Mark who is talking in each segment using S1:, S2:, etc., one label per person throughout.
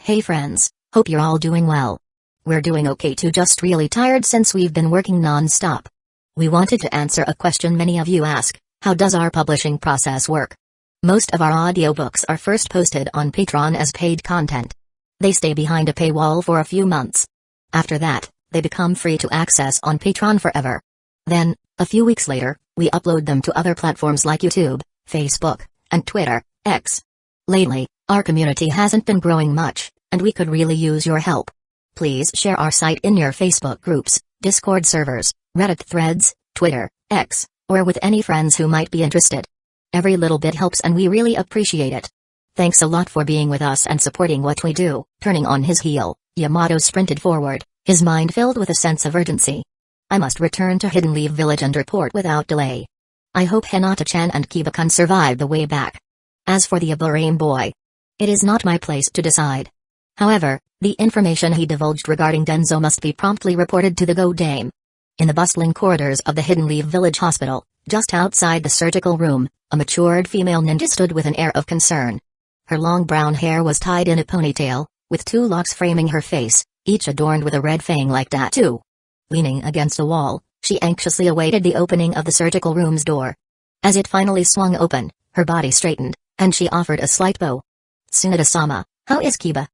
S1: Hey friends, hope you're all doing well. We're doing okay too, just really tired since we've been working non-stop. We wanted to answer a question many of you ask: how does our publishing process work? Most of our audiobooks are first posted on Patreon as paid content. They stay behind a paywall for a few months. After that, they become free to access on Patreon forever. Then, a few weeks later, we upload them to other platforms like YouTube, Facebook, and Twitter, X. Lately, our community hasn't been growing much, and we could really use your help. Please share our site in your Facebook groups, Discord servers, Reddit threads, Twitter, X, or with any friends who might be interested. Every little bit helps and we really appreciate it. Thanks a lot for being with us and supporting what we do. Turning on his heel, Yamato sprinted forward, his mind filled with a sense of urgency. I must return to Hidden Leaf Village and report without delay. I hope Hinata-chan and Kiba-kun survive the way back. As for the Aburame boy, it is not my place to decide. However, the information he divulged regarding Danzō must be promptly reported to the Go Dame. In the bustling corridors of the Hidden Leaf Village Hospital, just outside the surgical room, a matured female ninja stood with an air of concern. Her long brown hair was tied in a ponytail, with 2 locks framing her face, each adorned with a red fang-like tattoo. Leaning against a wall, she anxiously awaited the opening of the surgical room's door. As it finally swung open, her body straightened, and she offered a slight bow. "Tsunade-sama, how is Kiba?"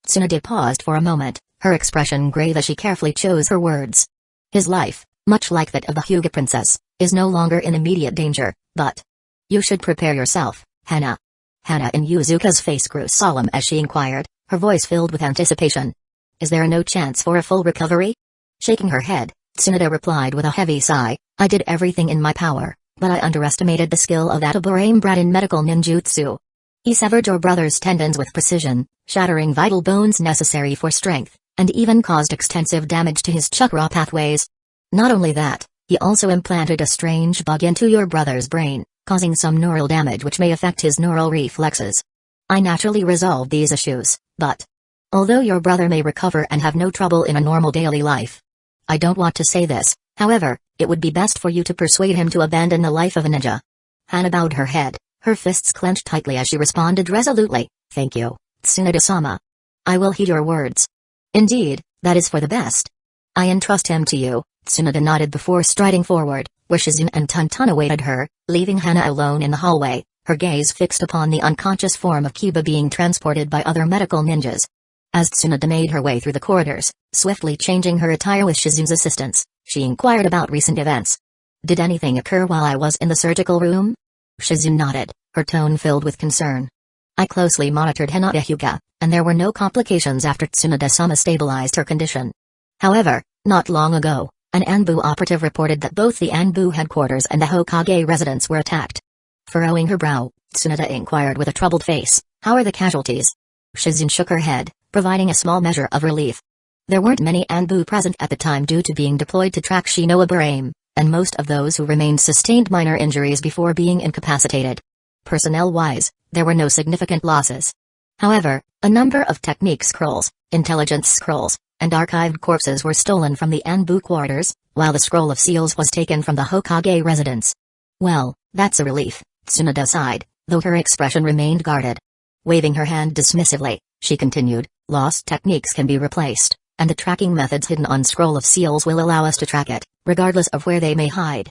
S1: Tsunade paused for a moment, her expression grave as she carefully chose her words. His life, much like that of the Hyuga princess, is no longer in immediate danger, but you should prepare yourself, Hana. Hana in Yuzuka's face grew solemn as she inquired, her voice filled with anticipation. "Is there no chance for a full recovery?" Shaking her head, Tsunade replied with a heavy sigh, "I did everything in my power, but I underestimated the skill of that Aburame brat in medical ninjutsu. He severed your brother's tendons with precision, shattering vital bones necessary for strength, and even caused extensive damage to his chakra pathways. Not only that, he also implanted a strange bug into your brother's brain, causing some neural damage which may affect his neural reflexes. I naturally resolved these issues, but although your brother may recover and have no trouble in a normal daily life, I don't want to say this, however, it would be best for you to persuade him to abandon the life of a ninja." Hana bowed her head, her fists clenched tightly as she responded resolutely, "Thank you, Tsunade-sama. I will heed your words. Indeed, that is for the best. I entrust him to you." Tsunade nodded before striding forward, where Shizune and Tuntun awaited her, leaving Hana alone in the hallway, her gaze fixed upon the unconscious form of Kiba being transported by other medical ninjas. As Tsunade made her way through the corridors, swiftly changing her attire with Shizune's assistance, she inquired about recent events. "Did anything occur while I was in the surgical room?" Shizune nodded, her tone filled with concern. "I closely monitored Hinata Hyuga, and there were no complications after Tsunade-sama stabilized her condition. However, not long ago, an Anbu operative reported that both the Anbu headquarters and the Hokage residence were attacked." Furrowing her brow, Tsunade inquired with a troubled face, "How are the casualties?" Shizune shook her head, providing a small measure of relief. There weren't many Anbu present at the time due to being deployed to track Shino Aburame, and most of those who remained sustained minor injuries before being incapacitated. Personnel-wise, there were no significant losses. However, a number of technique scrolls, intelligence scrolls, and archived corpses were stolen from the Anbu quarters, while the scroll of seals was taken from the Hokage residence. "Well, that's a relief," Tsunade sighed, though her expression remained guarded. Waving her hand dismissively, she continued, "Lost techniques can be replaced, and the tracking methods hidden on scroll of seals will allow us to track it, regardless of where they may hide.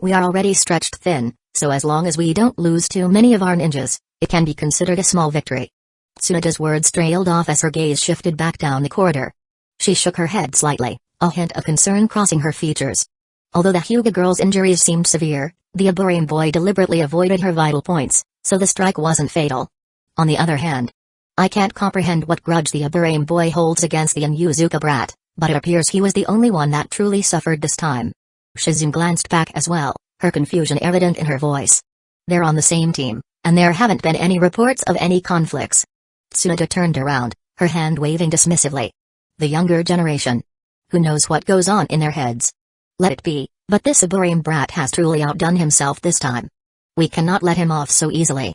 S1: We are already stretched thin, so as long as we don't lose too many of our ninjas, it can be considered a small victory." Tsunade's words trailed off as her gaze shifted back down the corridor. She shook her head slightly, a hint of concern crossing her features. Although the Hyuga girl's injuries seemed severe, the Aburame boy deliberately avoided her vital points, so the strike wasn't fatal. On the other hand, I can't comprehend what grudge the Aburame boy holds against the Yuzuka brat, but it appears he was the only one that truly suffered this time. Shizune glanced back as well, her confusion evident in her voice. "They're on the same team, and there haven't been any reports of any conflicts." Tsunade turned around, her hand waving dismissively. "The younger generation. Who knows what goes on in their heads? Let it be, but this Aburame brat has truly outdone himself this time. We cannot let him off so easily."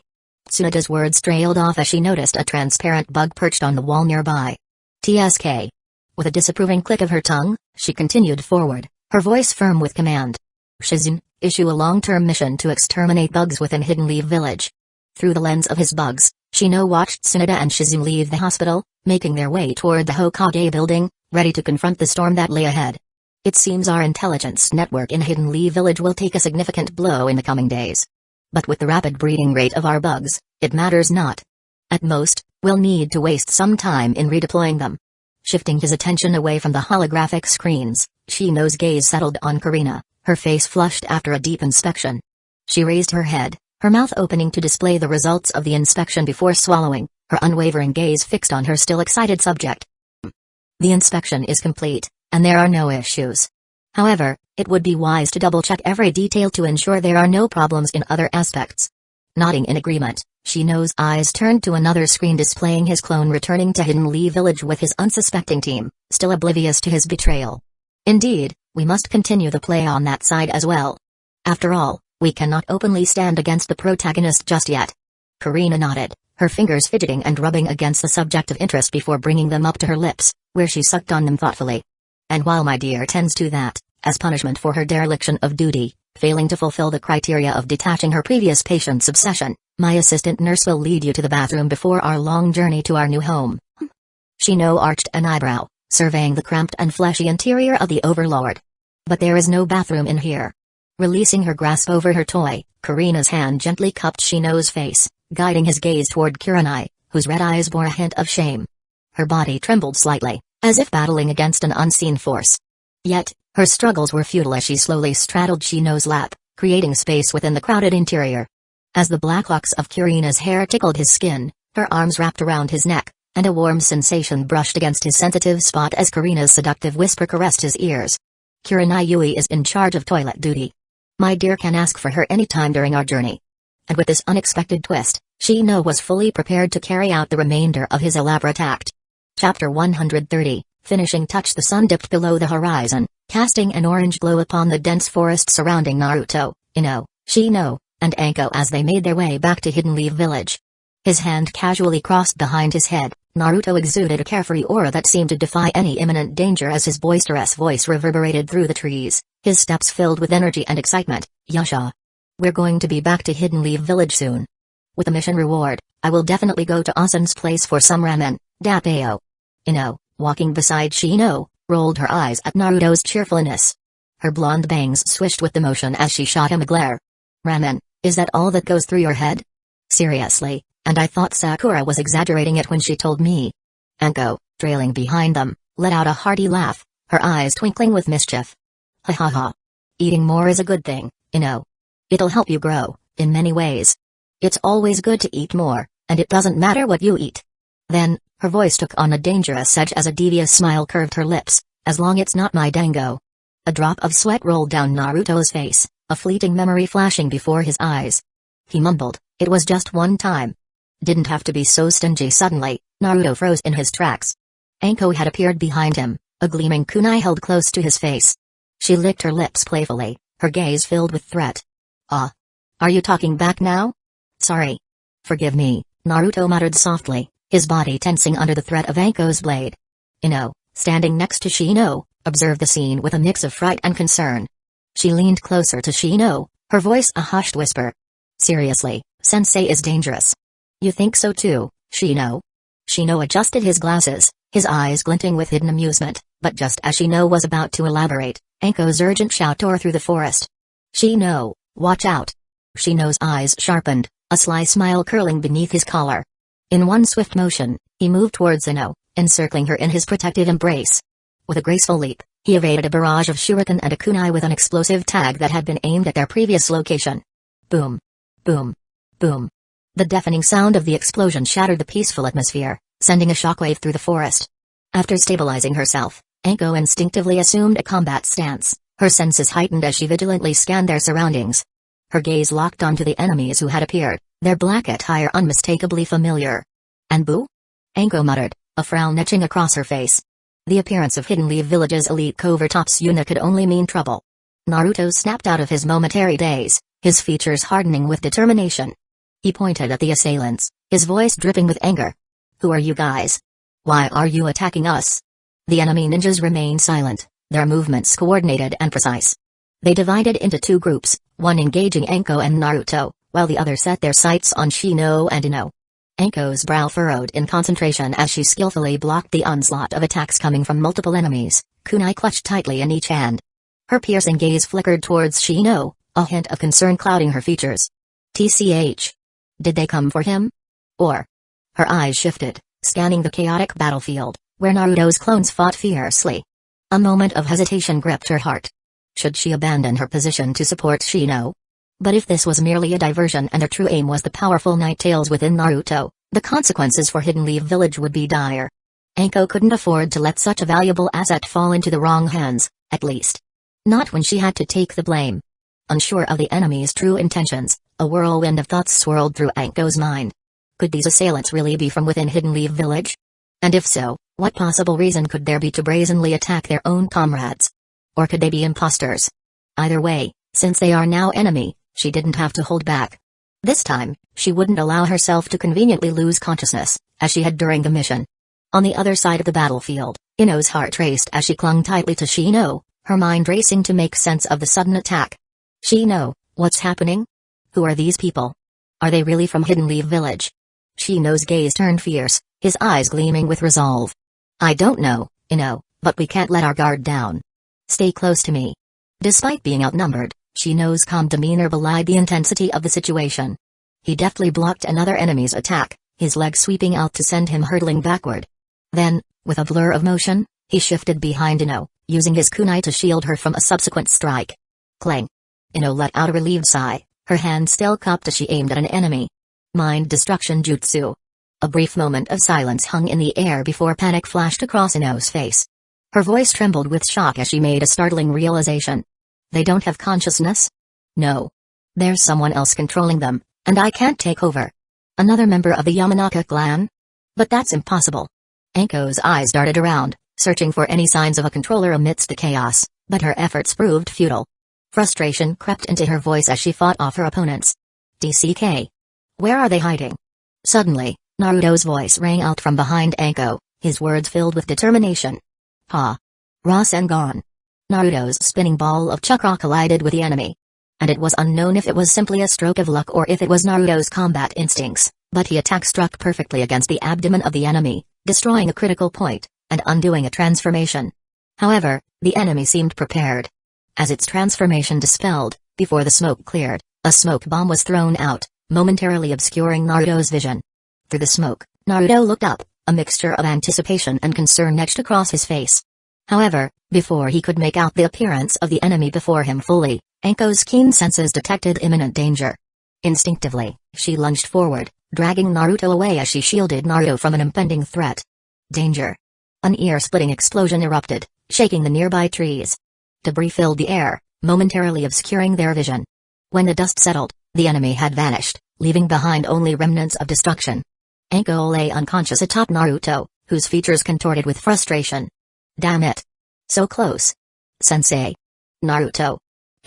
S1: Tsunade's words trailed off as she noticed a transparent bug perched on the wall nearby. "TSK." With a disapproving click of her tongue, she continued forward, her voice firm with command. "Shizune, issue a long-term mission to exterminate bugs within Hidden Leaf Village." Through the lens of his bugs, Shino watched Tsunoda and Shizune leave the hospital, making their way toward the Hokage building, ready to confront the storm that lay ahead. It seems our intelligence network in Hidden Leaf Village will take a significant blow in the coming days. But with the rapid breeding rate of our bugs, it matters not. At most, we'll need to waste some time in redeploying them. Shifting his attention away from the holographic screens, Shino's gaze settled on Karina, her face flushed after a deep inspection. She raised her head, her mouth opening to display the results of the inspection before swallowing, her unwavering gaze fixed on her still excited subject. The inspection is complete, and there are no issues. However, it would be wise to double-check every detail to ensure there are no problems in other aspects. Nodding in agreement, Shino's eyes turned to another screen displaying his clone returning to Hidden Leaf Village with his unsuspecting team, still oblivious to his betrayal. Indeed, we must continue the play on that side as well. After all, we cannot openly stand against the protagonist just yet. Karina nodded, her fingers fidgeting and rubbing against the subject of interest before bringing them up to her lips, where she sucked on them thoughtfully. And while my dear tends to that, as punishment for her dereliction of duty, failing to fulfill the criteria of detaching her previous patient's obsession, my assistant nurse will lead you to the bathroom before our long journey to our new home. Shino arched an eyebrow, surveying the cramped and fleshy interior of the overlord. But there is no bathroom in here. Releasing her grasp over her toy, Karina's hand gently cupped Shino's face, guiding his gaze toward Kurenai, whose red eyes bore a hint of shame. Her body trembled slightly, as if battling against an unseen force. Yet, her struggles were futile as she slowly straddled Shino's lap, creating space within the crowded interior. As the black locks of Karina's hair tickled his skin, her arms wrapped around his neck, and a warm sensation brushed against his sensitive spot as Karina's seductive whisper caressed his ears. Kurenai Yui is in charge of toilet duty. My dear can ask for her any time during our journey. And with this unexpected twist, Shino was fully prepared to carry out the remainder of his elaborate act. Chapter 130, Finishing touch. The sun dipped below the horizon, casting an orange glow upon the dense forest surrounding Naruto, Ino, Shino, and Anko as they made their way back to Hidden Leaf Village. His hand casually crossed behind his head. Naruto exuded a carefree aura that seemed to defy any imminent danger as his boisterous voice reverberated through the trees, his steps filled with energy and excitement. Yasha. We're going to be back to Hidden Leaf Village soon. With a mission reward, I will definitely go to Asen's place for some ramen, Dappeo. Ino, walking beside Shino, rolled her eyes at Naruto's cheerfulness. Her blonde bangs swished with emotion as she shot him a glare. Ramen, is that all that goes through your head? Seriously, and I thought Sakura was exaggerating it when she told me. Anko, trailing behind them, let out a hearty laugh, her eyes twinkling with mischief. Ha ha ha. Eating more is a good thing, Ino. It'll help you grow, in many ways. It's always good to eat more, and it doesn't matter what you eat. Then, her voice took on a dangerous edge as a devious smile curved her lips, as long it's not my dango. A drop of sweat rolled down Naruto's face, a fleeting memory flashing before his eyes. He mumbled, it was just one time. Didn't have to be so stingy. Suddenly, Naruto froze in his tracks. Anko had appeared behind him, a gleaming kunai held close to his face. She licked her lips playfully, her gaze filled with threat. Ah. Are you talking back now? Sorry. Forgive me, Naruto muttered softly, his body tensing under the threat of Anko's blade. Ino, standing next to Shino, observed the scene with a mix of fright and concern. She leaned closer to Shino, her voice a hushed whisper. Seriously, Sensei is dangerous. You think so too, Shino? Shino adjusted his glasses, his eyes glinting with hidden amusement, but just as Shino was about to elaborate, Anko's urgent shout tore through the forest. Shino, watch out! Shino's eyes sharpened, a sly smile curling beneath his collar. In one swift motion, he moved towards Ino, encircling her in his protective embrace. With a graceful leap, he evaded a barrage of shuriken and a kunai with an explosive tag that had been aimed at their previous location. Boom. Boom. Boom. The deafening sound of the explosion shattered the peaceful atmosphere, sending a shockwave through the forest. After stabilizing herself, Anko instinctively assumed a combat stance, her senses heightened as she vigilantly scanned their surroundings. Her gaze locked onto the enemies who had appeared, their black attire unmistakably familiar. Anbu? Anko muttered, a frown etching across her face. The appearance of Hidden Leaf Village's elite covert ops unit could only mean trouble. Naruto snapped out of his momentary daze, his features hardening with determination. He pointed at the assailants, his voice dripping with anger. Who are you guys? Why are you attacking us? The enemy ninjas remained silent, their movements coordinated and precise. They divided into two groups, one engaging Anko and Naruto, while the other set their sights on Shino and Ino. Anko's brow furrowed in concentration as she skillfully blocked the onslaught of attacks coming from multiple enemies, kunai clutched tightly in each hand. Her piercing gaze flickered towards Shino, a hint of concern clouding her features. TCH. Did they come for him? Or? Her eyes shifted, scanning the chaotic battlefield, where Naruto's clones fought fiercely. A moment of hesitation gripped her heart. Should she abandon her position to support Shino? But if this was merely a diversion and her true aim was the powerful Night Tails within Naruto, the consequences for Hidden Leaf Village would be dire. Anko couldn't afford to let such a valuable asset fall into the wrong hands, at least. Not when she had to take the blame. Unsure of the enemy's true intentions, a whirlwind of thoughts swirled through Anko's mind. Could these assailants really be from within Hidden Leaf Village? And if so, what possible reason could there be to brazenly attack their own comrades? Or could they be imposters? Either way, since they are now enemy, she didn't have to hold back. This time, she wouldn't allow herself to conveniently lose consciousness, as she had during the mission. On the other side of the battlefield, Ino's heart raced as she clung tightly to Shino, her mind racing to make sense of the sudden attack. Shino, what's happening? Who are these people? Are they really from Hidden Leaf Village? Shino's gaze turned fierce, his eyes gleaming with resolve. I don't know, Ino, but we can't let our guard down. Stay close to me. Despite being outnumbered, Shino's calm demeanor belied the intensity of the situation. He deftly blocked another enemy's attack, his leg sweeping out to send him hurtling backward. Then, with a blur of motion, he shifted behind Ino, using his kunai to shield her from a subsequent strike. Clang! Ino let out a relieved sigh, her hand still cupped as she aimed at an enemy. Mind destruction jutsu. A brief moment of silence hung in the air before panic flashed across Ino's face. Her voice trembled with shock as she made a startling realization. They don't have consciousness? No. There's someone else controlling them, and I can't take over. Another member of the Yamanaka clan? But that's impossible. Anko's eyes darted around, searching for any signs of a controller amidst the chaos, but her efforts proved futile. Frustration crept into her voice as she fought off her opponents. DCK. Where are they hiding? Suddenly, Naruto's voice rang out from behind Anko, his words filled with determination. Ha! Rasengan. Naruto's spinning ball of chakra collided with the enemy. And it was unknown if it was simply a stroke of luck or if it was Naruto's combat instincts, but the attack struck perfectly against the abdomen of the enemy, destroying a critical point, and undoing a transformation. However, the enemy seemed prepared. As its transformation dispelled, before the smoke cleared, a smoke bomb was thrown out, momentarily obscuring Naruto's vision. Through the smoke, Naruto looked up, a mixture of anticipation and concern etched across his face. However, before he could make out the appearance of the enemy before him fully, Anko's keen senses detected imminent danger. Instinctively, she lunged forward, dragging Naruto away as she shielded Naruto from an impending threat. Danger. An ear-splitting explosion erupted, shaking the nearby trees. Debris filled the air, momentarily obscuring their vision. When the dust settled, the enemy had vanished, leaving behind only remnants of destruction. Anko lay unconscious atop Naruto, whose features contorted with frustration. Damn it. So close. Sensei. Naruto.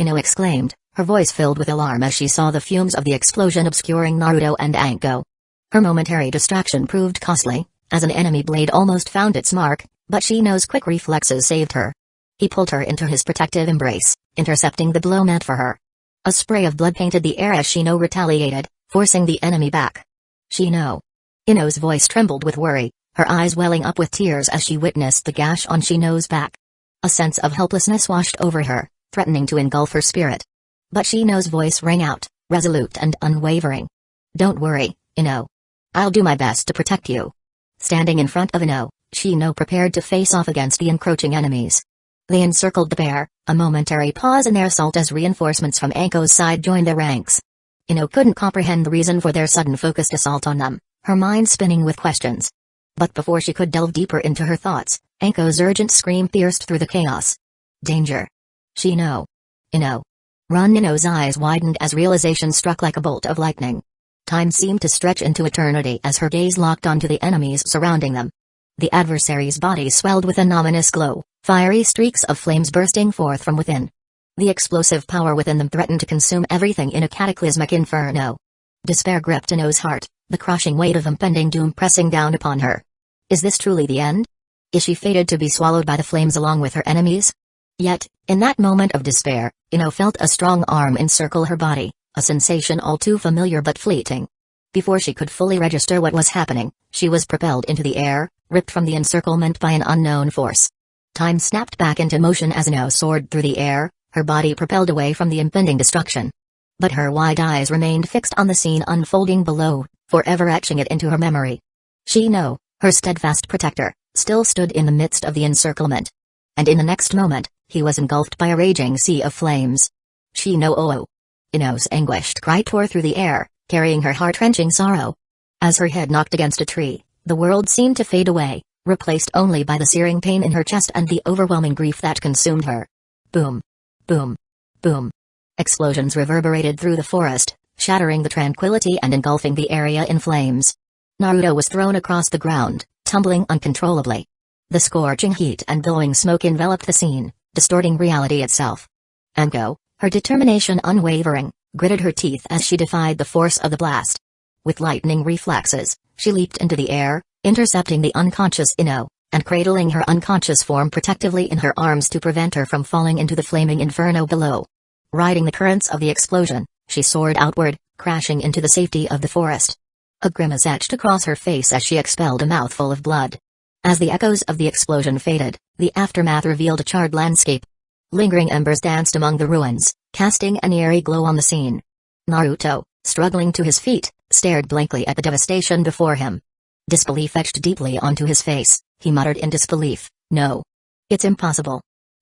S1: Ino exclaimed, her voice filled with alarm as she saw the fumes of the explosion obscuring Naruto and Anko. Her momentary distraction proved costly, as an enemy blade almost found its mark, but Shino's quick reflexes saved her. He pulled her into his protective embrace, intercepting the blow meant for her. A spray of blood painted the air as Shino retaliated, forcing the enemy back. Shino. Ino's voice trembled with worry, her eyes welling up with tears as she witnessed the gash on Shino's back. A sense of helplessness washed over her, threatening to engulf her spirit. But Shino's voice rang out, resolute and unwavering. Don't worry, Ino. I'll do my best to protect you. Standing in front of Ino, Shino prepared to face off against the encroaching enemies. They encircled the pair, a momentary pause in their assault as reinforcements from Anko's side joined their ranks. Ino couldn't comprehend the reason for their sudden focused assault on them, her mind spinning with questions. But before she could delve deeper into her thoughts, Anko's urgent scream pierced through the chaos. Danger. Shino. Ino. Run! Ino's eyes widened as realization struck like a bolt of lightning. Time seemed to stretch into eternity as her gaze locked onto the enemies surrounding them. The adversaries' bodies swelled with an ominous glow, fiery streaks of flames bursting forth from within. The explosive power within them threatened to consume everything in a cataclysmic inferno. Despair gripped Ino's heart, the crushing weight of impending doom pressing down upon her. Is this truly the end? Is she fated to be swallowed by the flames along with her enemies? Yet, in that moment of despair, Ino felt a strong arm encircle her body, a sensation all too familiar but fleeting. Before she could fully register what was happening, she was propelled into the air, ripped from the encirclement by an unknown force. Time snapped back into motion as Ino soared through the air, her body propelled away from the impending destruction. But her wide eyes remained fixed on the scene unfolding below, forever etching it into her memory. Shino, her steadfast protector, still stood in the midst of the encirclement. And in the next moment, he was engulfed by a raging sea of flames. Shino oh! Ino's anguished cry tore through the air, carrying her heart-wrenching sorrow. As her head knocked against a tree, the world seemed to fade away, replaced only by the searing pain in her chest and the overwhelming grief that consumed her. Boom! Boom! Boom! Explosions reverberated through the forest, shattering the tranquility and engulfing the area in flames. Naruto was thrown across the ground, tumbling uncontrollably. The scorching heat and billowing smoke enveloped the scene, distorting reality itself. Anko, her determination unwavering, gritted her teeth as she defied the force of the blast. With lightning reflexes, she leaped into the air, intercepting the unconscious Ino, and cradling her unconscious form protectively in her arms to prevent her from falling into the flaming inferno below. Riding the currents of the explosion, she soared outward, crashing into the safety of the forest. A grimace etched across her face as she expelled a mouthful of blood. As the echoes of the explosion faded, the aftermath revealed a charred landscape. Lingering embers danced among the ruins, casting an eerie glow on the scene. Naruto, struggling to his feet, stared blankly at the devastation before him. Disbelief etched deeply onto his face. He muttered in disbelief, "No. It's impossible.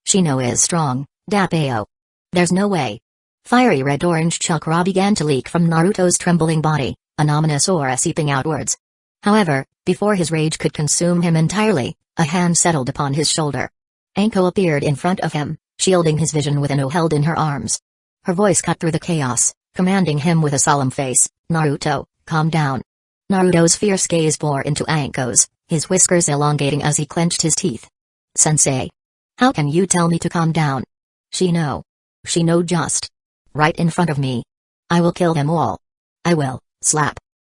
S1: Shino is strong, Dappeo. There's no way." Fiery red-orange chakra began to leak from Naruto's trembling body, an ominous aura seeping outwards. However, before his rage could consume him entirely, a hand settled upon his shoulder. Anko appeared in front of him, shielding his vision with Ino held in her arms. Her voice cut through the chaos, commanding him with a solemn face, "Naruto, calm down." Naruto's fierce gaze bore into Anko's, his whiskers elongating as he clenched his teeth. "Sensei. How can you tell me to calm down? Shino just right in front of me. I will kill them all. I will." Slap.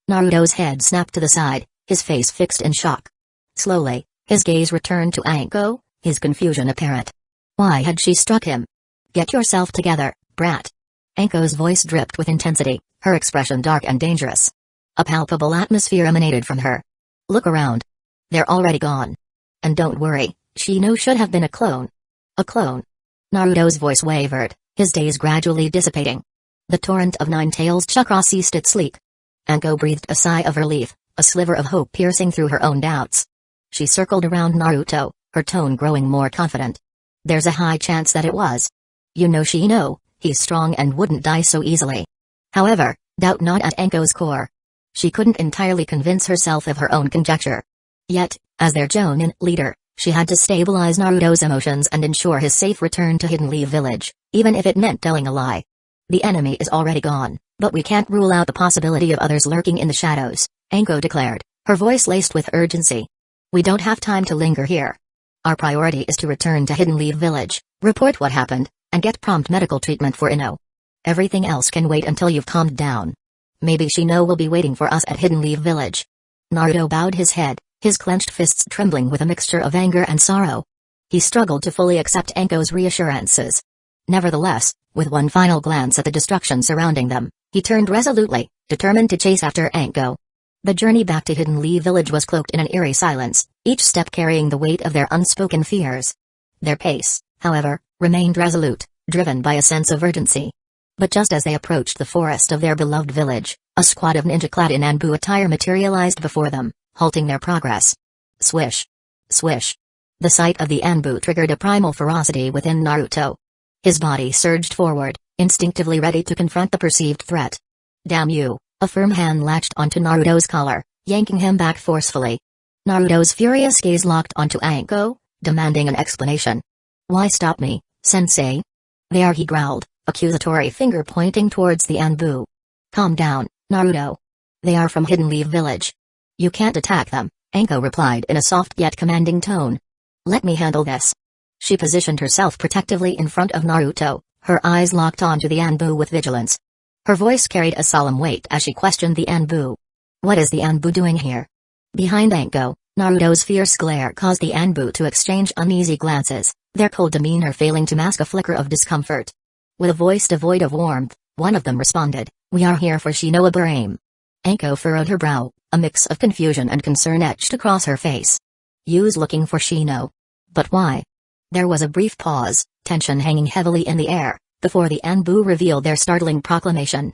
S1: Naruto's head snapped to the side, his face fixed in shock. Slowly, his gaze returned to Anko, his confusion apparent. Why had she struck him? "Get yourself together, brat." Anko's voice dripped with intensity, her expression dark and dangerous. A palpable atmosphere emanated from her. "Look around. They're already gone. And don't worry, Shino should have been a clone." "A clone?" Naruto's voice wavered, his daze gradually dissipating. The torrent of Nine-Tails chakra ceased its leak. Anko breathed a sigh of relief, a sliver of hope piercing through her own doubts. She circled around Naruto, her tone growing more confident. "There's a high chance that it was. You know Shino, he's strong and wouldn't die so easily." However, doubt gnawed at Anko's core. She couldn't entirely convince herself of her own conjecture. Yet, as their Jonin leader, she had to stabilize Naruto's emotions and ensure his safe return to Hidden Leaf Village, even if it meant telling a lie. "The enemy is already gone, but we can't rule out the possibility of others lurking in the shadows," Anko declared, her voice laced with urgency. "We don't have time to linger here. Our priority is to return to Hidden Leaf Village, report what happened, and get prompt medical treatment for Ino. Everything else can wait until you've calmed down. Maybe Shino will be waiting for us at Hidden Leaf Village." Naruto bowed his head, his clenched fists trembling with a mixture of anger and sorrow. He struggled to fully accept Anko's reassurances. Nevertheless, with one final glance at the destruction surrounding them, he turned resolutely, determined to chase after Anko. The journey back to Hidden Leaf Village was cloaked in an eerie silence, each step carrying the weight of their unspoken fears. Their pace, however, remained resolute, driven by a sense of urgency. But just as they approached the forest of their beloved village, a squad of ninja clad in Anbu attire materialized before them, halting their progress. Swish. Swish. The sight of the Anbu triggered a primal ferocity within Naruto. His body surged forward, instinctively ready to confront the perceived threat. "Damn you!" A firm hand latched onto Naruto's collar, yanking him back forcefully. Naruto's furious gaze locked onto Anko, demanding an explanation. "Why stop me, sensei?" "There," he growled, accusatory finger pointing towards the Anbu. "Calm down, Naruto. They are from Hidden Leaf Village. You can't attack them," Anko replied in a soft yet commanding tone. "Let me handle this." She positioned herself protectively in front of Naruto, her eyes locked onto the Anbu with vigilance. Her voice carried a solemn weight as she questioned the Anbu. "What is the Anbu doing here?" Behind Anko, Naruto's fierce glare caused the Anbu to exchange uneasy glances, their cold demeanor failing to mask a flicker of discomfort. With a voice devoid of warmth, one of them responded, "We are here for Shino Ibrahim." Anko furrowed her brow, a mix of confusion and concern etched across her face. You's looking for Shino. But why? There was a brief pause, tension hanging heavily in the air, before the Anbu revealed their startling proclamation.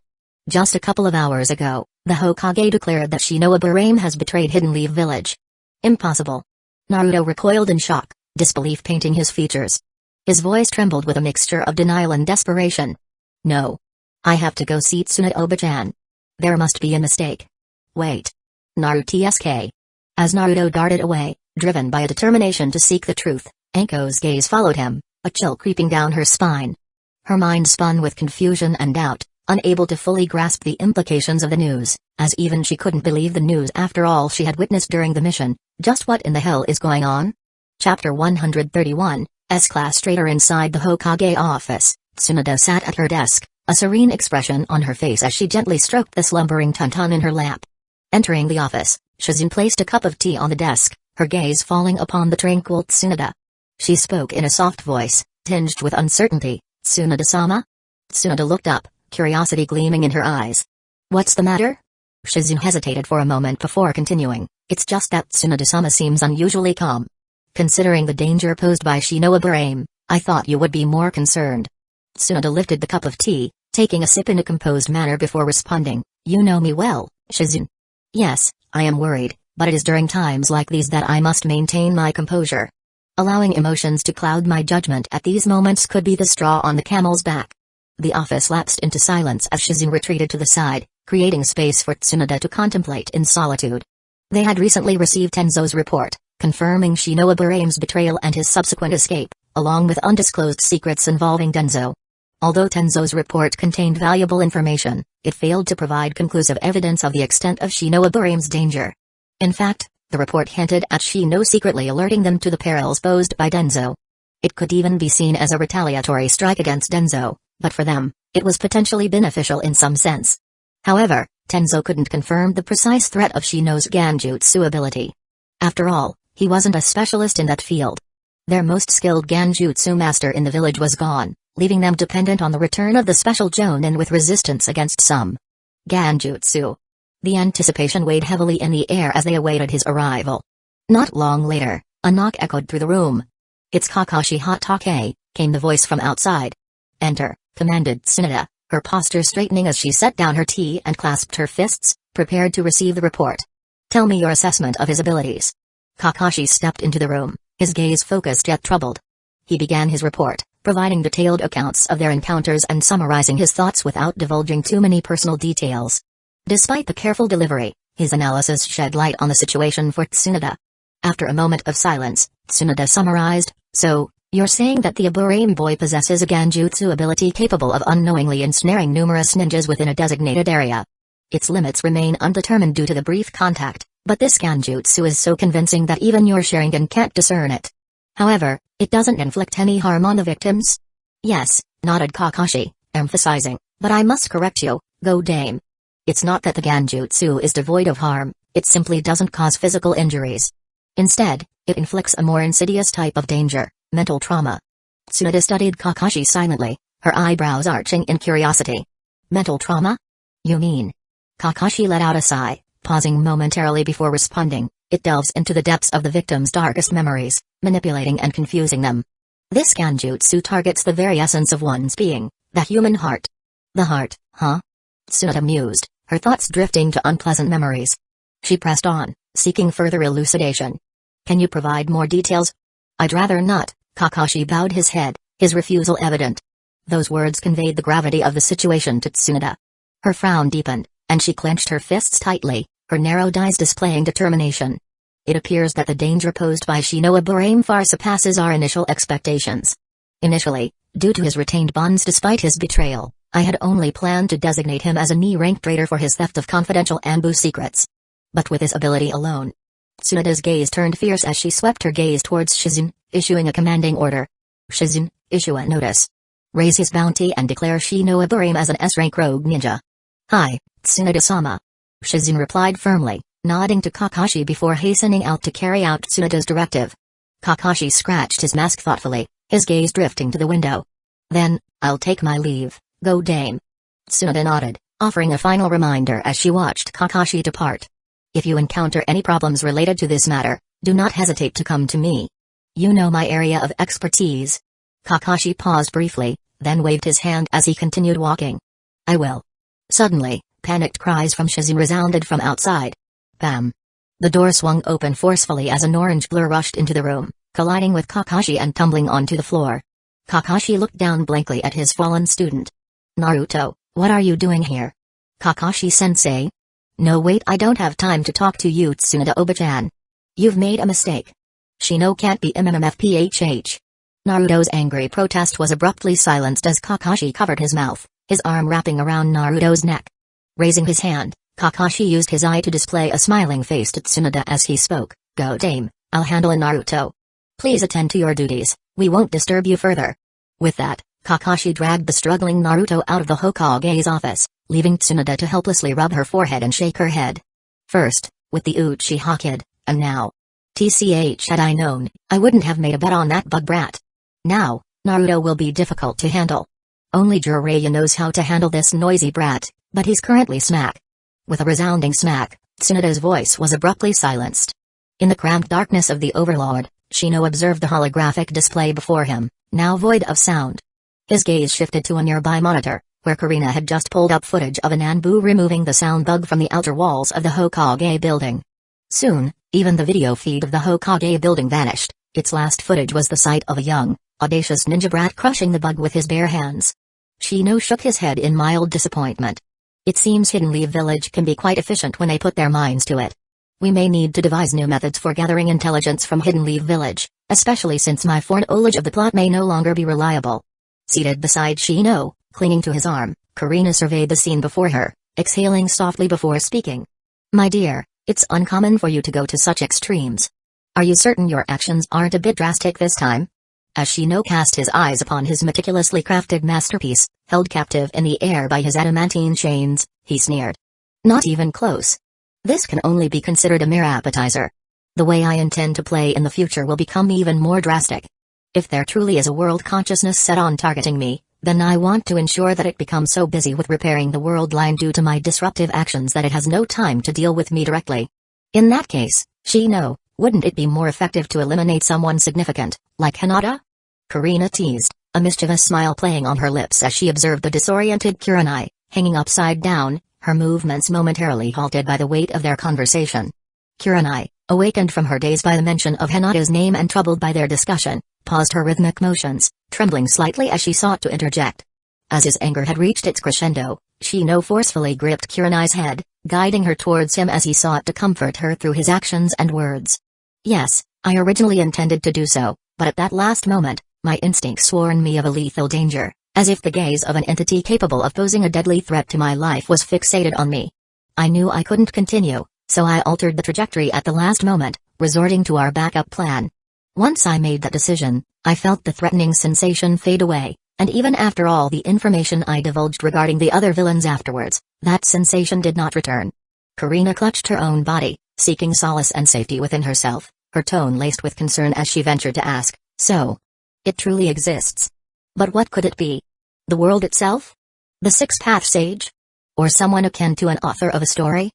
S1: Just a couple of hours ago, the Hokage declared that Shino Aburame has betrayed Hidden Leaf Village. Impossible. Naruto recoiled in shock, disbelief painting his features. His voice trembled with a mixture of denial and desperation. No. I have to go see Tsunoda-Oba-chan. There must be a mistake. Wait. Naruto-sk. As Naruto darted away, driven by a determination to seek the truth, Anko's gaze followed him, a chill creeping down her spine. Her mind spun with confusion and doubt, unable to fully grasp the implications of the news, as even she couldn't believe the news after all she had witnessed during the mission. Just what in the hell is going on? Chapter 131, S-Class. Straighter inside the Hokage office, Tsunoda sat at her desk, a serene expression on her face as she gently stroked the slumbering Tonton in her lap. Entering the office, Shizune placed a cup of tea on the desk, her gaze falling upon the tranquil Tsunoda. She spoke in a soft voice, tinged with uncertainty. Tsunoda-sama? Tsunoda looked up, curiosity gleaming in her eyes. What's the matter? Shizune hesitated for a moment before continuing. It's just that Tsunoda-sama seems unusually calm. Considering the danger posed by Shino Aburame, I thought you would be more concerned. Tsunoda lifted the cup of tea, taking a sip in a composed manner before responding. You know me well, Shizune. Yes, I am worried, but it is during times like these that I must maintain my composure. Allowing emotions to cloud my judgment at these moments could be the straw on the camel's back. The office lapsed into silence as Shizune retreated to the side, creating space for Tsunoda to contemplate in solitude. They had recently received Tenzo's report, confirming Shino Aburame's betrayal and his subsequent escape, along with undisclosed secrets involving Danzo. Although Tenzo's report contained valuable information, it failed to provide conclusive evidence of the extent of Shino Aburame's danger. In fact, the report hinted at Shino secretly alerting them to the perils posed by Danzo. It could even be seen as a retaliatory strike against Danzo, but for them, it was potentially beneficial in some sense. However, Tenzo couldn't confirm the precise threat of Shino's Ganjutsu ability. After all, he wasn't a specialist in that field. Their most skilled Ganjutsu master in the village was gone, leaving them dependent on the return of the special Jonin with resistance against some Ganjutsu. The anticipation weighed heavily in the air as they awaited his arrival. Not long later, a knock echoed through the room. It's Kakashi Hatake, came the voice from outside. Enter, commanded Tsunoda, her posture straightening as she set down her tea and clasped her fists, prepared to receive the report. Tell me your assessment of his abilities. Kakashi stepped into the room, his gaze focused yet troubled. He began his report, providing detailed accounts of their encounters and summarizing his thoughts without divulging too many personal details. Despite the careful delivery, his analysis shed light on the situation for Tsunoda. After a moment of silence, Tsunoda summarized, So, you're saying that the Aburame boy possesses a Ganjutsu ability capable of unknowingly ensnaring numerous ninjas within a designated area. Its limits remain undetermined due to the brief contact, but this Ganjutsu is so convincing that even your Sharingan can't discern it. However, it doesn't inflict any harm on the victims? Yes, nodded Kakashi, emphasizing, but I must correct you, go dame. It's not that the Ganjutsu is devoid of harm, it simply doesn't cause physical injuries. Instead, it inflicts a more insidious type of danger, mental trauma. Tsunoda studied Kakashi silently, her eyebrows arching in curiosity. Mental trauma? You mean? Kakashi let out a sigh, pausing momentarily before responding. It delves into the depths of the victim's darkest memories, manipulating and confusing them. This Ganjutsu targets the very essence of one's being, the human heart. The heart, huh? Tsunoda mused, her thoughts drifting to unpleasant memories. She pressed on, seeking further elucidation. Can you provide more details? I'd rather not, Kakashi bowed his head, his refusal evident. Those words conveyed the gravity of the situation to Tsunoda. Her frown deepened, and she clenched her fists tightly, her narrowed eyes displaying determination. It appears that the danger posed by Shino Aburame far surpasses our initial expectations. Initially, due to his retained bonds despite his betrayal, I had only planned to designate him as a knee-rank traitor for his theft of confidential Anbu secrets. But with his ability alone... Tsunoda's gaze turned fierce as she swept her gaze towards Shizune, issuing a commanding order. Shizune, issue a notice. Raise his bounty and declare Shino Aburame as an S-rank rogue ninja. Hi, Tsunoda-sama. Shizune replied firmly, nodding to Kakashi before hastening out to carry out Tsunoda's directive. Kakashi scratched his mask thoughtfully, his gaze drifting to the window. Then, I'll take my leave, go dame. Tsunoda nodded, offering a final reminder as she watched Kakashi depart. If you encounter any problems related to this matter, do not hesitate to come to me. You know my area of expertise. Kakashi paused briefly, then waved his hand as he continued walking. I will. Suddenly, panicked cries from Shizu resounded from outside. Bam! The door swung open forcefully as an orange blur rushed into the room, colliding with Kakashi and tumbling onto the floor. Kakashi looked down blankly at his fallen student. Naruto, what are you doing here? Kakashi-sensei? No, wait, I don't have time to talk to you, Tsunade-Oba-chan. You've made a mistake. Shino can't be MMFPHH. Naruto's angry protest was abruptly silenced as Kakashi covered his mouth, his arm wrapping around Naruto's neck. Raising his hand, Kakashi used his eye to display a smiling face to Tsunade as he spoke. Go dame, I'll handle it, Naruto. Please attend to your duties, we won't disturb you further. With that, Kakashi dragged the struggling Naruto out of the Hokage's office, leaving Tsunade to helplessly rub her forehead and shake her head. First, with the Uchiha kid, and now. TCH, had I known, I wouldn't have made a bet on that bug brat. Now, Naruto will be difficult to handle. Only Jiraiya knows how to handle this noisy brat, but he's currently smack. With a resounding smack, Tsunade's voice was abruptly silenced. In the cramped darkness of the Overlord, Shino observed the holographic display before him, now void of sound. His gaze shifted to a nearby monitor, where Karina had just pulled up footage of a Nanbu removing the sound bug from the outer walls of the Hokage building. Soon, even the video feed of the Hokage building vanished. Its last footage was the sight of a young, audacious ninja brat crushing the bug with his bare hands. Shino shook his head in mild disappointment. It seems Hidden Leaf Village can be quite efficient when they put their minds to it. We may need to devise new methods for gathering intelligence from Hidden Leaf Village, especially since my foreknowledge of the plot may no longer be reliable. Seated beside Shino, clinging to his arm, Karina surveyed the scene before her, exhaling softly before speaking. My dear, it's uncommon for you to go to such extremes. Are you certain your actions aren't a bit drastic this time? As Shino cast his eyes upon his meticulously crafted masterpiece, held captive in the air by his adamantine chains, he sneered. Not even close. This can only be considered a mere appetizer. The way I intend to play in the future will become even more drastic. If there truly is a world consciousness set on targeting me, then I want to ensure that it becomes so busy with repairing the world line due to my disruptive actions that it has no time to deal with me directly. In that case, Shino, wouldn't it be more effective to eliminate someone significant, like Hinata? Karina teased, a mischievous smile playing on her lips as she observed the disoriented Kurenai, hanging upside down, her movements momentarily halted by the weight of their conversation. Kurenai, awakened from her daze by the mention of Hinata's name and troubled by their discussion, paused her rhythmic motions, trembling slightly as she sought to interject. As his anger had reached its crescendo, Shino forcefully gripped Kurenai's head, guiding her towards him as he sought to comfort her through his actions and words. Yes, I originally intended to do so, but at that last moment, my instincts warned me of a lethal danger, as if the gaze of an entity capable of posing a deadly threat to my life was fixated on me. I knew I couldn't continue, so I altered the trajectory at the last moment, resorting to our backup plan. Once I made that decision, I felt the threatening sensation fade away, and even after all the information I divulged regarding the other villains afterwards, that sensation did not return. Karina clutched her own body, seeking solace and safety within herself, her tone laced with concern as she ventured to ask, so? It truly exists. But what could it be? The world itself? The Six-Path Sage? Or someone akin to an author of a story?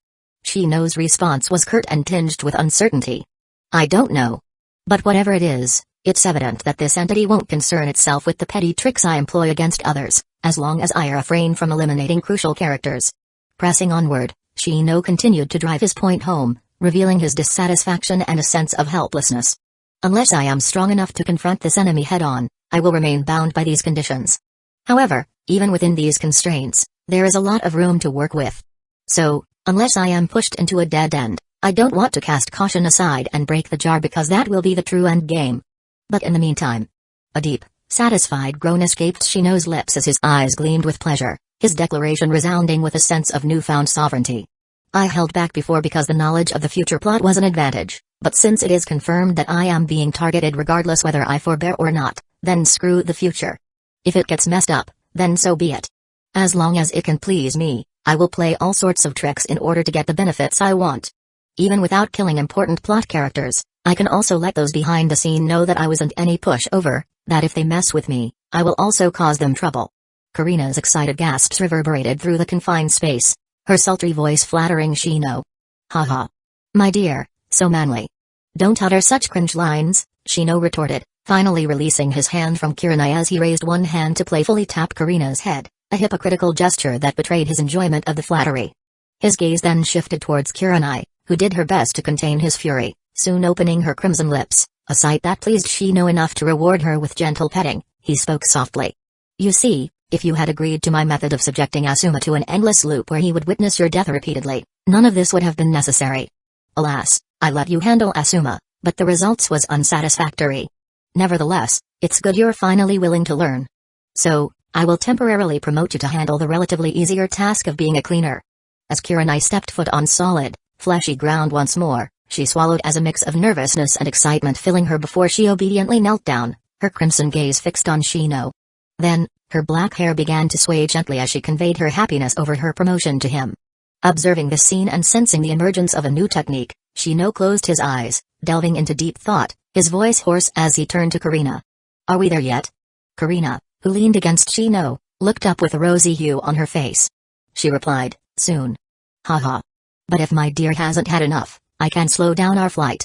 S1: Shino's response was curt and tinged with uncertainty. I don't know. But whatever it is, it's evident that this entity won't concern itself with the petty tricks I employ against others, as long as I refrain from eliminating crucial characters. Pressing onward, Shino continued to drive his point home, revealing his dissatisfaction and a sense of helplessness. Unless I am strong enough to confront this enemy head-on, I will remain bound by these conditions. However, even within these constraints, there is a lot of room to work with. So, unless I am pushed into a dead end, I don't want to cast caution aside and break the jar because that will be the true end game. But in the meantime, a deep, satisfied groan escaped Shino's lips as his eyes gleamed with pleasure, his declaration resounding with a sense of newfound sovereignty. I held back before because the knowledge of the future plot was an advantage, but since it is confirmed that I am being targeted regardless whether I forbear or not, then screw the future. If it gets messed up, then so be it. As long as it can please me, I will play all sorts of tricks in order to get the benefits I want. Even without killing important plot characters, I can also let those behind the scene know that I wasn't any pushover, that if they mess with me, I will also cause them trouble. Karina's excited gasps reverberated through the confined space, her sultry voice flattering Shino. Haha. My dear, so manly. Don't utter such cringe lines, Shino retorted, finally releasing his hand from Kurenai as he raised one hand to playfully tap Karina's head, a hypocritical gesture that betrayed his enjoyment of the flattery. His gaze then shifted towards Kurenai, who did her best to contain his fury, soon opening her crimson lips, a sight that pleased Shino enough to reward her with gentle petting. He spoke softly. You see, if you had agreed to my method of subjecting Asuma to an endless loop where he would witness your death repeatedly, none of this would have been necessary. Alas, I let you handle Asuma, but the results was unsatisfactory. Nevertheless, it's good you're finally willing to learn. So, I will temporarily promote you to handle the relatively easier task of being a cleaner. As Kurenai stepped foot on solid, fleshy ground once more, she swallowed as a mix of nervousness and excitement filling her before she obediently knelt down, her crimson gaze fixed on Shino. Then, her black hair began to sway gently as she conveyed her happiness over her promotion to him. Observing this scene and sensing the emergence of a new technique, Shino closed his eyes, delving into deep thought, his voice hoarse as he turned to Karina. Are we there yet? Karina, who leaned against Shino, looked up with a rosy hue on her face. She replied, soon. Haha. But if my dear hasn't had enough, I can slow down our flight.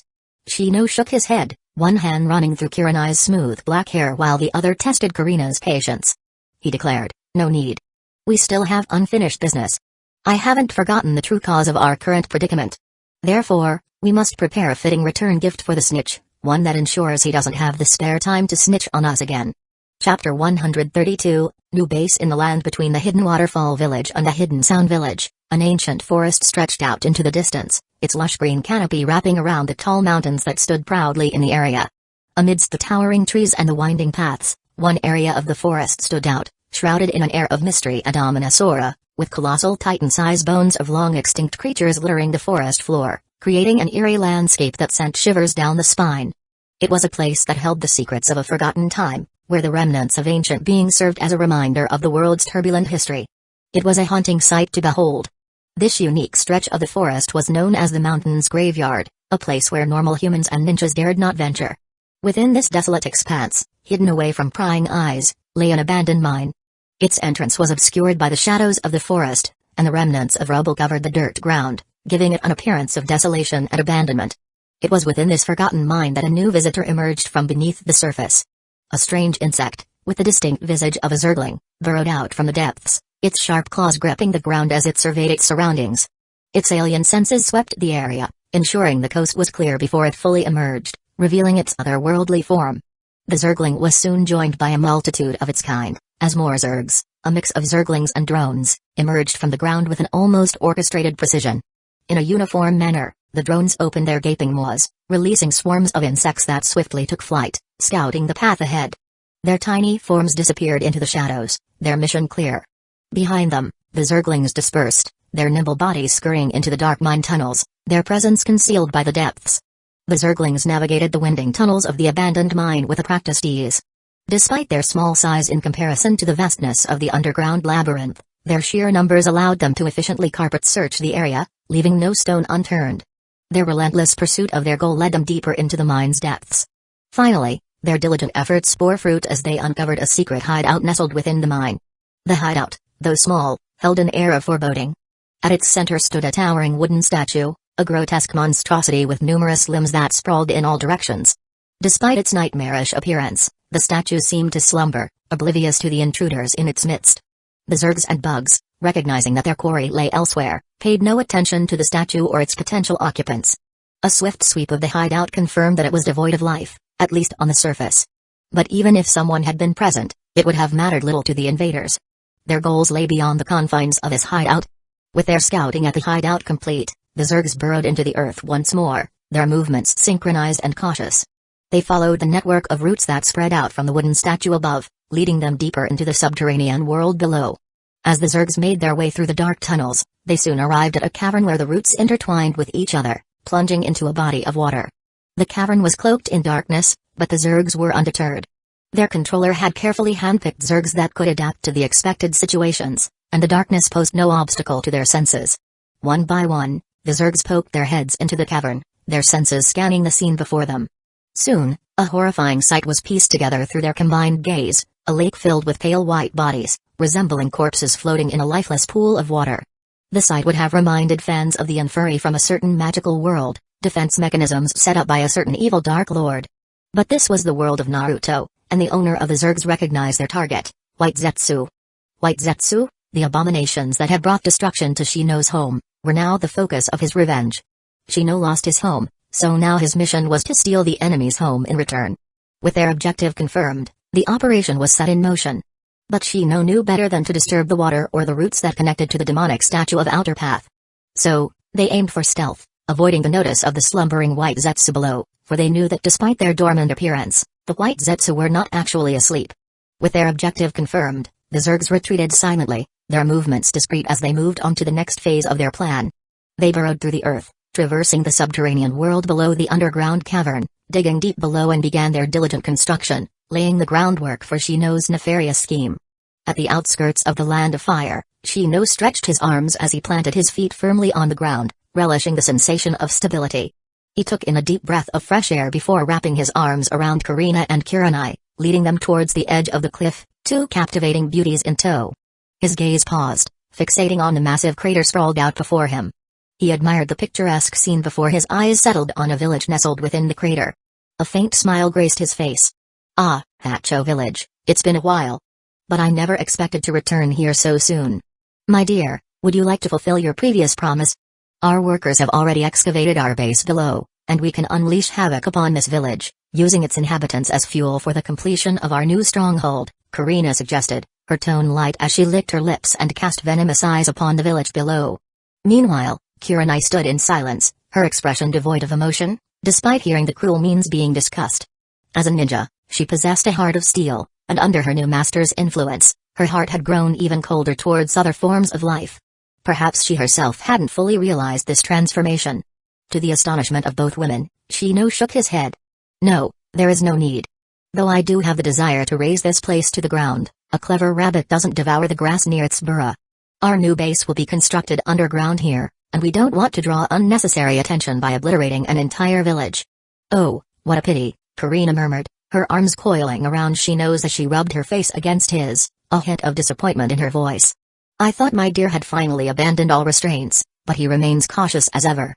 S1: Shino shook his head, one hand running through Kurenai's smooth black hair while the other tested Karina's patience. He declared, no need. We still have unfinished business. I haven't forgotten the true cause of our current predicament. Therefore, we must prepare a fitting return gift for the snitch, one that ensures he doesn't have the spare time to snitch on us again. Chapter 132, New Base in the land between the Hidden Waterfall Village and the Hidden Sound Village. An ancient forest stretched out into the distance, its lush green canopy wrapping around the tall mountains that stood proudly in the area. Amidst the towering trees and the winding paths, one area of the forest stood out, shrouded in an air of mystery and ominous aura, with colossal titan-sized bones of long-extinct creatures littering the forest floor, creating an eerie landscape that sent shivers down the spine. It was a place that held the secrets of a forgotten time, where the remnants of ancient beings served as a reminder of the world's turbulent history. It was a haunting sight to behold. This unique stretch of the forest was known as the Mountain's Graveyard, a place where normal humans and ninjas dared not venture. Within this desolate expanse, hidden away from prying eyes, lay an abandoned mine. Its entrance was obscured by the shadows of the forest, and the remnants of rubble covered the dirt ground, giving it an appearance of desolation and abandonment. It was within this forgotten mine that a new visitor emerged from beneath the surface. A strange insect, with the distinct visage of a zergling, burrowed out from the depths, its sharp claws gripping the ground as it surveyed its surroundings. Its alien senses swept the area, ensuring the coast was clear before it fully emerged, revealing its otherworldly form. The zergling was soon joined by a multitude of its kind, as more zergs, a mix of zerglings and drones, emerged from the ground with an almost orchestrated precision. In a uniform manner, the drones opened their gaping maws, releasing swarms of insects that swiftly took flight, scouting the path ahead. Their tiny forms disappeared into the shadows, their mission clear. Behind them, the zerglings dispersed, their nimble bodies scurrying into the dark mine tunnels, their presence concealed by the depths. The zerglings navigated the winding tunnels of the abandoned mine with a practiced ease. Despite their small size in comparison to the vastness of the underground labyrinth, their sheer numbers allowed them to efficiently carpet search the area, leaving no stone unturned. Their relentless pursuit of their goal led them deeper into the mine's depths. Finally, their diligent efforts bore fruit as they uncovered a secret hideout nestled within the mine. The hideout, though small, held an air of foreboding. At its center stood a towering wooden statue, a grotesque monstrosity with numerous limbs that sprawled in all directions. Despite its nightmarish appearance, the statue seemed to slumber, oblivious to the intruders in its midst. The zergs and bugs, recognizing that their quarry lay elsewhere, paid no attention to the statue or its potential occupants. A swift sweep of the hideout confirmed that it was devoid of life, at least on the surface. But even if someone had been present, it would have mattered little to the invaders. Their goals lay beyond the confines of this hideout. With their scouting at the hideout complete, the zergs burrowed into the earth once more, their movements synchronized and cautious. They followed the network of roots that spread out from the wooden statue above, leading them deeper into the subterranean world below. As the zergs made their way through the dark tunnels, they soon arrived at a cavern where the roots intertwined with each other, plunging into a body of water. The cavern was cloaked in darkness, but the zergs were undeterred. Their controller had carefully handpicked zergs that could adapt to the expected situations, and the darkness posed no obstacle to their senses. One by one, the zergs poked their heads into the cavern, their senses scanning the scene before them. Soon, a horrifying sight was pieced together through their combined gaze, a lake filled with pale white bodies, resembling corpses floating in a lifeless pool of water. The sight would have reminded fans of the Unfurry from a certain magical world, defense mechanisms set up by a certain evil Dark Lord. But this was the world of Naruto, and the owner of the Zergs recognized their target, White Zetsu. White Zetsu, the abominations that had brought destruction to Shino's home, were now the focus of his revenge. Shino lost his home, so now his mission was to steal the enemy's home in return. With their objective confirmed, the operation was set in motion. But Shino knew better than to disturb the water or the roots that connected to the demonic statue of Outer Path. So, they aimed for stealth, avoiding the notice of the slumbering White Zetsu below, for they knew that despite their dormant appearance, the White Zetsu were not actually asleep. With their objective confirmed, the Zergs retreated silently, their movements discreet as they moved on to the next phase of their plan. They burrowed through the earth, traversing the subterranean world below the underground cavern, digging deep below and began their diligent construction, laying the groundwork for Shino's nefarious scheme. At the outskirts of the Land of Fire, Shino stretched his arms as he planted his feet firmly on the ground, relishing the sensation of stability. He took in a deep breath of fresh air before wrapping his arms around Kurina and Kurenai, leading them towards the edge of the cliff, two captivating beauties in tow. His gaze paused, fixating on the massive crater sprawled out before him. He admired the picturesque scene before his eyes settled on a village nestled within the crater. A faint smile graced his face. Ah, Hacho village, it's been a while. But I never expected to return here so soon. My dear, would you like to fulfill your previous promise? Our workers have already excavated our base below, and we can unleash havoc upon this village, using its inhabitants as fuel for the completion of our new stronghold, Kurina suggested, her tone light as she licked her lips and cast venomous eyes upon the village below. Meanwhile, Kurenai stood in silence, her expression devoid of emotion, despite hearing the cruel means being discussed. As a ninja, she possessed a heart of steel, and under her new master's influence, her heart had grown even colder towards other forms of life. Perhaps she herself hadn't fully realized this transformation. To the astonishment of both women, Shino shook his head. No, there is no need. Though I do have the desire to raise this place to the ground, a clever rabbit doesn't devour the grass near its burrow. Our new base will be constructed underground here, and we don't want to draw unnecessary attention by obliterating an entire village. Oh, what a pity, Kurina murmured, her arms coiling around Shino's as she rubbed her face against his, a hint of disappointment in her voice. I thought my dear had finally abandoned all restraints, but he remains cautious as ever.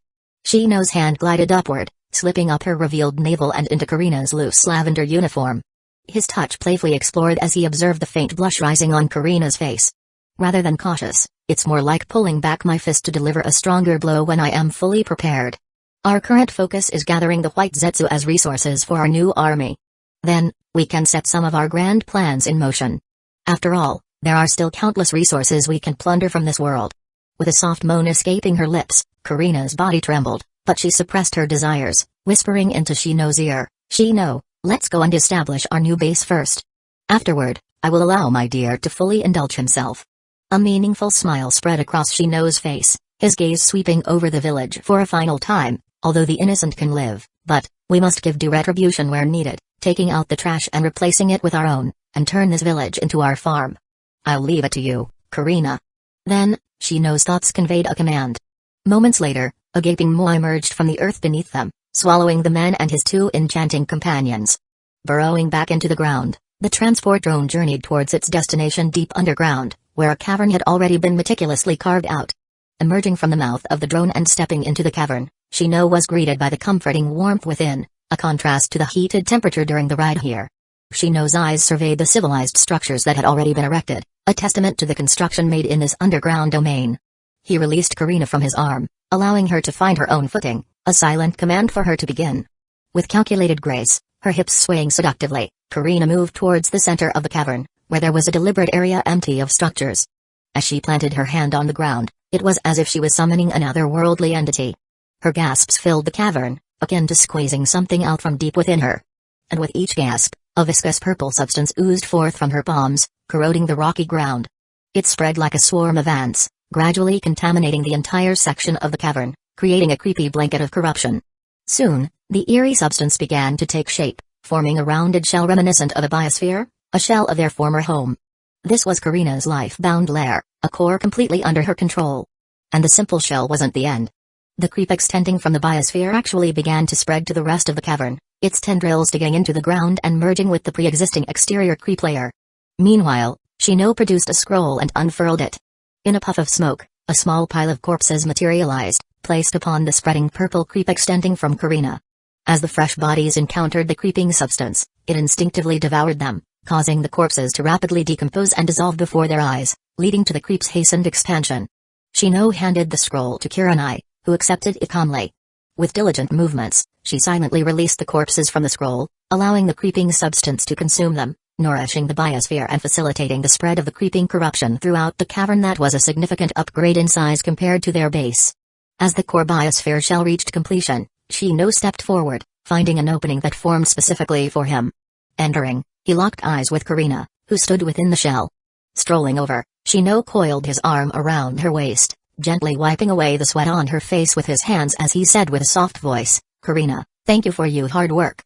S1: Shino's hand glided upward, slipping up her revealed navel and into Kurina's loose lavender uniform. His touch playfully explored as he observed the faint blush rising on Kurina's face. Rather than cautious, it's more like pulling back my fist to deliver a stronger blow when I am fully prepared. Our current focus is gathering the White Zetsu as resources for our new army. Then, we can set some of our grand plans in motion. After all, there are still countless resources we can plunder from this world. With a soft moan escaping her lips, Kurina's body trembled, but she suppressed her desires, whispering into Shino's ear, Shino, let's go and establish our new base first. Afterward, I will allow my dear to fully indulge himself. A meaningful smile spread across Shino's face, his gaze sweeping over the village for a final time. Although the innocent can live, but we must give due retribution where needed, taking out the trash and replacing it with our own, and turn this village into our farm. I'll leave it to you, Kurina. Then, Shino's thoughts conveyed a command. Moments later, a gaping maw emerged from the earth beneath them, swallowing the man and his two enchanting companions. Burrowing back into the ground, the transport drone journeyed towards its destination deep underground, where a cavern had already been meticulously carved out. Emerging from the mouth of the drone and stepping into the cavern, Shino was greeted by the comforting warmth within, a contrast to the heated temperature during the ride here. Shino's eyes surveyed the civilized structures that had already been erected, a testament to the construction made in this underground domain. He released Kurina from his arm, allowing her to find her own footing, a silent command for her to begin. With calculated grace, her hips swaying seductively, Kurina moved towards the center of the cavern, where there was a deliberate area empty of structures. As she planted her hand on the ground, it was as if she was summoning an otherworldly entity. Her gasps filled the cavern, akin to squeezing something out from deep within her. And with each gasp, a viscous purple substance oozed forth from her palms, corroding the rocky ground. It spread like a swarm of ants, gradually contaminating the entire section of the cavern, creating a creepy blanket of corruption. Soon, the eerie substance began to take shape, forming a rounded shell reminiscent of a biosphere, a shell of their former home. This was Kurina's life-bound lair, a core completely under her control. And the simple shell wasn't the end. The creep extending from the biosphere actually began to spread to the rest of the cavern, its tendrils digging into the ground and merging with the pre-existing exterior creep layer. Meanwhile, Shino produced a scroll and unfurled it. In a puff of smoke, a small pile of corpses materialized, placed upon the spreading purple creep extending from Karina. As the fresh bodies encountered the creeping substance, it instinctively devoured them, causing the corpses to rapidly decompose and dissolve before their eyes, leading to the creep's hastened expansion. Shino handed the scroll to Kurenai, who accepted it calmly. With diligent movements, she silently released the corpses from the scroll, allowing the creeping substance to consume them, nourishing the biosphere and facilitating the spread of the creeping corruption throughout the cavern. That was a significant upgrade in size compared to their base. As the core biosphere shell reached completion, Shino stepped forward, finding an opening that formed specifically for him. Entering, he locked eyes with Karina, who stood within the shell. Strolling over, Shino coiled his arm around her waist, gently wiping away the sweat on her face with his hands as he said with a soft voice, "Karina, thank you for your hard work."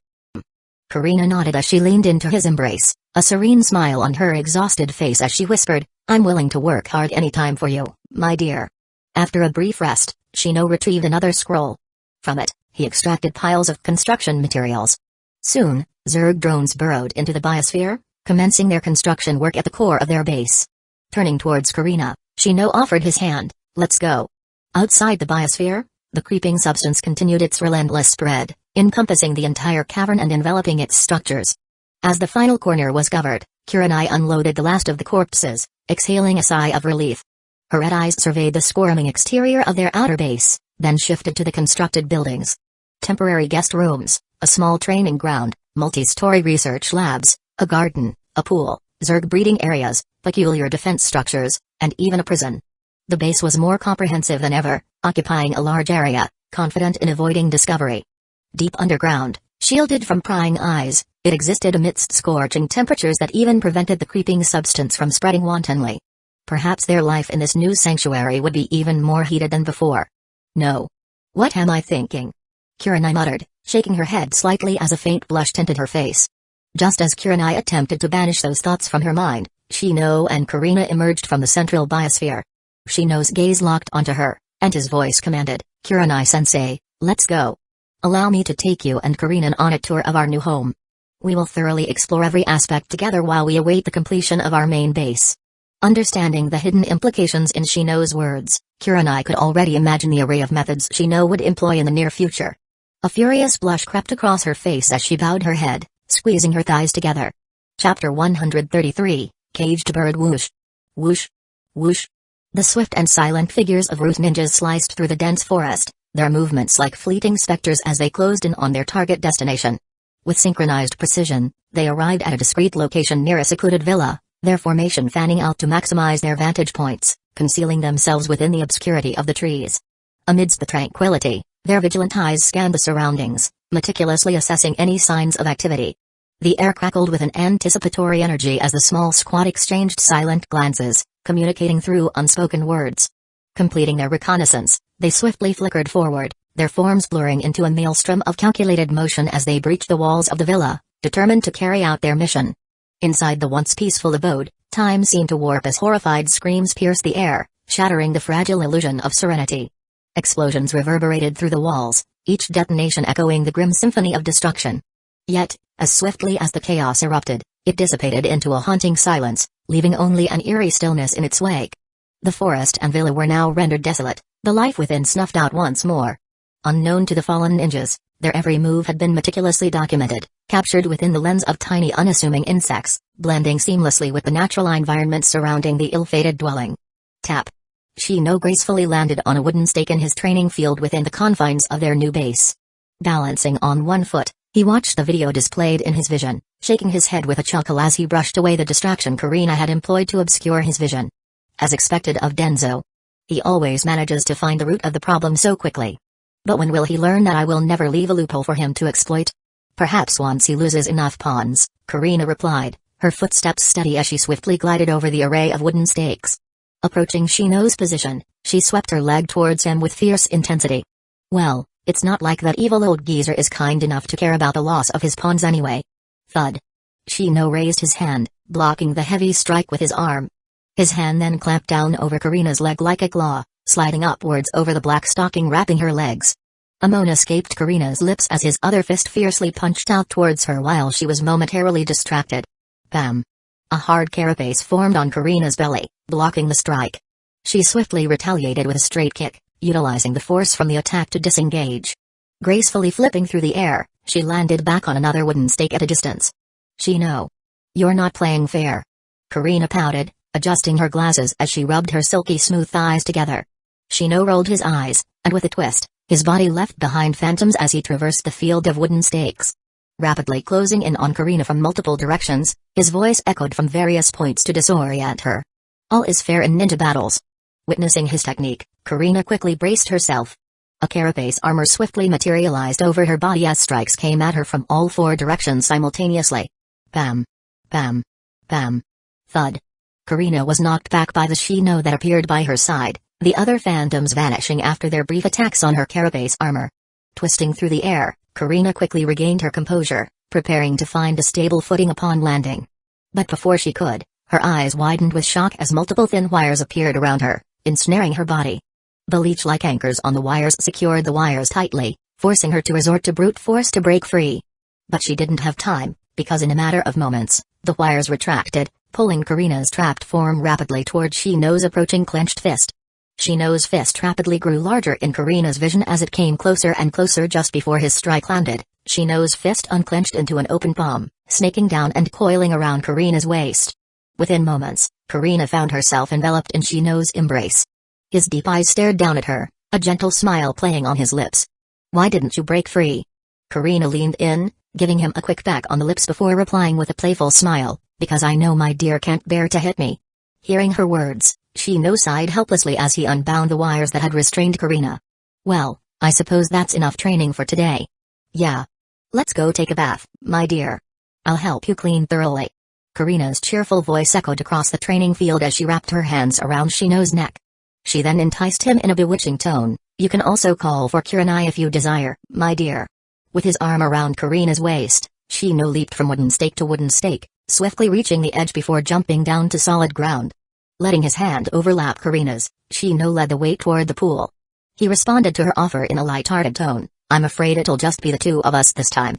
S1: Karina nodded as she leaned into his embrace, a serene smile on her exhausted face as she whispered, "I'm willing to work hard anytime for you, my dear." After a brief rest, Shino retrieved another scroll. From it, he extracted piles of construction materials. Soon, Zerg drones burrowed into the biosphere, commencing their construction work at the core of their base. Turning towards Karina, Shino offered his hand, "Let's go." Outside the biosphere, the creeping substance continued its relentless spread, encompassing the entire cavern and enveloping its structures. As the final corner was covered, Kurenai unloaded the last of the corpses, exhaling a sigh of relief. Her red eyes surveyed the squirming exterior of their outer base, then shifted to the constructed buildings. Temporary guest rooms, a small training ground, multi-story research labs, a garden, a pool, Zerg breeding areas, peculiar defense structures, and even a prison. The base was more comprehensive than ever, occupying a large area, confident in avoiding discovery. Deep underground, shielded from prying eyes, it existed amidst scorching temperatures that even prevented the creeping substance from spreading wantonly. Perhaps their life in this new sanctuary would be even more heated than before. "No. What am I thinking?" Kurenai muttered, shaking her head slightly as a faint blush tinted her face. Just as Kurenai attempted to banish those thoughts from her mind, Shino and Karina emerged from the central biosphere. Shino's gaze locked onto her, and his voice commanded, "Kurenai-sensei, let's go. Allow me to take you and Karina on a tour of our new home. We will thoroughly explore every aspect together while we await the completion of our main base." Understanding the hidden implications in Shino's words, Kurenai could already imagine the array of methods Shino would employ in the near future. A furious blush crept across her face as she bowed her head, squeezing her thighs together. Chapter 133, Caged Bird. Whoosh. Whoosh. Whoosh. The swift and silent figures of root ninjas sliced through the dense forest, their movements like fleeting specters as they closed in on their target destination. With synchronized precision, they arrived at a discreet location near a secluded villa, their formation fanning out to maximize their vantage points, concealing themselves within the obscurity of the trees. Amidst the tranquility, their vigilant eyes scanned the surroundings, meticulously assessing any signs of activity. The air crackled with an anticipatory energy as the small squad exchanged silent glances, communicating through unspoken words. Completing their reconnaissance, they swiftly flickered forward, their forms blurring into a maelstrom of calculated motion as they breached the walls of the villa, determined to carry out their mission. Inside the once peaceful abode, time seemed to warp as horrified screams pierced the air, shattering the fragile illusion of serenity. Explosions reverberated through the walls, each detonation echoing the grim symphony of destruction. Yet, as swiftly as the chaos erupted, it dissipated into a haunting silence, leaving only an eerie stillness in its wake. The forest and villa were now rendered desolate, the life within snuffed out once more. Unknown to the fallen ninjas, their every move had been meticulously documented, captured within the lens of tiny unassuming insects, blending seamlessly with the natural environment surrounding the ill-fated dwelling. Tap. Shino gracefully landed on a wooden stake in his training field within the confines of their new base. Balancing on one foot, he watched the video displayed in his vision, shaking his head with a chuckle as he brushed away the distraction Karina had employed to obscure his vision. As expected of Danzō, he always manages to find the root of the problem so quickly. But when will he learn that I will never leave a loophole for him to exploit? Perhaps once he loses enough pawns, Karina replied, her footsteps steady as she swiftly glided over the array of wooden stakes. Approaching Shino's position, she swept her leg towards him with fierce intensity. Well, it's not like that evil old geezer is kind enough to care about the loss of his pawns anyway. Thud. Shino raised his hand, blocking the heavy strike with his arm. His hand then clamped down over Karina's leg like a claw, sliding upwards over the black stocking wrapping her legs. A moan escaped Karina's lips as his other fist fiercely punched out towards her while she was momentarily distracted. Bam. A hard carapace formed on Karina's belly, blocking the strike. She swiftly retaliated with a straight kick, utilizing the force from the attack to disengage. Gracefully flipping through the air, she landed back on another wooden stake at a distance. Shino. You're not playing fair. Karina pouted, adjusting her glasses as she rubbed her silky smooth thighs together. Shino rolled his eyes, and with a twist, his body left behind phantoms as he traversed the field of wooden stakes. Rapidly closing in on Karina from multiple directions, his voice echoed from various points to disorient her. All is fair in ninja battles. Witnessing his technique, Karina quickly braced herself. A carapace armor swiftly materialized over her body as strikes came at her from all four directions simultaneously. Bam. Bam. Bam. Thud. Karina was knocked back by the Shino that appeared by her side, the other phantoms vanishing after their brief attacks on her carapace armor. Twisting through the air, Karina quickly regained her composure, preparing to find a stable footing upon landing. But before she could, her eyes widened with shock as multiple thin wires appeared around her, ensnaring her body. The leech-like anchors on the wires secured the wires tightly, forcing her to resort to brute force to break free. But she didn't have time, because in a matter of moments, the wires retracted, pulling Karina's trapped form rapidly toward Shino's approaching clenched fist. Shino's fist rapidly grew larger in Karina's vision as it came closer and closer. Just before his strike landed, Shino's fist unclenched into an open palm, snaking down and coiling around Karina's waist. Within moments, Karina found herself enveloped in Shino's embrace. His deep eyes stared down at her, a gentle smile playing on his lips. Why didn't you break free? Karina leaned in, giving him a quick peck on the lips before replying with a playful smile, because I know my dear can't bear to hit me. Hearing her words, Shino sighed helplessly as he unbound the wires that had restrained Karina. Well, I suppose that's enough training for today. Yeah. Let's go take a bath, my dear. I'll help you clean thoroughly. Karina's cheerful voice echoed across the training field as she wrapped her hands around Shino's neck. She then enticed him in a bewitching tone. You can also call for Kurenai if you desire, my dear. With his arm around Karina's waist, Shino leaped from wooden stake to wooden stake, swiftly reaching the edge before jumping down to solid ground. Letting his hand overlap Karina's, Shino led the way toward the pool. He responded to her offer in a light-hearted tone. I'm afraid it'll just be the two of us this time.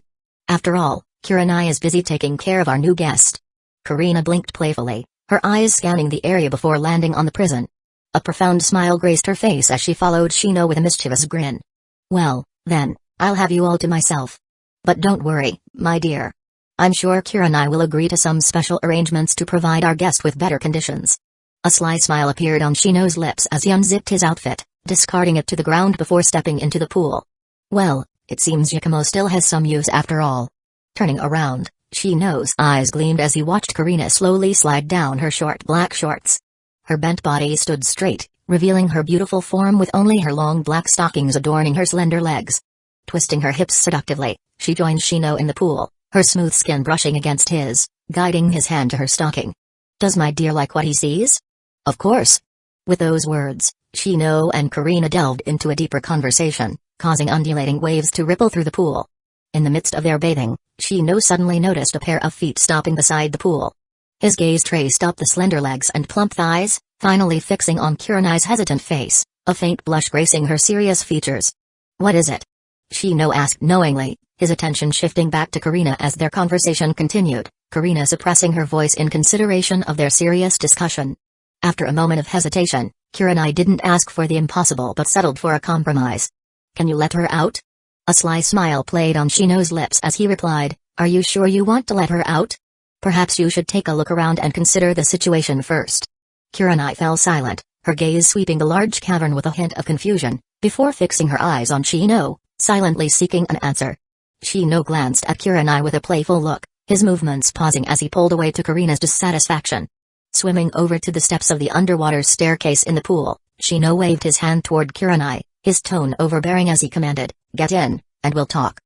S1: After all, Kurenai is busy taking care of our new guest. Karina blinked playfully, her eyes scanning the area before landing on the prison. A profound smile graced her face as she followed Shino with a mischievous grin. Well, then, I'll have you all to myself. But don't worry, my dear. I'm sure Kurenai will agree to some special arrangements to provide our guest with better conditions. A sly smile appeared on Shino's lips as he unzipped his outfit, discarding it to the ground before stepping into the pool. Well, it seems Yakumo still has some use after all. Turning around, Shino's eyes gleamed as he watched Karina slowly slide down her short black shorts. Her bent body stood straight, revealing her beautiful form with only her long black stockings adorning her slender legs. Twisting her hips seductively, she joined Shino in the pool, her smooth skin brushing against his, guiding his hand to her stocking. Does my dear like what he sees? Of course. With those words, Shino and Karina delved into a deeper conversation, causing undulating waves to ripple through the pool. In the midst of their bathing, Shino suddenly noticed a pair of feet stopping beside the pool. His gaze traced up the slender legs and plump thighs, finally fixing on Kurenai's hesitant face, a faint blush gracing her serious features. What is it? Shino asked knowingly, his attention shifting back to Karina as their conversation continued, Karina suppressing her voice in consideration of their serious discussion. After a moment of hesitation, Kurenai didn't ask for the impossible but settled for a compromise. Can you let her out? A sly smile played on Shino's lips as he replied, Are you sure you want to let her out? Perhaps you should take a look around and consider the situation first. Kurenai fell silent, her gaze sweeping the large cavern with a hint of confusion, before fixing her eyes on Shino, silently seeking an answer. Shino glanced at Kurenai with a playful look, his movements pausing as he pulled away to Karina's dissatisfaction. Swimming over to the steps of the underwater staircase in the pool, Shino waved his hand toward Kurenai, his tone overbearing as he commanded, Get in, and we'll talk.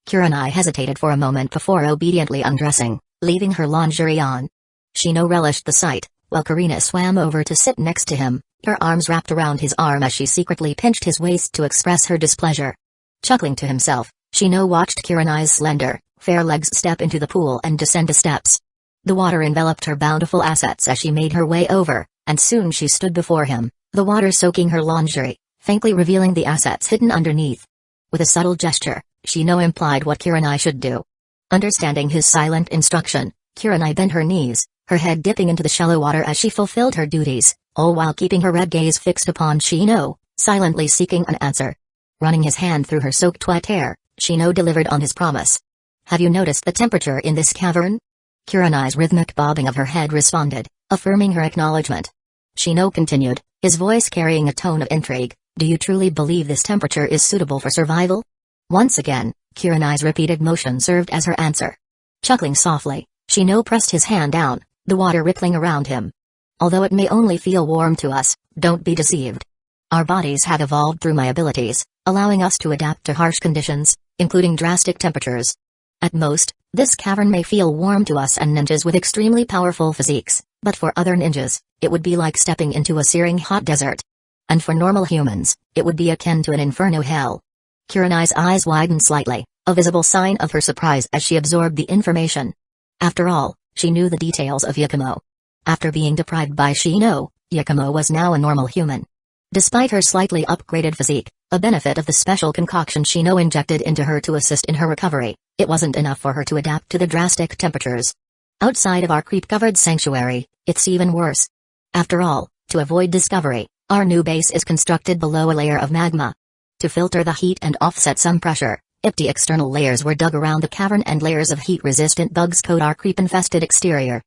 S1: Kurenai hesitated for a moment before obediently undressing, leaving her lingerie on. Shino relished the sight, while Karina swam over to sit next to him, her arms wrapped around his arm as she secretly pinched his waist to express her displeasure. Chuckling to himself, Shino watched Kurenai's slender, fair legs step into the pool and descend the steps. The water enveloped her bountiful assets as she made her way over, and soon she stood before him, the water soaking her lingerie, faintly revealing the assets hidden underneath. With a subtle gesture, Shino implied what Kurenai should do. Understanding his silent instruction, Kurenai bent her knees, her head dipping into the shallow water as she fulfilled her duties, all while keeping her red gaze fixed upon Shino, silently seeking an answer. Running his hand through her soaked wet hair, Shino delivered on his promise. "Have you noticed the temperature in this cavern?" Kurenai's rhythmic bobbing of her head responded, affirming her acknowledgement. Shino continued, his voice carrying a tone of intrigue. "Do you truly believe this temperature is suitable for survival?" Once again, Kurenai's repeated motion served as her answer. Chuckling softly, Shino pressed his hand down, the water rippling around him. "Although it may only feel warm to us, don't be deceived. Our bodies have evolved through my abilities, allowing us to adapt to harsh conditions, including drastic temperatures. At most, this cavern may feel warm to us and ninjas with extremely powerful physiques, but for other ninjas, it would be like stepping into a searing hot desert. And for normal humans, it would be akin to an inferno hell." Kurenai's eyes widened slightly, a visible sign of her surprise as she absorbed the information. After all, she knew the details of Yakumo. After being deprived by Shino, Yakumo was now a normal human. Despite her slightly upgraded physique, a benefit of the special concoction Shino injected into her to assist in her recovery, it wasn't enough for her to adapt to the drastic temperatures. Outside of our creep-covered sanctuary, it's even worse. After all, to avoid discovery, our new base is constructed below a layer of magma. To filter the heat and offset some pressure, empty external layers were dug around the cavern and layers of heat-resistant bugs coat our creep-infested exterior.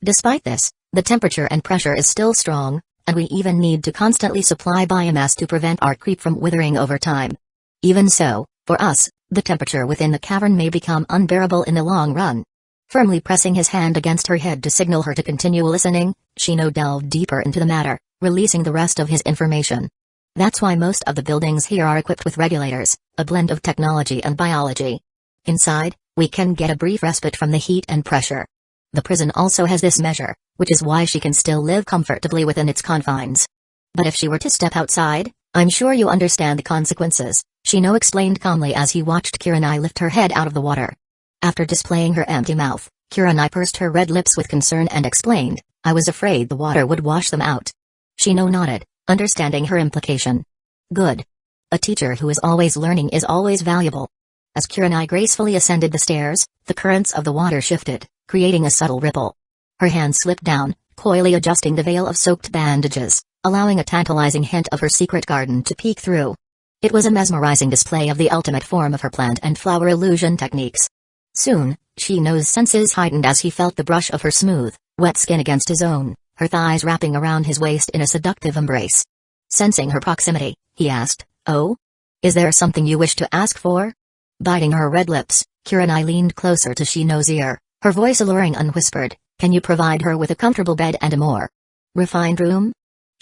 S1: Despite this, the temperature and pressure is still strong, and we even need to constantly supply biomass to prevent our creep from withering over time. Even so, for us, the temperature within the cavern may become unbearable in the long run. Firmly pressing his hand against her head to signal her to continue listening, Shino delved deeper into the matter, releasing the rest of his information. "That's why most of the buildings here are equipped with regulators, a blend of technology and biology. Inside, we can get a brief respite from the heat and pressure. The prison also has this measure, which is why she can still live comfortably within its confines. But if she were to step outside, I'm sure you understand the consequences," Shino explained calmly as he watched Kurenai lift her head out of the water. After displaying her empty mouth, Kurenai pursed her red lips with concern and explained, "I was afraid the water would wash them out." Shino nodded, understanding her implication. "Good. A teacher who is always learning is always valuable." As Kurenai gracefully ascended the stairs, the currents of the water shifted, creating a subtle ripple. Her hand slipped down, coyly adjusting the veil of soaked bandages, allowing a tantalizing hint of her secret garden to peek through. It was a mesmerizing display of the ultimate form of her plant and flower illusion techniques. Soon, Shino's senses heightened as he felt the brush of her smooth, wet skin against his own, her thighs wrapping around his waist in a seductive embrace. Sensing her proximity, he asked, "Oh? Is there something you wish to ask for?" Biting her red lips, Kurenai leaned closer to Shino's ear, her voice alluring and whispered, "Can you provide her with a comfortable bed and a more refined room?"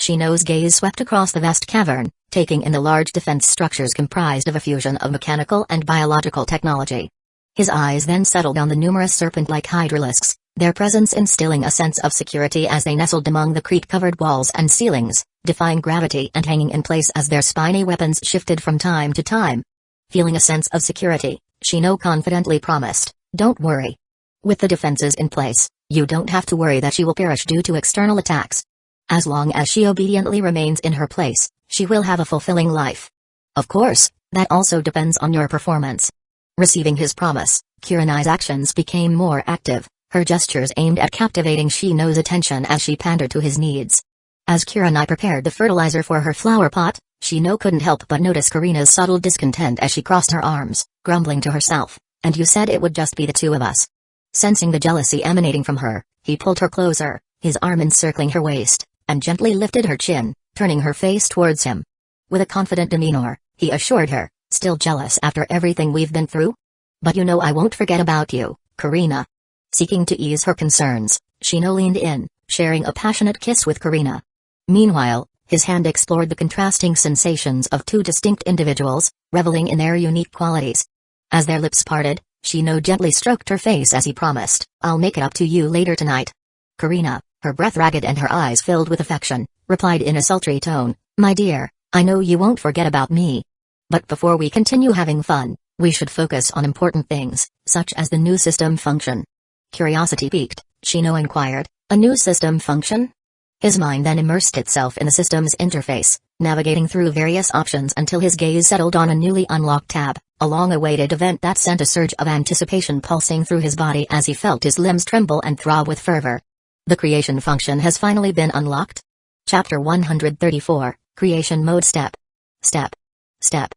S1: Shino's gaze swept across the vast cavern, taking in the large defense structures comprised of a fusion of mechanical and biological technology. His eyes then settled on the numerous serpent-like hydralisks, their presence instilling a sense of security as they nestled among the creep-covered walls and ceilings, defying gravity and hanging in place as their spiny weapons shifted from time to time. Feeling a sense of security, Shino confidently promised, "Don't worry. With the defenses in place, you don't have to worry that she will perish due to external attacks. As long as she obediently remains in her place, she will have a fulfilling life. Of course, that also depends on your performance." Receiving his promise, Kurenai's actions became more active, her gestures aimed at captivating Shino's attention as she pandered to his needs. As Kurenai prepared the fertilizer for her flower pot, Shino couldn't help but notice Karina's subtle discontent as she crossed her arms, grumbling to herself, "And you said it would just be the two of us." Sensing the jealousy emanating from her, he pulled her closer, his arm encircling her waist, and gently lifted her chin, turning her face towards him. With a confident demeanor, he assured her, "Still jealous after everything we've been through? But you know I won't forget about you, Karina." Seeking to ease her concerns, Shino leaned in, sharing a passionate kiss with Karina. Meanwhile, his hand explored the contrasting sensations of two distinct individuals, reveling in their unique qualities. As their lips parted, Shino gently stroked her face as he promised, "I'll make it up to you later tonight." Karina, her breath ragged and her eyes filled with affection, replied in a sultry tone, "My dear, I know you won't forget about me. But before we continue having fun, we should focus on important things, such as the new system function." Curiosity piqued, Shino inquired, "A new system function?" His mind then immersed itself in the system's interface, navigating through various options until his gaze settled on a newly unlocked tab, a long-awaited event that sent a surge of anticipation pulsing through his body as he felt his limbs tremble and throb with fervor. The creation function has finally been unlocked. Chapter 134, Creation Mode Step. Step.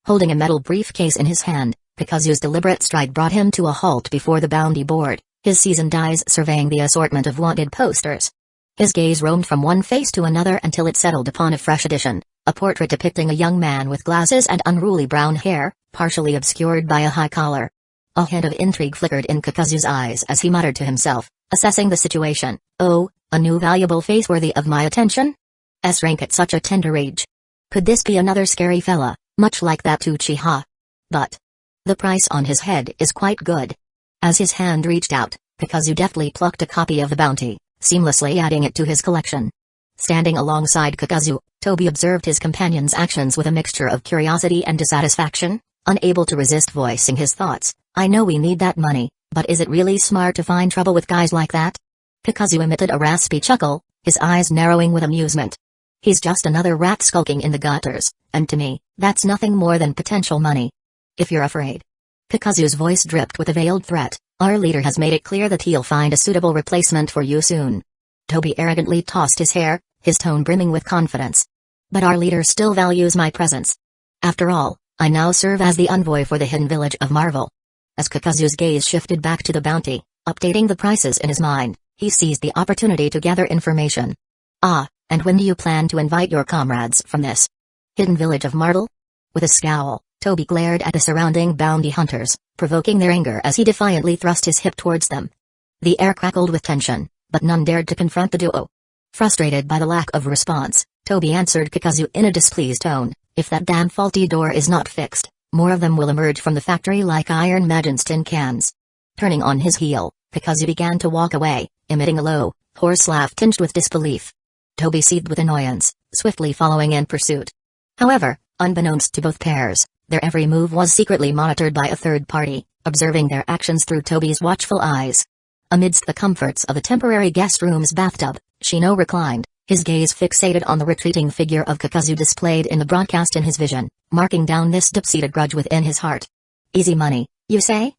S1: Holding a metal briefcase in his hand, Kakazu's deliberate stride brought him to a halt before the bounty board, his seasoned eyes surveying the assortment of wanted posters. His gaze roamed from one face to another until it settled upon a fresh edition, a portrait depicting a young man with glasses and unruly brown hair, partially obscured by a high collar. A hint of intrigue flickered in Kakazu's eyes as he muttered to himself, assessing the situation. Oh, a new valuable face worthy of my attention? S-rank at such a tender age. Could this be another scary fella, much like that Uchiha? But the price on his head is quite good. As his hand reached out, Kakazu deftly plucked a copy of the bounty, seamlessly adding it to his collection. Standing alongside Kakazu, Toby observed his companion's actions with a mixture of curiosity and dissatisfaction, unable to resist voicing his thoughts. I know we need that money, but is it really smart to find trouble with guys like that? Kakazu emitted a raspy chuckle, his eyes narrowing with amusement. He's just another rat skulking in the gutters, and to me, that's nothing more than potential money. If you're afraid. Kakazu's voice dripped with a veiled threat. Our leader has made it clear that he'll find a suitable replacement for you soon. Toby arrogantly tossed his hair, his tone brimming with confidence. But our leader still values my presence. After all, I now serve as the envoy for the hidden village of Marvel. As Kakazu's gaze shifted back to the bounty, updating the prices in his mind, he seized the opportunity to gather information. Ah, and when do you plan to invite your comrades from this hidden village of Marvel? With a scowl, Toby glared at the surrounding bounty hunters, provoking their anger as he defiantly thrust his hip towards them. The air crackled with tension, but none dared to confront the duo. Frustrated by the lack of response, Toby answered Kakazu in a displeased tone, if that damn faulty door is not fixed, more of them will emerge from the factory like Iron Maidens tin cans. Turning on his heel, Kakazu began to walk away, emitting a low, hoarse laugh tinged with disbelief. Toby seethed with annoyance, swiftly following in pursuit. However, unbeknownst to both pairs, their every move was secretly monitored by a third party, observing their actions through Toby's watchful eyes. Amidst the comforts of the temporary guest room's bathtub, Shino reclined, his gaze fixated on the retreating figure of Kakazu displayed in the broadcast in his vision, marking down this deep-seated grudge within his heart. Easy money, you say?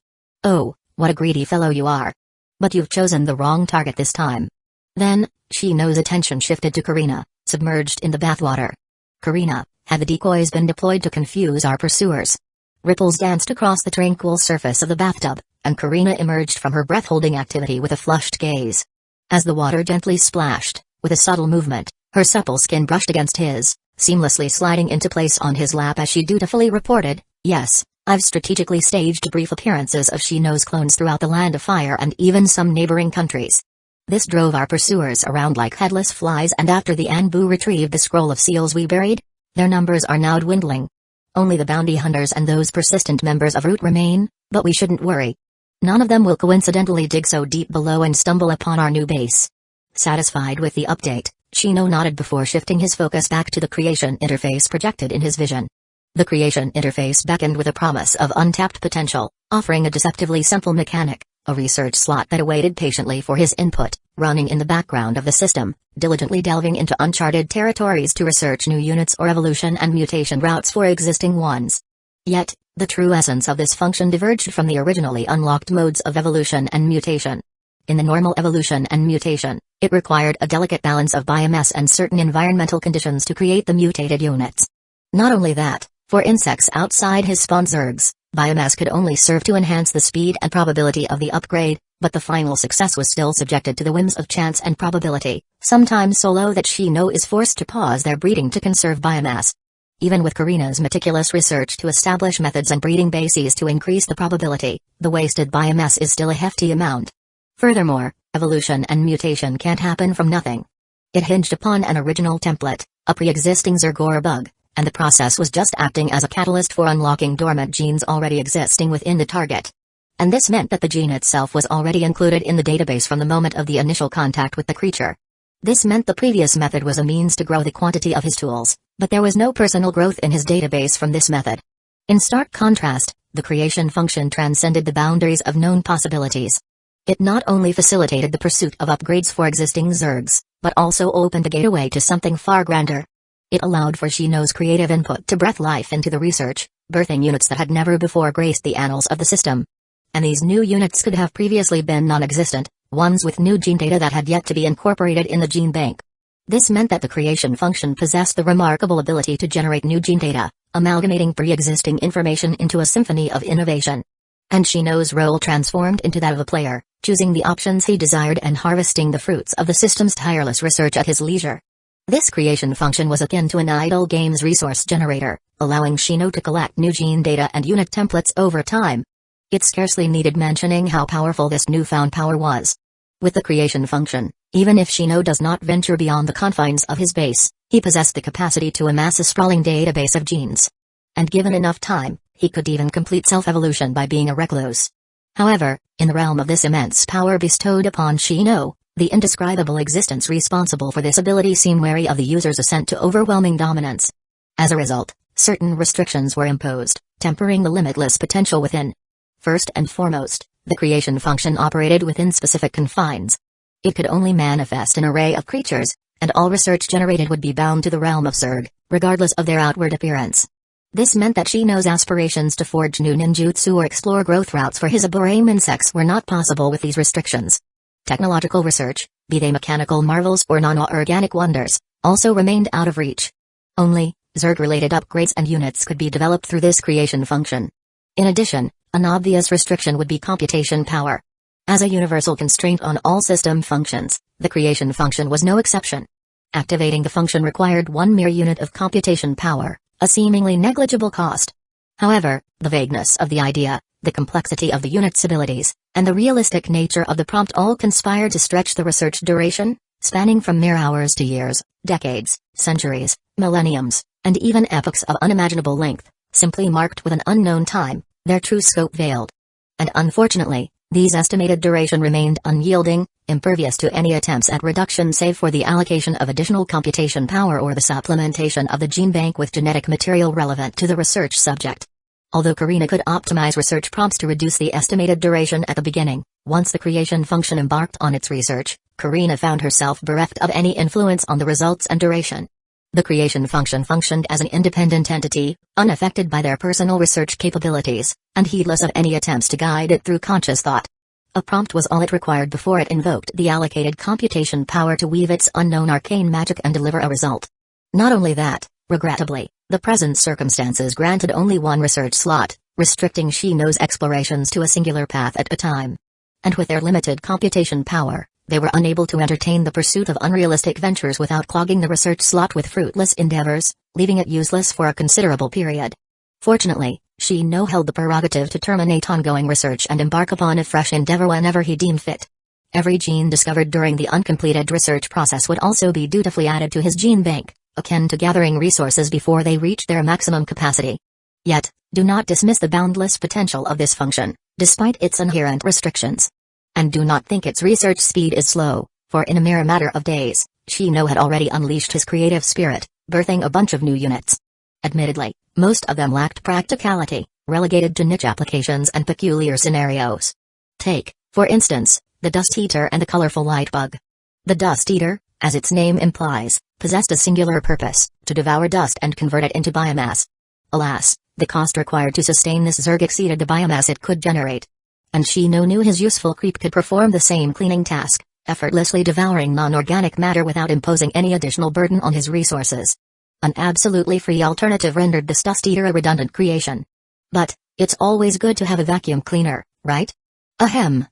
S1: Oh, what a greedy fellow you are. But you've chosen the wrong target this time. Then, Shino's attention shifted to Karina, submerged in the bathwater. Karina, had the decoys been deployed to confuse our pursuers? Ripples danced across the tranquil surface of the bathtub, and Karina emerged from her breath-holding activity with a flushed gaze. As the water gently splashed, with a subtle movement, her supple skin brushed against his, seamlessly sliding into place on his lap as she dutifully reported, yes, I've strategically staged brief appearances of Shino's clones throughout the Land of Fire and even some neighboring countries. This drove our pursuers around like headless flies, and after the Anbu retrieved the scroll of seals we buried, their numbers are now dwindling. Only the bounty hunters and those persistent members of Harut remain, but we shouldn't worry. None of them will coincidentally dig so deep below and stumble upon our new base. Satisfied with the update, Shino nodded before shifting his focus back to the creation interface projected in his vision. The creation interface beckoned with a promise of untapped potential, offering a deceptively simple mechanic, a research slot that awaited patiently for his input, running in the background of the system, diligently delving into uncharted territories to research new units or evolution and mutation routes for existing ones. Yet, the true essence of this function diverged from the originally unlocked modes of evolution and mutation. In the normal evolution and mutation, it required a delicate balance of biomass and certain environmental conditions to create the mutated units. Not only that, for insects outside his spawn zergs, biomass could only serve to enhance the speed and probability of the upgrade, but the final success was still subjected to the whims of chance and probability, sometimes so low that Shino is forced to pause their breeding to conserve biomass. Even with Karina's meticulous research to establish methods and breeding bases to increase the probability, the wasted biomass is still a hefty amount. Furthermore, evolution and mutation can't happen from nothing. It hinged upon an original template, a pre-existing zerg or bug, and the process was just acting as a catalyst for unlocking dormant genes already existing within the target. And this meant that the gene itself was already included in the database from the moment of the initial contact with the creature. This meant the previous method was a means to grow the quantity of his tools, but there was no personal growth in his database from this method. In stark contrast, the creation function transcended the boundaries of known possibilities. It not only facilitated the pursuit of upgrades for existing zergs, but also opened a gateway to something far grander. It allowed for Shino's creative input to breathe life into the research, birthing units that had never before graced the annals of the system. And these new units could have previously been non-existent, ones with new gene data that had yet to be incorporated in the gene bank. This meant that the creation function possessed the remarkable ability to generate new gene data, amalgamating pre-existing information into a symphony of innovation. And Shino's role transformed into that of a player, choosing the options he desired and harvesting the fruits of the system's tireless research at his leisure. This creation function was akin to an idle game's resource generator, allowing Shino to collect new gene data and unit templates over time. It scarcely needed mentioning how powerful this newfound power was. With the creation function, even if Shino does not venture beyond the confines of his base, he possessed the capacity to amass a sprawling database of genes. And given enough time, he could even complete self-evolution by being a recluse. However, in the realm of this immense power bestowed upon Shino, the indescribable existence responsible for this ability seemed wary of the user's ascent to overwhelming dominance. As a result, certain restrictions were imposed, tempering the limitless potential within. First and foremost, the creation function operated within specific confines. It could only manifest an array of creatures, and all research generated would be bound to the realm of Zerg, regardless of their outward appearance. This meant that Shino's aspirations to forge new ninjutsu or explore growth routes for his aborame insects were not possible with these restrictions. Technological research, be they mechanical marvels or non-organic wonders, also remained out of reach. Only, Zerg-related upgrades and units could be developed through this creation function. In addition, an obvious restriction would be computation power. As a universal constraint on all system functions, the creation function was no exception. Activating the function required one mere unit of computation power, a seemingly negligible cost. However, the vagueness of the idea, the complexity of the unit's abilities, and the realistic nature of the prompt all conspired to stretch the research duration, spanning from mere hours to years, decades, centuries, millenniums, and even epochs of unimaginable length, simply marked with an unknown time, their true scope veiled. And unfortunately, these estimated duration remained unyielding, impervious to any attempts at reduction save for the allocation of additional computation power or the supplementation of the gene bank with genetic material relevant to the research subject. Although Karina could optimize research prompts to reduce the estimated duration at the beginning, once the creation function embarked on its research, Karina found herself bereft of any influence on the results and duration. The creation function functioned as an independent entity, unaffected by their personal research capabilities, and heedless of any attempts to guide it through conscious thought. A prompt was all it required before it invoked the allocated computation power to weave its unknown arcane magic and deliver a result. Not only that, regrettably, the present circumstances granted only one research slot, restricting Shino's explorations to a singular path at a time. And with their limited computation power, they were unable to entertain the pursuit of unrealistic ventures without clogging the research slot with fruitless endeavors, leaving it useless for a considerable period. Fortunately, Shino held the prerogative to terminate ongoing research and embark upon a fresh endeavor whenever he deemed fit. Every gene discovered during the uncompleted research process would also be dutifully added to his gene bank, akin to gathering resources before they reach their maximum capacity. Yet, do not dismiss the boundless potential of this function, despite its inherent restrictions. And do not think its research speed is slow, for in a mere matter of days, Shino had already unleashed his creative spirit, birthing a bunch of new units. Admittedly, most of them lacked practicality, relegated to niche applications and peculiar scenarios. Take, for instance, the Dust Eater and the Colorful Light Bug. The Dust Eater, as its name implies, possessed a singular purpose, to devour dust and convert it into biomass. Alas, the cost required to sustain this Zerg exceeded the biomass it could generate. And Shino knew his useful creep could perform the same cleaning task, effortlessly devouring non-organic matter without imposing any additional burden on his resources. An absolutely free alternative rendered this Dust Eater a redundant creation. But, it's always good to have a vacuum cleaner, right? Ahem.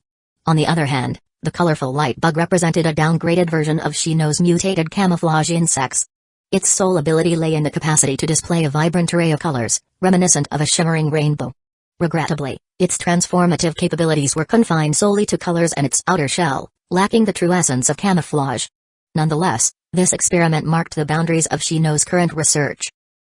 S1: On the other hand, the Colorful Light Bug represented a downgraded version of Shino's mutated camouflage insects. Its sole ability lay in the capacity to display a vibrant array of colors, reminiscent of a shimmering rainbow. Regrettably, its transformative capabilities were confined solely to colors and its outer shell, lacking the true essence of camouflage. Nonetheless, this experiment marked the boundaries of Shino's current research.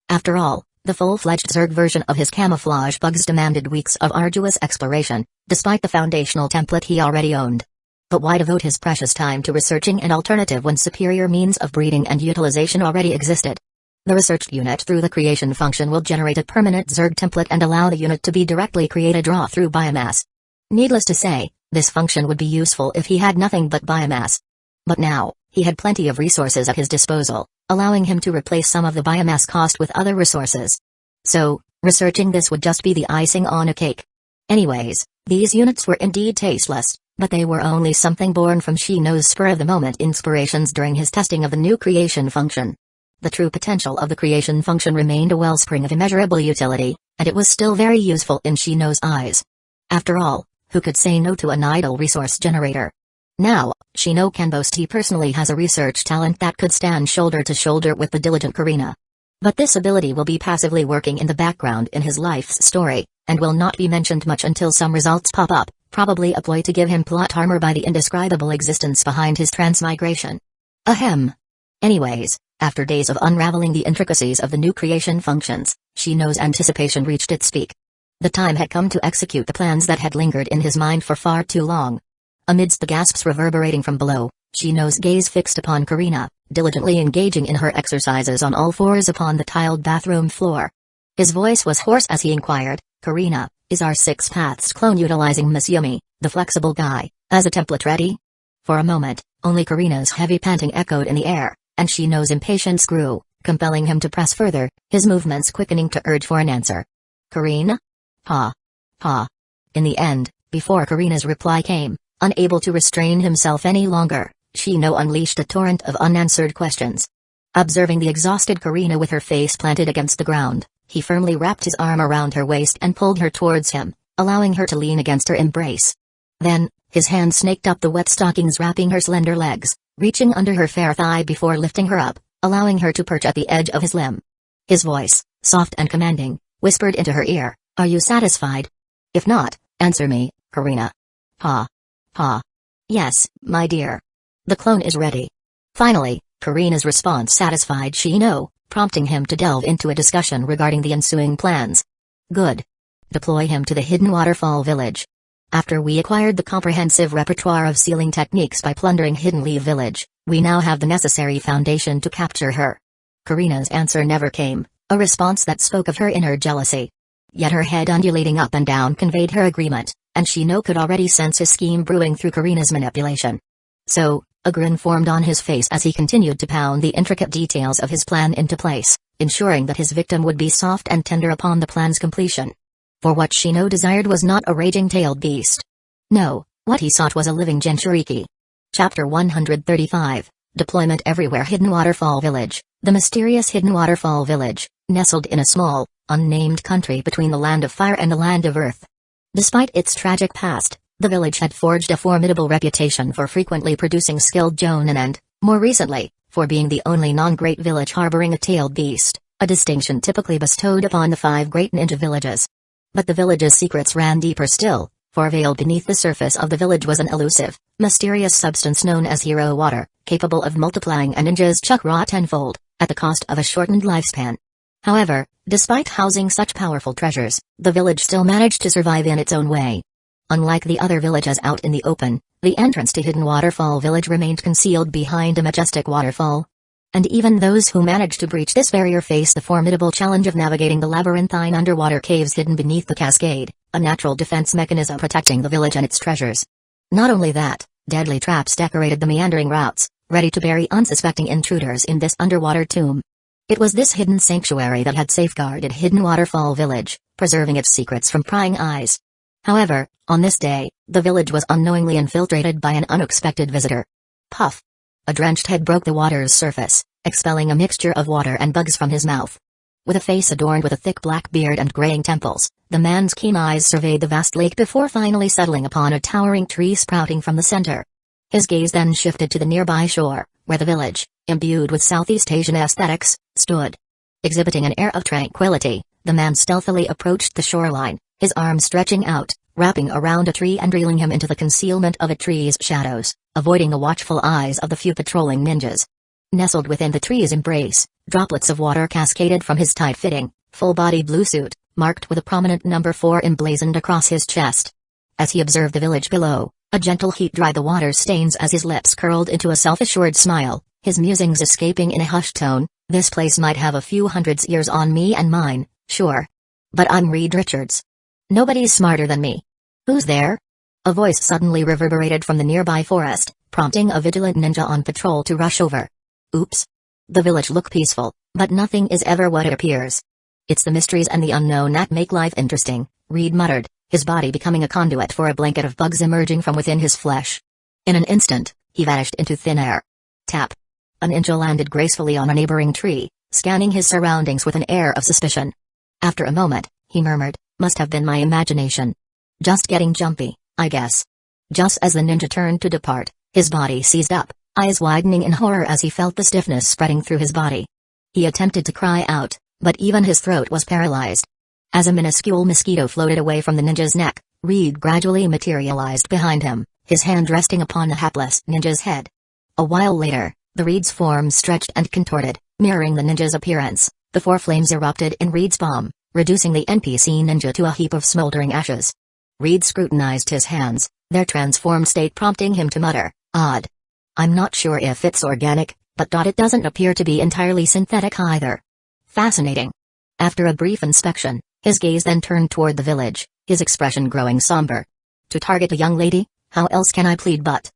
S1: After all, the full-fledged Zerg version of his camouflage bugs demanded weeks of arduous exploration, despite the foundational template he already owned. But why devote his precious time to researching an alternative when superior means of breeding and utilization already existed? The researched unit through the creation function will generate a permanent Zerg template and allow the unit to be directly created raw through biomass. Needless to say, this function would be useful if he had nothing but biomass. But now, he had plenty of resources at his disposal, allowing him to replace some of the biomass cost with other resources. So, researching this would just be the icing on a cake. Anyways, these units were indeed tasteless, But they were only something born from Shino's spur-of-the-moment inspirations during his testing of the new creation function. The true potential of the creation function remained a wellspring of immeasurable utility, and it was still very useful in Shino's eyes. After all, who could say no to an idle resource generator? Now, Shino can boast he personally has a research talent that could stand shoulder to shoulder with the diligent Karina. But this ability will be passively working in the background in his life's story, and will not be mentioned much until some results pop up, probably a ploy to give him plot armor by the indescribable existence behind his transmigration. Ahem. Anyways, after days of unraveling the intricacies of the new creation functions, Shino's anticipation reached its peak. The time had come to execute the plans that had lingered in his mind for far too long. Amidst the gasps reverberating from below, Shino's gaze fixed upon Karina, diligently engaging in her exercises on all fours upon the tiled bathroom floor. His voice was hoarse as he inquired, "Karina, is our Six Paths clone utilizing Miss Yumi, the flexible guy, as a template ready?" For a moment, only Karina's heavy panting echoed in the air, and Shino's impatience grew, compelling him to press further, his movements quickening to urge for an answer. "Karina? Pa. Pa." In the end, before Karina's reply came, unable to restrain himself any longer, Shino unleashed a torrent of unanswered questions. Observing the exhausted Karina with her face planted against the ground, he firmly wrapped his arm around her waist and pulled her towards him, allowing her to lean against her embrace. Then, his hand snaked up the wet stockings wrapping her slender legs, reaching under her fair thigh before lifting her up, allowing her to perch at the edge of his limb. His voice, soft and commanding, whispered into her ear, "Are you satisfied? If not, answer me, Karina." "Pa. Pa. Yes, my dear. The clone is ready." Finally, Karina's response satisfied Shino, prompting him to delve into a discussion regarding the ensuing plans. "Good. Deploy him to the hidden waterfall village. After we acquired the comprehensive repertoire of sealing techniques by plundering Hidden Leaf Village, we now have the necessary foundation to capture her." Karina's answer never came, a response that spoke of her inner jealousy. Yet her head undulating up and down conveyed her agreement, and Shino could already sense his scheme brewing through Karina's manipulation. So, a grin formed on his face as he continued to pound the intricate details of his plan into place, ensuring that his victim would be soft and tender upon the plan's completion. For what Shino desired was not a raging-tailed beast. No, what he sought was a living Jinchuriki. Chapter 135, Deployment Everywhere. Hidden Waterfall Village. The mysterious Hidden Waterfall Village, nestled in a small, unnamed country between the Land of Fire and the Land of Earth. Despite its tragic past, the village had forged a formidable reputation for frequently producing skilled jonin and, more recently, for being the only non-great village harboring a tailed beast, a distinction typically bestowed upon the 5 great ninja villages. But the village's secrets ran deeper still, for veiled beneath the surface of the village was an elusive, mysterious substance known as hero water, capable of multiplying a ninja's chakra tenfold, at the cost of a shortened lifespan. However, despite housing such powerful treasures, the village still managed to survive in its own way. Unlike the other villages out in the open, the entrance to Hidden Waterfall Village remained concealed behind a majestic waterfall. And even those who managed to breach this barrier faced the formidable challenge of navigating the labyrinthine underwater caves hidden beneath the cascade, a natural defense mechanism protecting the village and its treasures. Not only that, deadly traps decorated the meandering routes, ready to bury unsuspecting intruders in this underwater tomb. It was this hidden sanctuary that had safeguarded Hidden Waterfall Village, preserving its secrets from prying eyes. However, on this day, the village was unknowingly infiltrated by an unexpected visitor. Puff! A drenched head broke the water's surface, expelling a mixture of water and bugs from his mouth. With a face adorned with a thick black beard and graying temples, the man's keen eyes surveyed the vast lake before finally settling upon a towering tree sprouting from the center. His gaze then shifted to the nearby shore, where the village, imbued with Southeast Asian aesthetics, stood. Exhibiting an air of tranquility, the man stealthily approached the shoreline, his arms stretching out, wrapping around a tree and reeling him into the concealment of a tree's shadows, avoiding the watchful eyes of the few patrolling ninjas. Nestled within the tree's embrace, droplets of water cascaded from his tight-fitting, full-body blue suit, marked with a prominent number 4 emblazoned across his chest. As he observed the village below, a gentle heat dried the water stains as his lips curled into a self-assured smile, his musings escaping in a hushed tone, "This place might have a few hundreds years on me and mine, sure. But I'm Reed Richards. Nobody's smarter than me. Who's there?" A voice suddenly reverberated from the nearby forest, prompting a vigilant ninja on patrol to rush over. Oops. The village look peaceful, but nothing is ever what it appears. It's the mysteries and the unknown that make life interesting, Reed muttered, his body becoming a conduit for a blanket of bugs emerging from within his flesh. In an instant, he vanished into thin air. Tap. A ninja landed gracefully on a neighboring tree, scanning his surroundings with an air of suspicion. After a moment, he murmured, "Must have been my imagination. Just getting jumpy, I guess." Just as the ninja turned to depart, his body seized up, eyes widening in horror as he felt the stiffness spreading through his body. He attempted to cry out, but even his throat was paralyzed. As a minuscule mosquito floated away from the ninja's neck, Reed gradually materialized behind him, his hand resting upon the hapless ninja's head. A while later, the Reed's form stretched and contorted, mirroring the ninja's appearance. The four flames erupted in Reed's palm, reducing the NPC ninja to a heap of smoldering ashes. Reed scrutinized his hands, their transformed state prompting him to mutter, "Odd. I'm not sure if it's organic, but it doesn't appear to be entirely synthetic either. Fascinating." After a brief inspection, his gaze then turned toward the village, his expression growing somber. "To target a young lady? How else can I plead but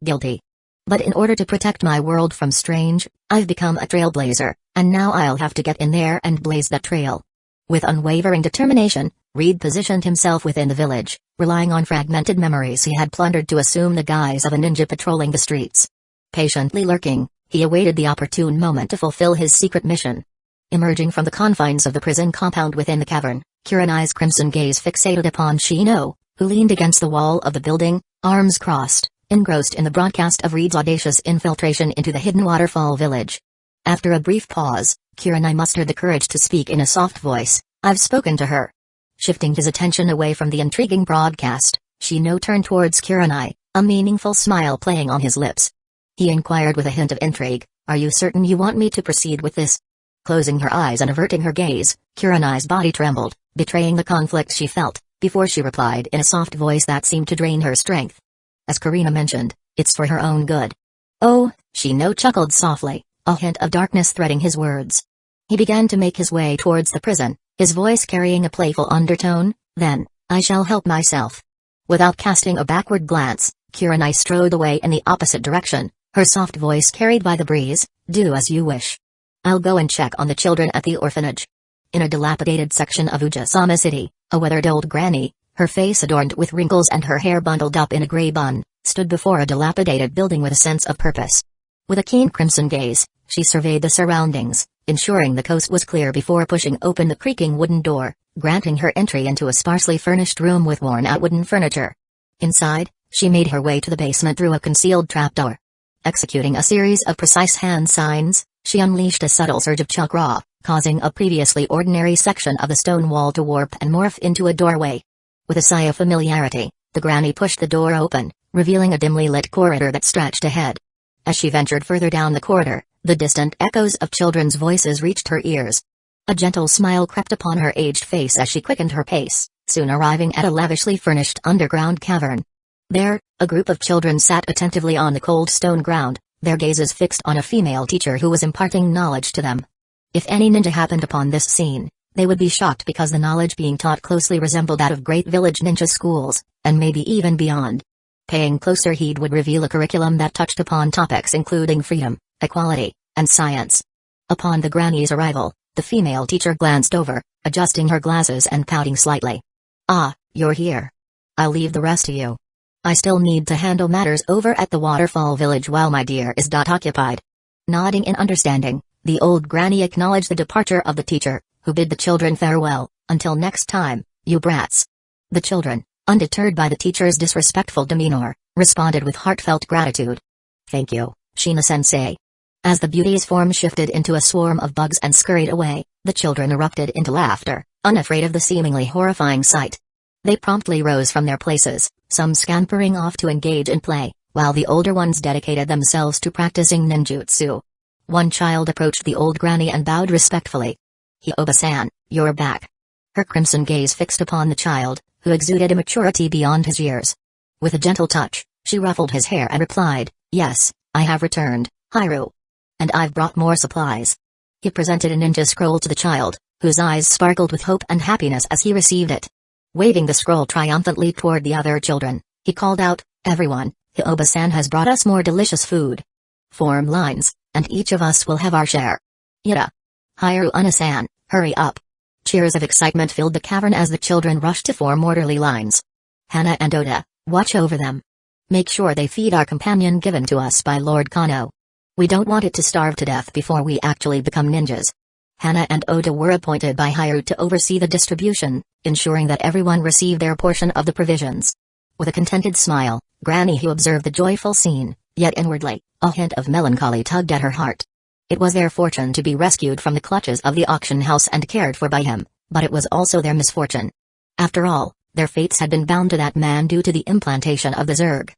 S1: guilty? But in order to protect my world from strange, I've become a trailblazer, and now I'll have to get in there and blaze that trail." With unwavering determination, Reed positioned himself within the village, relying on fragmented memories he had plundered to assume the guise of a ninja patrolling the streets. Patiently lurking, he awaited the opportune moment to fulfill his secret mission. Emerging from the confines of the prison compound within the cavern, Kurenai's crimson gaze fixated upon Shino, who leaned against the wall of the building, arms crossed, engrossed in the broadcast of Reed's audacious infiltration into the hidden waterfall village. After a brief pause, Kurenai mustered the courage to speak in a soft voice, "I've spoken to her." Shifting his attention away from the intriguing broadcast, Shino turned towards Kurenai, a meaningful smile playing on his lips. He inquired with a hint of intrigue, "Are you certain you want me to proceed with this?" Closing her eyes and averting her gaze, Kurenai's body trembled, betraying the conflict she felt, before she replied in a soft voice that seemed to drain her strength. "As Karina mentioned, it's for her own good." "Oh," Shino chuckled softly, a hint of darkness threading his words. He began to make his way towards the prison, his voice carrying a playful undertone, "Then, I shall help myself." Without casting a backward glance, Kurenai strode away in the opposite direction, her soft voice carried by the breeze, "Do as you wish. I'll go and check on the children at the orphanage." In a dilapidated section of Ujasama City, a weathered old granny, her face adorned with wrinkles and her hair bundled up in a gray bun, stood before a dilapidated building with a sense of purpose. With a keen crimson gaze, she surveyed the surroundings, ensuring the coast was clear before pushing open the creaking wooden door, granting her entry into a sparsely furnished room with worn-out wooden furniture. Inside, she made her way to the basement through a concealed trapdoor. Executing a series of precise hand signs, she unleashed a subtle surge of chakra, causing a previously ordinary section of the stone wall to warp and morph into a doorway. With a sigh of familiarity, the granny pushed the door open, revealing a dimly lit corridor that stretched ahead. As she ventured further down the corridor, the distant echoes of children's voices reached her ears. A gentle smile crept upon her aged face as she quickened her pace, soon arriving at a lavishly furnished underground cavern. There, a group of children sat attentively on the cold stone ground, their gazes fixed on a female teacher who was imparting knowledge to them. If any ninja happened upon this scene, they would be shocked because the knowledge being taught closely resembled that of great village ninja schools, and maybe even beyond. Paying closer heed would reveal a curriculum that touched upon topics including freedom, equality, and science. Upon the granny's arrival, the female teacher glanced over, adjusting her glasses and pouting slightly. "Ah, you're here. I'll leave the rest to you. I still need to handle matters over at the waterfall village while my dear is occupied." Nodding in understanding, the old granny acknowledged the departure of the teacher, who bid the children farewell, "Until next time, you brats." The children, undeterred by the teacher's disrespectful demeanor, responded with heartfelt gratitude. "Thank you, Shina-sensei." As the beauty's form shifted into a swarm of bugs and scurried away, the children erupted into laughter, unafraid of the seemingly horrifying sight. They promptly rose from their places, some scampering off to engage in play, while the older ones dedicated themselves to practicing ninjutsu. One child approached the old granny and bowed respectfully. "Hyoba-san, you're back." Her crimson gaze fixed upon the child, who exuded a maturity beyond his years. With a gentle touch, she ruffled his hair and replied, "Yes, I have returned, Harut. And I've brought more supplies." He presented a ninja scroll to the child, whose eyes sparkled with hope and happiness as he received it. Waving the scroll triumphantly toward the other children, he called out, "Everyone, Hyoba-san has brought us more delicious food. Form lines, and each of us will have our share. Yada. Harut-san, hurry up. Cheers of excitement filled the cavern as the children rushed to form orderly lines. Hana and Oda, watch over them. Make sure they feed our companion given to us by Lord Kano. We don't want it to starve to death before we actually become ninjas. Hana and Oda were appointed by Harut to oversee the distribution, ensuring that everyone received their portion of the provisions. With a contented smile, Granny Hu observed the joyful scene, yet inwardly, a hint of melancholy tugged at her heart. It was their fortune to be rescued from the clutches of the auction house and cared for by him, but it was also their misfortune. After all, their fates had been bound to that man due to the implantation of the Zerg.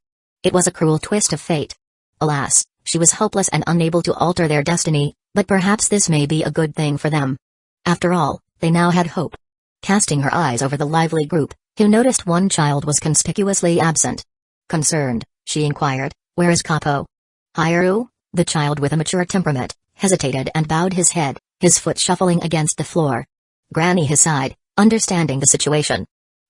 S1: It was a cruel twist of fate. Alas, she was hopeless and unable to alter their destiny, but perhaps this may be a good thing for them. After all, they now had hope. Casting her eyes over the lively group, Hu noticed one child was conspicuously absent. Concerned, she inquired, "Where is Capo?" Haru, the child with a mature temperament, hesitated and bowed his head, his foot shuffling against the floor. Granny Hu sighed, understanding the situation.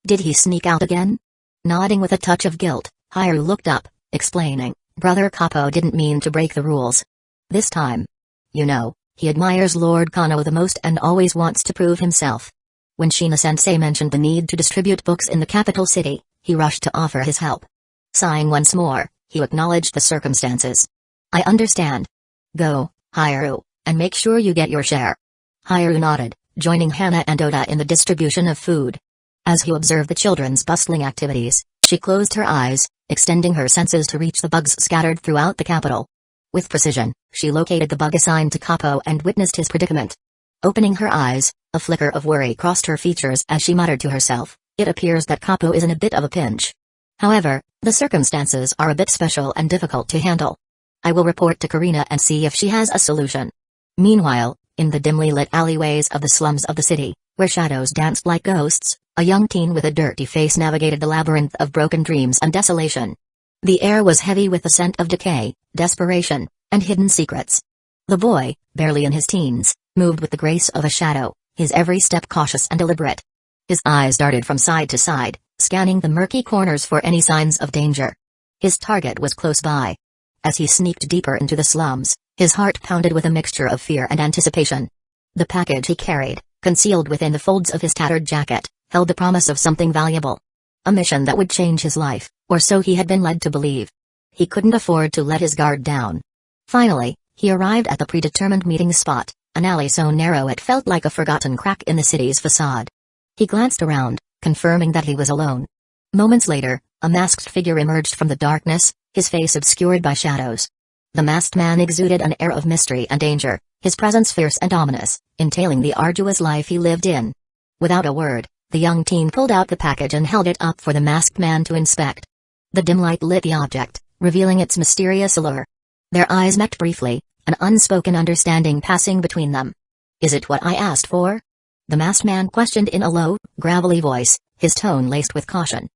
S1: Did he sneak out again? Nodding with a touch of guilt, Haru looked up, explaining, "Brother Capo didn't mean to break the rules. This time. You know, he admires Lord Kano the most and always wants to prove himself." When Shino-sensei mentioned the need to distribute books in the capital city, he rushed to offer his help. Sighing once more, he acknowledged the circumstances. "I understand. Go, Haru, and make sure you get your share." Haru nodded, joining Hana and Oda in the distribution of food. As he observed the children's bustling activities, she closed her eyes, extending her senses to reach the bugs scattered throughout the capital. With precision, she located the bug assigned to Capo and witnessed his predicament. Opening her eyes, a flicker of worry crossed her features as she muttered to herself, "It appears that Capo is in a bit of a pinch. However, the circumstances are a bit special and difficult to handle. I will report to Karina and see if she has a solution." Meanwhile, in the dimly lit alleyways of the slums of the city, where shadows danced like ghosts, a young teen with a dirty face navigated the labyrinth of broken dreams and desolation. The air was heavy with the scent of decay, desperation, and hidden secrets. The boy, barely in his teens, moved with the grace of a shadow, his every step cautious and deliberate. His eyes darted from side to side, scanning the murky corners for any signs of danger. His target was close by. As he sneaked deeper into the slums, his heart pounded with a mixture of fear and anticipation. The package he carried, concealed within the folds of his tattered jacket, held the promise of something valuable. A mission that would change his life, or so he had been led to believe. He couldn't afford to let his guard down. Finally, he arrived at the predetermined meeting spot, an alley so narrow it felt like a forgotten crack in the city's facade. He glanced around, confirming that he was alone. Moments later, a masked figure emerged from the darkness, his face obscured by shadows. The masked man exuded an air of mystery and danger, his presence fierce and ominous, entailing the arduous life he lived in. Without a word, the young teen pulled out the package and held it up for the masked man to inspect. The dim light lit the object, revealing its mysterious allure. Their eyes met briefly, an unspoken understanding passing between them. "Is it what I asked for?" the masked man questioned in a low, gravelly voice, his tone laced with caution.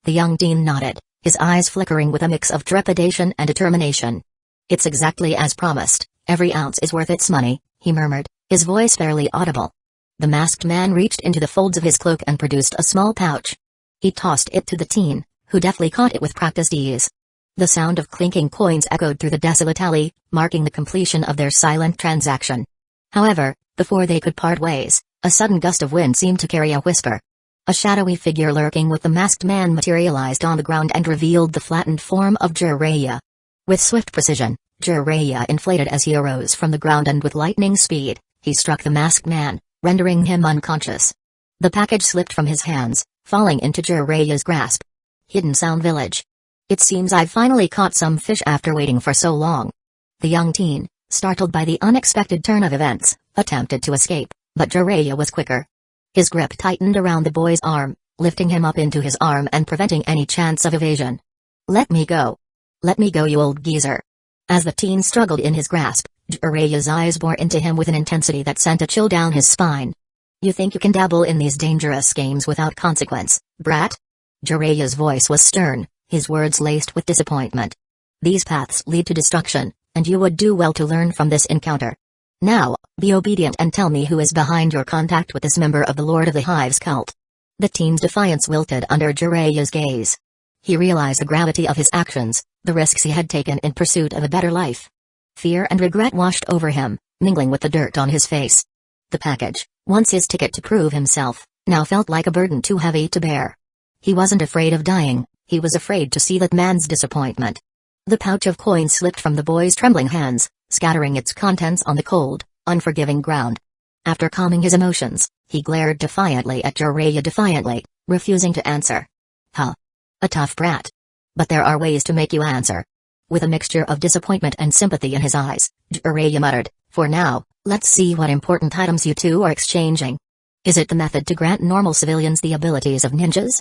S1: The young teen nodded, his eyes flickering with a mix of trepidation and determination. "It's exactly as promised, every ounce is worth its money," he murmured, his voice barely audible. The masked man reached into the folds of his cloak and produced a small pouch. He tossed it to the teen, who deftly caught it with practiced ease. The sound of clinking coins echoed through the desolate alley, marking the completion of their silent transaction. However, before they could part ways, a sudden gust of wind seemed to carry a whisper. A shadowy figure lurking with the masked man materialized on the ground and revealed the flattened form of Jiraiya. With swift precision, Jiraiya inflated as he arose from the ground and with lightning speed, he struck the masked man, rendering him unconscious. The package slipped from his hands, falling into Jiraiya's grasp. Hidden Sound Village. "It seems I've finally caught some fish after waiting for so long." The young teen, startled by the unexpected turn of events, attempted to escape, but Jiraiya was quicker. His grip tightened around the boy's arm, lifting him up into his arm and preventing any chance of evasion. "Let me go. Let me go, you old geezer." As the teen struggled in his grasp, Jiraiya's eyes bore into him with an intensity that sent a chill down his spine. "You think you can dabble in these dangerous games without consequence, brat?" Jiraiya's voice was stern, his words laced with disappointment. "These paths lead to destruction, and you would do well to learn from this encounter. Now, be obedient and tell me who is behind your contact with this member of the Lord of the Hive's cult." The teen's defiance wilted under Jiraiya's gaze. He realized the gravity of his actions, the risks he had taken in pursuit of a better life. Fear and regret washed over him, mingling with the dirt on his face. The package, Once his ticket to prove himself, now felt like a burden too heavy to bear. He wasn't afraid of dying, he was afraid to see that man's disappointment. The pouch of coins slipped from the boy's trembling hands, scattering its contents on the cold, unforgiving ground. After calming his emotions, he glared defiantly at Jiraiya, refusing to answer. Huh. A tough brat. But there are ways to make you answer. With a mixture of disappointment and sympathy in his eyes, Jiraiya muttered, for now, let's see what important items you two are exchanging. Is it the method to grant normal civilians the abilities of ninjas?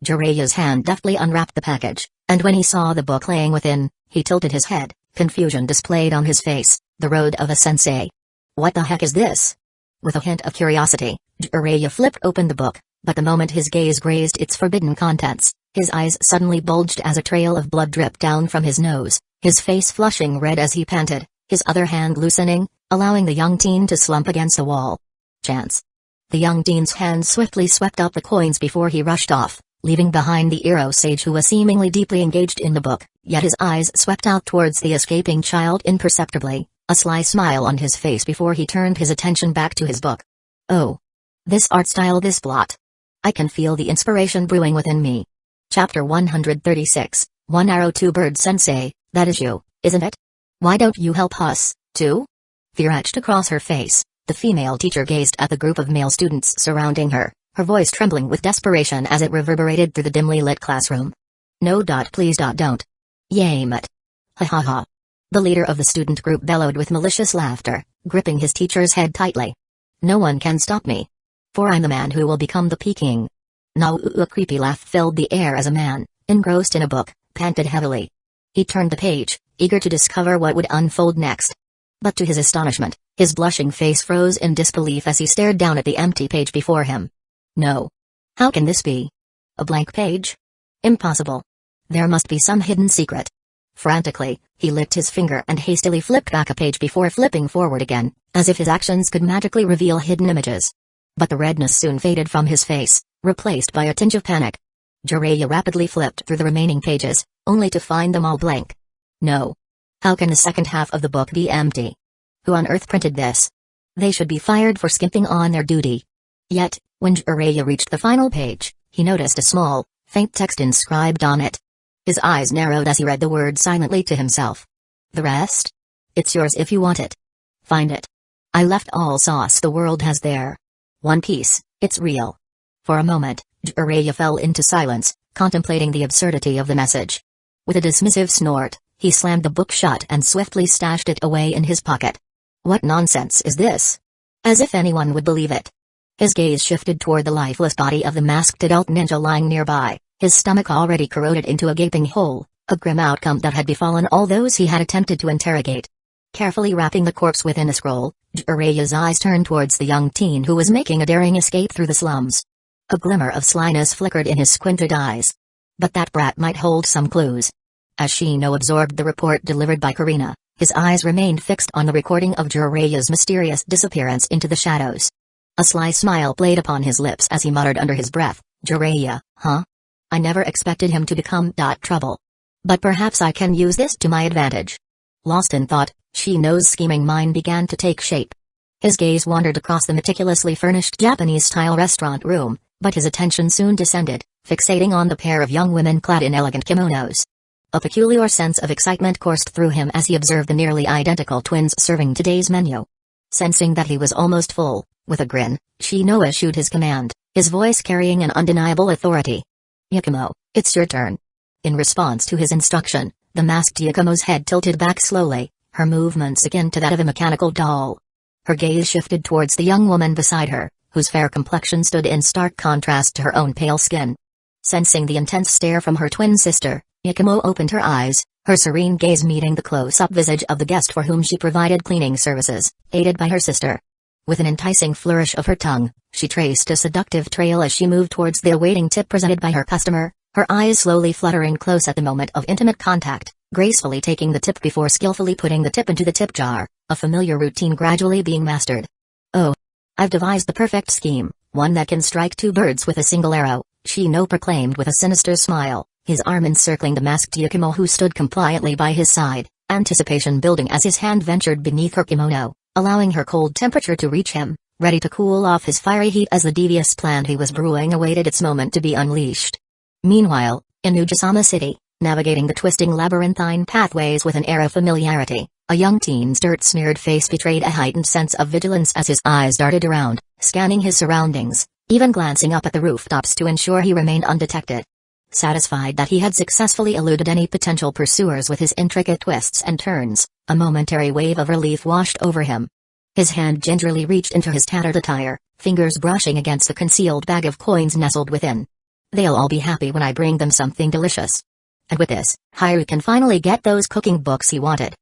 S1: Jiraiya's hand deftly unwrapped the package, and when he saw the book laying within, he tilted his head, confusion displayed on his face, the road of a sensei. What the heck is this? With a hint of curiosity, Jiraiya flipped open the book, but the moment his gaze grazed its forbidden contents, his eyes suddenly bulged as a trail of blood dripped down from his nose, his face flushing red as he panted, his other hand loosening, allowing the young teen to slump against the wall. Chance. The young teen's hand swiftly swept up the coins before he rushed off, leaving behind the Eero sage who was seemingly deeply engaged in the book, yet his eyes swept out towards the escaping child imperceptibly, a sly smile on his face before he turned his attention back to his book. Oh. This art style, this plot. I can feel the inspiration brewing within me. Chapter 136, One Arrow Two Birds Sensei, that is you, isn't it? Why don't you help us, too? Fear etched across her face, the female teacher gazed at the group of male students surrounding her, her voice trembling with desperation as it reverberated through the dimly lit classroom. No. Please. Don't. Yamat. Ha ha ha. The leader of the student group bellowed with malicious laughter, gripping his teacher's head tightly. No one can stop me. For I'm the man who will become the Peking. Now a creepy laugh filled the air as a man, engrossed in a book, panted heavily. He turned the page, eager to discover what would unfold next. But to his astonishment, his blushing face froze in disbelief as he stared down at the empty page before him. No. How can this be? A blank page? Impossible. There must be some hidden secret. Frantically, he licked his finger and hastily flipped back a page before flipping forward again, as if his actions could magically reveal hidden images. But the redness soon faded from his face, replaced by a tinge of panic. Jiraiya rapidly flipped through the remaining pages, only to find them all blank. No. How can the second half of the book be empty? Who on earth printed this? They should be fired for skimping on their duty. Yet, when Jiraiya reached the final page, he noticed a small, faint text inscribed on it. His eyes narrowed as he read the word silently to himself. The rest? It's yours if you want it. Find it. I left all sauce the world has there. One Piece, it's real. For a moment, Jiraiya fell into silence, contemplating the absurdity of the message. With a dismissive snort, he slammed the book shut and swiftly stashed it away in his pocket. What nonsense is this? As if anyone would believe it. His gaze shifted toward the lifeless body of the masked adult ninja lying nearby, his stomach already corroded into a gaping hole, a grim outcome that had befallen all those he had attempted to interrogate. Carefully wrapping the corpse within a scroll, Jiraiya's eyes turned towards the young teen who was making a daring escape through the slums. A glimmer of slyness flickered in his squinted eyes. But that brat might hold some clues. As Shino absorbed the report delivered by Karina, his eyes remained fixed on the recording of Jiraiya's mysterious disappearance into the shadows. A sly smile played upon his lips as he muttered under his breath, Jiraiya, huh? I never expected him to become trouble. But perhaps I can use this to my advantage. Lost in thought, Shino's scheming mind began to take shape. His gaze wandered across the meticulously furnished Japanese-style restaurant room, but his attention soon descended, fixating on the pair of young women clad in elegant kimonos. A peculiar sense of excitement coursed through him as he observed the nearly identical twins serving today's menu. Sensing that he was almost full, with a grin, Shino issued his command, his voice carrying an undeniable authority. Yakumo, it's your turn. In response to his instruction, the masked Yakumo's head tilted back slowly, her movements akin to that of a mechanical doll. Her gaze shifted towards the young woman beside her, whose fair complexion stood in stark contrast to her own pale skin. Sensing the intense stare from her twin sister, Yakumo opened her eyes, her serene gaze meeting the close-up visage of the guest for whom she provided cleaning services, aided by her sister. With an enticing flourish of her tongue, she traced a seductive trail as she moved towards the awaiting tip presented by her customer, her eyes slowly fluttering close at the moment of intimate contact, gracefully taking the tip before skillfully putting the tip into the tip jar, a familiar routine gradually being mastered. Oh. I've devised the perfect scheme, one that can strike two birds with a single arrow, Shino proclaimed with a sinister smile, his arm encircling the masked Yakumo who stood compliantly by his side, anticipation building as his hand ventured beneath her kimono, allowing her cold temperature to reach him, ready to cool off his fiery heat as the devious plan he was brewing awaited its moment to be unleashed. Meanwhile, in Ujasama City, navigating the twisting labyrinthine pathways with an air of familiarity, a young teen's dirt-smeared face betrayed a heightened sense of vigilance as his eyes darted around, scanning his surroundings, even glancing up at the rooftops to ensure he remained undetected. Satisfied that he had successfully eluded any potential pursuers with his intricate twists and turns, a momentary wave of relief washed over him. His hand gingerly reached into his tattered attire, fingers brushing against the concealed bag of coins nestled within. They'll all be happy when I bring them something delicious. And with this, Harut can finally get those cooking books he wanted.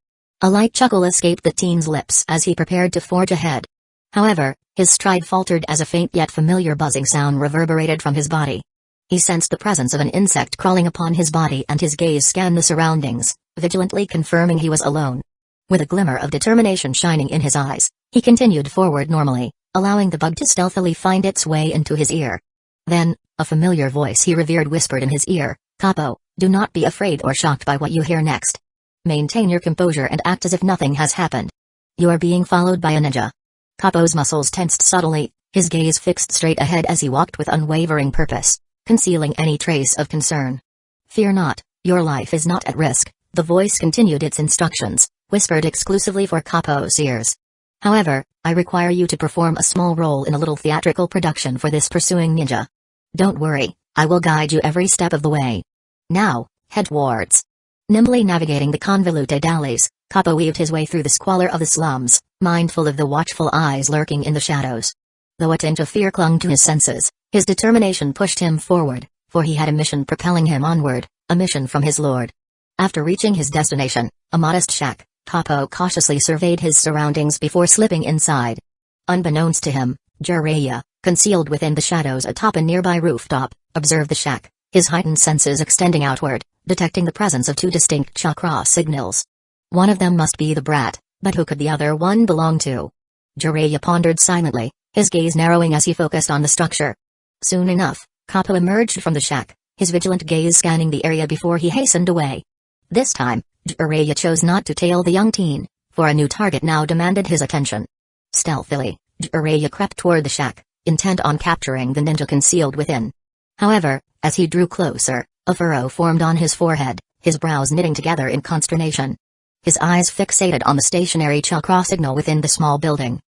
S1: A light chuckle escaped the teen's lips as he prepared to forge ahead. However, his stride faltered as a faint yet familiar buzzing sound reverberated from his body. He sensed the presence of an insect crawling upon his body and his gaze scanned the surroundings, vigilantly confirming he was alone. With a glimmer of determination shining in his eyes, he continued forward normally, allowing the bug to stealthily find its way into his ear. Then, a familiar voice he revered whispered in his ear, "Capo, do not be afraid or shocked by what you hear next. Maintain your composure and act as if nothing has happened. You are being followed by a ninja." Capo's muscles tensed subtly, his gaze fixed straight ahead as he walked with unwavering purpose, concealing any trace of concern. "Fear not, your life is not at risk," the voice continued its instructions, whispered exclusively for Capo's ears. "However, I require you to perform a small role in a little theatrical production for this pursuing ninja. Don't worry, I will guide you every step of the way. Now, head towards." Nimbly navigating the convoluted alleys, Capo weaved his way through the squalor of the slums, mindful of the watchful eyes lurking in the shadows. Though a tinge of fear clung to his senses, his determination pushed him forward, for he had a mission propelling him onward, a mission from his lord. After reaching his destination, a modest shack, Capo cautiously surveyed his surroundings before slipping inside. Unbeknownst to him, Jiraiya, concealed within the shadows atop a nearby rooftop, observed the shack, his heightened senses extending outward, detecting the presence of two distinct chakra signals. One of them must be the brat, but who could the other one belong to? Jiraiya pondered silently, his gaze narrowing as he focused on the structure. Soon enough, Capo emerged from the shack, his vigilant gaze scanning the area before he hastened away. This time, Jiraiya chose not to tail the young teen, for a new target now demanded his attention. Stealthily, Jiraiya crept toward the shack, intent on capturing the ninja concealed within. However, as he drew closer, a furrow formed on his forehead, his brows knitting together in consternation. His eyes fixated on the stationary chakra signal within the small building.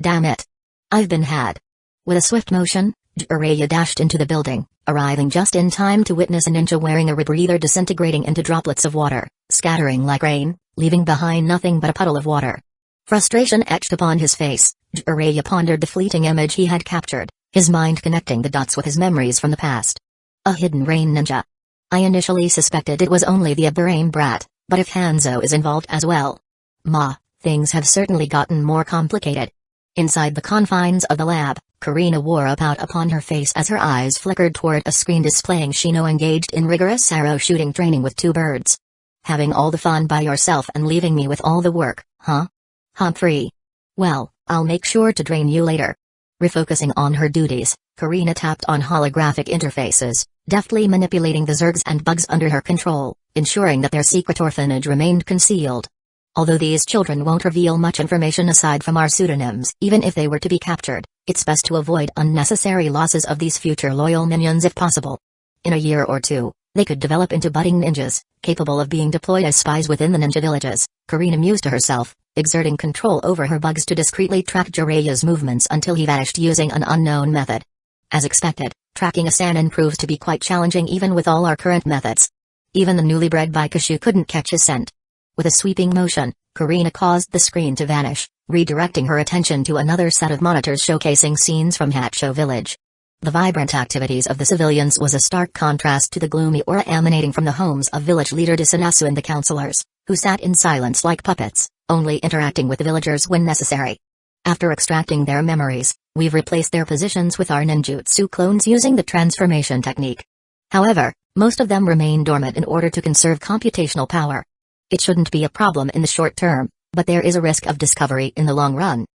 S1: "Damn it! I've been had." With a swift motion, Jiraiya dashed into the building, arriving just in time to witness a ninja wearing a rebreather disintegrating into droplets of water, scattering like rain, leaving behind nothing but a puddle of water. Frustration etched upon his face, Jiraiya pondered the fleeting image he had captured, his mind connecting the dots with his memories from the past. A hidden rain ninja. I initially suspected it was only the Aberrane brat, but if Hanzo is involved as well. Things have certainly gotten more complicated. Inside the confines of the lab, Karina wore a pout upon her face as her eyes flickered toward a screen displaying Shino engaged in rigorous arrow shooting training with two birds. "Having all the fun by yourself and leaving me with all the work, huh? Humphrey. Well, I'll make sure to drain you later." Refocusing on her duties, Karina tapped on holographic interfaces, deftly manipulating the zergs and bugs under her control, ensuring that their secret orphanage remained concealed. Although these children won't reveal much information aside from our pseudonyms, even if they were to be captured, it's best to avoid unnecessary losses of these future loyal minions if possible. In a year or two, they could develop into budding ninjas, capable of being deployed as spies within the ninja villages. Karina mused to herself, exerting control over her bugs to discreetly track Jiraiya's movements until he vanished using an unknown method. As expected, tracking a Sannin proves to be quite challenging even with all our current methods. Even the newly bred Baikashu couldn't catch his scent. With a sweeping motion, Karina caused the screen to vanish, redirecting her attention to another set of monitors showcasing scenes from Hacho village. The vibrant activities of the civilians was a stark contrast to the gloomy aura emanating from the homes of village leader Disanasu and the councillors, who sat in silence like puppets, only interacting with the villagers when necessary. After extracting their memories, we've replaced their positions with our ninjutsu clones using the transformation technique. However, most of them remain dormant in order to conserve computational power. It shouldn't be a problem in the short term, but there is a risk of discovery in the long run.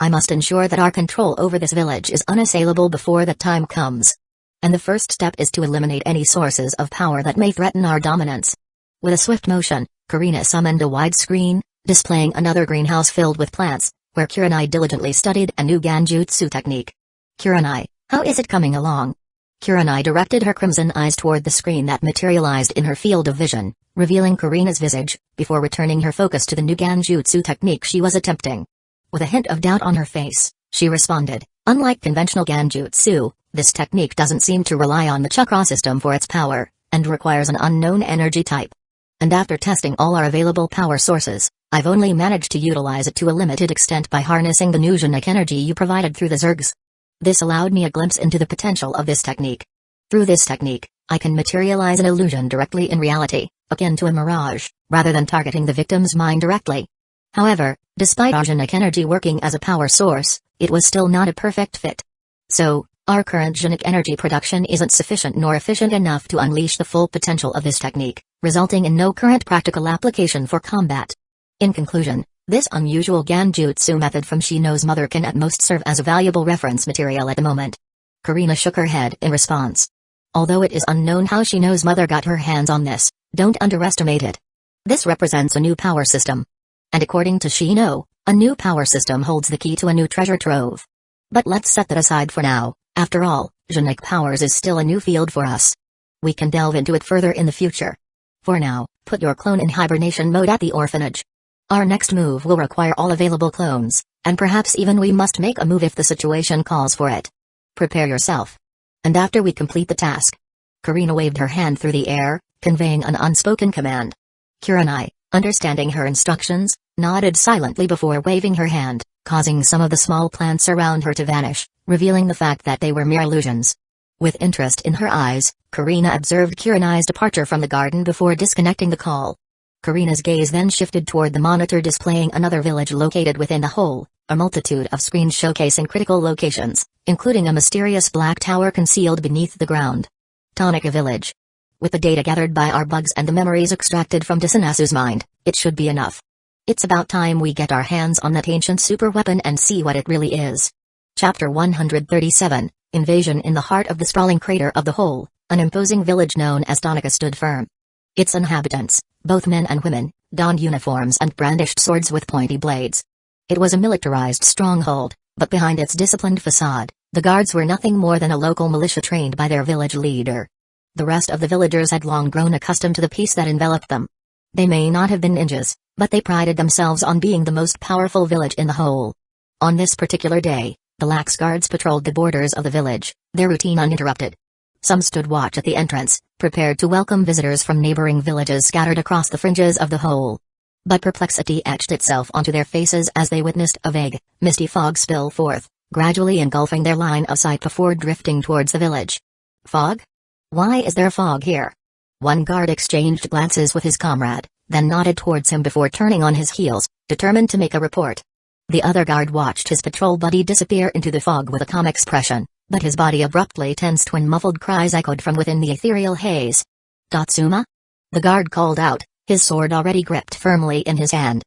S1: I must ensure that our control over this village is unassailable before that time comes. And the first step is to eliminate any sources of power that may threaten our dominance. With a swift motion, Karina summoned a wide screen, displaying another greenhouse filled with plants, where Kurenai diligently studied a new Genjutsu technique. "Kurenai, how is it coming along?" Kurenai directed her crimson eyes toward the screen that materialized in her field of vision, revealing Karina's visage, before returning her focus to the new Genjutsu technique she was attempting. With a hint of doubt on her face, she responded, "Unlike conventional Genjutsu, this technique doesn't seem to rely on the chakra system for its power, and requires an unknown energy type. And after testing all our available power sources, I've only managed to utilize it to a limited extent by harnessing the new Genetic energy you provided through the Zergs. This allowed me a glimpse into the potential of this technique. Through this technique, I can materialize an illusion directly in reality, akin to a mirage, rather than targeting the victim's mind directly. However, despite our Genetic energy working as a power source, it was still not a perfect fit. So, our current Genetic energy production isn't sufficient nor efficient enough to unleash the full potential of this technique, resulting in no current practical application for combat. In conclusion, this unusual Genjutsu method from Shino's mother can at most serve as a valuable reference material at the moment." Karina shook her head in response. Although it is unknown how Shino's mother got her hands on this, don't underestimate it. This represents a new power system. And according to Shino, a new power system holds the key to a new treasure trove. But let's set that aside for now. After all, Genetic powers is still a new field for us. We can delve into it further in the future. For now, put your clone in hibernation mode at the orphanage. Our next move will require all available clones, and perhaps even we must make a move if the situation calls for it. Prepare yourself. And after we complete the task." Karina waved her hand through the air, conveying an unspoken command. Kurenai, understanding her instructions, nodded silently before waving her hand, causing some of the small plants around her to vanish, revealing the fact that they were mere illusions. With interest in her eyes, Karina observed Kurenai's departure from the garden before disconnecting the call. Karina's gaze then shifted toward the monitor displaying another village located within the whole, a multitude of screens showcasing critical locations, including a mysterious black tower concealed beneath the ground. Tonica Village. With the data gathered by our bugs and the memories extracted from Desanasu's mind, it should be enough. It's about time we get our hands on that ancient super weapon and see what it really is. Chapter 137, Invasion. In the heart of the sprawling crater of the hole, an imposing village known as Tonica stood firm. Its inhabitants, both men and women, donned uniforms and brandished swords with pointy blades. It was a militarized stronghold, but behind its disciplined facade, the guards were nothing more than a local militia trained by their village leader. The rest of the villagers had long grown accustomed to the peace that enveloped them. They may not have been ninjas, but they prided themselves on being the most powerful village in the whole. On this particular day, the lax guards patrolled the borders of the village, their routine uninterrupted. Some stood watch at the entrance, prepared to welcome visitors from neighboring villages scattered across the fringes of the whole. But perplexity etched itself onto their faces as they witnessed a vague, misty fog spill forth, gradually engulfing their line of sight before drifting towards the village. Fog? Why is there fog here? One guard exchanged glances with his comrade, then nodded towards him before turning on his heels, determined to make a report. The other guard watched his patrol buddy disappear into the fog with a calm expression, but his body abruptly tensed when muffled cries echoed from within the ethereal haze. "Tatsuma?" The guard called out, his sword already gripped firmly in his hand.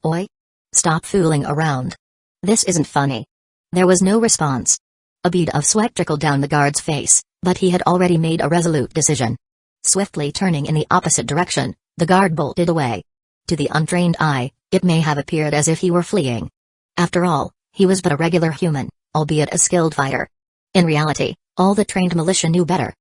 S1: "Oi? Stop fooling around. This isn't funny." There was no response. A bead of sweat trickled down the guard's face, but he had already made a resolute decision. Swiftly turning in the opposite direction, the guard bolted away. To the untrained eye, it may have appeared as if he were fleeing. After all, he was but a regular human, albeit a skilled fighter. In reality, all the trained militia knew better.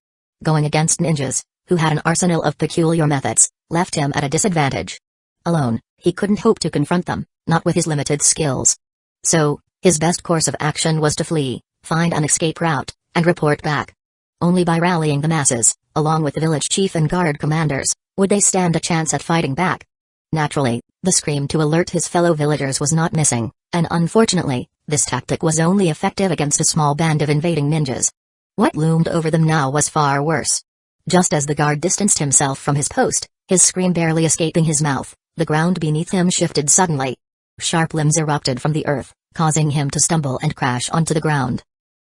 S1: Going against ninjas, who had an arsenal of peculiar methods, left him at a disadvantage. Alone, he couldn't hope to confront them, not with his limited skills. So, his best course of action was to flee, find an escape route, and report back. Only by rallying the masses, along with the village chief and guard commanders, would they stand a chance at fighting back. Naturally, the scream to alert his fellow villagers was not missing, and unfortunately, this tactic was only effective against a small band of invading ninjas. What loomed over them now was far worse. Just as the guard distanced himself from his post, his scream barely escaping his mouth, the ground beneath him shifted suddenly. Sharp limbs erupted from the earth, causing him to stumble and crash onto the ground.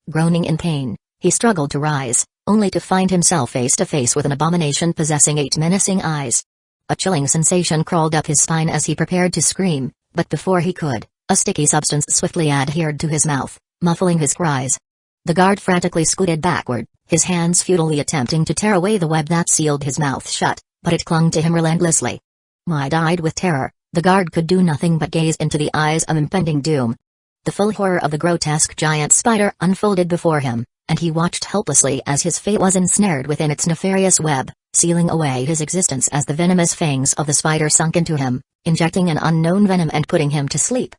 S1: Groaning in pain, he struggled to rise, only to find himself face to face with an abomination possessing 8 menacing eyes. A chilling sensation crawled up his spine as he prepared to scream, but before he could, a sticky substance swiftly adhered to his mouth, muffling his cries. The guard frantically scooted backward, his hands futilely attempting to tear away the web that sealed his mouth shut, but it clung to him relentlessly. Wide-eyed with terror, the guard could do nothing but gaze into the eyes of impending doom. The full horror of the grotesque giant spider unfolded before him, and he watched helplessly as his fate was ensnared within its nefarious web, sealing away his existence as the venomous fangs of the spider sunk into him, injecting an unknown venom and putting him to sleep.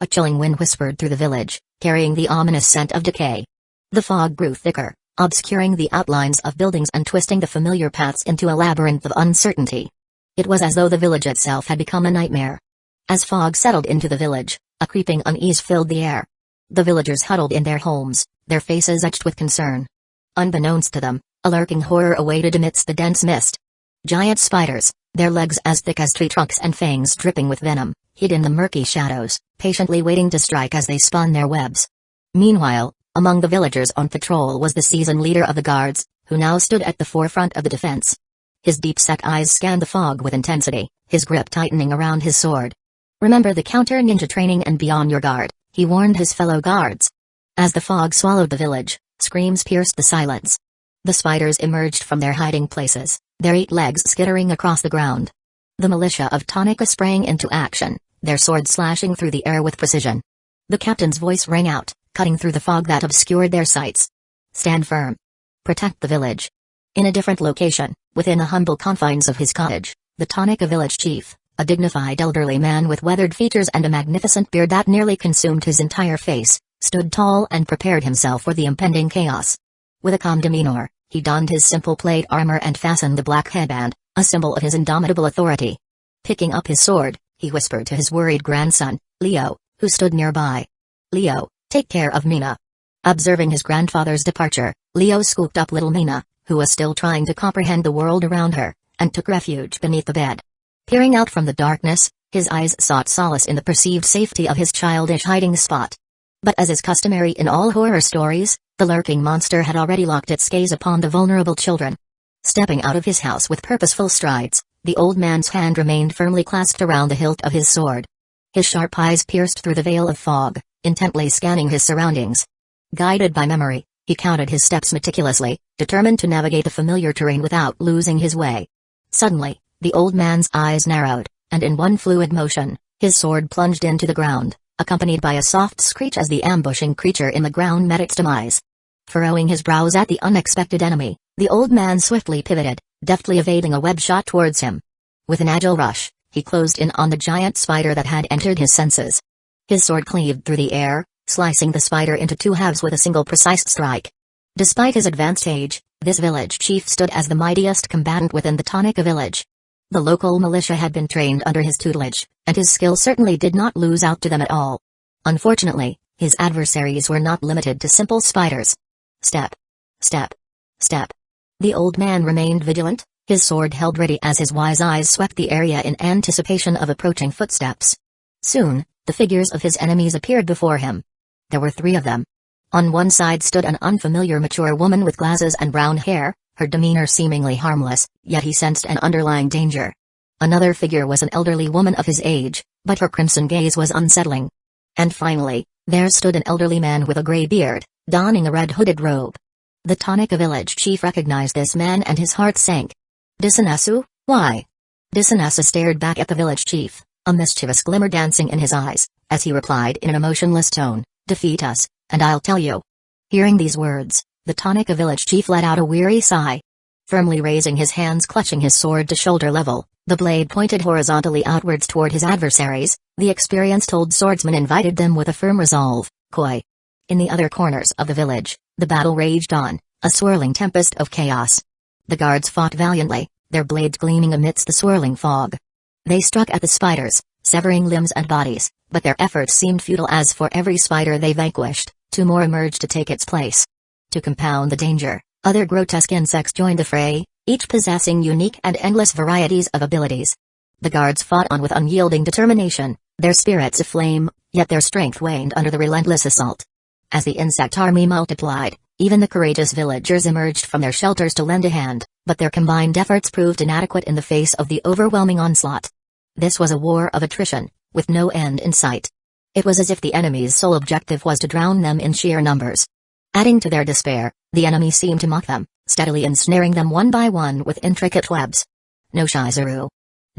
S1: A chilling wind whispered through the village, carrying the ominous scent of decay. The fog grew thicker, obscuring the outlines of buildings and twisting the familiar paths into a labyrinth of uncertainty. It was as though the village itself had become a nightmare. As fog settled into the village, a creeping unease filled the air. The villagers huddled in their homes, their faces etched with concern. Unbeknownst to them, a lurking horror awaited amidst the dense mist. Giant spiders, their legs as thick as tree trunks and fangs dripping with venom, hid in the murky shadows, patiently waiting to strike as they spun their webs. Meanwhile, among the villagers on patrol was the seasoned leader of the guards, who now stood at the forefront of the defense. His deep-set eyes scanned the fog with intensity, his grip tightening around his sword. "Remember the counter-ninja training and be on your guard," he warned his fellow guards. As the fog swallowed the village, screams pierced the silence. The spiders emerged from their hiding places, their 8 legs skittering across the ground. The militia of Tonica sprang into action, their swords slashing through the air with precision. The captain's voice rang out, cutting through the fog that obscured their sights. "Stand firm. Protect the village." In a different location, within the humble confines of his cottage, the Tonica village chief, a dignified elderly man with weathered features and a magnificent beard that nearly consumed his entire face, stood tall and prepared himself for the impending chaos. With a calm demeanor, he donned his simple plate armor and fastened the black headband, a symbol of his indomitable authority. Picking up his sword, he whispered to his worried grandson, Leo, who stood nearby. "Leo, take care of Mina." Observing his grandfather's departure, Leo scooped up little Mina, who was still trying to comprehend the world around her, and took refuge beneath the bed. Peering out from the darkness, his eyes sought solace in the perceived safety of his childish hiding spot. But as is customary in all horror stories, the lurking monster had already locked its gaze upon the vulnerable children. Stepping out of his house with purposeful strides, the old man's hand remained firmly clasped around the hilt of his sword. His sharp eyes pierced through the veil of fog, intently scanning his surroundings. Guided by memory, he counted his steps meticulously, determined to navigate the familiar terrain without losing his way. Suddenly, the old man's eyes narrowed, and in one fluid motion, his sword plunged into the ground, accompanied by a soft screech as the ambushing creature in the ground met its demise. Furrowing his brows at the unexpected enemy, the old man swiftly pivoted, deftly evading a web shot towards him. With an agile rush, he closed in on the giant spider that had entered his senses. His sword cleaved through the air, slicing the spider into 2 halves with a single precise strike. Despite his advanced age, this village chief stood as the mightiest combatant within the Tonica village. The local militia had been trained under his tutelage, and his skill certainly did not lose out to them at all. Unfortunately, his adversaries were not limited to simple spiders. Step. Step. Step. The old man remained vigilant, his sword held ready as his wise eyes swept the area in anticipation of approaching footsteps. Soon, the figures of his enemies appeared before him. There were 3 of them. On one side stood an unfamiliar mature woman with glasses and brown hair, her demeanor seemingly harmless, yet he sensed an underlying danger. Another figure was an elderly woman of his age, but her crimson gaze was unsettling. And finally, there stood an elderly man with a gray beard, donning a red hooded robe. The Tonica village chief recognized this man and his heart sank. "Disanasu, why?" Disanasu stared back at the village chief, a mischievous glimmer dancing in his eyes, as he replied in an emotionless tone, "Defeat us, and I'll tell you." Hearing these words, the Tonica village chief let out a weary sigh. Firmly raising his hands, clutching his sword to shoulder level, the blade pointed horizontally outwards toward his adversaries, the experienced old swordsman invited them with a firm resolve, "Koi." In the other corners of the village, the battle raged on, a swirling tempest of chaos. The guards fought valiantly, their blades gleaming amidst the swirling fog. They struck at the spiders, severing limbs and bodies, but their efforts seemed futile as for every spider they vanquished, 2 more emerged to take its place. To compound the danger, other grotesque insects joined the fray, each possessing unique and endless varieties of abilities. The guards fought on with unyielding determination, their spirits aflame, yet their strength waned under the relentless assault. As the insect army multiplied, even the courageous villagers emerged from their shelters to lend a hand, but their combined efforts proved inadequate in the face of the overwhelming onslaught. This was a war of attrition, with no end in sight. It was as if the enemy's sole objective was to drown them in sheer numbers. Adding to their despair, the enemy seemed to mock them, steadily ensnaring them one by one with intricate webs. "No Shizuru.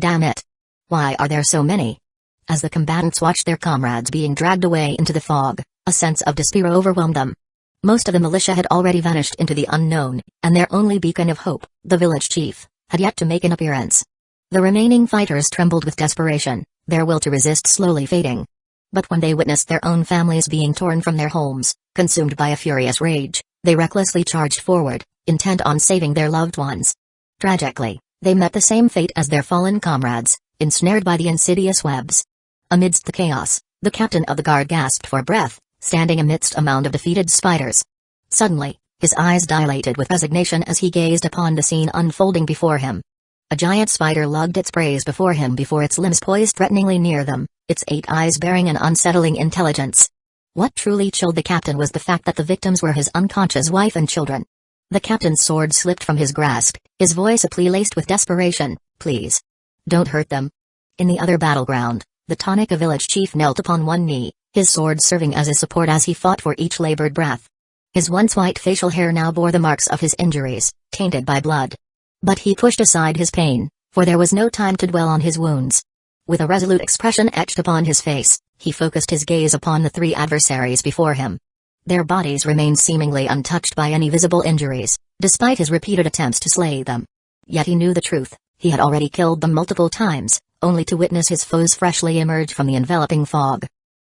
S1: Damn it. Why are there so many?" As the combatants watched their comrades being dragged away into the fog, a sense of despair overwhelmed them. Most of the militia had already vanished into the unknown, and their only beacon of hope, the village chief, had yet to make an appearance. The remaining fighters trembled with desperation, their will to resist slowly fading. But when they witnessed their own families being torn from their homes, consumed by a furious rage, they recklessly charged forward, intent on saving their loved ones. Tragically, they met the same fate as their fallen comrades, ensnared by the insidious webs. Amidst the chaos, the captain of the guard gasped for breath, standing amidst a mound of defeated spiders. Suddenly, his eyes dilated with resignation as he gazed upon the scene unfolding before him. A giant spider lugged its prey before him, before its limbs poised threateningly near them, its 8 eyes bearing an unsettling intelligence. What truly chilled the captain was the fact that the victims were his unconscious wife and children. The captain's sword slipped from his grasp, his voice a plea laced with desperation, "Please, don't hurt them." In the other battleground, the Tanaka village chief knelt upon one knee, his sword serving as a support as he fought for each labored breath. His once white facial hair now bore the marks of his injuries, tainted by blood. But he pushed aside his pain, for there was no time to dwell on his wounds. With a resolute expression etched upon his face, he focused his gaze upon the 3 adversaries before him. Their bodies remained seemingly untouched by any visible injuries, despite his repeated attempts to slay them. Yet he knew the truth, he had already killed them multiple times, only to witness his foes freshly emerge from the enveloping fog.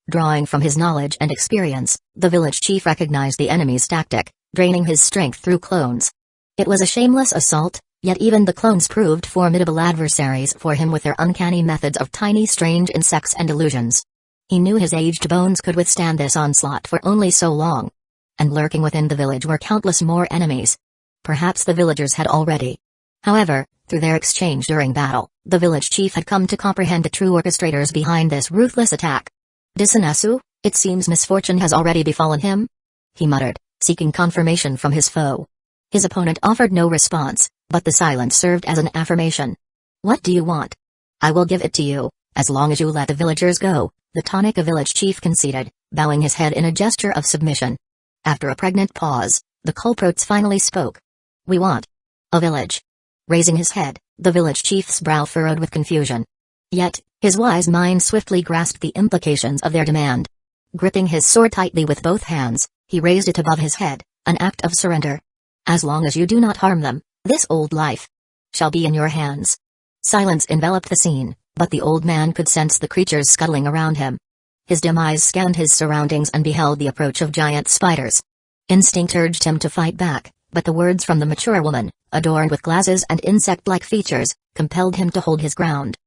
S1: Drawing from his knowledge and experience, the village chief recognized the enemy's tactic, draining his strength through clones. It was a shameless assault, yet even the clones proved formidable adversaries for him with their uncanny methods of tiny strange insects and illusions. He knew his aged bones could withstand this onslaught for only so long. And lurking within the village were countless more enemies. Perhaps the villagers had already. However, through their exchange during battle, the village chief had come to comprehend the true orchestrators behind this ruthless attack. "Disanasu, it seems misfortune has already befallen him?" he muttered, seeking confirmation from his foe. His opponent offered no response, but the silence served as an affirmation. "What do you want?" "I will give it to you, as long as you let the villagers go," the Tanaka village chief conceded, bowing his head in a gesture of submission. After a pregnant pause, the culprits finally spoke. "We want a village." Raising his head, the village chief's brow furrowed with confusion. Yet, his wise mind swiftly grasped the implications of their demand. Gripping his sword tightly with both hands, he raised it above his head, an act of surrender. "As long as you do not harm them, this old life shall be in your hands." Silence enveloped the scene, but the old man could sense the creatures scuttling around him. His dim eyes scanned his surroundings and beheld the approach of giant spiders. Instinct urged him to fight back, but the words from the mature woman, adorned with glasses and insect-like features, compelled him to hold his ground.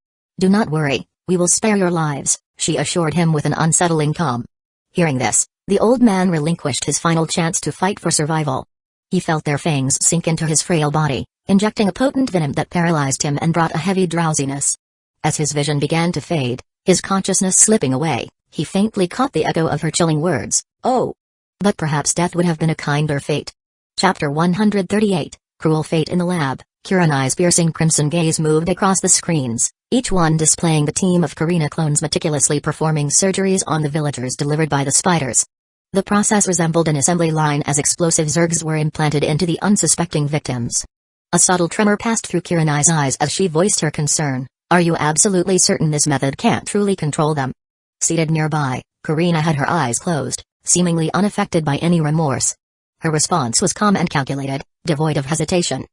S1: "Do not worry, we will spare your lives," she assured him with an unsettling calm. Hearing this, the old man relinquished his final chance to fight for survival. He felt their fangs sink into his frail body, injecting a potent venom that paralyzed him and brought a heavy drowsiness. As his vision began to fade, his consciousness slipping away, he faintly caught the echo of her chilling words, "Oh! But perhaps death would have been a kinder fate." Chapter 138, Cruel Fate in the Lab. Kurenai's piercing crimson gaze moved across the screens, each one displaying the team of Kurina clones meticulously performing surgeries on the villagers delivered by the spiders. The process resembled an assembly line as explosive zergs were implanted into the unsuspecting victims. A subtle tremor passed through Kurenai's eyes as she voiced her concern. "Are you absolutely certain this method can't truly control them?" Seated nearby, Kurina had her eyes closed, seemingly unaffected by any remorse. Her response was calm and calculated, devoid of hesitation.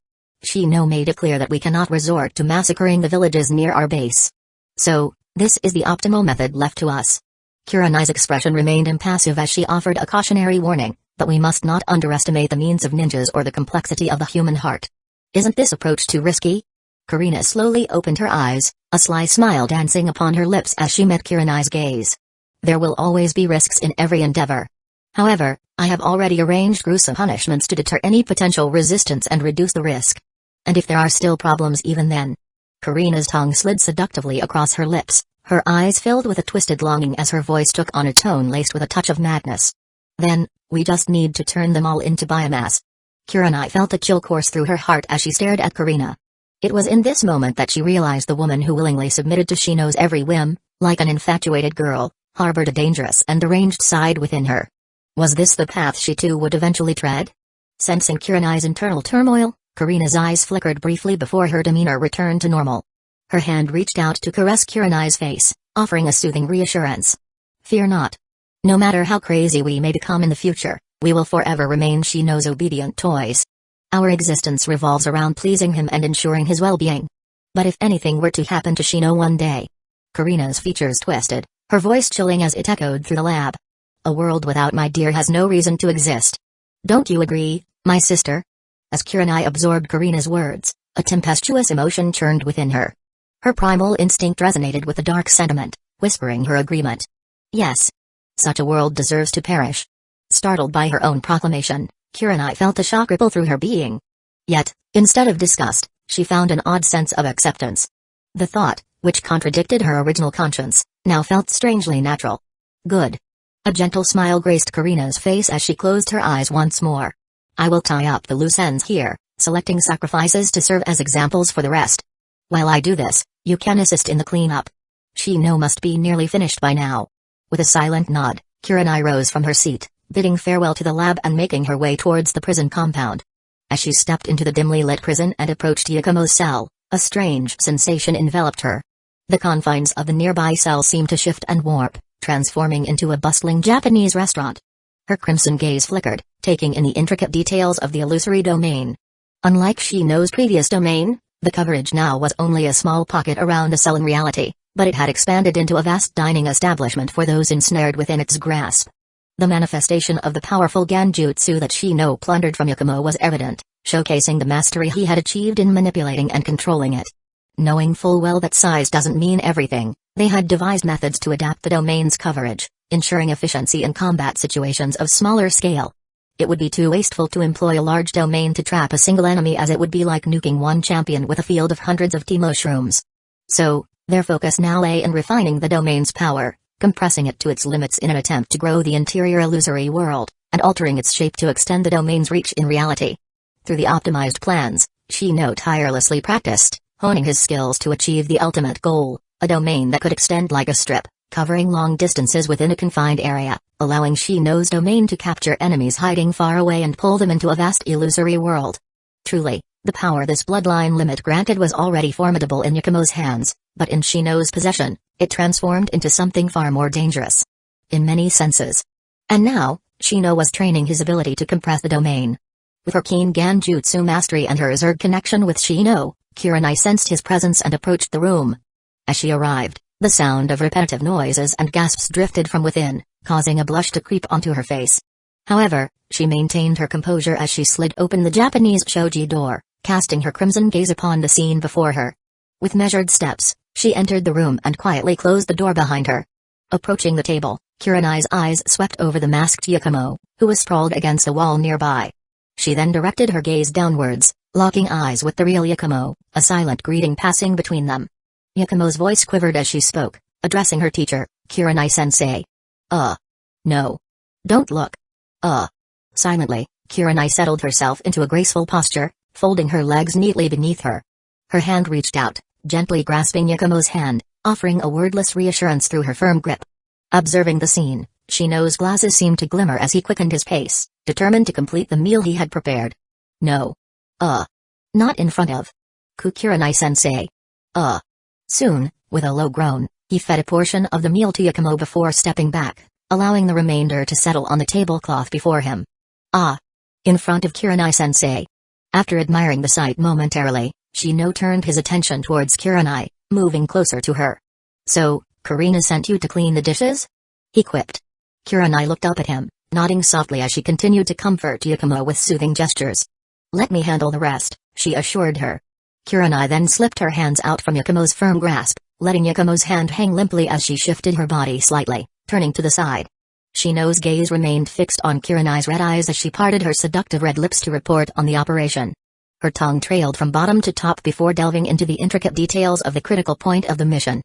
S1: Shino made it clear that we cannot resort to massacring the villages near our base. So, this is the optimal method left to us. Kurenai's expression remained impassive as she offered a cautionary warning, but we must not underestimate the means of ninjas or the complexity of the human heart. Isn't this approach too risky? Kurina slowly opened her eyes, a sly smile dancing upon her lips as she met Kurenai's gaze. There will always be risks in every endeavor. However, I have already arranged gruesome punishments to deter any potential resistance and reduce the risk. And if there are still problems even then. Kurina's tongue slid seductively across her lips, her eyes filled with a twisted longing as her voice took on a tone laced with a touch of madness. Then, we just need to turn them all into biomass. Kurenai felt a chill course through her heart as she stared at Kurina. It was in this moment that she realized the woman who willingly submitted to Shino's every whim, like an infatuated girl, harbored a dangerous and deranged side within her. Was this the path she too would eventually tread? Sensing Kurenai's internal turmoil, Kurina's eyes flickered briefly before her demeanor returned to normal. Her hand reached out to caress Kurenai's face, offering a soothing reassurance. Fear not. No matter how crazy we may become in the future, we will forever remain Shino's obedient toys. Our existence revolves around pleasing him and ensuring his well-being. But if anything were to happen to Shino one day... Karina's features twisted, her voice chilling as it echoed through the lab. A world without my dear has no reason to exist. Don't you agree, my sister? As Kurenai absorbed Karina's words, a tempestuous emotion churned within her. Her primal instinct resonated with the dark sentiment, whispering her agreement. Yes. Such a world deserves to perish. Startled by her own proclamation, Kurenai felt a shock ripple through her being. Yet, instead of disgust, she found an odd sense of acceptance. The thought, which contradicted her original conscience, now felt strangely natural. Good. A gentle smile graced Karina's face as she closed her eyes once more. I will tie up the loose ends here, selecting sacrifices to serve as examples for the rest. While I do this, you can assist in the cleanup. Shino must be nearly finished by now. With a silent nod, Kurenai rose from her seat, bidding farewell to the lab and making her way towards the prison compound. As she stepped into the dimly lit prison and approached Yakumo's cell, a strange sensation enveloped her. The confines of the nearby cell seemed to shift and warp, transforming into a bustling Japanese restaurant. Her crimson gaze flickered, taking in the intricate details of the illusory domain. Unlike Shino's previous domain, the coverage now was only a small pocket around a cell in reality, but it had expanded into a vast dining establishment for those ensnared within its grasp. The manifestation of the powerful Genjutsu that Shino plundered from Yakumo was evident, showcasing the mastery he had achieved in manipulating and controlling it. Knowing full well that size doesn't mean everything, they had devised methods to adapt the domain's coverage, ensuring efficiency in combat situations of smaller scale. It would be too wasteful to employ a large domain to trap a single enemy, as it would be like nuking one champion with a field of hundreds of tea mushrooms. So, their focus now lay in refining the domain's power, compressing it to its limits in an attempt to grow the interior illusory world, and altering its shape to extend the domain's reach in reality. Through the optimized plans, Shino tirelessly practiced, honing his skills to achieve the ultimate goal, a domain that could extend like a strip, covering long distances within a confined area, allowing Shino's domain to capture enemies hiding far away and pull them into a vast illusory world. Truly, the power this bloodline limit granted was already formidable in Yakumo's hands, but in Shino's possession, it transformed into something far more dangerous. In many senses. And now, Shino was training his ability to compress the domain. With her keen Genjutsu mastery and her Zerg connection with Shino, Kurenai sensed his presence and approached the room. As she arrived, the sound of repetitive noises and gasps drifted from within, causing a blush to creep onto her face. However, she maintained her composure as she slid open the Japanese shoji door, casting her crimson gaze upon the scene before her. With measured steps, she entered the room and quietly closed the door behind her. Approaching the table, Kurenai's eyes swept over the masked Yakumo, who was sprawled against a wall nearby. She then directed her gaze downwards, locking eyes with the real Yakumo, a silent greeting passing between them. Yakumo's voice quivered as she spoke, addressing her teacher, Kurenai-sensei. No. Don't look. Silently, Kurenai settled herself into a graceful posture, folding her legs neatly beneath her. Her hand reached out, gently grasping Yakumo's hand, offering a wordless reassurance through her firm grip. Observing the scene, Shino's glasses seemed to glimmer as he quickened his pace, determined to complete the meal he had prepared. No. Not in front of Kurenai-sensei. Soon, with a low groan, he fed a portion of the meal to Yakumo before stepping back, allowing the remainder to settle on the tablecloth before him. In front of Kurenai-sensei. After admiring the sight momentarily, Shino turned his attention towards Kurenai, moving closer to her. So, Karina sent you to clean the dishes? He quipped. Kurenai looked up at him, nodding softly as she continued to comfort Yakumo with soothing gestures. Let me handle the rest, she assured her. Kurenai then slipped her hands out from Yakumo's firm grasp, letting Yakumo's hand hang limply as she shifted her body slightly, turning to the side. Shino's gaze remained fixed on Kurenai's red eyes as she parted her seductive red lips to report on the operation. Her tongue trailed from bottom to top before delving into the intricate details of the critical point of the mission.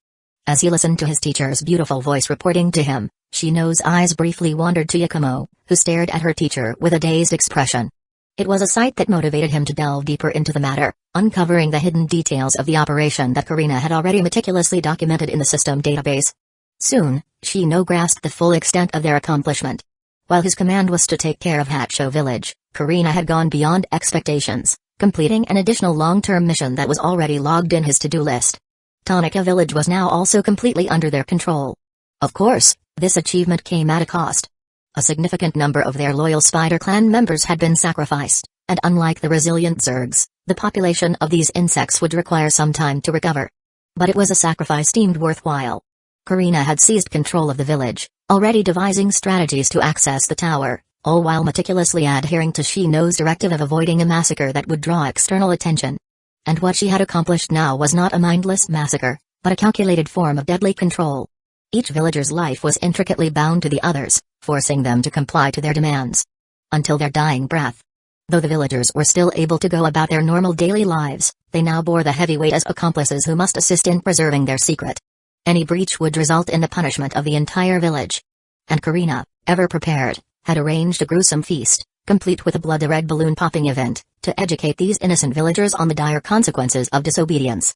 S1: As he listened to his teacher's beautiful voice reporting to him, Shino's eyes briefly wandered to Yakumo, who stared at her teacher with a dazed expression. It was a sight that motivated him to delve deeper into the matter, uncovering the hidden details of the operation that Karina had already meticulously documented in the system database. Soon, Shino grasped the full extent of their accomplishment. While his command was to take care of Hacho Village, Karina had gone beyond expectations, completing an additional long-term mission that was already logged in his to-do list. Tanaka village was now also completely under their control. Of course, this achievement came at a cost. A significant number of their loyal Spider Clan members had been sacrificed, and unlike the resilient Zergs, the population of these insects would require some time to recover. But it was a sacrifice deemed worthwhile. Karina had seized control of the village, already devising strategies to access the tower, all while meticulously adhering to Shino's directive of avoiding a massacre that would draw external attention. And what she had accomplished now was not a mindless massacre, but a calculated form of deadly control. Each villager's life was intricately bound to the others, forcing them to comply to their demands. Until their dying breath. Though the villagers were still able to go about their normal daily lives, they now bore the heavy weight as accomplices who must assist in preserving their secret. Any breach would result in the punishment of the entire village. And Karina, ever prepared, had arranged a gruesome feast, complete with a blood-red balloon popping event, to educate these innocent villagers on the dire consequences of disobedience.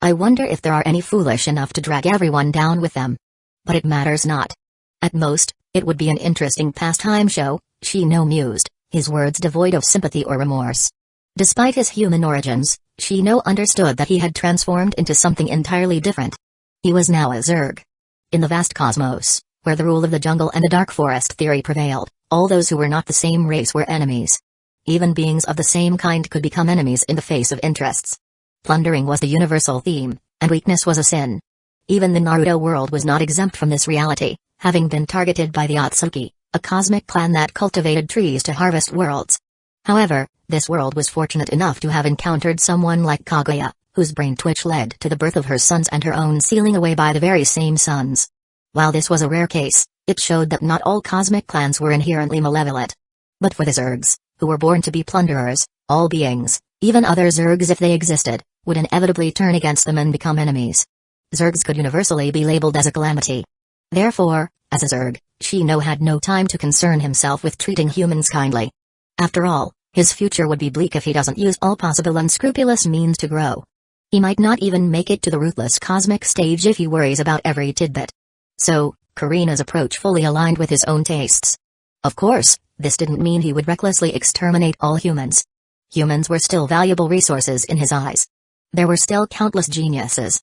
S1: I wonder if there are any foolish enough to drag everyone down with them. But it matters not. At most, it would be an interesting pastime show, Shino mused, his words devoid of sympathy or remorse. Despite his human origins, Shino understood that he had transformed into something entirely different. He was now a Zerg. In the vast cosmos, where the rule of the jungle and the dark forest theory prevailed, all those who were not the same race were enemies. Even beings of the same kind could become enemies in the face of interests. Plundering was the universal theme, and weakness was a sin. Even the Naruto world was not exempt from this reality, having been targeted by the Atsuki, a cosmic clan that cultivated trees to harvest worlds. However, this world was fortunate enough to have encountered someone like Kaguya, whose brain twitch led to the birth of her sons and her own sealing away by the very same sons. While this was a rare case, it showed that not all cosmic clans were inherently malevolent. But for the Zergs, who were born to be plunderers, all beings, even other Zergs if they existed, would inevitably turn against them and become enemies. Zergs could universally be labeled as a calamity. Therefore, as a Zerg, Shino had no time to concern himself with treating humans kindly. After all, his future would be bleak if he doesn't use all possible unscrupulous means to grow. He might not even make it to the ruthless cosmic stage if he worries about every tidbit. So, Karina's approach fully aligned with his own tastes. Of course, this didn't mean he would recklessly exterminate all humans. Humans were still valuable resources in his eyes. There were still countless geniuses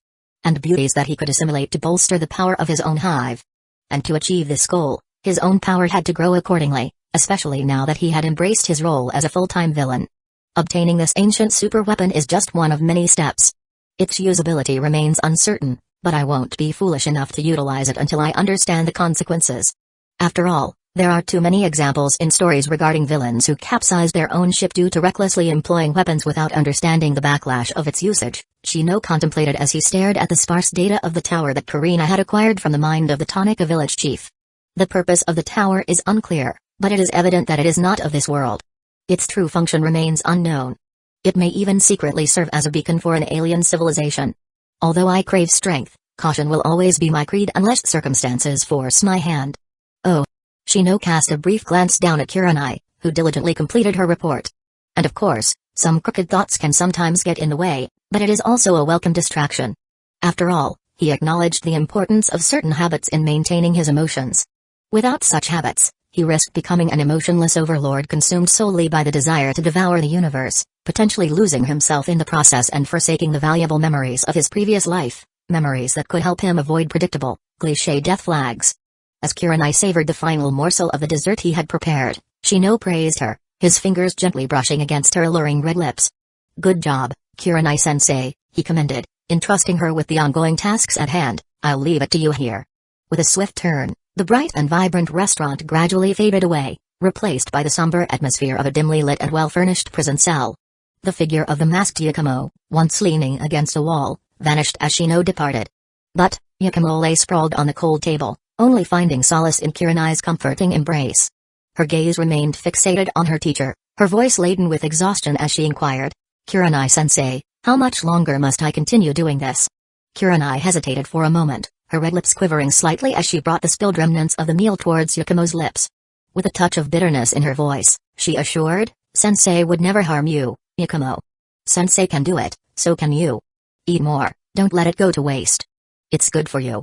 S1: and beauties that he could assimilate to bolster the power of his own hive. And to achieve this goal, his own power had to grow accordingly, especially now that he had embraced his role as a full-time villain. Obtaining this ancient superweapon is just one of many steps. Its usability remains uncertain, but I won't be foolish enough to utilize it until I understand the consequences. After all, there are too many examples in stories regarding villains who capsize their own ship due to recklessly employing weapons without understanding the backlash of its usage, Shino contemplated as he stared at the sparse data of the tower that Karina had acquired from the mind of the Tanaka village chief. The purpose of the tower is unclear, but it is evident that it is not of this world. Its true function remains unknown. It may even secretly serve as a beacon for an alien civilization. Although I crave strength, caution will always be my creed unless circumstances force my hand. Oh. Shino cast a brief glance down at Kurenai, who diligently completed her report. And of course, some crooked thoughts can sometimes get in the way, but it is also a welcome distraction. After all, he acknowledged the importance of certain habits in maintaining his emotions. Without such habits, he risked becoming an emotionless overlord consumed solely by the desire to devour the universe, potentially losing himself in the process and forsaking the valuable memories of his previous life, memories that could help him avoid predictable, cliché death flags. As Kurenai savored the final morsel of the dessert he had prepared, Shino praised her, his fingers gently brushing against her alluring red lips. Good job, Kurenai-sensei, he commended, entrusting her with the ongoing tasks at hand. I'll leave it to you here. With a swift turn, the bright and vibrant restaurant gradually faded away, replaced by the somber atmosphere of a dimly lit and well-furnished prison cell. The figure of the masked Yakumo, once leaning against a wall, vanished as Shino departed. But, Yakumo lay sprawled on the cold table, only finding solace in Kurenai's comforting embrace. Her gaze remained fixated on her teacher, her voice laden with exhaustion as she inquired, Kurenai-sensei, how much longer must I continue doing this? Kurenai hesitated for a moment, her red lips quivering slightly as she brought the spilled remnants of the meal towards Yakumo's lips. With a touch of bitterness in her voice, she assured, Sensei would never harm you, Yakumo. Sensei can do it, so can you. Eat more, don't let it go to waste. It's good for you.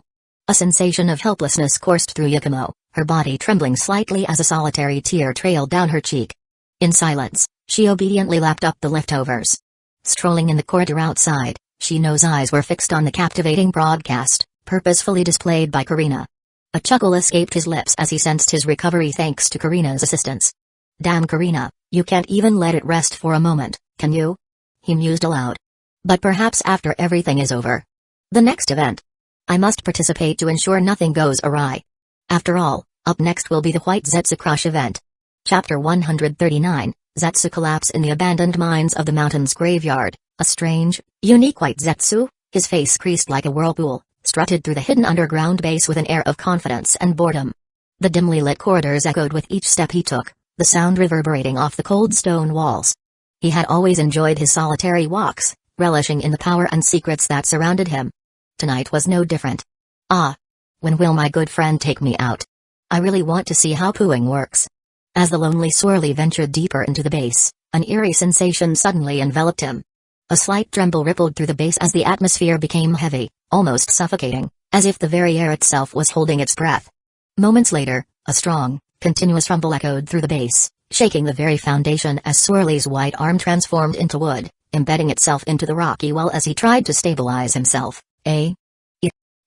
S1: A sensation of helplessness coursed through Yakumo, her body trembling slightly as a solitary tear trailed down her cheek. In silence, she obediently lapped up the leftovers. Strolling in the corridor outside, Shino's eyes were fixed on the captivating broadcast, purposefully displayed by Karina. A chuckle escaped his lips as he sensed his recovery thanks to Karina's assistance. Damn Karina, you can't even let it rest for a moment, can you? He mused aloud. But perhaps after everything is over. The next event. I must participate to ensure nothing goes awry. After all, up next will be the White Zetsu Crush event. Chapter 139, Zetsu Collapse in the Abandoned Mines of the Mountains Graveyard. A strange, unique white Zetsu, his face creased like a whirlpool, strutted through the hidden underground base with an air of confidence and boredom. The dimly lit corridors echoed with each step he took, the sound reverberating off the cold stone walls. He had always enjoyed his solitary walks, relishing in the power and secrets that surrounded him. Tonight was no different. Ah! When will my good friend take me out? I really want to see how pooing works. As the lonely Swirly ventured deeper into the base, an eerie sensation suddenly enveloped him. A slight tremble rippled through the base as the atmosphere became heavy, almost suffocating, as if the very air itself was holding its breath. Moments later, a strong, continuous rumble echoed through the base, shaking the very foundation as Swirly's white arm transformed into wood, embedding itself into the rocky wall as he tried to stabilize himself.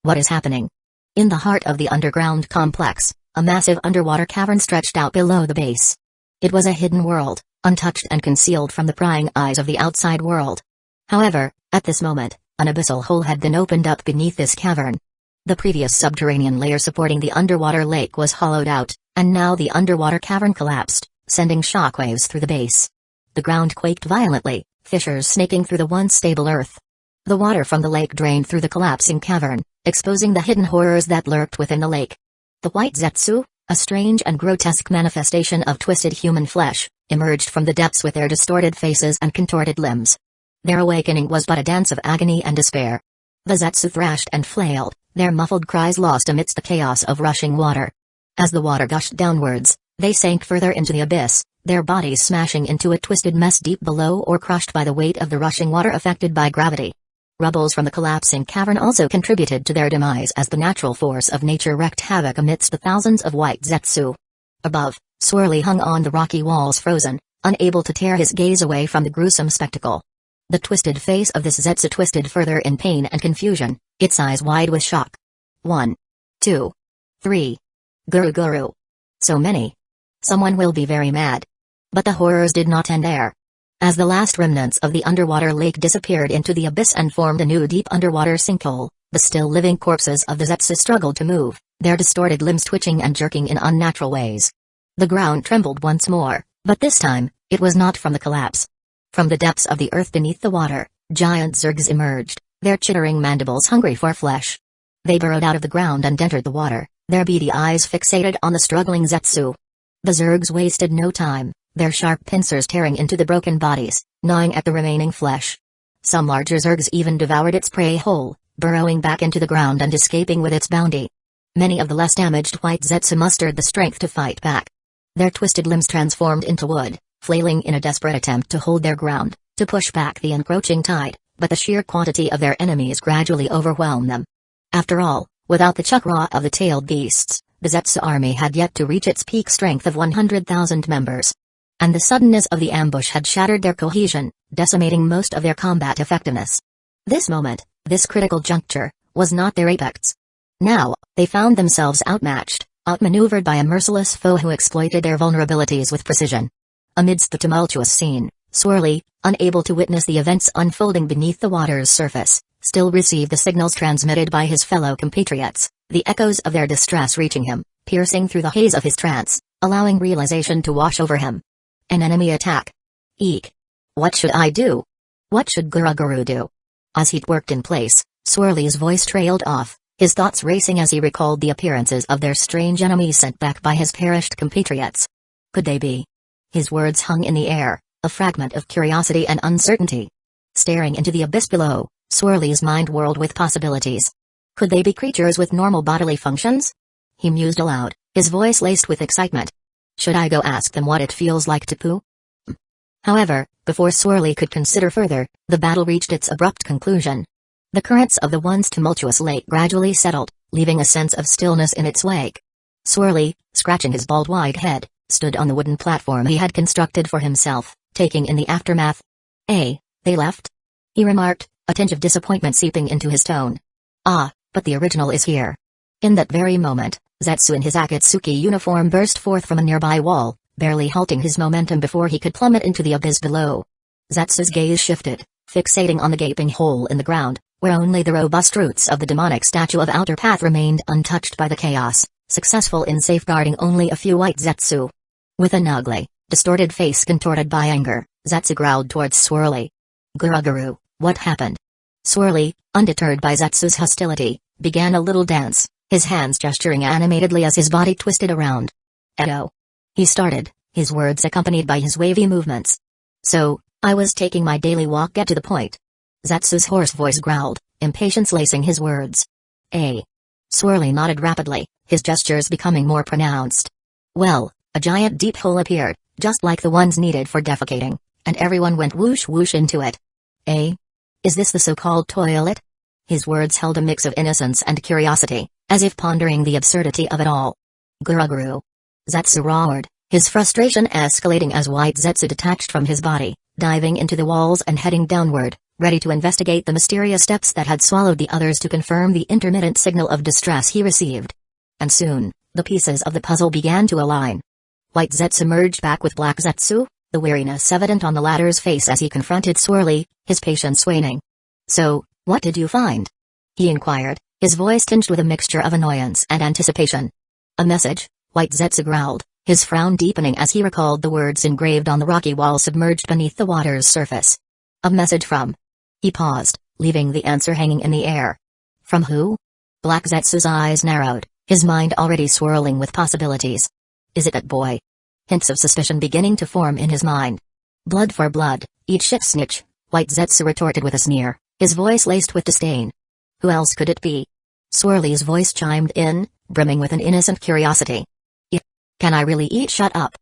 S1: What is happening? In the heart of the underground complex, a massive underwater cavern stretched out below the base. It was a hidden world, untouched and concealed from the prying eyes of the outside world. However, at this moment, an abyssal hole had been opened up beneath this cavern. The previous subterranean layer supporting the underwater lake was hollowed out, and now the underwater cavern collapsed, sending shockwaves through the base. The ground quaked violently, fissures snaking through the once stable earth. The water from the lake drained through the collapsing cavern, exposing the hidden horrors that lurked within the lake. The White Zetsu, a strange and grotesque manifestation of twisted human flesh, emerged from the depths with their distorted faces and contorted limbs. Their awakening was but a dance of agony and despair. The Zetsu thrashed and flailed, their muffled cries lost amidst the chaos of rushing water. As the water gushed downwards, they sank further into the abyss, their bodies smashing into a twisted mess deep below or crushed by the weight of the rushing water affected by gravity. Rubbles from the collapsing cavern also contributed to their demise as the natural force of nature wreaked havoc amidst the thousands of white Zetsu. Above, Swirly hung on the rocky walls frozen, unable to tear his gaze away from the gruesome spectacle. The twisted face of this Zetsu twisted further in pain and confusion, its eyes wide with shock. 1, 2, 3. Guru. So many. Someone will be very mad. But the horrors did not end there. As the last remnants of the underwater lake disappeared into the abyss and formed a new deep underwater sinkhole, the still living corpses of the Zetsu struggled to move, their distorted limbs twitching and jerking in unnatural ways. The ground trembled once more, but this time, it was not from the collapse. From the depths of the earth beneath the water, giant zergs emerged, their chittering mandibles hungry for flesh. They burrowed out of the ground and entered the water, their beady eyes fixated on the struggling Zetsu. The zergs wasted no time, their sharp pincers tearing into the broken bodies, gnawing at the remaining flesh. Some larger zergs even devoured its prey whole, burrowing back into the ground and escaping with its bounty. Many of the less damaged white Zetsu mustered the strength to fight back. Their twisted limbs transformed into wood, flailing in a desperate attempt to hold their ground, to push back the encroaching tide, but the sheer quantity of their enemies gradually overwhelmed them. After all, without the chakra of the tailed beasts, the Zetsu army had yet to reach its peak strength of 100,000 members. And the suddenness of the ambush had shattered their cohesion, decimating most of their combat effectiveness. This moment, this critical juncture, was not their apex. Now, they found themselves outmatched, outmaneuvered by a merciless foe who exploited their vulnerabilities with precision. Amidst the tumultuous scene, Swirly, unable to witness the events unfolding beneath the water's surface, still received the signals transmitted by his fellow compatriots, the echoes of their distress reaching him, piercing through the haze of his trance, allowing realization to wash over him. An enemy attack. Eek. What should I do? What should Guru do? As he'd worked in place, Swirly's voice trailed off, his thoughts racing as he recalled the appearances of their strange enemies sent back by his perished compatriots. Could they be? His words hung in the air, a fragment of curiosity and uncertainty. Staring into the abyss below, Swirly's mind whirled with possibilities. Could they be creatures with normal bodily functions? He mused aloud, his voice laced with excitement. Should I go ask them what it feels like to poo? However, before Swirly could consider further, the battle reached its abrupt conclusion. The currents of the once tumultuous lake gradually settled, leaving a sense of stillness in its wake. Swirly, scratching his bald white head, stood on the wooden platform he had constructed for himself, taking in the aftermath. They left? He remarked, a tinge of disappointment seeping into his tone. Ah, but the original is here. In that very moment, Zetsu in his Akatsuki uniform burst forth from a nearby wall, barely halting his momentum before he could plummet into the abyss below. Zetsu's gaze shifted, fixating on the gaping hole in the ground, where only the robust roots of the demonic statue of Outer Path remained untouched by the chaos, successful in safeguarding only a few white Zetsu. With an ugly, distorted face contorted by anger, Zetsu growled towards Swirly. Guruguru, what happened? Swirly, undeterred by Zetsu's hostility, began a little dance, his hands gesturing animatedly as his body twisted around. Edo. He started, his words accompanied by his wavy movements. So, I was taking my daily walk. Get to the point. Zetsu's hoarse voice growled, impatience lacing his words. Swirly nodded rapidly, his gestures becoming more pronounced. Well, a giant deep hole appeared, just like the ones needed for defecating, and everyone went whoosh whoosh into it. Is this the so-called toilet? His words held a mix of innocence and curiosity, as if pondering the absurdity of it all. Guruguru. Zetsu roared, his frustration escalating as white Zetsu detached from his body, diving into the walls and heading downward, ready to investigate the mysterious steps that had swallowed the others to confirm the intermittent signal of distress he received. And soon, the pieces of the puzzle began to align. White Zetsu merged back with Black Zetsu, the weariness evident on the latter's face as he confronted Swirly, his patience waning. So, what did you find? He inquired, his voice tinged with a mixture of annoyance and anticipation. A message, White Zetsu growled, his frown deepening as he recalled the words engraved on the rocky wall submerged beneath the water's surface. A message from... He paused, leaving the answer hanging in the air. From who? Black Zetsu's eyes narrowed, his mind already swirling with possibilities. Is it that boy? Hints of suspicion beginning to form in his mind. Blood for blood, eat shit snitch, White Zetsu retorted with a sneer, his voice laced with disdain. Who else could it be? Swirly's voice chimed in, brimming with an innocent curiosity. Can I really eat? Shut up.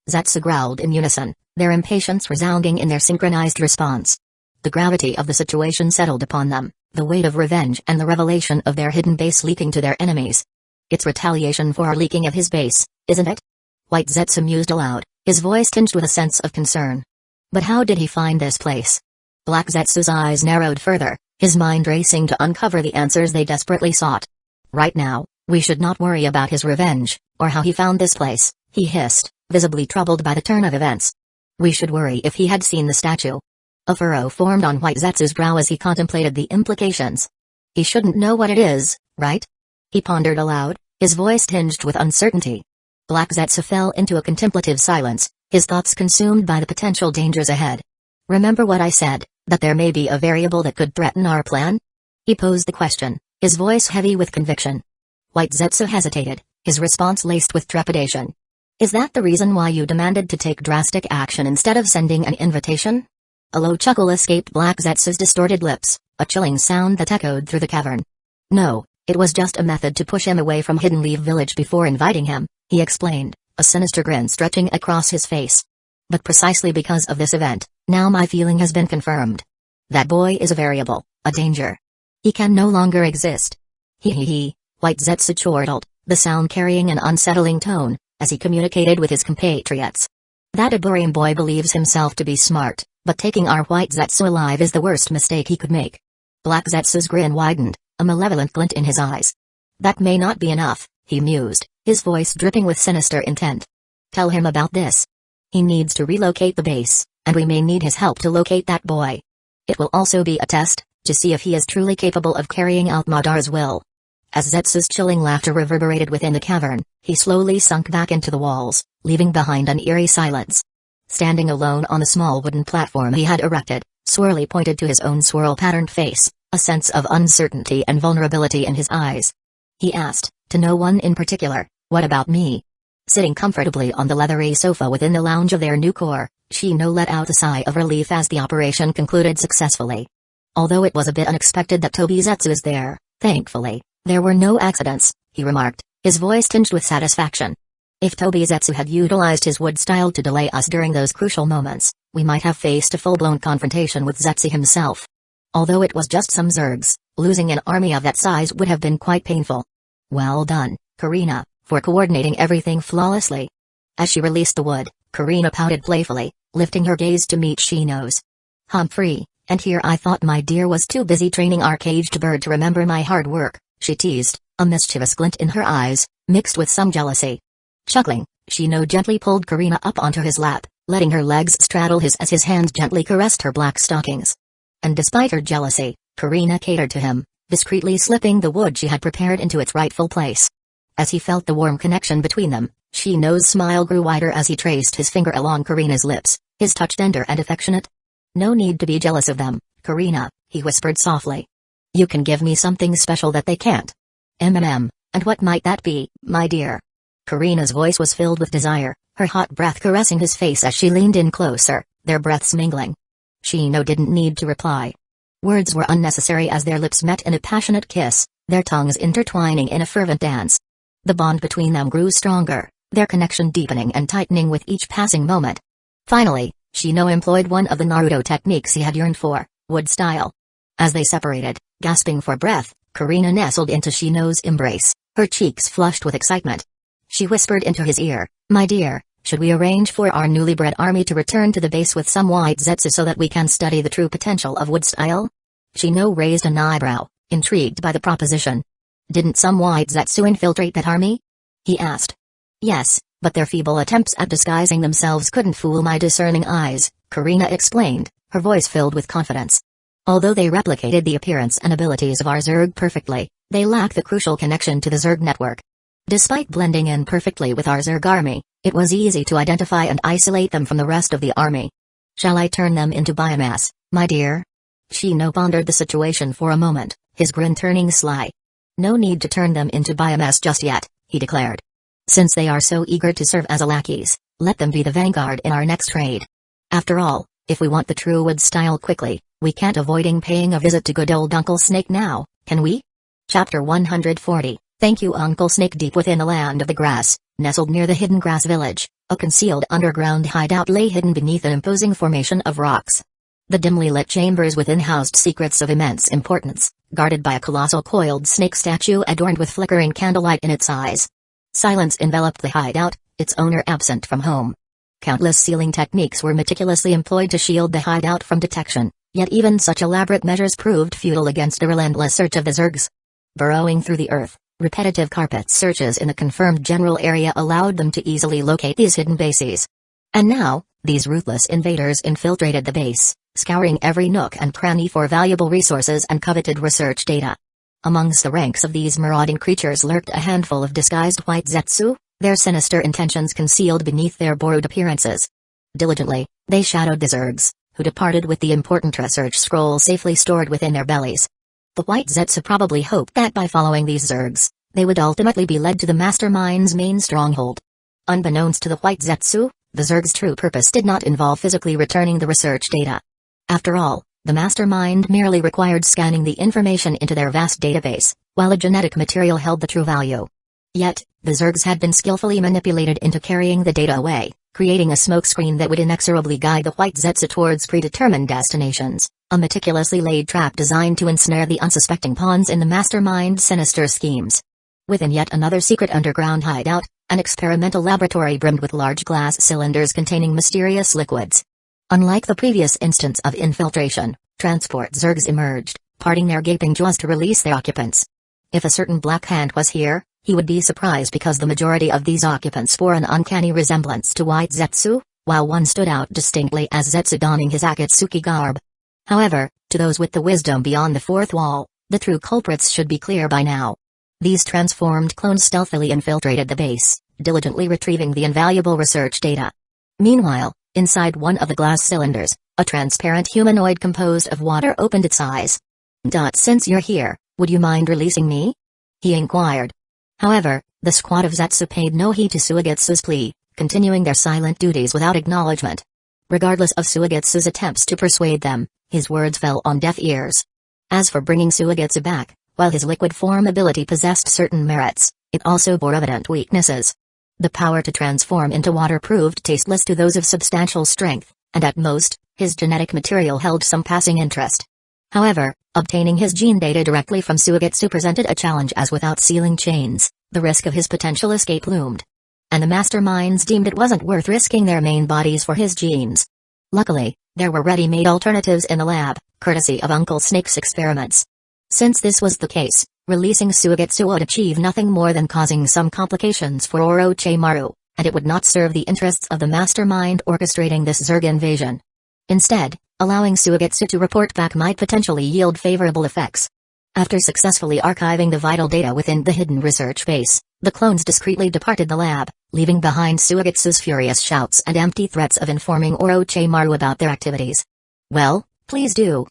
S1: Zetsu growled in unison, their impatience resounding in their synchronized response. The gravity of the situation settled upon them, the weight of revenge and the revelation of their hidden base leaking to their enemies. It's retaliation for our leaking of his base, isn't it? White Zetsu mused aloud, his voice tinged with a sense of concern. But how did he find this place? Black Zetsu's eyes narrowed further, his mind racing to uncover the answers they desperately sought. Right now, we should not worry about his revenge, or how he found this place, he hissed, visibly troubled by the turn of events. We should worry if he had seen the statue. A furrow formed on White Zetsu's brow as he contemplated the implications. He shouldn't know what it is, right? He pondered aloud, his voice tinged with uncertainty. Black Zetsu fell into a contemplative silence, his thoughts consumed by the potential dangers ahead. Remember what I said, that there may be a variable that could threaten our plan? He posed the question, his voice heavy with conviction. White Zetsu hesitated, his response laced with trepidation. Is that the reason why you demanded to take drastic action instead of sending an invitation? A low chuckle escaped Black Zetsu's distorted lips, a chilling sound that echoed through the cavern. No, it was just a method to push him away from Hidden Leaf Village before inviting him, he explained, a sinister grin stretching across his face. But precisely because of this event, now my feeling has been confirmed. That boy is a variable, a danger. He can no longer exist. He, White Zetsu chortled, the sound carrying an unsettling tone, as he communicated with his compatriots. That Iburian boy believes himself to be smart, but taking our White Zetsu alive is the worst mistake he could make. Black Zetsu's grin widened, a malevolent glint in his eyes. That may not be enough, he mused, his voice dripping with sinister intent. Tell him about this. He needs to relocate the base, and we may need his help to locate that boy. It will also be a test, to see if he is truly capable of carrying out Madar's will. As Zetsu's chilling laughter reverberated within the cavern, he slowly sunk back into the walls, leaving behind an eerie silence. Standing alone on the small wooden platform he had erected, Swirly pointed to his own swirl-patterned face, a sense of uncertainty and vulnerability in his eyes. He asked, to no one in particular, what about me? Sitting comfortably on the leathery sofa within the lounge of their new core, Shino let out a sigh of relief as the operation concluded successfully. Although it was a bit unexpected that Tobizetsu is there, thankfully, there were no accidents, he remarked, his voice tinged with satisfaction. If Tobizetsu had utilized his wood style to delay us during those crucial moments, we might have faced a full-blown confrontation with Zetsu himself. Although it was just some zergs, losing an army of that size would have been quite painful. Well done, Karina, for coordinating everything flawlessly. As she released the wood, Karina pouted playfully, lifting her gaze to meet Shino's. Humphrey, And here I thought my dear was too busy training our caged bird to remember my hard work, she teased, a mischievous glint in her eyes, mixed with some jealousy. Chuckling, Shino gently pulled Karina up onto his lap, letting her legs straddle his as his hand gently caressed her black stockings. And despite her jealousy, Karina catered to him, discreetly slipping the wood she had prepared into its rightful place. As he felt the warm connection between them, Shino's smile grew wider as he traced his finger along Karina's lips, his touch tender and affectionate. "No need to be jealous of them, Karina," he whispered softly. "You can give me something special that they can't." And what might that be, my dear?" Karina's voice was filled with desire, her hot breath caressing his face as she leaned in closer, their breaths mingling. Shino didn't need to reply. Words were unnecessary as their lips met in a passionate kiss, their tongues intertwining in a fervent dance. The bond between them grew stronger, their connection deepening and tightening with each passing moment. Finally, Shino employed one of the Naruto techniques he had yearned for, wood style. As they separated, gasping for breath, Karina nestled into Shino's embrace, her cheeks flushed with excitement. She whispered into his ear, "My dear, should we arrange for our newly bred army to return to the base with some white zetsu so that we can study the true potential of wood style?" Shino raised an eyebrow, intrigued by the proposition. "Didn't some white zetsu infiltrate that army?" he asked. "Yes, but their feeble attempts at disguising themselves couldn't fool my discerning eyes," Karina explained, her voice filled with confidence. "Although they replicated the appearance and abilities of our Zerg perfectly, they lack the crucial connection to the Zerg network. Despite blending in perfectly with our Zerg army, it was easy to identify and isolate them from the rest of the army. Shall I turn them into biomass, my dear?" Shino pondered the situation for a moment, his grin turning sly. "No need to turn them into biomass just yet," he declared. "Since they are so eager to serve as lackeys, let them be the vanguard in our next raid. After all, if we want the true wood style quickly, we can't avoiding paying a visit to good old Uncle Snake now, can we?" Chapter 140, Thank You Uncle Snake. Deep within the land of the grass, nestled near the hidden grass village, a concealed underground hideout lay hidden beneath an imposing formation of rocks. The dimly lit chambers within housed secrets of immense importance, guarded by a colossal coiled snake statue adorned with flickering candlelight in its eyes. Silence enveloped the hideout, its owner absent from home. Countless sealing techniques were meticulously employed to shield the hideout from detection, yet even such elaborate measures proved futile against the relentless search of the Zergs. Burrowing through the earth, repetitive carpet searches in the confirmed general area allowed them to easily locate these hidden bases. And now, these ruthless invaders infiltrated the base, scouring every nook and cranny for valuable resources and coveted research data. Amongst the ranks of these marauding creatures lurked a handful of disguised white zetsu, their sinister intentions concealed beneath their borrowed appearances. Diligently, they shadowed the Zergs, who departed with the important research scroll safely stored within their bellies. The white zetsu probably hoped that by following these Zergs, they would ultimately be led to the Mastermind's main stronghold. Unbeknownst to the white zetsu, the Zerg's true purpose did not involve physically returning the research data. After all, the Mastermind merely required scanning the information into their vast database, while a genetic material held the true value. Yet, the Zergs had been skillfully manipulated into carrying the data away, creating a smokescreen that would inexorably guide the white zetsu towards predetermined destinations, a meticulously laid trap designed to ensnare the unsuspecting pawns in the Mastermind's sinister schemes. Within yet another secret underground hideout, an experimental laboratory brimmed with large glass cylinders containing mysterious liquids. Unlike the previous instance of infiltration, transport Zergs emerged, parting their gaping jaws to release their occupants. If a certain Black Hand was here, he would be surprised because the majority of these occupants bore an uncanny resemblance to white zetsu, while one stood out distinctly as zetsu donning his Akatsuki garb. However, to those with the wisdom beyond the fourth wall, the true culprits should be clear by now. These transformed clones stealthily infiltrated the base, diligently retrieving the invaluable research data. Meanwhile, inside one of the glass cylinders, a transparent humanoid composed of water opened its eyes. "Since you're here, would you mind releasing me?" he inquired. However, the squad of zetsu paid no heed to Suigetsu's plea, continuing their silent duties without acknowledgement. Regardless of Suigetsu's attempts to persuade them, his words fell on deaf ears. As for bringing Suigetsu back, while his liquid form ability possessed certain merits, it also bore evident weaknesses. The power to transform into water proved tasteless to those of substantial strength, and at most, his genetic material held some passing interest. However, obtaining his gene data directly from Suigetsu presented a challenge, as without sealing chains, the risk of his potential escape loomed. And the Masterminds deemed it wasn't worth risking their main bodies for his genes. Luckily, There were ready-made alternatives in the lab, courtesy of Uncle Snake's experiments. Since this was the case, releasing Suigetsu would achieve nothing more than causing some complications for Orochimaru, and it would not serve the interests of the mastermind orchestrating this Zerg invasion. Instead, allowing Suigetsu to report back might potentially yield favorable effects. After successfully archiving the vital data within the hidden research base, the clones discreetly departed the lab, leaving behind Suigetsu's furious shouts and empty threats of informing Orochimaru about their activities. "Well, please do."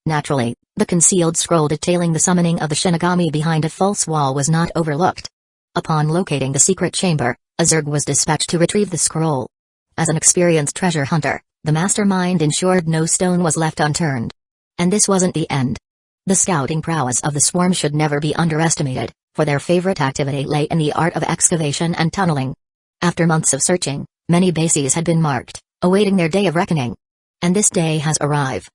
S1: Naturally, the concealed scroll detailing the summoning of the Shinigami behind a false wall was not overlooked. Upon locating the secret chamber, a Zerg was dispatched to retrieve the scroll. As an experienced treasure hunter, the mastermind ensured no stone was left unturned. And this wasn't the end. The scouting prowess of the swarm should never be underestimated, for their favorite activity lay in the art of excavation and tunneling. After months of searching, many bases had been marked, awaiting their day of reckoning. And this day has arrived.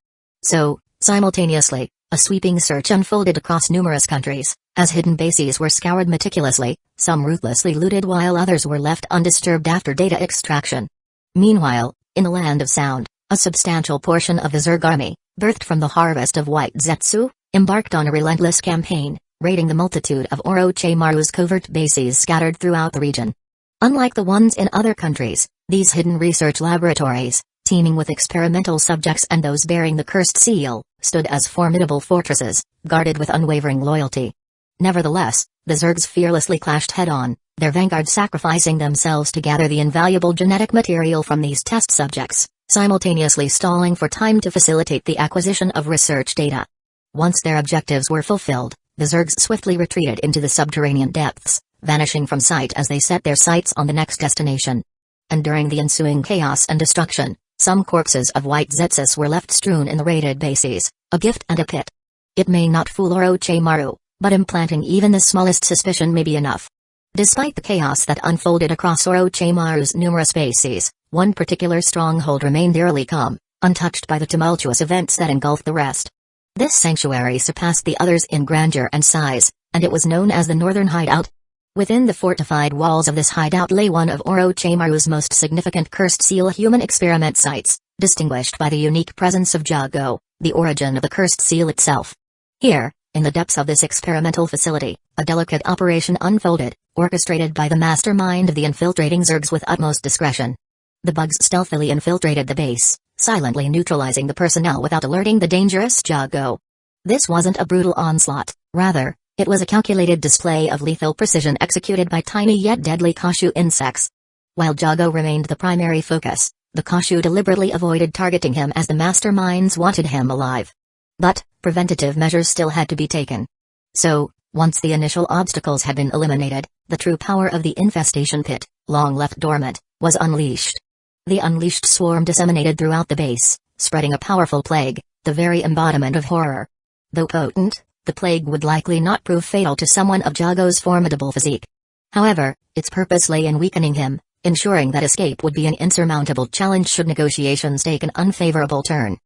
S1: So, simultaneously, a sweeping search unfolded across numerous countries, as hidden bases were scoured meticulously, some ruthlessly looted while others were left undisturbed after data extraction. Meanwhile, in the land of sound, a substantial portion of the Zerg army, birthed from the harvest of White Zetsu, embarked on a relentless campaign, raiding the multitude of Orochimaru's covert bases scattered throughout the region. Unlike the ones in other countries, these hidden research laboratories, teeming with experimental subjects and those bearing the cursed seal, stood as formidable fortresses, guarded with unwavering loyalty. Nevertheless, the Zergs fearlessly clashed head-on, their vanguard sacrificing themselves to gather the invaluable genetic material from these test subjects, simultaneously stalling for time to facilitate the acquisition of research data. Once their objectives were fulfilled, the Zergs swiftly retreated into the subterranean depths, vanishing from sight as they set their sights on the next destination. And during the ensuing chaos and destruction, some corpses of White Zetsus were left strewn in the raided bases, a gift and a pit. It may not fool Orochimaru, but implanting even the smallest suspicion may be enough. Despite the chaos that unfolded across Orochimaru's numerous bases, one particular stronghold remained eerily calm, untouched by the tumultuous events that engulfed the rest. This sanctuary surpassed the others in grandeur and size, and it was known as the Northern Hideout. Within the fortified walls of this hideout lay one of Orochimaru's most significant cursed seal human experiment sites, distinguished by the unique presence of Jugo, the origin of the cursed seal itself. Here, in the depths of this experimental facility, a delicate operation unfolded, orchestrated by the mastermind of the infiltrating Zergs with utmost discretion. The bugs stealthily infiltrated the base, silently neutralizing the personnel without alerting the dangerous Jugo. This wasn't a brutal onslaught, rather, it was a calculated display of lethal precision executed by tiny yet deadly Kashu insects. While Jugo remained the primary focus, the Kashu deliberately avoided targeting him as the masterminds wanted him alive. But, preventative measures still had to be taken. So, once the initial obstacles had been eliminated, the true power of the infestation pit, long left dormant, was unleashed. The unleashed swarm disseminated throughout the base, spreading a powerful plague, the very embodiment of horror. Though potent, the plague would likely not prove fatal to someone of Jugo's formidable physique. However, its purpose lay in weakening him, ensuring that escape would be an insurmountable challenge should negotiations take an unfavorable turn.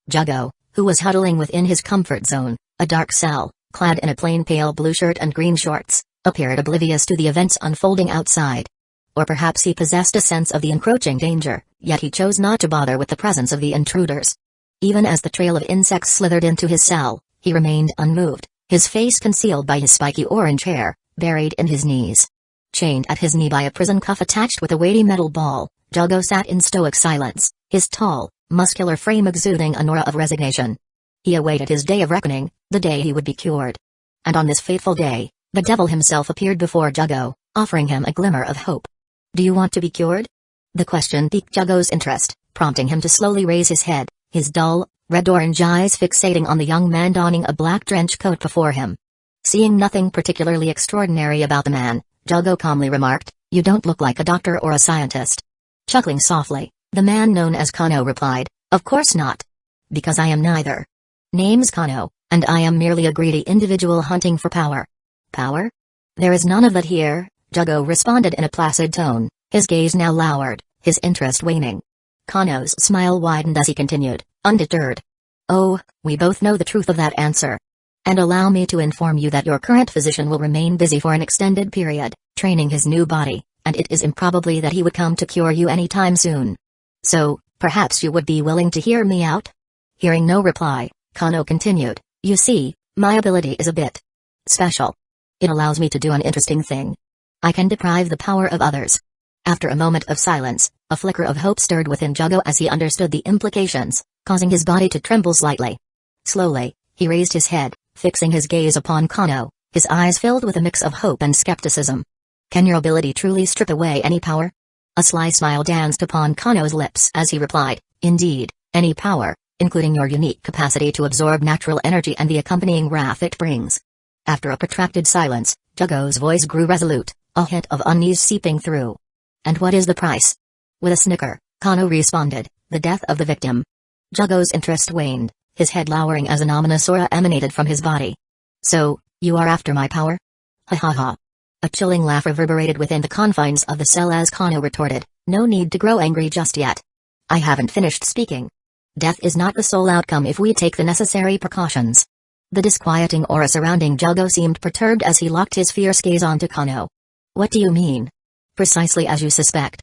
S1: Jugo, who was huddling within his comfort zone, a dark cell, clad in a plain pale blue shirt and green shorts, appeared oblivious to the events unfolding outside. Or perhaps he possessed a sense of the encroaching danger, yet he chose not to bother with the presence of the intruders. Even as the trail of insects slithered into his cell, he remained unmoved, his face concealed by his spiky orange hair, buried in his knees. Chained at his knee by a prison cuff attached with a weighty metal ball, Jugo sat in stoic silence, his tall, muscular frame exuding an aura of resignation. He awaited his day of reckoning, the day he would be cured. And on this fateful day, the devil himself appeared before Jugo, offering him a glimmer of hope. "Do you want to be cured?" The question piqued Jugo's interest, prompting him to slowly raise his head, his dull, red-orange eyes fixating on the young man donning a black trench coat before him. Seeing nothing particularly extraordinary about the man, Jugo calmly remarked, "You don't look like a doctor or a scientist." Chuckling softly, the man known as Kano replied, "Of course not. Because I am neither. Name's Kano, and I am merely a greedy individual hunting for power." "Power? There is none of that here," Jugo responded in a placid tone, his gaze now lowered, his interest waning. Kano's smile widened as he continued, undeterred. "Oh, we both know the truth of that answer. And allow me to inform you that your current physician will remain busy for an extended period, training his new body, and it is improbably that he would come to cure you any time soon. So, Perhaps you would be willing to hear me out? Hearing no reply, Kano continued, you see, my ability is a bit special. It allows me to do an interesting thing. I can deprive the power of others. After a moment of silence, a flicker of hope stirred within Jugo as he understood the implications, causing his body to tremble slightly. Slowly, he raised his head, fixing his gaze upon Kano, his eyes filled with a mix of hope and skepticism. Can your ability truly strip away any power? A sly smile danced upon Kano's lips as he replied, indeed, any power, including your unique capacity to absorb natural energy and the accompanying wrath it brings. After a protracted silence, Jugo's voice grew resolute, a hint of unease seeping through. And what is the price? With a snicker, Kano responded, the death of the victim. Jugo's interest waned, his head lowering as an ominous aura emanated from his body. So, you are after my power? Ha ha ha. A chilling laugh reverberated within the confines of the cell as Kano retorted, no need to grow angry just yet. I haven't finished speaking. Death is not the sole outcome if we take the necessary precautions. The disquieting aura surrounding Jugo seemed perturbed as he locked his fierce gaze onto Kano. What do you mean? Precisely as you suspect.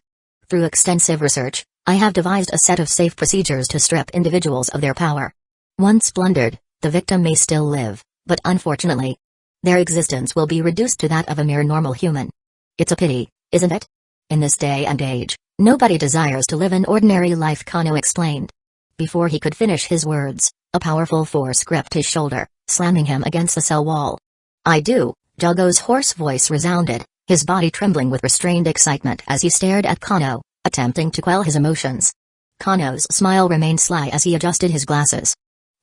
S1: Through extensive research, I have devised a set of safe procedures to strip individuals of their power. Once plundered, the victim may still live, but unfortunately, their existence will be reduced to that of a mere normal human. It's a pity, isn't it? In this day and age, nobody desires to live an ordinary life, Kano explained. Before he could finish his words, a powerful force gripped his shoulder, slamming him against the cell wall. I do, Jugo's hoarse voice resounded, his body trembling with restrained excitement as he stared at Kano, attempting to quell his emotions. Kano's smile remained sly as he adjusted his glasses.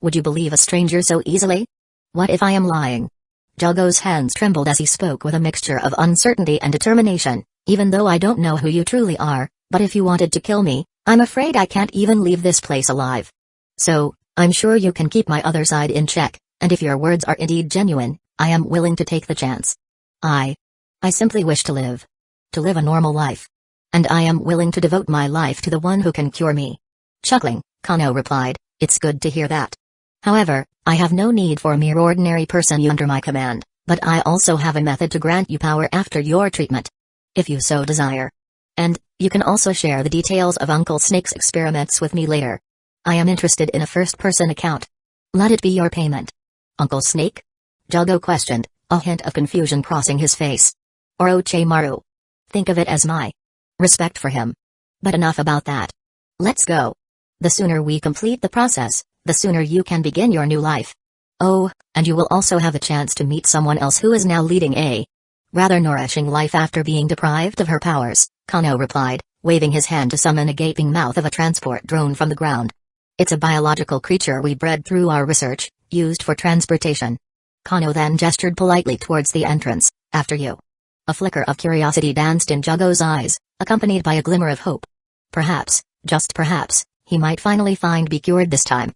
S1: Would you believe a stranger so easily? What if I am lying? Jugo's hands trembled as he spoke with a mixture of uncertainty and determination, even though I don't know who you truly are, but if you wanted to kill me, I'm afraid I can't even leave this place alive. So, I'm sure you can keep my other side in check, and if your words are indeed genuine, I am willing to take the chance. I simply wish to live. To live a normal life. And I am willing to devote my life to the one who can cure me. Chuckling, Kano replied, it's good to hear that. However, I have no need for a mere ordinary person under my command, but I also have a method to grant you power after your treatment. If you so desire. And, you can also share the details of Uncle Snake's experiments with me later. I am interested in a first-person account. Let it be your payment. Uncle Snake? Jugo questioned, a hint of confusion crossing his face. Orochimaru. Think of it as my respect for him. But enough about that. Let's go. The sooner we complete the process, the sooner you can begin your new life. Oh, and you will also have a chance to meet someone else who is now leading a rather nourishing life after being deprived of her powers, Kano replied, waving his hand to summon a gaping mouth of a transport drone from the ground. It's a biological creature we bred through our research, used for transportation. Kano then gestured politely towards the entrance, after you. A flicker of curiosity danced in Jugo's eyes, accompanied by a glimmer of hope. Perhaps, just perhaps, he might finally be cured this time.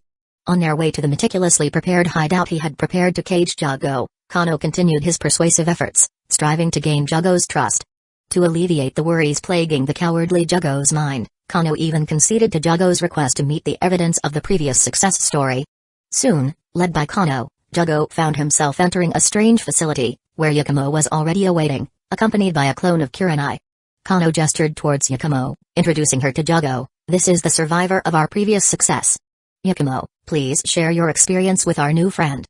S1: On their way to the meticulously prepared hideout he had prepared to cage Jugo, Kano continued his persuasive efforts, striving to gain Jugo's trust. To alleviate the worries plaguing the cowardly Jugo's mind, Kano even conceded to Jugo's request to meet the evidence of the previous success story. Soon, led by Kano, Jugo found himself entering a strange facility, where Yakumo was already awaiting, accompanied by a clone of Kurenai. Kano gestured towards Yakumo, introducing her to Jugo. This is the survivor of our previous success. Yakumo, please share your experience with our new friend.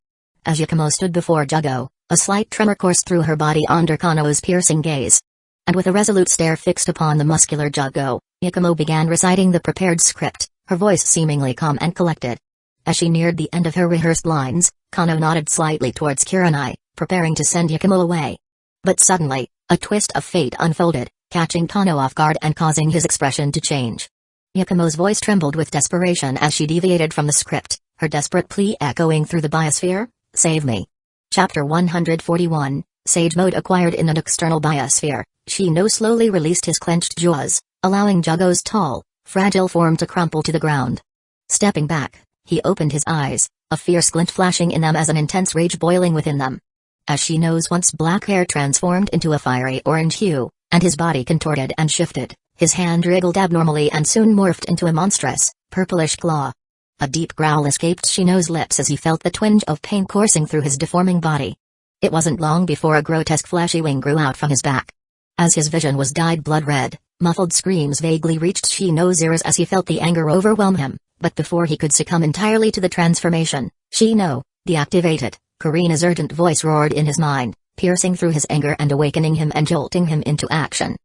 S1: As Yakumo stood before Jugo, a slight tremor coursed through her body under Kano's piercing gaze. And with a resolute stare fixed upon the muscular Jugo, Yakumo began reciting the prepared script, her voice seemingly calm and collected. As she neared the end of her rehearsed lines, Kano nodded slightly towards Kurenai, preparing to send Yakumo away. But suddenly, a twist of fate unfolded, catching Kano off guard and causing his expression to change. Yakumo's voice trembled with desperation as she deviated from the script, her desperate plea echoing through the biosphere, "Save me." Chapter 141, Sage Mode acquired in an external biosphere. Shino slowly released his clenched jaws, allowing Jugo's tall, fragile form to crumple to the ground. Stepping back, he opened his eyes, a fierce glint flashing in them as an intense rage boiling within them. As Shino's once black hair transformed into a fiery orange hue, and his body contorted and shifted, his hand wriggled abnormally and soon morphed into a monstrous, purplish claw. A deep growl escaped Shino's lips as he felt the twinge of pain coursing through his deforming body. It wasn't long before a grotesque fleshy wing grew out from his back. As his vision was dyed blood red, muffled screams vaguely reached Shino's ears as he felt the anger overwhelm him, but before he could succumb entirely to the transformation, Shino, deactivate it, Karina's urgent voice roared in his mind, piercing through his anger and awakening him and jolting him into action.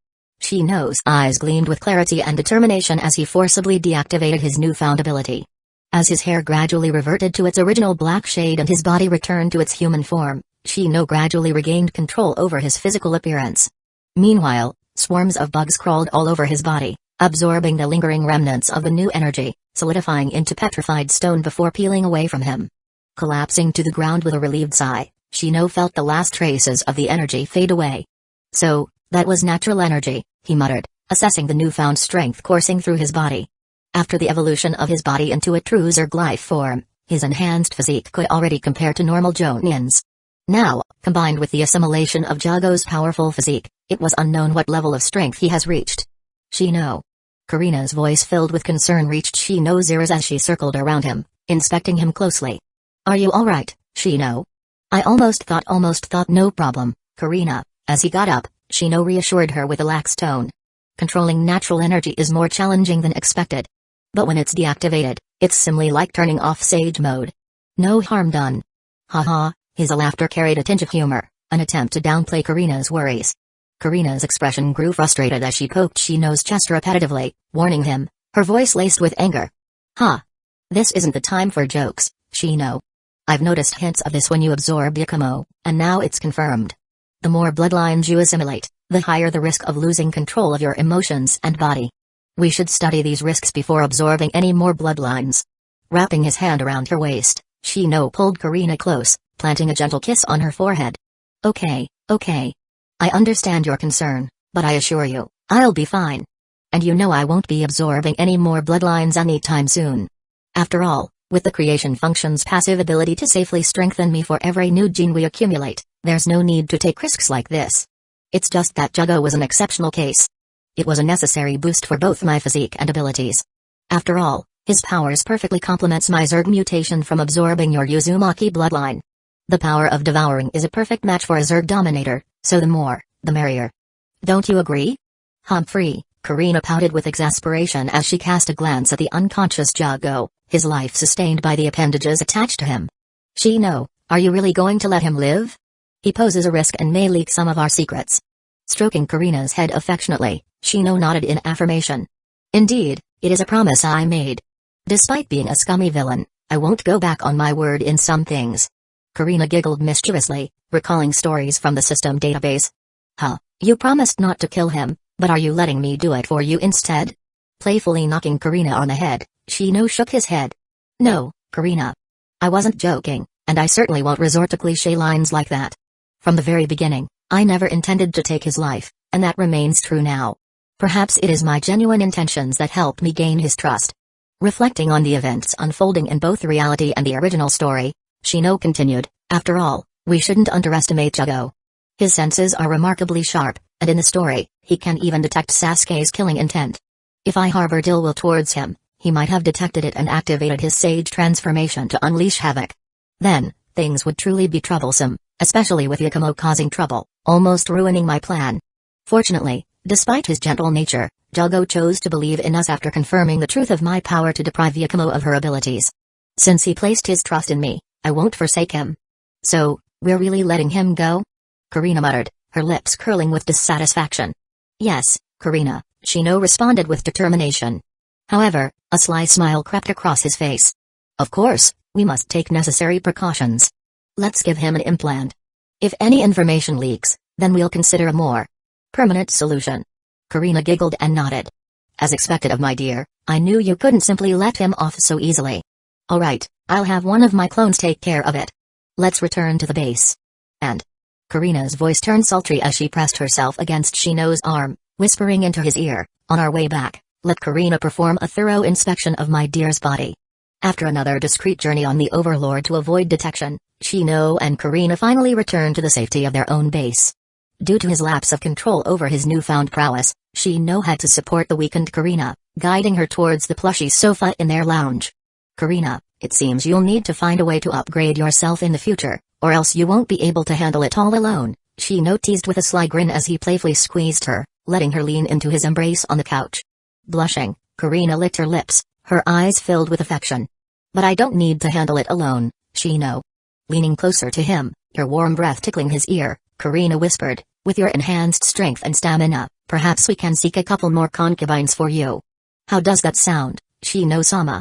S1: Shino's eyes gleamed with clarity and determination as he forcibly deactivated his newfound ability. As his hair gradually reverted to its original black shade and his body returned to its human form, Shino gradually regained control over his physical appearance. Meanwhile, swarms of bugs crawled all over his body, absorbing the lingering remnants of the new energy, solidifying into petrified stone before peeling away from him. Collapsing to the ground with a relieved sigh, Shino felt the last traces of the energy fade away. So, that was natural energy, he muttered, assessing the newfound strength coursing through his body. After the evolution of his body into a true Zerg life form, his enhanced physique could already compare to normal Jonin's. Now, combined with the assimilation of Jago's powerful physique, it was unknown what level of strength he has reached. Shino. Karina's voice filled with concern reached Shino's ears as she circled around him, inspecting him closely. Are you alright, Shino? I almost thought no problem, Karina. As he got up, Shino reassured her with a lax tone. Controlling natural energy is more challenging than expected. But when it's deactivated, it's simply like turning off Sage mode. No harm done. Haha, his laughter carried a tinge of humor, an attempt to downplay Karina's worries. Karina's expression grew frustrated as she poked Shino's chest repetitively, warning him, her voice laced with anger. This isn't the time for jokes, Shino. I've noticed hints of this when you absorb Yakumo, and now it's confirmed. The more bloodlines you assimilate, the higher the risk of losing control of your emotions and body. We should study these risks before absorbing any more bloodlines. Wrapping his hand around her waist, Shino pulled Karina close, planting a gentle kiss on her forehead. Okay. I understand your concern, but I assure you, I'll be fine. And you know I won't be absorbing any more bloodlines anytime soon. After all, with the creation function's passive ability to safely strengthen me for every new gene we accumulate, there's no need to take risks like this. It's just that Jago was an exceptional case. It was a necessary boost for both my physique and abilities. After all, his powers perfectly complements my Zerg mutation from absorbing your Uzumaki bloodline. The power of devouring is a perfect match for a Zerg Dominator, so the more, the merrier. Don't you agree? Humphrey, Karina pouted with exasperation as she cast a glance at the unconscious Jago, his life sustained by the appendages attached to him. Shino, are you really going to let him live? He poses a risk and may leak some of our secrets. Stroking Karina's head affectionately, Shino nodded in affirmation. Indeed, it is a promise I made. Despite being a scummy villain, I won't go back on my word in some things. Karina giggled mischievously, recalling stories from the system database. You promised not to kill him, but are you letting me do it for you instead? Playfully knocking Karina on the head, Shino shook his head. No, Karina. I wasn't joking, and I certainly won't resort to cliché lines like that. From the very beginning, I never intended to take his life, and that remains true now. Perhaps it is my genuine intentions that helped me gain his trust. Reflecting on the events unfolding in both reality and the original story, Shino continued, after all, we shouldn't underestimate Jago. His senses are remarkably sharp, and in the story, he can even detect Sasuke's killing intent. If I harbored ill will towards him, he might have detected it and activated his sage transformation to unleash havoc. Then, things would truly be troublesome, especially with Yakumo causing trouble, almost ruining my plan. Fortunately, despite his gentle nature, Jago chose to believe in us after confirming the truth of my power to deprive Yakumo of her abilities. Since he placed his trust in me, I won't forsake him. So, we're really letting him go? Karina muttered, her lips curling with dissatisfaction. Yes, Karina, Shino responded with determination. However, a sly smile crept across his face. Of course, we must take necessary precautions. Let's give him an implant. If any information leaks, then we'll consider a more permanent solution. Karina giggled and nodded. As expected of my dear, I knew you couldn't simply let him off so easily. Alright, I'll have one of my clones take care of it. Let's return to the base. And Karina's voice turned sultry as she pressed herself against Shino's arm, whispering into his ear, on our way back, let Karina perform a thorough inspection of my dear's body. After another discreet journey on the Overlord to avoid detection, Shino and Karina finally returned to the safety of their own base. Due to his lapse of control over his newfound prowess, Shino had to support the weakened Karina, guiding her towards the plushy sofa in their lounge. Karina, it seems you'll need to find a way to upgrade yourself in the future, or else you won't be able to handle it all alone, Shino teased with a sly grin as he playfully squeezed her, letting her lean into his embrace on the couch. Blushing, Karina licked her lips, her eyes filled with affection. "But I don't need to handle it alone, Shino." Leaning closer to him, her warm breath tickling his ear, Karina whispered, "With your enhanced strength and stamina, perhaps we can seek a couple more concubines for you." "How does that sound, Shino-sama?"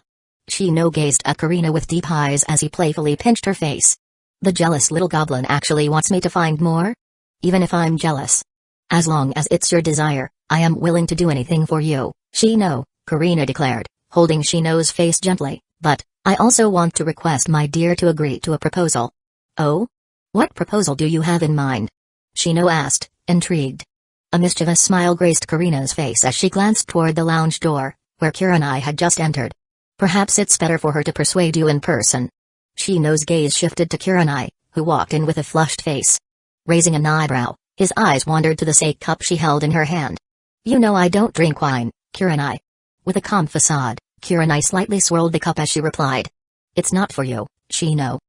S1: Shino gazed at Karina with deep eyes as he playfully pinched her face. "The jealous little goblin actually wants me to find more? Even if I'm jealous. As long as it's your desire, I am willing to do anything for you, Shino," Karina declared, holding Shino's face gently, "but I also want to request my dear to agree to a proposal." "Oh? What proposal do you have in mind?" Shino asked, intrigued. A mischievous smile graced Karina's face as she glanced toward the lounge door, where Kurenai had just entered. "Perhaps it's better for her to persuade you in person." Shino's gaze shifted to Kurenai, who walked in with a flushed face. Raising an eyebrow, his eyes wandered to the sake cup she held in her hand. "You know I don't drink wine, Kurenai." With a calm facade, Kurenai slightly swirled the cup as she replied. "It's not for you, Shino."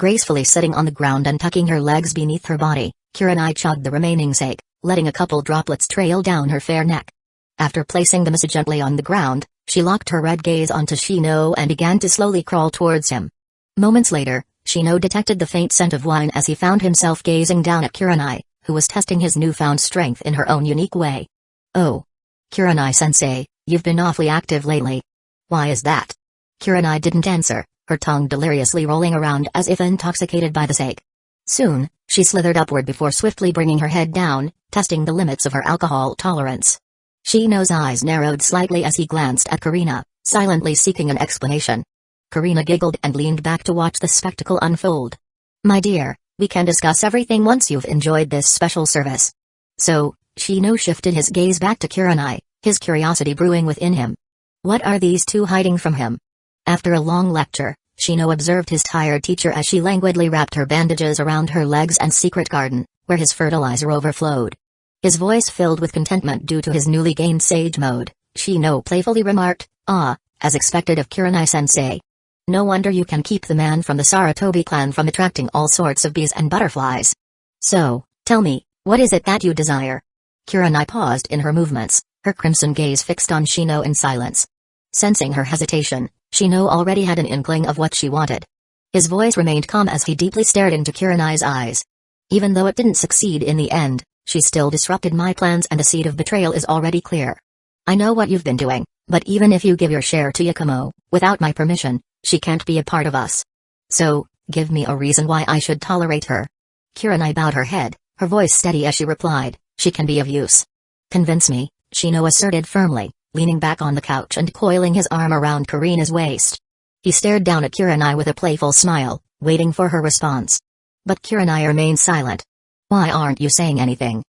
S1: Gracefully sitting on the ground and tucking her legs beneath her body, Kurenai chugged the remaining sake, letting a couple droplets trail down her fair neck. After placing them gently on the ground, she locked her red gaze onto Shino and began to slowly crawl towards him. Moments later, Shino detected the faint scent of wine as he found himself gazing down at Kurenai, who was testing his newfound strength in her own unique way. "Oh. Kurenai-sensei, you've been awfully active lately. Why is that?" Kurenai didn't answer, her tongue deliriously rolling around as if intoxicated by the sake. Soon, she slithered upward before swiftly bringing her head down, testing the limits of her alcohol tolerance. Shino's eyes narrowed slightly as he glanced at Karina, silently seeking an explanation. Karina giggled and leaned back to watch the spectacle unfold. "My dear, we can discuss everything once you've enjoyed this special service." "So," Shino shifted his gaze back to Kurenai, his curiosity brewing within him. What are these two hiding from him? After a long lecture, Shino observed his tired teacher as she languidly wrapped her bandages around her legs and secret garden, where his fertilizer overflowed. His voice filled with contentment due to his newly gained sage mode, Shino playfully remarked, "Ah, as expected of Kurenai-sensei. No wonder you can keep the man from the Sarutobi clan from attracting all sorts of bees and butterflies. So, tell me, what is it that you desire?" Kurenai paused in her movements, her crimson gaze fixed on Shino in silence. Sensing her hesitation, Shino already had an inkling of what she wanted. His voice remained calm as he deeply stared into Kurenai's eyes. "Even though it didn't succeed in the end, she still disrupted my plans and the seed of betrayal is already clear. I know what you've been doing, but even if you give your share to Yakumo, without my permission, she can't be a part of us. So, give me a reason why I should tolerate her." Kurenai bowed her head, her voice steady as she replied, "She can be of use." "Convince me," Shino asserted firmly, leaning back on the couch and coiling his arm around Karina's waist. He stared down at Kurenai with a playful smile, waiting for her response. But Kurenai remained silent. "Why aren't you saying anything?"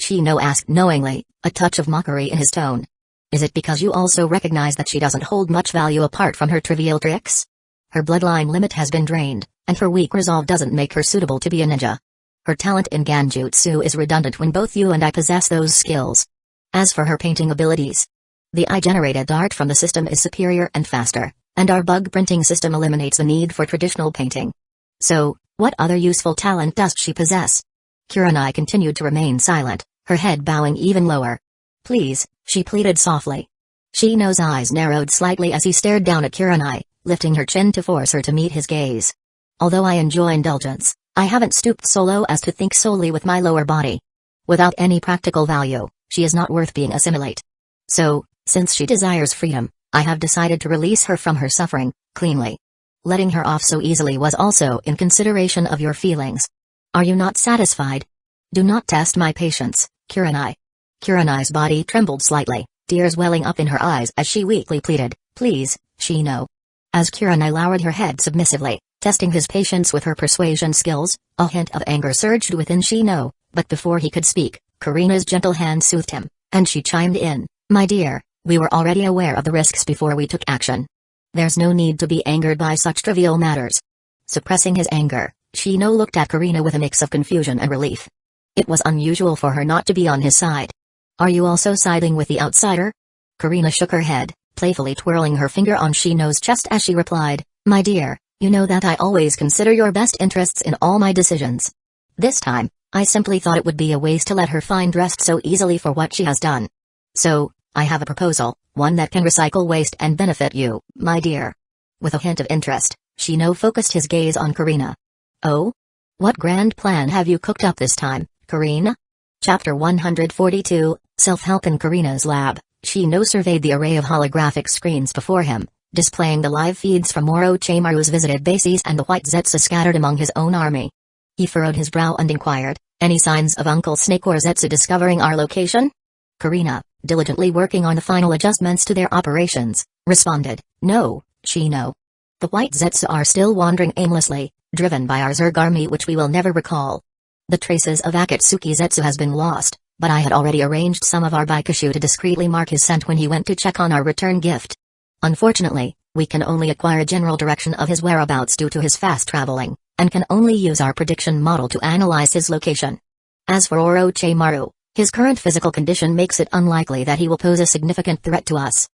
S1: Shino asked knowingly, a touch of mockery in his tone. "Is it because you also recognize that she doesn't hold much value apart from her trivial tricks? Her bloodline limit has been drained, and her weak resolve doesn't make her suitable to be a ninja. Her talent in Ganjutsu is redundant when both you and I possess those skills. As for her painting abilities, the I-generated art from the system is superior and faster, and our bug printing system eliminates the need for traditional painting. So, what other useful talent does she possess?" Kurenai continued to remain silent, her head bowing even lower. "Please," she pleaded softly. Shino's eyes narrowed slightly as he stared down at Kurenai, lifting her chin to force her to meet his gaze. "Although I enjoy indulgence, I haven't stooped so low as to think solely with my lower body. Without any practical value, she is not worth being assimilate. So, since she desires freedom, I have decided to release her from her suffering, cleanly. Letting her off so easily was also in consideration of your feelings. Are you not satisfied? Do not test my patience, Kurenai." Kurenai's body trembled slightly, tears welling up in her eyes as she weakly pleaded, "Please, Shino." As Kurenai lowered her head submissively, testing his patience with her persuasion skills, a hint of anger surged within Shino, but before he could speak, Karina's gentle hand soothed him, and she chimed in, "My dear, we were already aware of the risks before we took action. There's no need to be angered by such trivial matters." Suppressing his anger, Shino looked at Karina with a mix of confusion and relief. It was unusual for her not to be on his side. "Are you also siding with the outsider?" Karina shook her head, playfully twirling her finger on Shino's chest as she replied, "My dear, you know that I always consider your best interests in all my decisions. This time, I simply thought it would be a waste to let her find rest so easily for what she has done. So, I have a proposal, one that can recycle waste and benefit you, my dear. With a hint of interest, Shino focused his gaze on Karina. Oh? What grand plan have you cooked up this time, Karina? Chapter 142, Self-Help in Karina's lab. Shino surveyed the array of holographic screens before him, displaying the live feeds from Orochimaru's visited bases and the white Zetsu scattered among his own army. He furrowed his brow and inquired, any signs of Uncle Snake or Zetsu discovering our location? Karina, diligently working on the final adjustments to their operations, responded, no, Shino. The white Zetsu are still wandering aimlessly, driven by our Zerg army which we will never recall. The traces of Akatsuki Zetsu has been lost, but I had already arranged some of our Bakushu to discreetly mark his scent when he went to check on our return gift. Unfortunately, we can only acquire general direction of his whereabouts due to his fast traveling, and can only use our prediction model to analyze his location. As for Orochimaru, his current physical condition makes it unlikely that he will pose a significant threat to us.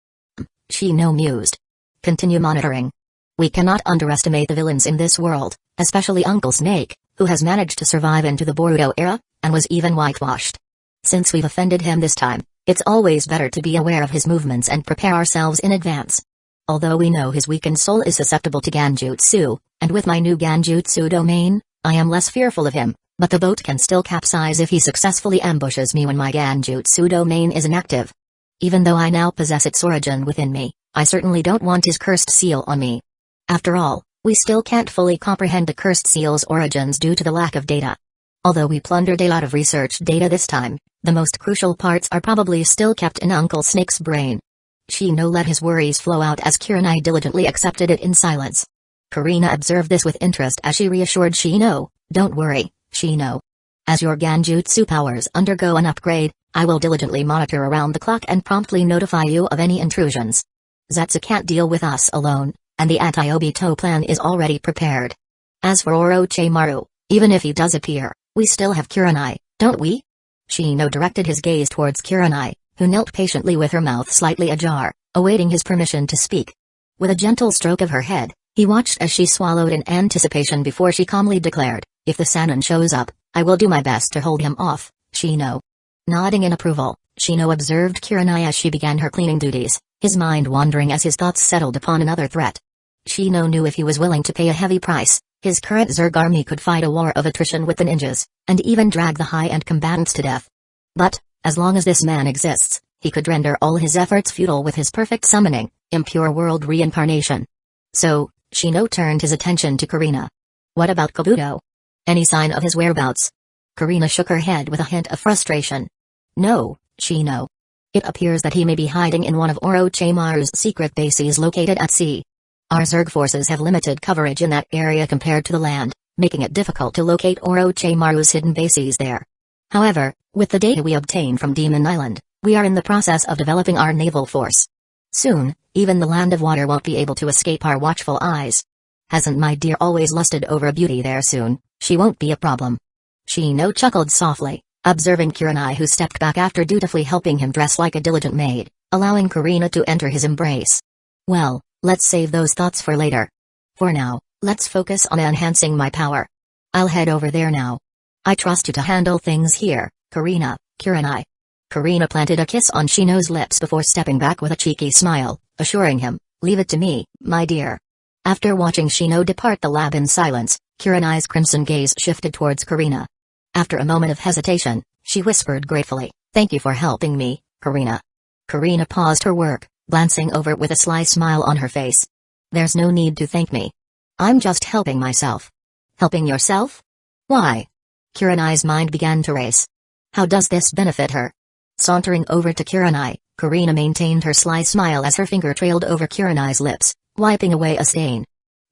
S1: Shino mused. Continue monitoring. We cannot underestimate the villains in this world, especially Uncle Snake, who has managed to survive into the Boruto era, and was even whitewashed. Since we've offended him this time, it's always better to be aware of his movements and prepare ourselves in advance. Although we know his weakened soul is susceptible to Ganjutsu, and with my new Ganjutsu domain, I am less fearful of him, but the boat can still capsize if he successfully ambushes me when my Ganjutsu domain is inactive. Even though I now possess its origin within me, I certainly don't want his cursed seal on me. After all, we still can't fully comprehend the cursed seal's origins due to the lack of data. Although we plundered a lot of research data this time, the most crucial parts are probably still kept in Uncle Snake's brain. Shino let his worries flow out as Kurenai diligently accepted it in silence. Karina observed this with interest as she reassured Shino, don't worry, Shino. As your Ganjutsu powers undergo an upgrade, I will diligently monitor around the clock and promptly notify you of any intrusions. Zetsu can't deal with us alone, and the Anti-Obito plan is already prepared. As for Orochimaru, even if he does appear, we still have Kurenai, don't we? Shino directed his gaze towards Kurenai, who knelt patiently with her mouth slightly ajar, awaiting his permission to speak. With a gentle stroke of her head, he watched as she swallowed in anticipation before she calmly declared, if the Sannin shows up, I will do my best to hold him off, Shino. Nodding in approval, Shino observed Kurenai as she began her cleaning duties, his mind wandering as his thoughts settled upon another threat. Shino knew if he was willing to pay a heavy price, his current Zerg army could fight a war of attrition with the ninjas, and even drag the high-end combatants to death. But, as long as this man exists, he could render all his efforts futile with his perfect summoning, impure world reincarnation. So, Shino turned his attention to Karina. What about Kabuto? Any sign of his whereabouts? Karina shook her head with a hint of frustration. No, Shino. It appears that he may be hiding in one of Orochimaru's secret bases located at sea. Our Zerg forces have limited coverage in that area compared to the land, making it difficult to locate Orochimaru's hidden bases there. However, with the data we obtain from Demon Island, we are in the process of developing our naval force. Soon, even the Land of Water won't be able to escape our watchful eyes. Hasn't my dear always lusted over a beauty there soon? She won't be a problem. Shino chuckled softly, observing Kurenai who stepped back after dutifully helping him dress like a diligent maid, allowing Karina to enter his embrace. Well, let's save those thoughts for later. For now, let's focus on enhancing my power. I'll head over there now. I trust you to handle things here, Karina, Kurenai. Karina planted a kiss on Shino's lips before stepping back with a cheeky smile, assuring him, leave it to me, my dear. After watching Shino depart the lab in silence, Kurenai's crimson gaze shifted towards Karina. After a moment of hesitation, she whispered gratefully, thank you for helping me, Karina. Karina paused her work, glancing over with a sly smile on her face. There's no need to thank me. I'm just helping myself. Helping yourself? Why? Kurenai's mind began to race. How does this benefit her? Sauntering over to Kurenai, Karina maintained her sly smile as her finger trailed over Kurenai's lips, wiping away a stain.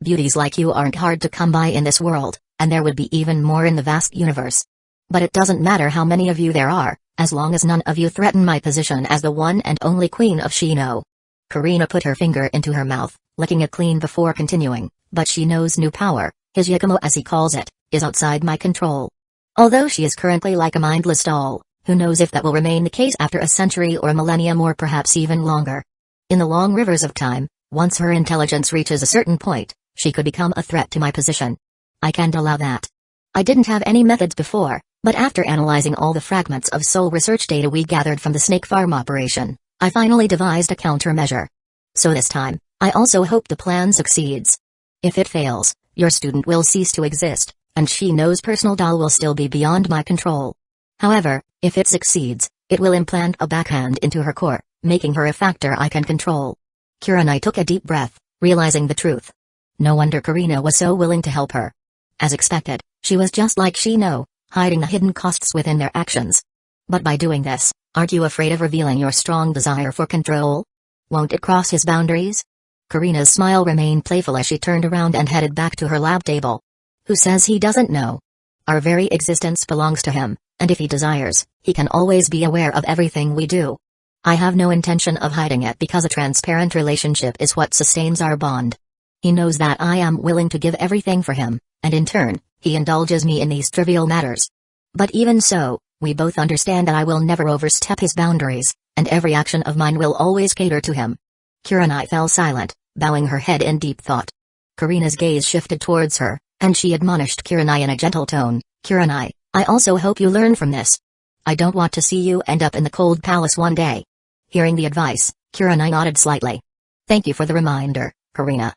S1: Beauties like you aren't hard to come by in this world, and there would be even more in the vast universe. But it doesn't matter how many of you there are, as long as none of you threaten my position as the one and only Queen of Shino. Karina put her finger into her mouth, licking it clean before continuing, but Shino's new power, his Yakumo as he calls it, is outside my control. Although she is currently like a mindless doll, who knows if that will remain the case after a century or a millennium or perhaps even longer. In the long rivers of time, once her intelligence reaches a certain point, she could become a threat to my position. I can't allow that. I didn't have any methods before, But after analyzing all the fragments of soul research data we gathered from the snake farm operation, I finally devised a countermeasure. So this time, I also hope the plan succeeds. If it fails, your student will cease to exist, and Shino's personal doll will still be beyond my control. However, if it succeeds, it will implant a backhand into her core, making her a factor I can control. Kurenai took a deep breath, realizing the truth. No wonder Karina was so willing to help her. As expected, she was just like Shino, hiding the hidden costs within their actions. But by doing this, aren't you afraid of revealing your strong desire for control? Won't it cross his boundaries? Karina's smile remained playful as she turned around and headed back to her lab table. Who says he doesn't know? Our very existence belongs to him, and if he desires, he can always be aware of everything we do. I have no intention of hiding it because a transparent relationship is what sustains our bond. He knows that I am willing to give everything for him, and in turn, he indulges me in these trivial matters. But even so, we both understand that I will never overstep his boundaries, and every action of mine will always cater to him. Kurenai fell silent, bowing her head in deep thought. Karina's gaze shifted towards her, and she admonished Kurenai in a gentle tone, "Kurenai, I also hope you learn from this. I don't want to see you end up in the cold palace one day." Hearing the advice, Kurenai nodded slightly. "Thank you for the reminder, Karina.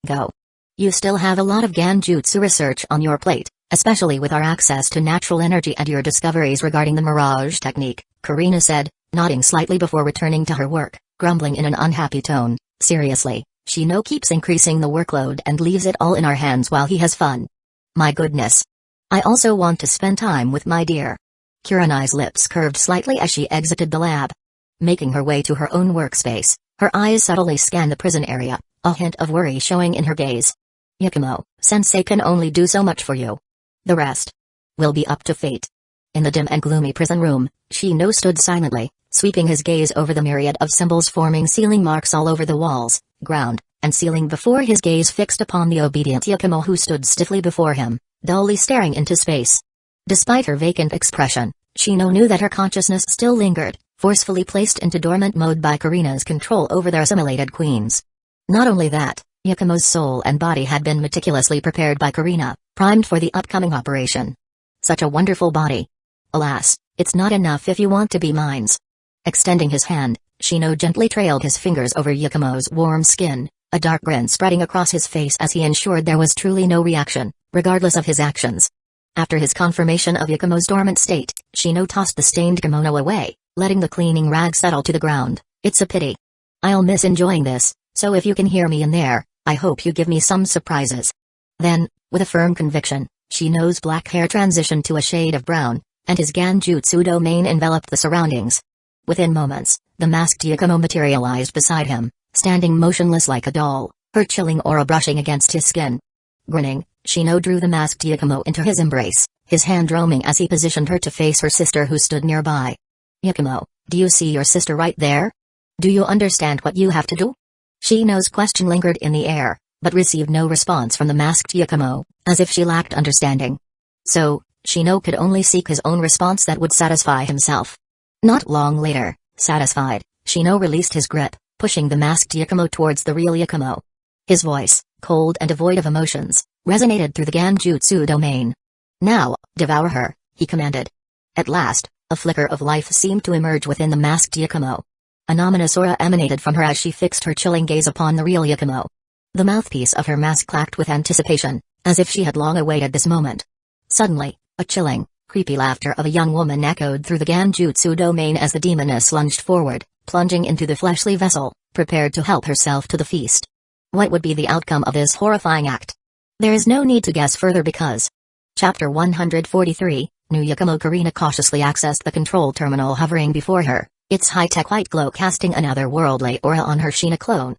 S1: Go. You still have a lot of Genjutsu research on your plate, especially with our access to natural energy and your discoveries regarding the Mirage technique," Karina said, nodding slightly before returning to her work, grumbling in an unhappy tone, "Seriously, Shino keeps increasing the workload and leaves it all in our hands while he has fun. My goodness. I also want to spend time with my dear." Kurenai's lips curved slightly as she exited the lab. Making her way to her own workspace, her eyes subtly scanned the prison area, a hint of worry showing in her gaze. "Yakumo-sensei can only do so much for you. The rest will be up to fate." In the dim and gloomy prison room, Shino stood silently, sweeping his gaze over the myriad of symbols forming sealing marks all over the walls, ground, and ceiling before his gaze fixed upon the obedient Yakumo who stood stiffly before him, dully staring into space. Despite her vacant expression, Shino knew that her consciousness still lingered, forcefully placed into dormant mode by Karina's control over their assimilated queens. Not only that, Yakumo's soul and body had been meticulously prepared by Karina, primed for the upcoming operation. Such a wonderful body. Alas, it's not enough if you want to be mine's. Extending his hand, Shino gently trailed his fingers over Yakumo's warm skin, a dark grin spreading across his face as he ensured there was truly no reaction, regardless of his actions. After his confirmation of Yakumo's dormant state, Shino tossed the stained kimono away, letting the cleaning rag settle to the ground. "It's a pity. I'll miss enjoying this, so if you can hear me in there, I hope you give me some surprises." Then, with a firm conviction, Shino's black hair transitioned to a shade of brown, and his Genjutsu domain enveloped the surroundings. Within moments, the masked Yakumo materialized beside him, standing motionless like a doll, her chilling aura brushing against his skin. Grinning, Shino drew the masked Yakumo into his embrace, his hand roaming as he positioned her to face her sister who stood nearby. "Yakumo, do you see your sister right there? Do you understand what you have to do?" Shino's question lingered in the air, but received no response from the masked Yakumo, as if she lacked understanding. So, Shino could only seek his own response that would satisfy himself. Not long later, satisfied, Shino released his grip, pushing the masked Yakumo towards the real Yakumo. His voice, cold and devoid of emotions, resonated through the Genjutsu domain. "Now, devour her," he commanded. At last, a flicker of life seemed to emerge within the masked Yakumo. An ominous aura emanated from her as she fixed her chilling gaze upon the real Yakumo. The mouthpiece of her mask clacked with anticipation, as if she had long awaited this moment. Suddenly, a chilling, creepy laughter of a young woman echoed through the Genjutsu domain as the demoness lunged forward, plunging into the fleshly vessel, prepared to help herself to the feast. What would be the outcome of this horrifying act? There is no need to guess further because... Chapter 143, New Yakumo. Karina cautiously accessed the control terminal hovering before her, its high-tech white glow casting an otherworldly aura on her Shino clone.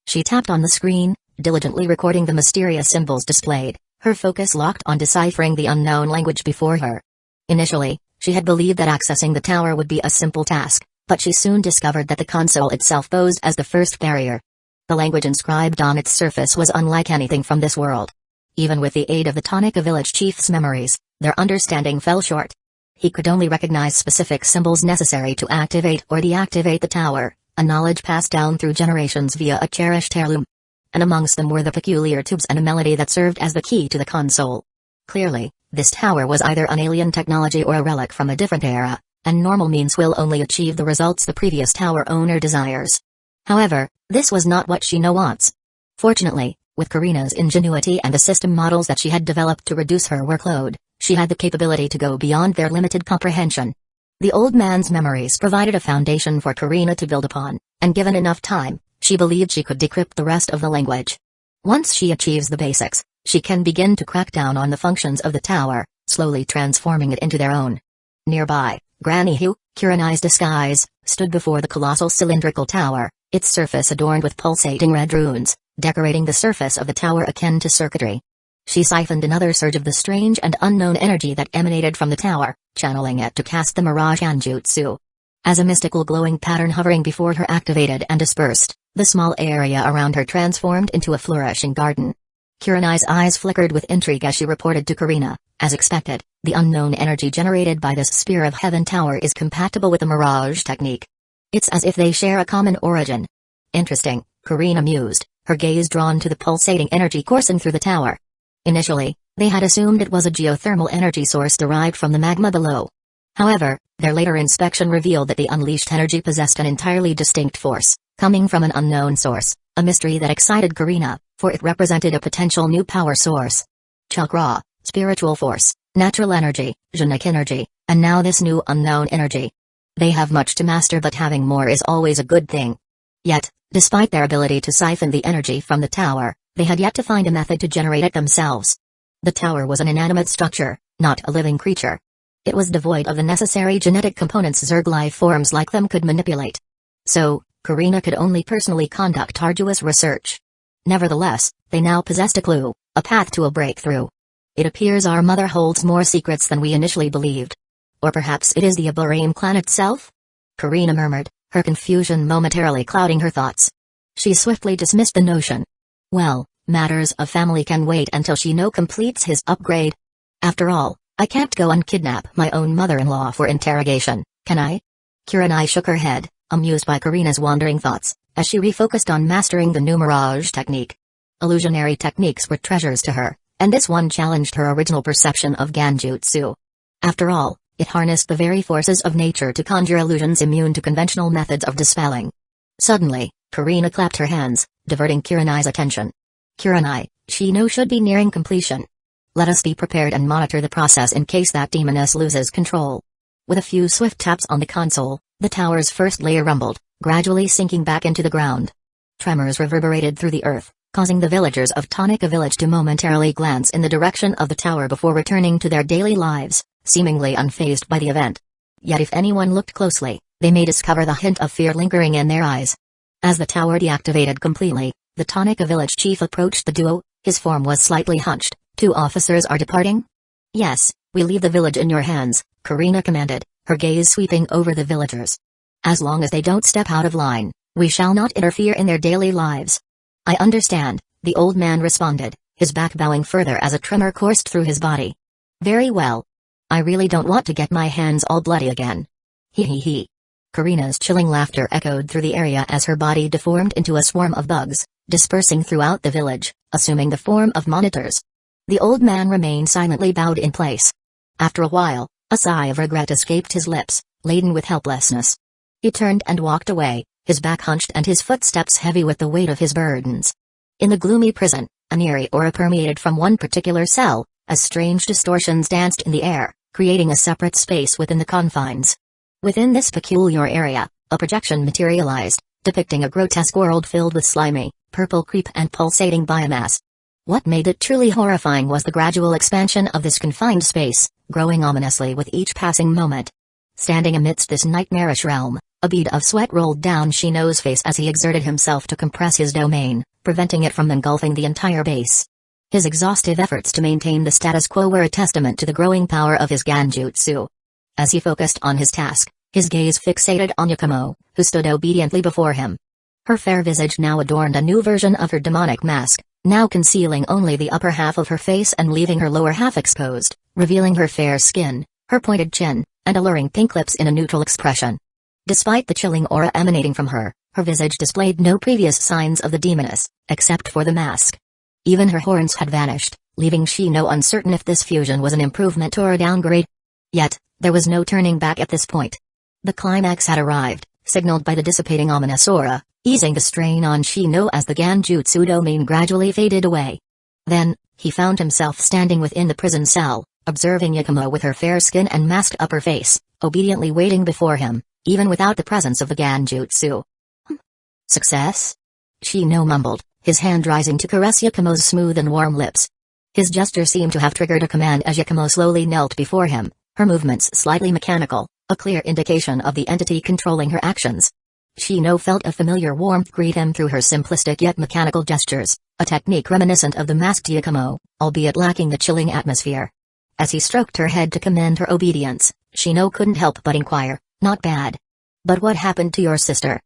S1: She tapped on the screen, diligently recording the mysterious symbols displayed, her focus locked on deciphering the unknown language before her. Initially, she had believed that accessing the tower would be a simple task, but she soon discovered that the console itself posed as the first barrier. The language inscribed on its surface was unlike anything from this world. Even with the aid of the Tonica village chief's memories, their understanding fell short. He could only recognize specific symbols necessary to activate or deactivate the tower, a knowledge passed down through generations via a cherished heirloom. And amongst them were the peculiar tubes and a melody that served as the key to the console. Clearly, This tower was either an alien technology or a relic from a different era, and normal means will only achieve the results the previous tower owner desires. However, this was not what Shino wants. Fortunately, with Karina's ingenuity and the system models that she had developed to reduce her workload, she had the capability to go beyond their limited comprehension. The old man's memories provided a foundation for Karina to build upon, and given enough time, she believed she could decrypt the rest of the language. Once she achieves the basics, she can begin to crack down on the functions of the tower, slowly transforming it into their own. Nearby, Granny Kurenai's disguise, stood before the colossal cylindrical tower, its surface adorned with pulsating red runes, decorating the surface of the tower akin to circuitry. She siphoned another surge of the strange and unknown energy that emanated from the tower, channeling it to cast the Mirage Genjutsu. As a mystical glowing pattern hovering before her activated and dispersed, the small area around her transformed into a flourishing garden. Kurenai's eyes flickered with intrigue as she reported to Karina. As expected, the unknown energy generated by this Spear of Heaven tower is compatible with the Mirage technique. It's as if they share a common origin. Interesting, Karina mused, her gaze drawn to the pulsating energy coursing through the tower. Initially, they had assumed it was a geothermal energy source derived from the magma below. However, their later inspection revealed that the unleashed energy possessed an entirely distinct force, coming from an unknown source, a mystery that excited Karina, for it represented a potential new power source. Chakra, spiritual force, natural energy, genetic energy, and now this new unknown energy. They have much to master, but having more is always a good thing. Yet, despite their ability to siphon the energy from the tower, they had yet to find a method to generate it themselves. The tower was an inanimate structure, not a living creature. It was devoid of the necessary genetic components Zerg life forms like them could manipulate. So, Karina could only personally conduct arduous research. Nevertheless, they now possessed a clue, a path to a breakthrough. It appears our mother holds more secrets than we initially believed. Or perhaps it is the Aburame clan itself? Karina murmured, her confusion momentarily clouding her thoughts. She swiftly dismissed the notion. Well, matters of family can wait until Shino completes his upgrade. After all, I can't go and kidnap my own mother-in-law for interrogation, can I? Kurenai shook her head, amused by Karina's wandering thoughts, as she refocused on mastering the new Mirage technique. Illusionary techniques were treasures to her, and this one challenged her original perception of Genjutsu. After all, it harnessed the very forces of nature to conjure illusions immune to conventional methods of dispelling. Suddenly, Karina clapped her hands, diverting Kurenai's attention. Kurenai, Shino should be nearing completion. Let us be prepared and monitor the process in case that demoness loses control. With a few swift taps on the console, the tower's first layer rumbled, gradually sinking back into the ground. Tremors reverberated through the earth, causing the villagers of Tonica village to momentarily glance in the direction of the tower before returning to their daily lives, seemingly unfazed by the event. Yet if anyone looked closely, they may discover the hint of fear lingering in their eyes. As the tower deactivated completely, the Tonica village chief approached the duo. His form was slightly hunched. 2 officers are departing? Yes, we leave the village in your hands, Karina commanded, her gaze sweeping over the villagers. As long as they don't step out of line, we shall not interfere in their daily lives. I understand, the old man responded, his back bowing further as a tremor coursed through his body. Very well. I really don't want to get my hands all bloody again. He. Karina's chilling laughter echoed through the area as her body deformed into a swarm of bugs, dispersing throughout the village, assuming the form of monitors. The old man remained silently bowed in place. After a while, a sigh of regret escaped his lips, laden with helplessness. He turned and walked away, his back hunched and his footsteps heavy with the weight of his burdens. In the gloomy prison, an eerie aura permeated from one particular cell, as strange distortions danced in the air, creating a separate space within the confines. Within this peculiar area, a projection materialized, depicting a grotesque world filled with slimy, purple creep and pulsating biomass. What made it truly horrifying was the gradual expansion of this confined space, growing ominously with each passing moment. Standing amidst this nightmarish realm, a bead of sweat rolled down Shino's face as he exerted himself to compress his domain, preventing it from engulfing the entire base. His exhaustive efforts to maintain the status quo were a testament to the growing power of his Genjutsu. As he focused on his task, his gaze fixated on Yakumo, who stood obediently before him. Her fair visage now adorned a new version of her demonic mask, now concealing only the upper half of her face and leaving her lower half exposed, revealing her fair skin, her pointed chin, and alluring pink lips in a neutral expression. Despite the chilling aura emanating from her, her visage displayed no previous signs of the demoness, except for the mask. Even her horns had vanished, leaving Shino uncertain if this fusion was an improvement or a downgrade. Yet, there was no turning back at this point. The climax had arrived, signaled by the dissipating ominous aura, easing the strain on Shino as the Genjutsu domain gradually faded away. Then, he found himself standing within the prison cell, observing Yakumo with her fair skin and masked upper face, obediently waiting before him, even without the presence of the Genjutsu. Success? Shino mumbled, his hand rising to caress Yakumo's smooth and warm lips. His gesture seemed to have triggered a command as Yakumo slowly knelt before him, her movements slightly mechanical, a clear indication of the entity controlling her actions. Shino felt a familiar warmth greet him through her simplistic yet mechanical gestures, a technique reminiscent of the masked Yakumo, albeit lacking the chilling atmosphere. As he stroked her head to commend her obedience, Shino couldn't help but inquire, "Not bad. But what happened to your sister?"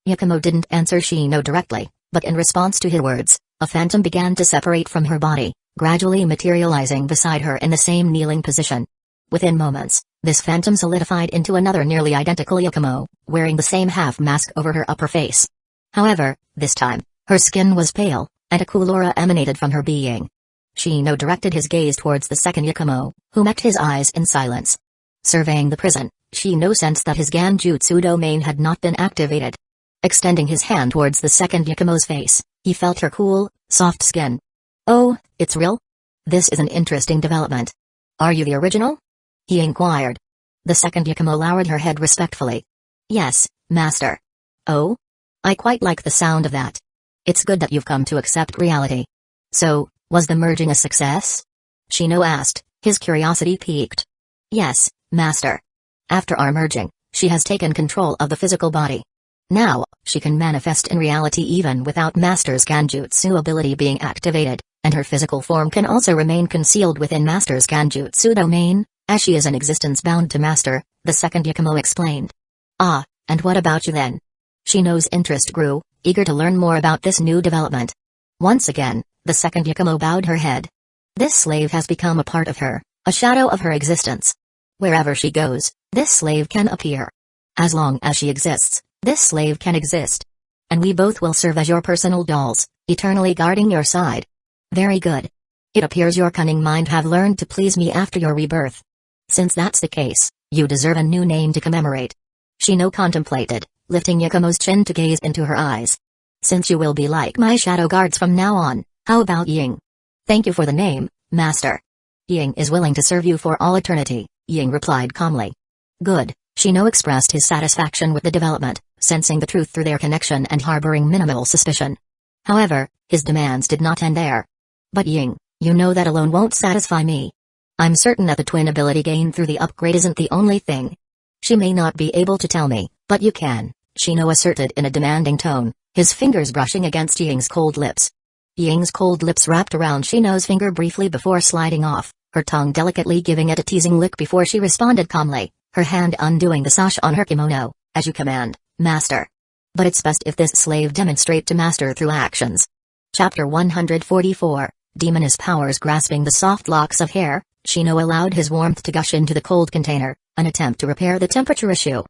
S1: Yakumo didn't answer Shino directly, but in response to his words, a phantom began to separate from her body, gradually materializing beside her in the same kneeling position. Within moments, this phantom solidified into another nearly identical Yakumo, wearing the same half mask over her upper face. However, this time, her skin was pale, and a cool aura emanated from her being. Shino directed his gaze towards the second Yakumo, who met his eyes in silence. Surveying the prison, Shino sensed that his Genjutsu domain had not been activated. Extending his hand towards the second Yakumo's face, he felt her cool, soft skin. "Oh, it's real? This is an interesting development. Are you the original?" he inquired. The second Yakumo lowered her head respectfully. "Yes, master." "Oh? I quite like the sound of that. It's good that you've come to accept reality. So, was the merging a success?" Shino asked, his curiosity piqued. "Yes, master. After our merging, she has taken control of the physical body. Now, she can manifest in reality even without Master's Genjutsu ability being activated, and her physical form can also remain concealed within Master's Genjutsu domain, as she is an existence bound to Master," the second Yakumo explained. "Ah, and what about you then?" Shino's interest grew, eager to learn more about this new development. Once again, the second Yakumo bowed her head. "This slave has become a part of her, a shadow of her existence. Wherever she goes, this slave can appear. As long as she exists, this slave can exist. And we both will serve as your personal dolls, eternally guarding your side. Very good. It appears your cunning mind have learned to please me after your rebirth. Since that's the case, you deserve a new name to commemorate." Shino contemplated, lifting Yakumo's chin to gaze into her eyes. "Since you will be like my shadow guards from now on, how about Ying?" "Thank you for the name, master. Ying is willing to serve you for all eternity," Ying replied calmly. "Good." Shino expressed his satisfaction with the development, sensing the truth through their connection and harboring minimal suspicion. However, his demands did not end there. "But Ying, you know that alone won't satisfy me. I'm certain that the twin ability gained through the upgrade isn't the only thing." "She may not be able to tell me, but you can," Shino asserted in a demanding tone, his fingers brushing against Ying's cold lips. Ying's cold lips wrapped around Shino's finger briefly before sliding off, her tongue delicately giving it a teasing lick before she responded calmly, her hand undoing the sash on her kimono. "As you command, master. But it's best if this slave demonstrate to master through actions." Chapter 144, Demoness Powers. Grasping the soft locks of hair, Shino allowed his warmth to gush into the cold container, an attempt to repair the temperature issue.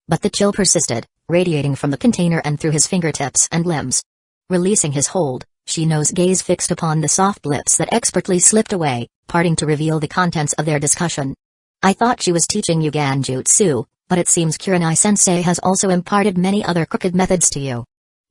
S1: But the chill persisted, radiating from the container and through his fingertips and limbs. Releasing his hold, Shino's gaze fixed upon the soft lips that expertly slipped away, parting to reveal the contents of their discussion. "I thought she was teaching you Genjutsu, but it seems Kurenai-sensei has also imparted many other crooked methods to you."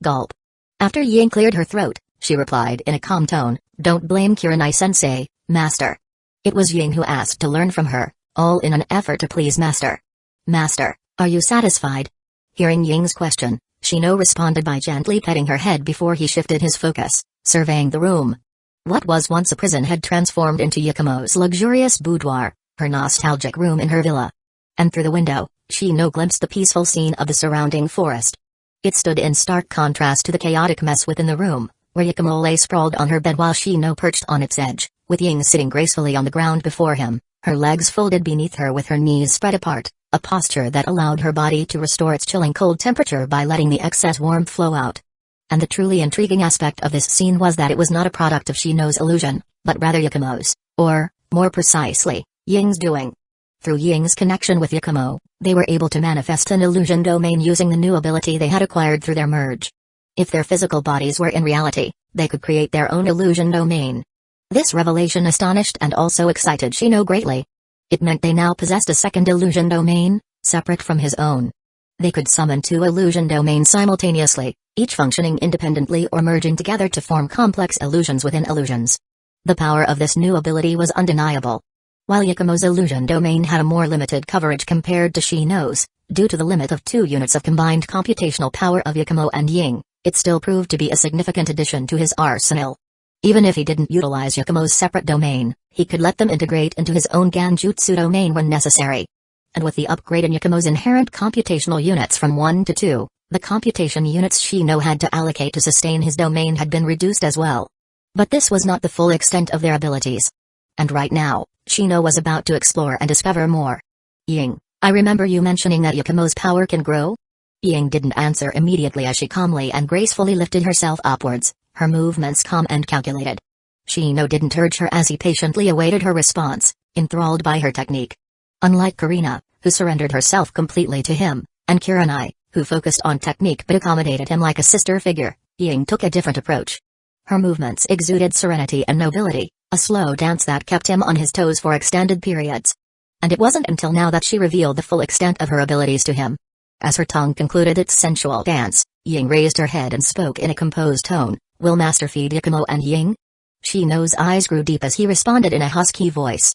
S1: Gulp. After Ying cleared her throat, she replied in a calm tone, "Don't blame Kurenai-sensei, master. It was Ying who asked to learn from her, all in an effort to please master." "Master, are you satisfied?" Hearing Ying's question, Shino responded by gently petting her head before he shifted his focus, surveying the room. What was once a prison had transformed into Yakumo's luxurious boudoir, her nostalgic room in her villa. And through the window, Shino glimpsed the peaceful scene of the surrounding forest. It stood in stark contrast to the chaotic mess within the room, where Yakumo lay sprawled on her bed while Shino perched on its edge, with Ying sitting gracefully on the ground before him, her legs folded beneath her with her knees spread apart, a posture that allowed her body to restore its chilling cold temperature by letting the excess warmth flow out. And the truly intriguing aspect of this scene was that it was not a product of Shino's illusion, but rather Yakumo's, or, more precisely, Ying's doing. Through Ying's connection with Yakumo, they were able to manifest an illusion domain using the new ability they had acquired through their merge. If their physical bodies were in reality, they could create their own illusion domain. This revelation astonished and also excited Shino greatly. It meant they now possessed a second illusion domain, separate from his own. They could summon two illusion domains simultaneously, each functioning independently or merging together to form complex illusions within illusions. The power of this new ability was undeniable. While Yakumo's illusion domain had a more limited coverage compared to Shino's, due to the limit of 2 units of combined computational power of Yakumo and Ying, it still proved to be a significant addition to his arsenal. Even if he didn't utilize Yakumo's separate domain, he could let them integrate into his own Genjutsu domain when necessary. And with the upgrade in Yakumo's inherent computational units from 1 to 2, the computation units Shino had to allocate to sustain his domain had been reduced as well. But this was not the full extent of their abilities. And right now, Shino was about to explore and discover more. Ying, I remember you mentioning that Yakumo's power can grow? Ying didn't answer immediately as she calmly and gracefully lifted herself upwards, her movements calm and calculated. Shino didn't urge her as he patiently awaited her response, enthralled by her technique. Unlike Karina, who surrendered herself completely to him, and Kurenai, who focused on technique but accommodated him like a sister figure, Ying took a different approach. Her movements exuded serenity and nobility, a slow dance that kept him on his toes for extended periods. And it wasn't until now that she revealed the full extent of her abilities to him. As her tongue concluded its sensual dance, Ying raised her head and spoke in a composed tone, "Will Master feed Yakumo and Ying?" Shino's eyes grew deep as he responded in a husky voice.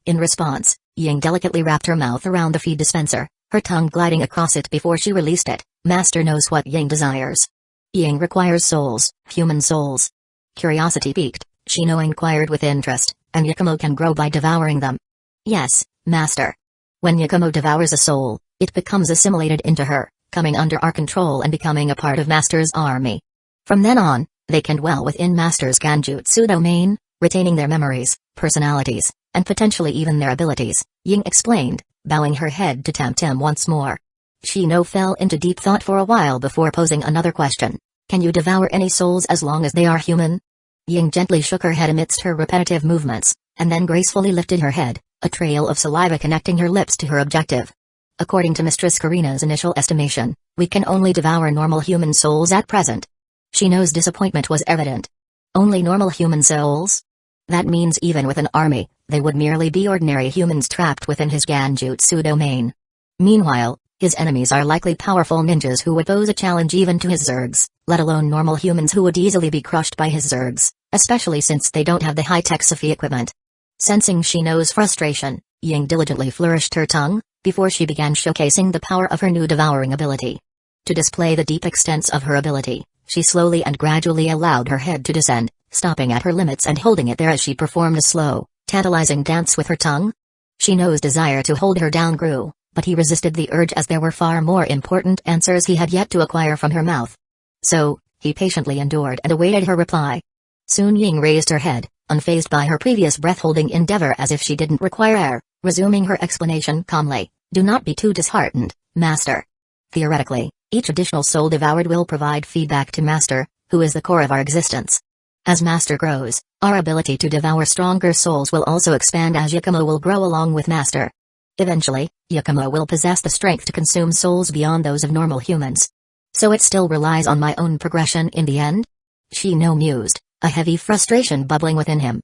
S1: In response, Ying delicately wrapped her mouth around the feed dispenser, her tongue gliding across it before she released it. Master knows what Ying desires. Ying requires souls, human souls. Curiosity piqued, Shino inquired with interest, and Yakumo can grow by devouring them. Yes, Master. When Yakumo devours a soul, it becomes assimilated into her, coming under our control and becoming a part of Master's army. From then on, they can dwell within Master's Genjutsu domain, retaining their memories, personalities, and potentially even their abilities, Ying explained, bowing her head to tempt him once more. Shino fell into deep thought for a while before posing another question. Can you devour any souls as long as they are human? Ying gently shook her head amidst her repetitive movements, and then gracefully lifted her head, a trail of saliva connecting her lips to her objective. According to Mistress Karina's initial estimation, we can only devour normal human souls at present. Shino's disappointment was evident. Only normal human souls? That means even with an army, they would merely be ordinary humans trapped within his Genjutsu domain. Meanwhile, his enemies are likely powerful ninjas who would pose a challenge even to his Zergs, let alone normal humans who would easily be crushed by his Zergs, especially since they don't have the high-tech Sophi equipment. Sensing Shino's frustration, Ying diligently flourished her tongue, before she began showcasing the power of her new devouring ability. To display the deep extents of her ability, she slowly and gradually allowed her head to descend, stopping at her limits and holding it there as she performed a slow, tantalizing dance with her tongue. Shino's desire to hold her down grew, but he resisted the urge as there were far more important answers he had yet to acquire from her mouth. So, he patiently endured and awaited her reply. Soon Ying raised her head, unfazed by her previous breath-holding endeavor as if she didn't require air, resuming her explanation calmly. Do not be too disheartened, Master. Theoretically, each additional soul devoured will provide feedback to Master, who is the core of our existence. As Master grows, our ability to devour stronger souls will also expand as Yakumo will grow along with Master. Eventually, Yakumo will possess the strength to consume souls beyond those of normal humans. So it still relies on my own progression in the end? Shino mused, a heavy frustration bubbling within him.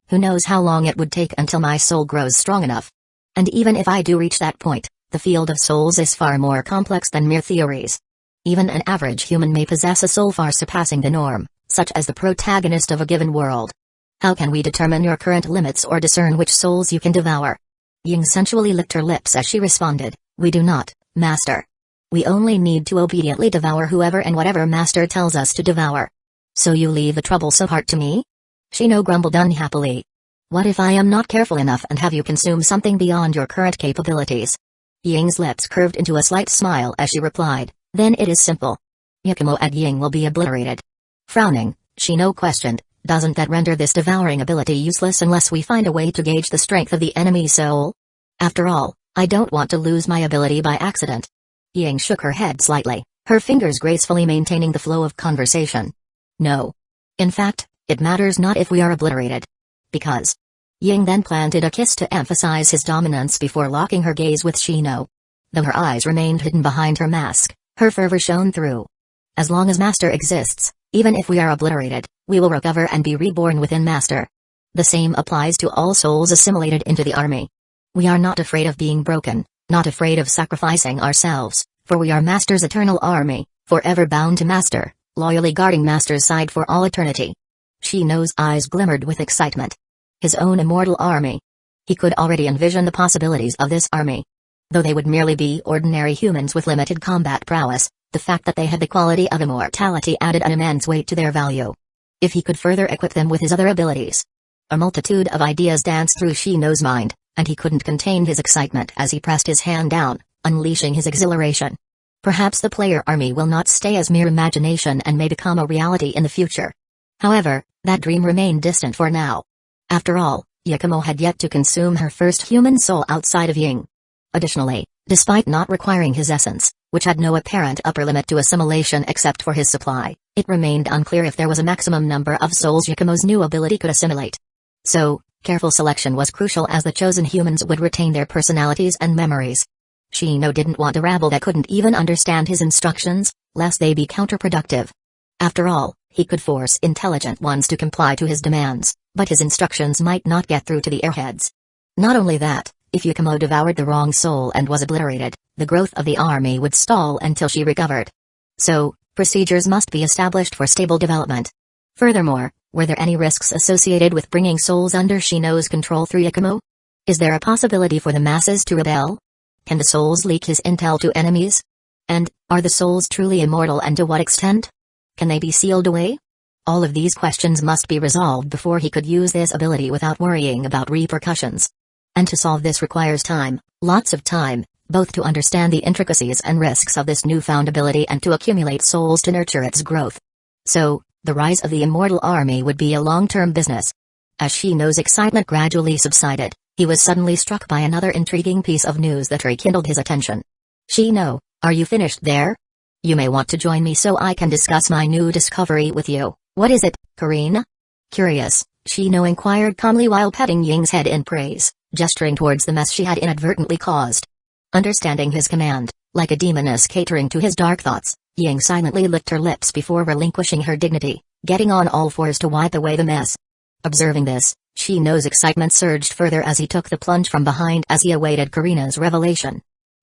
S1: Who knows how long it would take until my soul grows strong enough? And even if I do reach that point, the field of souls is far more complex than mere theories. Even an average human may possess a soul far surpassing the norm, such as the protagonist of a given world. How can we determine your current limits or discern which souls you can devour? Ying sensually licked her lips as she responded, We do not, Master. We only need to obediently devour whoever and whatever Master tells us to devour. So you leave the troublesome part to me? Shino grumbled unhappily. What if I am not careful enough and have you consume something beyond your current capabilities? Ying's lips curved into a slight smile as she replied, Then it is simple. Yakumo and Ying will be obliterated. Frowning, Shino questioned, Doesn't that render this devouring ability useless unless we find a way to gauge the strength of the enemy soul? After all, I don't want to lose my ability by accident. Ying shook her head slightly, her fingers gracefully maintaining the flow of conversation. No. In fact, it matters not if we are obliterated. Because. Ying then planted a kiss to emphasize his dominance before locking her gaze with Shino. Though her eyes remained hidden behind her mask, her fervor shone through. As long as Master exists, Even if we are obliterated, we will recover and be reborn within Master. The same applies to all souls assimilated into the army. We are not afraid of being broken, not afraid of sacrificing ourselves, for we are Master's eternal army, forever bound to Master, loyally guarding Master's side for all eternity. Shino's eyes glimmered with excitement. His own immortal army. He could already envision the possibilities of this army. Though they would merely be ordinary humans with limited combat prowess, the fact that they had the quality of immortality added an immense weight to their value. If he could further equip them with his other abilities. A multitude of ideas danced through Shino's mind, and he couldn't contain his excitement as he pressed his hand down, unleashing his exhilaration. Perhaps the player army will not stay as mere imagination and may become a reality in the future. However, that dream remained distant for now. After all, Yakumo had yet to consume her first human soul outside of Ying. Additionally, despite not requiring his essence, which had no apparent upper limit to assimilation except for his supply, it remained unclear if there was a maximum number of souls Yakumo's new ability could assimilate. So, careful selection was crucial as the chosen humans would retain their personalities and memories. Shino didn't want a rabble that couldn't even understand his instructions, lest they be counterproductive. After all, he could force intelligent ones to comply to his demands, but his instructions might not get through to the airheads. Not only that, if Yakumo devoured the wrong soul and was obliterated, the growth of the army would stall until she recovered. So, procedures must be established for stable development. Furthermore, were there any risks associated with bringing souls under Shino's control through Yakumo? Is there a possibility for the masses to rebel? Can the souls leak his intel to enemies? And, are the souls truly immortal and to what extent? Can they be sealed away? All of these questions must be resolved before he could use this ability without worrying about repercussions. And to solve this requires time, lots of time, both to understand the intricacies and risks of this newfound ability and to accumulate souls to nurture its growth. So, the rise of the immortal army would be a long-term business. As Shino's excitement gradually subsided, he was suddenly struck by another intriguing piece of news that rekindled his attention. Shino, are you finished there? You may want to join me so I can discuss my new discovery with you. What is it, Karina? Curious, Shino inquired calmly while petting Ying's head in praise, gesturing towards the mess she had inadvertently caused. Understanding his command, like a demoness catering to his dark thoughts, Ying silently licked her lips before relinquishing her dignity, getting on all fours to wipe away the mess. Observing this, Shino's excitement surged further as he took the plunge from behind as he awaited Karina's revelation.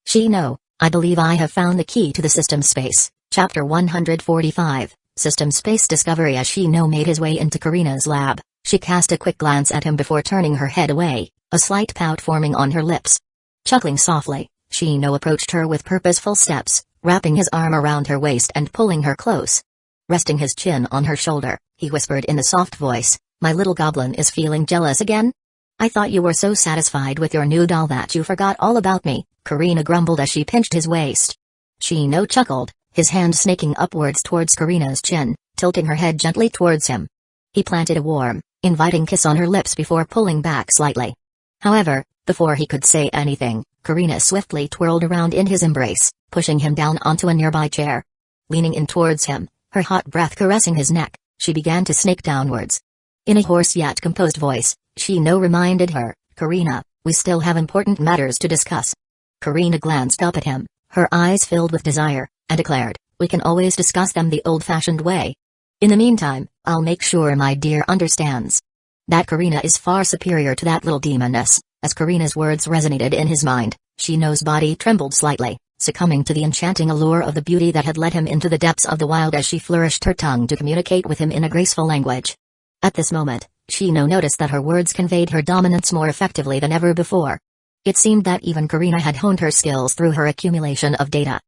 S1: Shino, I believe I have found the key to the system space. Chapter 145, System Space Discovery. As Shino made his way into Karina's lab, she cast a quick glance at him before turning her head away, a slight pout forming on her lips. Chuckling softly, Shino approached her with purposeful steps, wrapping his arm around her waist and pulling her close. Resting his chin on her shoulder, he whispered in a soft voice, "My little goblin is feeling jealous again? I thought you were so satisfied with your new doll that you forgot all about me," Karina grumbled as she pinched his waist. Shino chuckled, his hand snaking upwards towards Karina's chin, tilting her head gently towards him. He planted a warm, inviting kiss on her lips before pulling back slightly. However, before he could say anything, Karina swiftly twirled around in his embrace, pushing him down onto a nearby chair. Leaning in towards him, her hot breath caressing his neck, she began to snake downwards. In a hoarse yet composed voice, Shino reminded her, "Karina, we still have important matters to discuss." Karina glanced up at him, her eyes filled with desire, and declared, "We can always discuss them the old-fashioned way. In the meantime, I'll make sure my dear understands that Karina is far superior to that little demoness." As Karina's words resonated in his mind, Shino's body trembled slightly, succumbing to the enchanting allure of the beauty that had led him into the depths of the wild as she flourished her tongue to communicate with him in a graceful language. At this moment, Shino noticed that her words conveyed her dominance more effectively than ever before. It seemed that even Karina had honed her skills through her accumulation of data.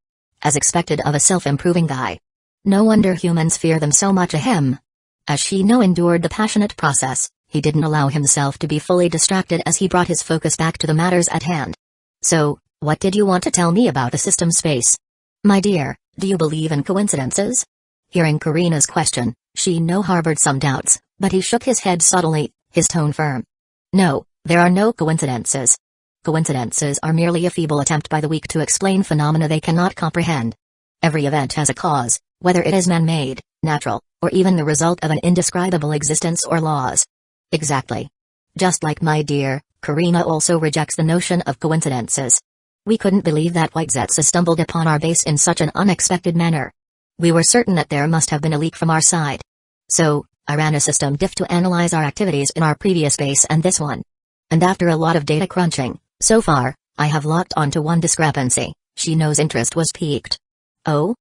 S1: As expected of a self-improving guy. No wonder humans fear them so much. Ahem. As Shino endured the passionate process, he didn't allow himself to be fully distracted as he brought his focus back to the matters at hand. "So, what did you want to tell me about the system space? My dear, do you believe in coincidences?" Hearing Karina's question, Shino harbored some doubts, but he shook his head subtly, his tone firm. "No, there are no coincidences. Coincidences are merely a feeble attempt by the weak to explain phenomena they cannot comprehend. Every event has a cause, whether it is man-made, natural, or even the result of an indescribable existence or laws." "Exactly. Just like my dear, Karina also rejects the notion of coincidences. We couldn't believe that White Zetsu stumbled upon our base in such an unexpected manner. We were certain that there must have been a leak from our side. So, I ran a system diff to analyze our activities in our previous base and this one. And after a lot of data crunching, so far, I have locked onto one discrepancy. Shino's interest was piqued. Oh?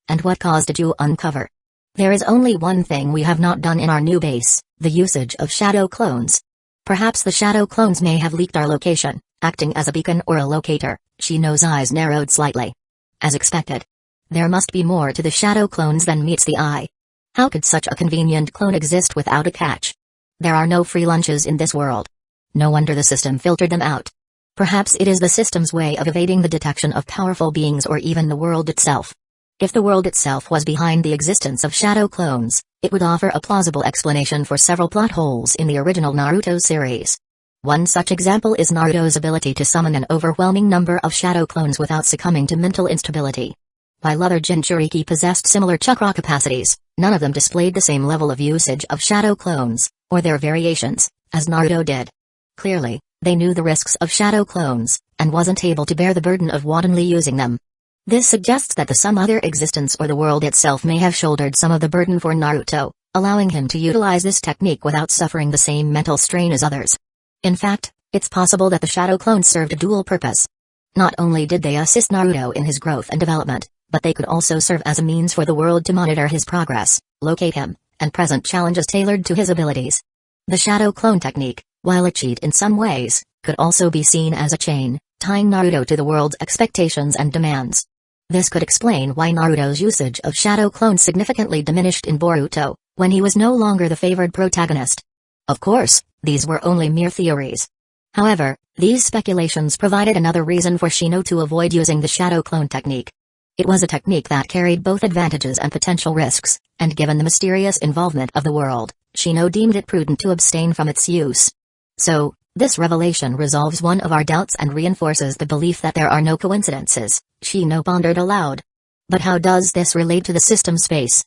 S1: And what cause did you uncover? There is only one thing we have not done in our new base, the usage of shadow clones. Perhaps the shadow clones may have leaked our location, acting as a beacon or a locator. Shino's eyes narrowed slightly. As expected. There must be more to the shadow clones than meets the eye. How could such a convenient clone exist without a catch? There are no free lunches in this world. No wonder the system filtered them out. Perhaps it is the system's way of evading the detection of powerful beings or even the world itself. If the world itself was behind the existence of shadow clones, it would offer a plausible explanation for several plot holes in the original Naruto series. One such example is Naruto's ability to summon an overwhelming number of shadow clones without succumbing to mental instability. While other Jinchuriki possessed similar chakra capacities, none of them displayed the same level of usage of shadow clones, or their variations, as Naruto did. Clearly, they knew the risks of shadow clones, and wasn't able to bear the burden of wantonly using them. This suggests that some other existence or the world itself may have shouldered some of the burden for Naruto, allowing him to utilize this technique without suffering the same mental strain as others. In fact, it's possible that the shadow clones served a dual purpose. Not only did they assist Naruto in his growth and development, but they could also serve as a means for the world to monitor his progress, locate him, and present challenges tailored to his abilities. The shadow clone technique, while a cheat in some ways, could also be seen as a chain, tying Naruto to the world's expectations and demands. This could explain why Naruto's usage of shadow clones significantly diminished in Boruto, when he was no longer the favored protagonist. Of course, these were only mere theories. However, these speculations provided another reason for Shino to avoid using the shadow clone technique. It was a technique that carried both advantages and potential risks, and given the mysterious involvement of the world, Shino deemed it prudent to abstain from its use. So, this revelation resolves one of our doubts and reinforces the belief that there are no coincidences, Shino pondered aloud. But how does this relate to the system space?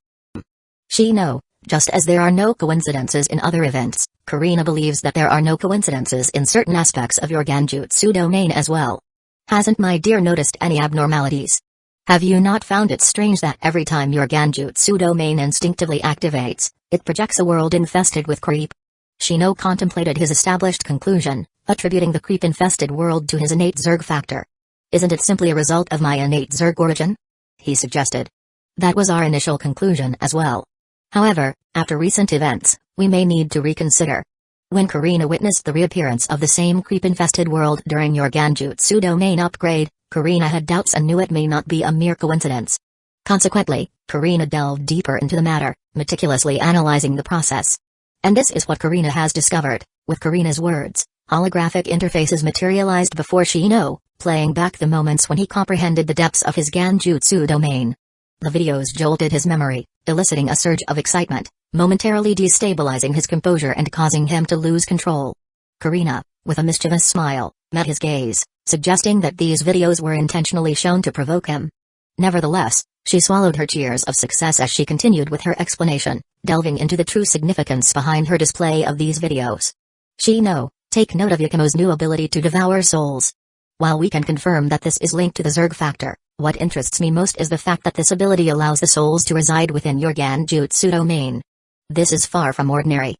S1: Shino, just as there are no coincidences in other events, Karina believes that there are no coincidences in certain aspects of your Genjutsu domain as well. Hasn't my dear noticed any abnormalities? Have you not found it strange that every time your Genjutsu domain instinctively activates, it projects a world infested with creep? Shino contemplated his established conclusion, attributing the creep-infested world to his innate Zerg factor. Isn't it simply a result of my innate Zerg origin? He suggested. That was our initial conclusion as well. However, after recent events, we may need to reconsider. When Karina witnessed the reappearance of the same creep-infested world during your Genjutsu domain upgrade, Karina had doubts and knew it may not be a mere coincidence. Consequently, Karina delved deeper into the matter, meticulously analyzing the process. And this is what Karina has discovered. With Karina's words, holographic interfaces materialized before Shino, playing back the moments when he comprehended the depths of his Genjutsu domain. The videos jolted his memory, eliciting a surge of excitement, momentarily destabilizing his composure and causing him to lose control. Karina, with a mischievous smile, met his gaze, suggesting that these videos were intentionally shown to provoke him. Nevertheless, she swallowed her cheers of success as she continued with her explanation, delving into the true significance behind her display of these videos. Shino, take note of Yakumo's new ability to devour souls. While we can confirm that this is linked to the Zerg factor, what interests me most is the fact that this ability allows the souls to reside within your Genjutsu domain. This is far from ordinary.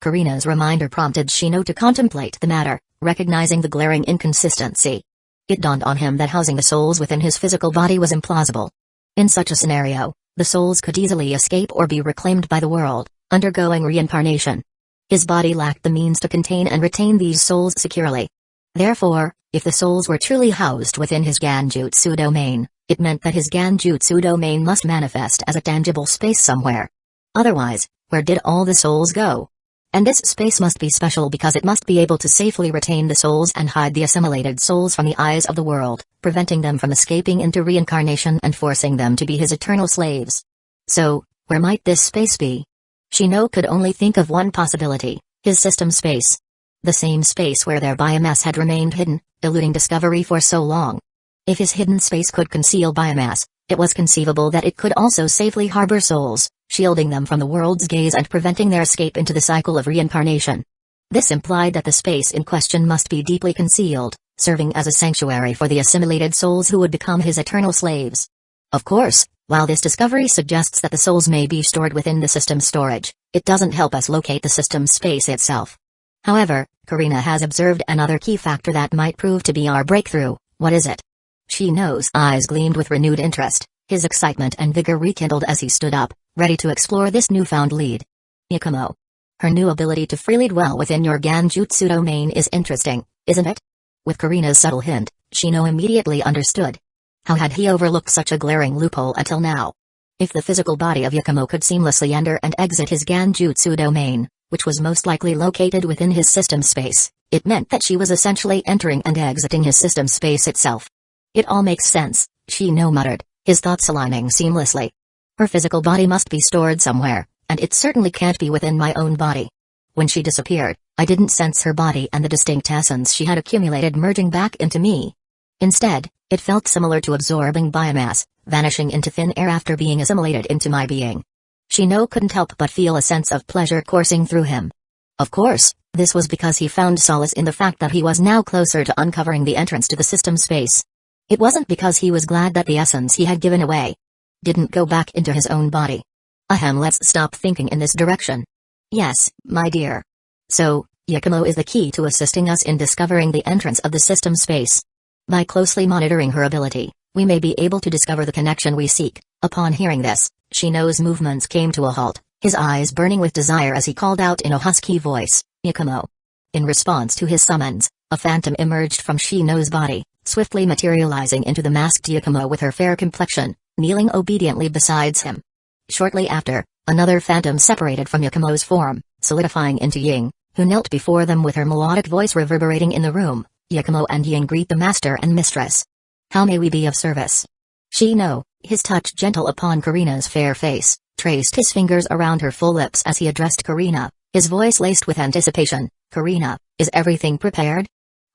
S1: Karina's reminder prompted Shino to contemplate the matter, recognizing the glaring inconsistency. It dawned on him that housing the souls within his physical body was implausible. In such a scenario, the souls could easily escape or be reclaimed by the world, undergoing reincarnation. His body lacked the means to contain and retain these souls securely. Therefore, if the souls were truly housed within his Genjutsu domain, it meant that his Genjutsu domain must manifest as a tangible space somewhere. Otherwise, where did all the souls go? And this space must be special because it must be able to safely retain the souls and hide the assimilated souls from the eyes of the world, preventing them from escaping into reincarnation and forcing them to be his eternal slaves. So, where might this space be? Shino could only think of one possibility, his system space. The same space where their biomass had remained hidden, eluding discovery for so long. If his hidden space could conceal biomass, it was conceivable that it could also safely harbor souls, shielding them from the world's gaze and preventing their escape into the cycle of reincarnation. This implied that the space in question must be deeply concealed, serving as a sanctuary for the assimilated souls who would become his eternal slaves. Of course, While this discovery suggests that the souls may be stored within the system's storage, it doesn't help us locate the system's space itself. However, Karina has observed another key factor that might prove to be our breakthrough. What is it? Shino's eyes gleamed with renewed interest, his excitement and vigor rekindled as he stood up, ready to explore this newfound lead. Yakumo. Her new ability to freely dwell within your Genjutsu domain is interesting, isn't it? With Karina's subtle hint, Shino immediately understood. How had he overlooked such a glaring loophole until now? If the physical body of Yakumo could seamlessly enter and exit his Genjutsu domain, which was most likely located within his system space, it meant that she was essentially entering and exiting his system space itself. It all makes sense, Shino muttered, his thoughts aligning seamlessly. Her physical body must be stored somewhere, and it certainly can't be within my own body. When she disappeared, I didn't sense her body and the distinct essence she had accumulated merging back into me. Instead, it felt similar to absorbing biomass, vanishing into thin air after being assimilated into my being. Shino couldn't help but feel a sense of pleasure coursing through him. Of course, this was because he found solace in the fact that he was now closer to uncovering the entrance to the system space. It wasn't because he was glad that the essence he had given away didn't go back into his own body. Ahem, let's stop thinking in this direction. Yes, my dear. So, Yakumo is the key to assisting us in discovering the entrance of the system space. By closely monitoring her ability, we may be able to discover the connection we seek. Upon hearing this, Shino's movements came to a halt, his eyes burning with desire as he called out in a husky voice, Yakumo. In response to his summons, a phantom emerged from Shino's body, swiftly materializing into the masked Yakumo with her fair complexion, kneeling obediently beside him. Shortly after, another phantom separated from Yakumo's form, solidifying into Ying, who knelt before them with her melodic voice reverberating in the room. Yakumo and Ying greet the master and mistress. How may we be of service? Shino, his touch gentle upon Karina's fair face, traced his fingers around her full lips as he addressed Karina, his voice laced with anticipation. Karina, is everything prepared?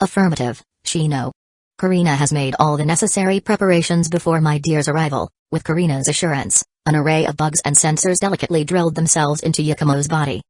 S1: Affirmative, Shino. Karina has made all the necessary preparations before my dear's arrival. With Karina's assurance, an array of bugs and sensors delicately drilled themselves into Yakumo's body.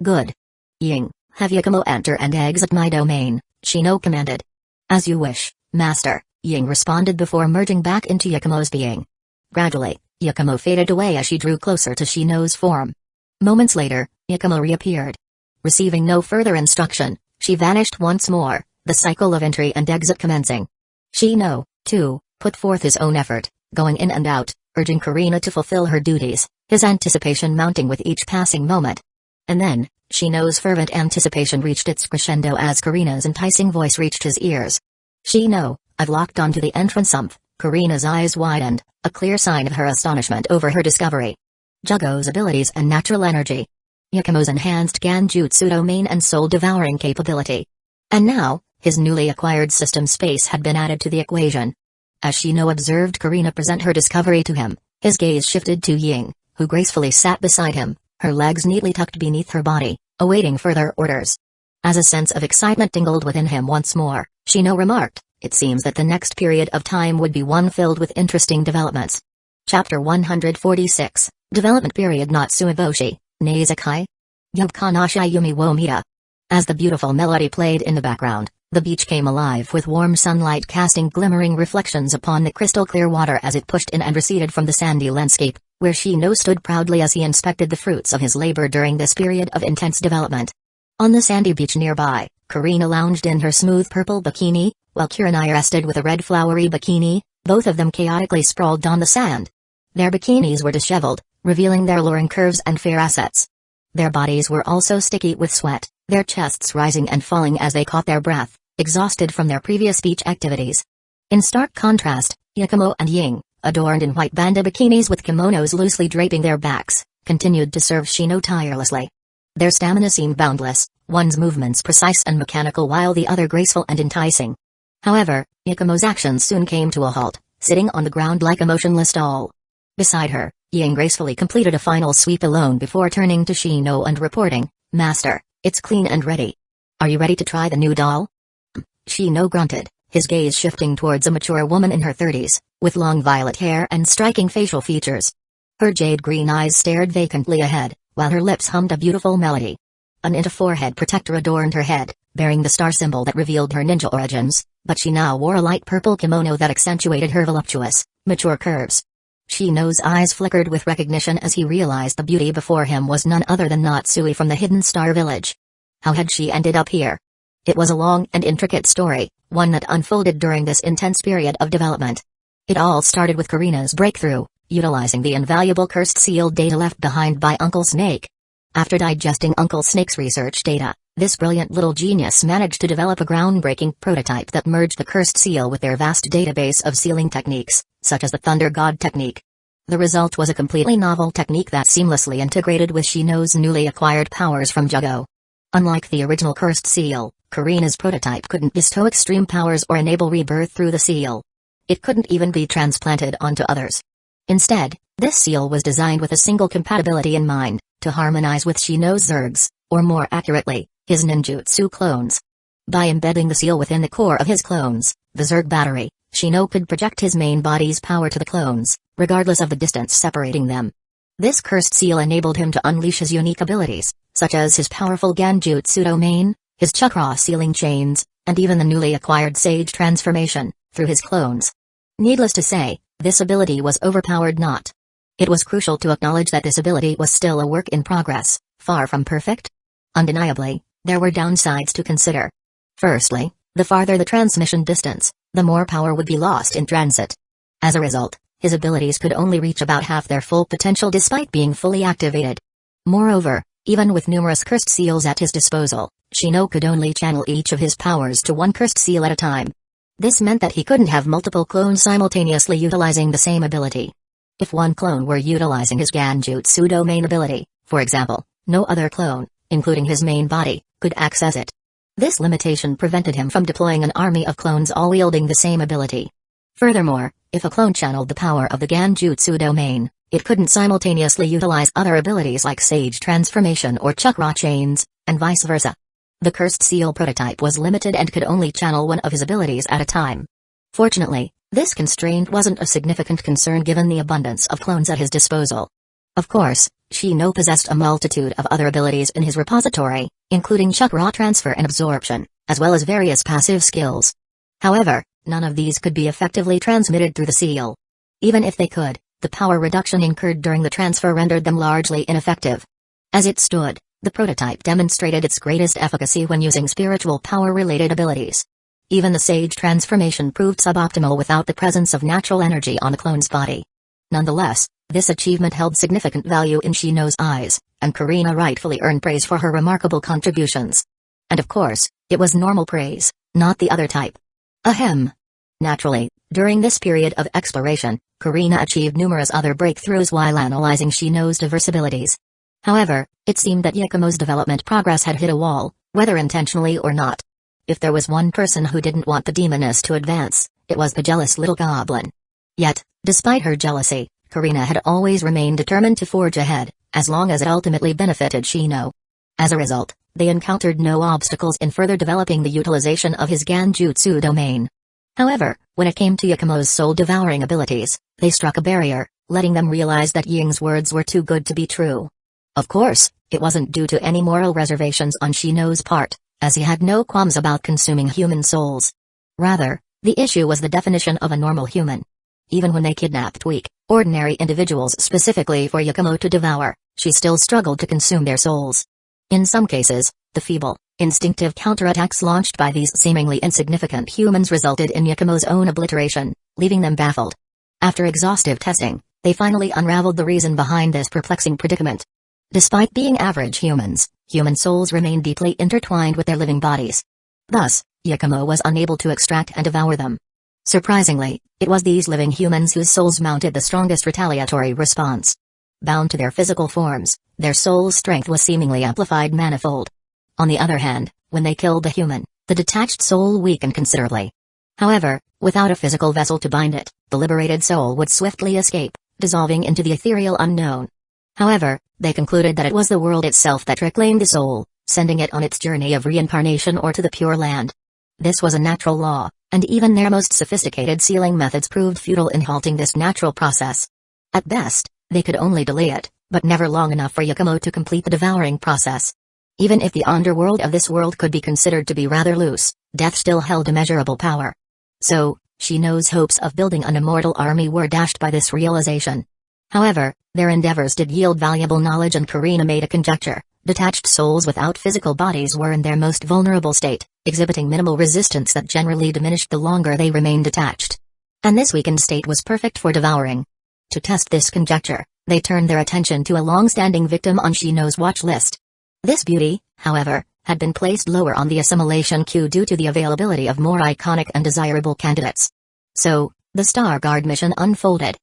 S1: Good. Ying, have Yakumo enter and exit my domain, Shino commanded. As you wish, master, Ying responded before merging back into Yakumo's being. Gradually, Yakumo faded away as she drew closer to Shino's form. Moments later, Yakumo reappeared. Receiving no further instruction, she vanished once more, the cycle of entry and exit commencing. Shino, too, put forth his own effort, going in and out, urging Karina to fulfill her duties, his anticipation mounting with each passing moment. And then, Shino's fervent anticipation reached its crescendo as Karina's enticing voice reached his ears. Shino, I've locked onto the entrance umph. Karina's eyes widened, a clear sign of her astonishment over her discovery. Jugo's abilities and natural energy. Yakumo's enhanced Genjutsu domain and soul-devouring capability. And now, his newly acquired system space had been added to the equation. As Shino observed Karina present her discovery to him, his gaze shifted to Ying, who gracefully sat beside him, her legs neatly tucked beneath her body, awaiting further orders. As a sense of excitement tingled within him once more, Shino remarked, it seems that the next period of time would be one filled with interesting developments. Chapter 146, Development Period Natsueboshi, Nazakai? Yubkanashi Yumi wo Mita. As the beautiful melody played in the background, the beach came alive with warm sunlight casting glimmering reflections upon the crystal-clear water as it pushed in and receded from the sandy landscape, where Shino stood proudly as he inspected the fruits of his labor during this period of intense development. On the sandy beach nearby, Karina lounged in her smooth purple bikini, while Kurenai rested with a red flowery bikini, both of them chaotically sprawled on the sand. Their bikinis were disheveled, revealing their alluring curves and fair assets. Their bodies were also sticky with sweat, their chests rising and falling as they caught their breath, exhausted from their previous beach activities. In stark contrast, Yakumo and Ying, adorned in white banda bikinis with kimonos loosely draping their backs, continued to serve Shino tirelessly. Their stamina seemed boundless, one's movements precise and mechanical while the other graceful and enticing. However, Yakumo's actions soon came to a halt, sitting on the ground like a motionless doll. Beside her, Ying gracefully completed a final sweep alone before turning to Shino and reporting, Master, it's clean and ready. Are you ready to try the new doll? Shino grunted, his gaze shifting towards a mature woman in her 30s, with long violet hair and striking facial features. Her jade green eyes stared vacantly ahead, while her lips hummed a beautiful melody. An Inta forehead protector adorned her head, bearing the star symbol that revealed her ninja origins, but she now wore a light purple kimono that accentuated her voluptuous, mature curves. Shino's eyes flickered with recognition as he realized the beauty before him was none other than Natsui from the Hidden Star Village. How had she ended up here? It was a long and intricate story, one that unfolded during this intense period of development. It all started with Karina's breakthrough, utilizing the invaluable cursed seal data left behind by Uncle Snake. After digesting Uncle Snake's research data, this brilliant little genius managed to develop a groundbreaking prototype that merged the cursed seal with their vast database of sealing techniques, such as the Thunder God technique. The result was a completely novel technique that seamlessly integrated with Shino's newly acquired powers from Jugo. Unlike the original cursed seal, Karina's prototype couldn't bestow extreme powers or enable rebirth through the seal. It couldn't even be transplanted onto others. Instead, this seal was designed with a single compatibility in mind, to harmonize with Shino's Zergs, or more accurately, his ninjutsu clones. By embedding the seal within the core of his clones, the Zerg battery, Shino could project his main body's power to the clones, regardless of the distance separating them. This cursed seal enabled him to unleash his unique abilities, such as his powerful Genjutsu domain, his chakra sealing chains, and even the newly acquired Sage transformation, through his clones. Needless to say, this ability was overpowered not. It was crucial to acknowledge that this ability was still a work in progress, far from perfect. Undeniably, there were downsides to consider. Firstly, the farther the transmission distance, the more power would be lost in transit. As a result, his abilities could only reach about half their full potential despite being fully activated. Moreover, even with numerous cursed seals at his disposal, Shino could only channel each of his powers to one cursed seal at a time. This meant that he couldn't have multiple clones simultaneously utilizing the same ability. If one clone were utilizing his Genjutsu domain ability, for example, no other clone, including his main body, could access it. This limitation prevented him from deploying an army of clones all wielding the same ability. Furthermore, if a clone channeled the power of the Genjutsu domain, it couldn't simultaneously utilize other abilities like Sage transformation or chakra chains, and vice versa. The cursed seal prototype was limited and could only channel one of his abilities at a time. Fortunately, this constraint wasn't a significant concern given the abundance of clones at his disposal. Of course, Shino possessed a multitude of other abilities in his repository, including chakra transfer and absorption, as well as various passive skills. However, none of these could be effectively transmitted through the seal. Even if they could, the power reduction incurred during the transfer rendered them largely ineffective. As it stood, the prototype demonstrated its greatest efficacy when using spiritual power-related abilities. Even the Sage transformation proved suboptimal without the presence of natural energy on the clone's body. Nonetheless, this achievement held significant value in Shino's eyes, and Karina rightfully earned praise for her remarkable contributions. And of course, it was normal praise, not the other type. Ahem. Naturally, during this period of exploration, Karina achieved numerous other breakthroughs while analyzing Shino's diverse abilities. However, it seemed that Yakumo's development progress had hit a wall, whether intentionally or not. If there was one person who didn't want the demoness to advance, it was the jealous little goblin. Yet, despite her jealousy, Karina had always remained determined to forge ahead, as long as it ultimately benefited Shino. As a result, they encountered no obstacles in further developing the utilization of his Genjutsu domain. However, when it came to Yakumo's soul-devouring abilities, they struck a barrier, letting them realize that Ying's words were too good to be true. Of course, it wasn't due to any moral reservations on Shino's part, as he had no qualms about consuming human souls. Rather, the issue was the definition of a normal human. Even when they kidnapped weak, ordinary individuals specifically for Yakumo to devour, she still struggled to consume their souls. In some cases, the feeble, instinctive counterattacks launched by these seemingly insignificant humans resulted in Yakumo's own obliteration, leaving them baffled. After exhaustive testing, they finally unraveled the reason behind this perplexing predicament. Despite being average humans, human souls remain deeply intertwined with their living bodies. Thus, Yakumo was unable to extract and devour them. Surprisingly, it was these living humans whose souls mounted the strongest retaliatory response. Bound to their physical forms, their soul's strength was seemingly amplified manifold. On the other hand, when they killed the human, the detached soul weakened considerably. However, without a physical vessel to bind it, the liberated soul would swiftly escape, dissolving into the ethereal unknown. However, they concluded that it was the world itself that reclaimed the soul, sending it on its journey of reincarnation or to the Pure Land. This was a natural law, and even their most sophisticated sealing methods proved futile in halting this natural process. At best, they could only delay it, but never long enough for Yakumo to complete the devouring process. Even if the underworld of this world could be considered to be rather loose, death still held immeasurable power. So, Shino's hopes of building an immortal army were dashed by this realization. However, their endeavors did yield valuable knowledge, and Karina made a conjecture. Detached souls without physical bodies were in their most vulnerable state, exhibiting minimal resistance that generally diminished the longer they remained attached. And this weakened state was perfect for devouring. To test this conjecture, they turned their attention to a long-standing victim on Shino's watch list. This beauty, however, had been placed lower on the assimilation queue due to the availability of more iconic and desirable candidates. So, the Star Guard mission unfolded.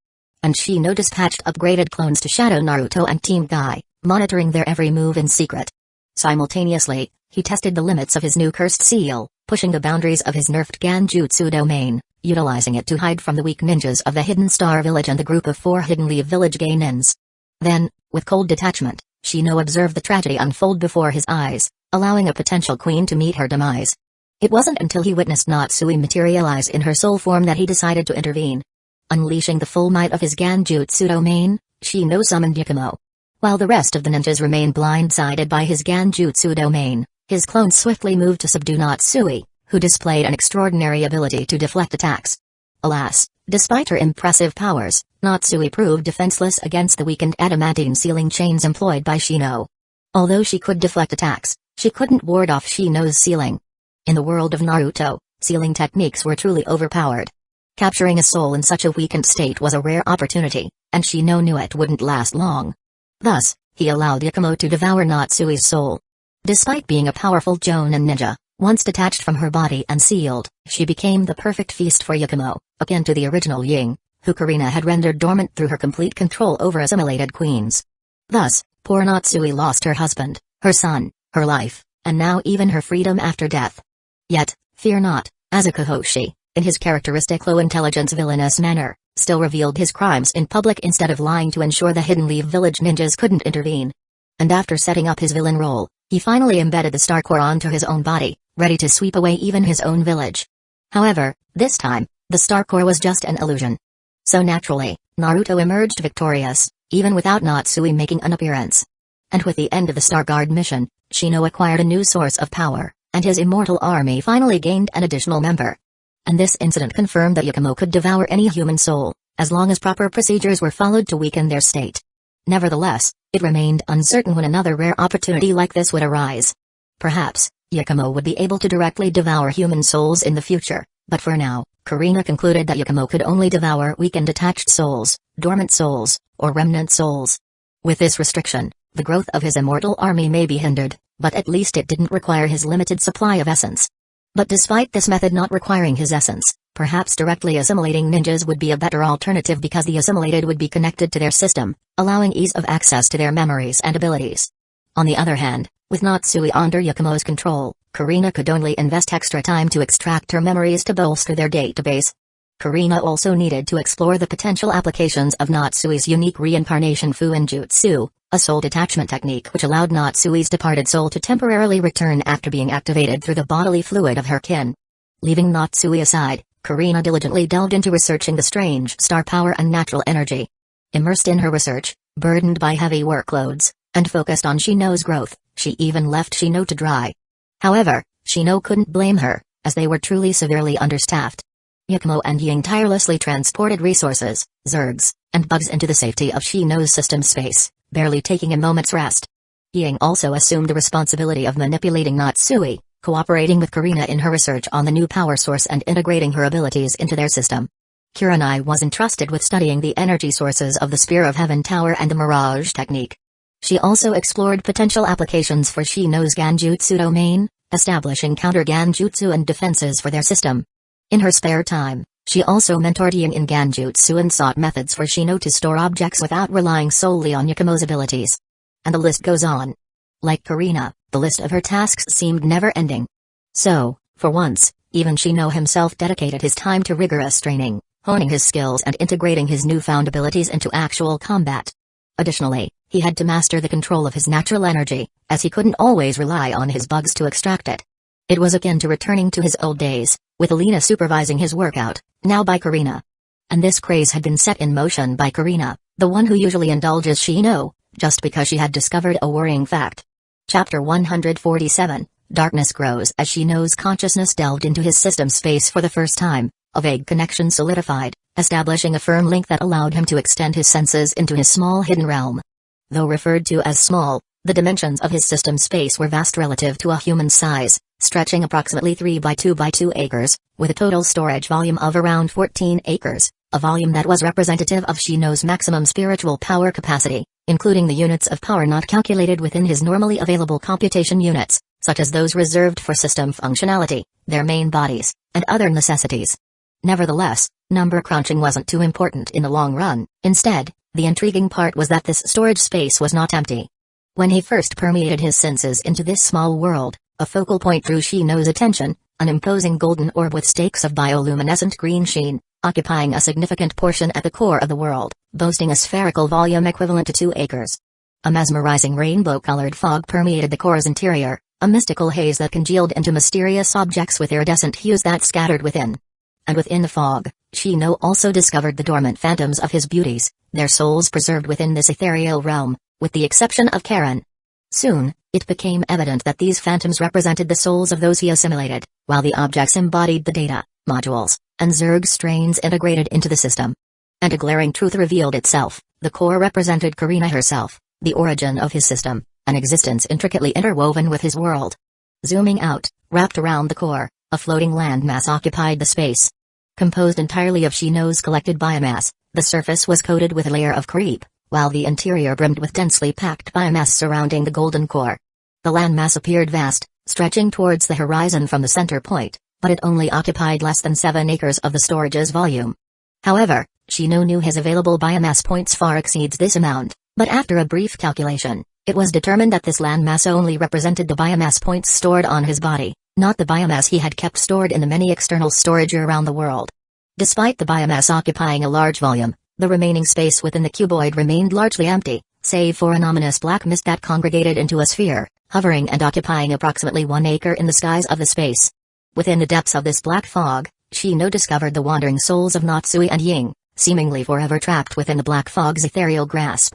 S1: And Shino dispatched upgraded clones to shadow Naruto and Team Guy, monitoring their every move in secret. Simultaneously, he tested the limits of his new cursed seal, pushing the boundaries of his nerfed Genjutsu domain, utilizing it to hide from the weak ninjas of the Hidden Star Village and the group of 4 Hidden Leaf Village Geninins. Then, with cold detachment, Shino observed the tragedy unfold before his eyes, allowing a potential queen to meet her demise. It wasn't until he witnessed Natsui materialize in her soul form that he decided to intervene. Unleashing the full might of his Genjutsu domain, Shino summoned Yakumo. While the rest of the ninjas remained blindsided by his Genjutsu domain, his clones swiftly moved to subdue Natsui, who displayed an extraordinary ability to deflect attacks. Alas, despite her impressive powers, Natsui proved defenseless against the weakened adamantine sealing chains employed by Shino. Although she could deflect attacks, she couldn't ward off Shino's sealing. In the world of Naruto, sealing techniques were truly overpowered. Capturing a soul in such a weakened state was a rare opportunity, and Shino knew it wouldn't last long. Thus, he allowed Yakumo to devour Natsui's soul. Despite being a powerful Jonin ninja, once detached from her body and sealed, she became the perfect feast for Yakumo, akin to the original Ying, who Karina had rendered dormant through her complete control over assimilated queens. Thus, poor Natsui lost her husband, her son, her life, and now even her freedom after death. Yet, fear not, Asuka Hoshi, in his characteristic low-intelligence villainous manner, still revealed his crimes in public instead of lying to ensure the Hidden Leaf Village ninjas couldn't intervene. And after setting up his villain role, he finally embedded the Star Core onto his own body, ready to sweep away even his own village. However, this time, the Star Core was just an illusion. So naturally, Naruto emerged victorious, even without Natsui making an appearance. And with the end of the Star Guard mission, Shino acquired a new source of power, and his immortal army finally gained an additional member. And this incident confirmed that Yakumo could devour any human soul, as long as proper procedures were followed to weaken their state. Nevertheless, it remained uncertain when another rare opportunity like this would arise. Perhaps, Yakumo would be able to directly devour human souls in the future, but for now, Karina concluded that Yakumo could only devour weakened attached souls, dormant souls, or remnant souls. With this restriction, the growth of his immortal army may be hindered, but at least it didn't require his limited supply of essence. But despite this method not requiring his essence, perhaps directly assimilating ninjas would be a better alternative because the assimilated would be connected to their system, allowing ease of access to their memories and abilities. On the other hand, with Natsui under Yakumo's control, Karina could only invest extra time to extract her memories to bolster their database. Karina also needed to explore the potential applications of Natsui's unique reincarnation Fuinjutsu, a soul detachment technique which allowed Natsui's departed soul to temporarily return after being activated through the bodily fluid of her kin. Leaving Natsui aside, Karina diligently delved into researching the strange star power and natural energy. Immersed in her research, burdened by heavy workloads, and focused on Shino's growth, she even left Shino to dry. However, Shino couldn't blame her, as they were truly severely understaffed. Yakumo and Ying tirelessly transported resources, zergs, and bugs into the safety of Shino's system space, barely taking a moment's rest. Ying also assumed the responsibility of manipulating Natsui, cooperating with Karina in her research on the new power source and integrating her abilities into their system. Kurenai was entrusted with studying the energy sources of the Spear of Heaven Tower and the Mirage technique. She also explored potential applications for Shino's Genjutsu domain, establishing counter-Genjutsu and defenses for their system. In her spare time, she also mentored Ying in Genjutsu and sought methods for Shino to store objects without relying solely on Yakumo's abilities. And the list goes on. Like Karina, the list of her tasks seemed never-ending. So, for once, even Shino himself dedicated his time to rigorous training, honing his skills and integrating his newfound abilities into actual combat. Additionally, he had to master the control of his natural energy, as he couldn't always rely on his bugs to extract it. It was akin to returning to his old days, with Alina supervising his workout, now by Karina. And this craze had been set in motion by Karina, the one who usually indulges Shino, just because she had discovered a worrying fact. Chapter 147, Darkness grows as Shino's consciousness delved into his system space for the first time. A vague connection solidified, establishing a firm link that allowed him to extend his senses into his small hidden realm. Though referred to as small, the dimensions of his system space were vast relative to a human size, stretching approximately 3 by 2 by 2 acres, with a total storage volume of around 14 acres, a volume that was representative of Shino's maximum spiritual power capacity, including the units of power not calculated within his normally available computation units, such as those reserved for system functionality, their main bodies, and other necessities. Nevertheless, number crunching wasn't too important in the long run. Instead, the intriguing part was that this storage space was not empty. When he first permeated his senses into this small world, a focal point drew Shino's attention, an imposing golden orb with stakes of bioluminescent green sheen, occupying a significant portion at the core of the world, boasting a spherical volume equivalent to 2 acres. A mesmerizing rainbow-colored fog permeated the core's interior, a mystical haze that congealed into mysterious objects with iridescent hues that scattered within. And within the fog, Shino also discovered the dormant phantoms of his beauties, their souls preserved within this ethereal realm, with the exception of Karen. Soon, it became evident that these phantoms represented the souls of those he assimilated, while the objects embodied the data, modules, and Zerg strains integrated into the system. And a glaring truth revealed itself: the core represented Karina herself, the origin of his system, an existence intricately interwoven with his world. Zooming out, wrapped around the core, a floating landmass occupied the space. Composed entirely of Shino's collected biomass, the surface was coated with a layer of creep, while the interior brimmed with densely packed biomass surrounding the golden core. The landmass appeared vast, stretching towards the horizon from the center point, but it only occupied less than 7 acres of the storage's volume. However, Shino knew his available biomass points far exceeds this amount, but after a brief calculation, it was determined that this landmass only represented the biomass points stored on his body, not the biomass he had kept stored in the many external storage around the world. Despite the biomass occupying a large volume, the remaining space within the cuboid remained largely empty, save for an ominous black mist that congregated into a sphere, hovering and occupying approximately 1 acre in the skies of the space. Within the depths of this black fog, Shino discovered the wandering souls of Natsui and Ying, seemingly forever trapped within the black fog's ethereal grasp.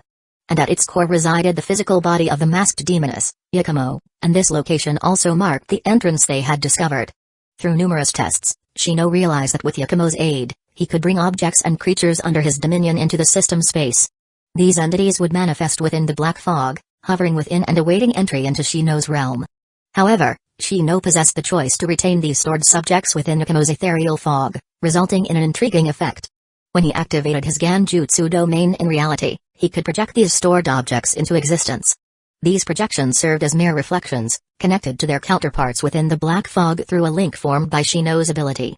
S1: And at its core resided the physical body of the masked demoness, Yakumo, and this location also marked the entrance they had discovered. Through numerous tests, Shino realized that with Yakumo's aid, he could bring objects and creatures under his dominion into the system space. These entities would manifest within the black fog, hovering within and awaiting entry into Shino's realm. However, Shino possessed the choice to retain these stored subjects within Yakumo's ethereal fog, resulting in an intriguing effect. When he activated his Ganjutsu domain in reality, he could project these stored objects into existence. These projections served as mere reflections, connected to their counterparts within the black fog through a link formed by Shino's ability.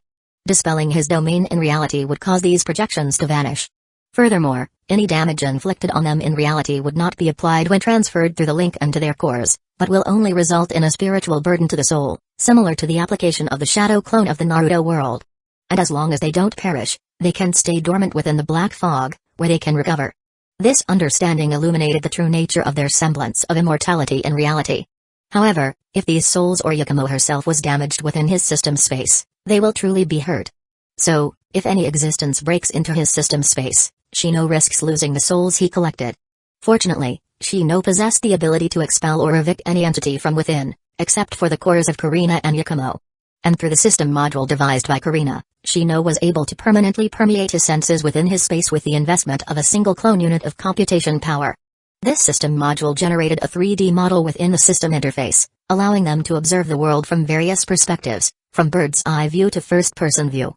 S1: Dispelling his domain in reality would cause these projections to vanish. Furthermore, any damage inflicted on them in reality would not be applied when transferred through the link into their cores, but will only result in a spiritual burden to the soul, similar to the application of the shadow clone of the Naruto world. And as long as they don't perish, they can stay dormant within the black fog, where they can recover. This understanding illuminated the true nature of their semblance of immortality in reality. However, if these souls or Yakumo herself was damaged within his system space, they will truly be hurt. So, if any existence breaks into his system space, Shino risks losing the souls he collected. Fortunately, Shino possessed the ability to expel or evict any entity from within, except for the cores of Karina and Yakumo. And through the system module devised by Karina, Shino was able to permanently permeate his senses within his space with the investment of a single clone unit of computation power. This system module generated a 3D model within the system interface, allowing them to observe the world from various perspectives, from bird's eye view to first-person view.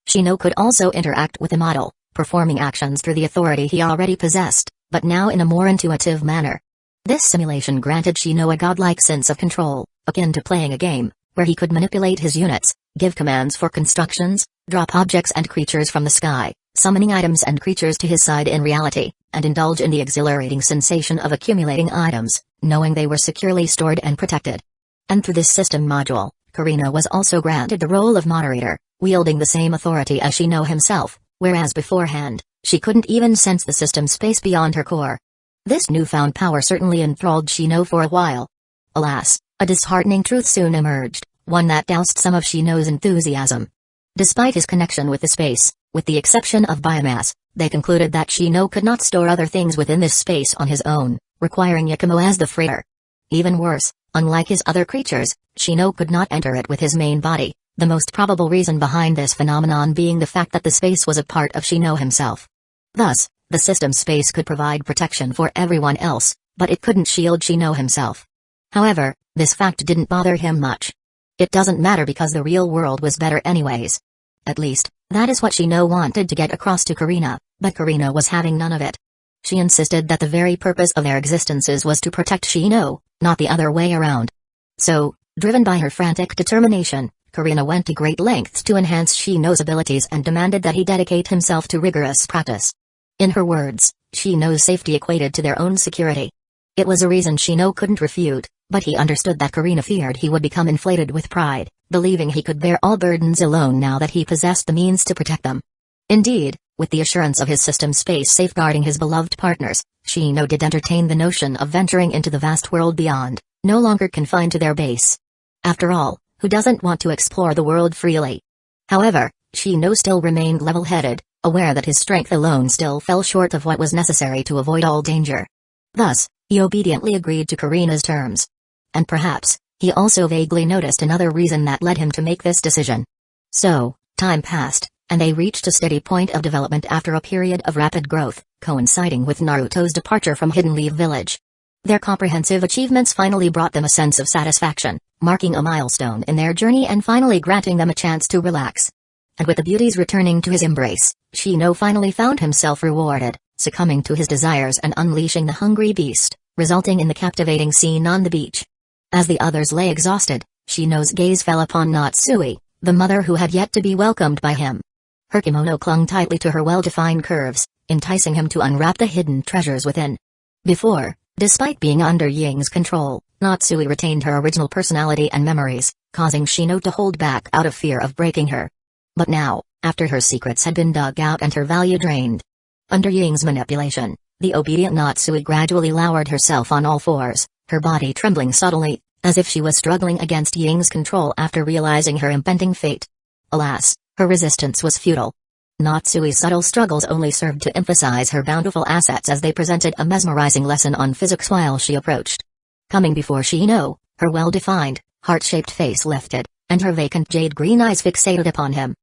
S1: Shino could also interact with the model, performing actions through the authority he already possessed, but now in a more intuitive manner. This simulation granted Shino a godlike sense of control, akin to playing a game, where he could manipulate his units, give commands for constructions, drop objects and creatures from the sky, summoning items and creatures to his side in reality, and indulge in the exhilarating sensation of accumulating items, knowing they were securely stored and protected. And through this system module, Karina was also granted the role of moderator, wielding the same authority as Shino himself, whereas beforehand, she couldn't even sense the system space beyond her core. This newfound power certainly enthralled Shino for a while. Alas, a disheartening truth soon emerged, one that doused some of Shino's enthusiasm. Despite his connection with the space, with the exception of biomass, they concluded that Shino could not store other things within this space on his own, requiring Yakumo as the freighter. Even worse, Unlike his other creatures, Shino could not enter it with his main body, the most probable reason behind this phenomenon being the fact that the space was a part of Shino himself. Thus, the system space could provide protection for everyone else, but it couldn't shield Shino himself. However, this fact didn't bother him much. It doesn't matter because the real world was better anyways. At least, that is what Shino wanted to get across to Karina, but Karina was having none of it. She insisted that the very purpose of their existences was to protect Shino, not the other way around. So, driven by her frantic determination, Karina went to great lengths to enhance Shino's abilities and demanded that he dedicate himself to rigorous practice. In her words, Shino's safety equated to their own security. It was a reason Shino couldn't refute, but he understood that Karina feared he would become inflated with pride, believing he could bear all burdens alone now that he possessed the means to protect them. Indeed, with the assurance of his system space safeguarding his beloved partners, Shino did entertain the notion of venturing into the vast world beyond, no longer confined to their base. After all, who doesn't want to explore the world freely? However, Shino still remained level-headed, aware that his strength alone still fell short of what was necessary to avoid all danger. Thus, he obediently agreed to Karina's terms. And perhaps, he also vaguely noticed another reason that led him to make this decision. So, time passed, and they reached a steady point of development after a period of rapid growth, coinciding with Naruto's departure from Hidden Leaf Village. Their comprehensive achievements finally brought them a sense of satisfaction, marking a milestone in their journey and finally granting them a chance to relax. And with the beauties returning to his embrace, Shino finally found himself rewarded, succumbing to his desires and unleashing the hungry beast, resulting in the captivating scene on the beach. As the others lay exhausted, Shino's gaze fell upon Natsui, the mother who had yet to be welcomed by him. Her kimono clung tightly to her well-defined curves, enticing him to unwrap the hidden treasures within. Before, despite being under Ying's control, Natsui retained her original personality and memories, causing Shino to hold back out of fear of breaking her. But now, after her secrets had been dug out and her value drained, under Ying's manipulation, the obedient Natsui gradually lowered herself on all fours, her body trembling subtly, as if she was struggling against Ying's control after realizing her impending fate. Alas, her resistance was futile. Natsui's subtle struggles only served to emphasize her bountiful assets as they presented a mesmerizing lesson on physics while she approached. Coming before Shino, her well-defined, heart-shaped face lifted, and her vacant jade-green eyes fixated upon him.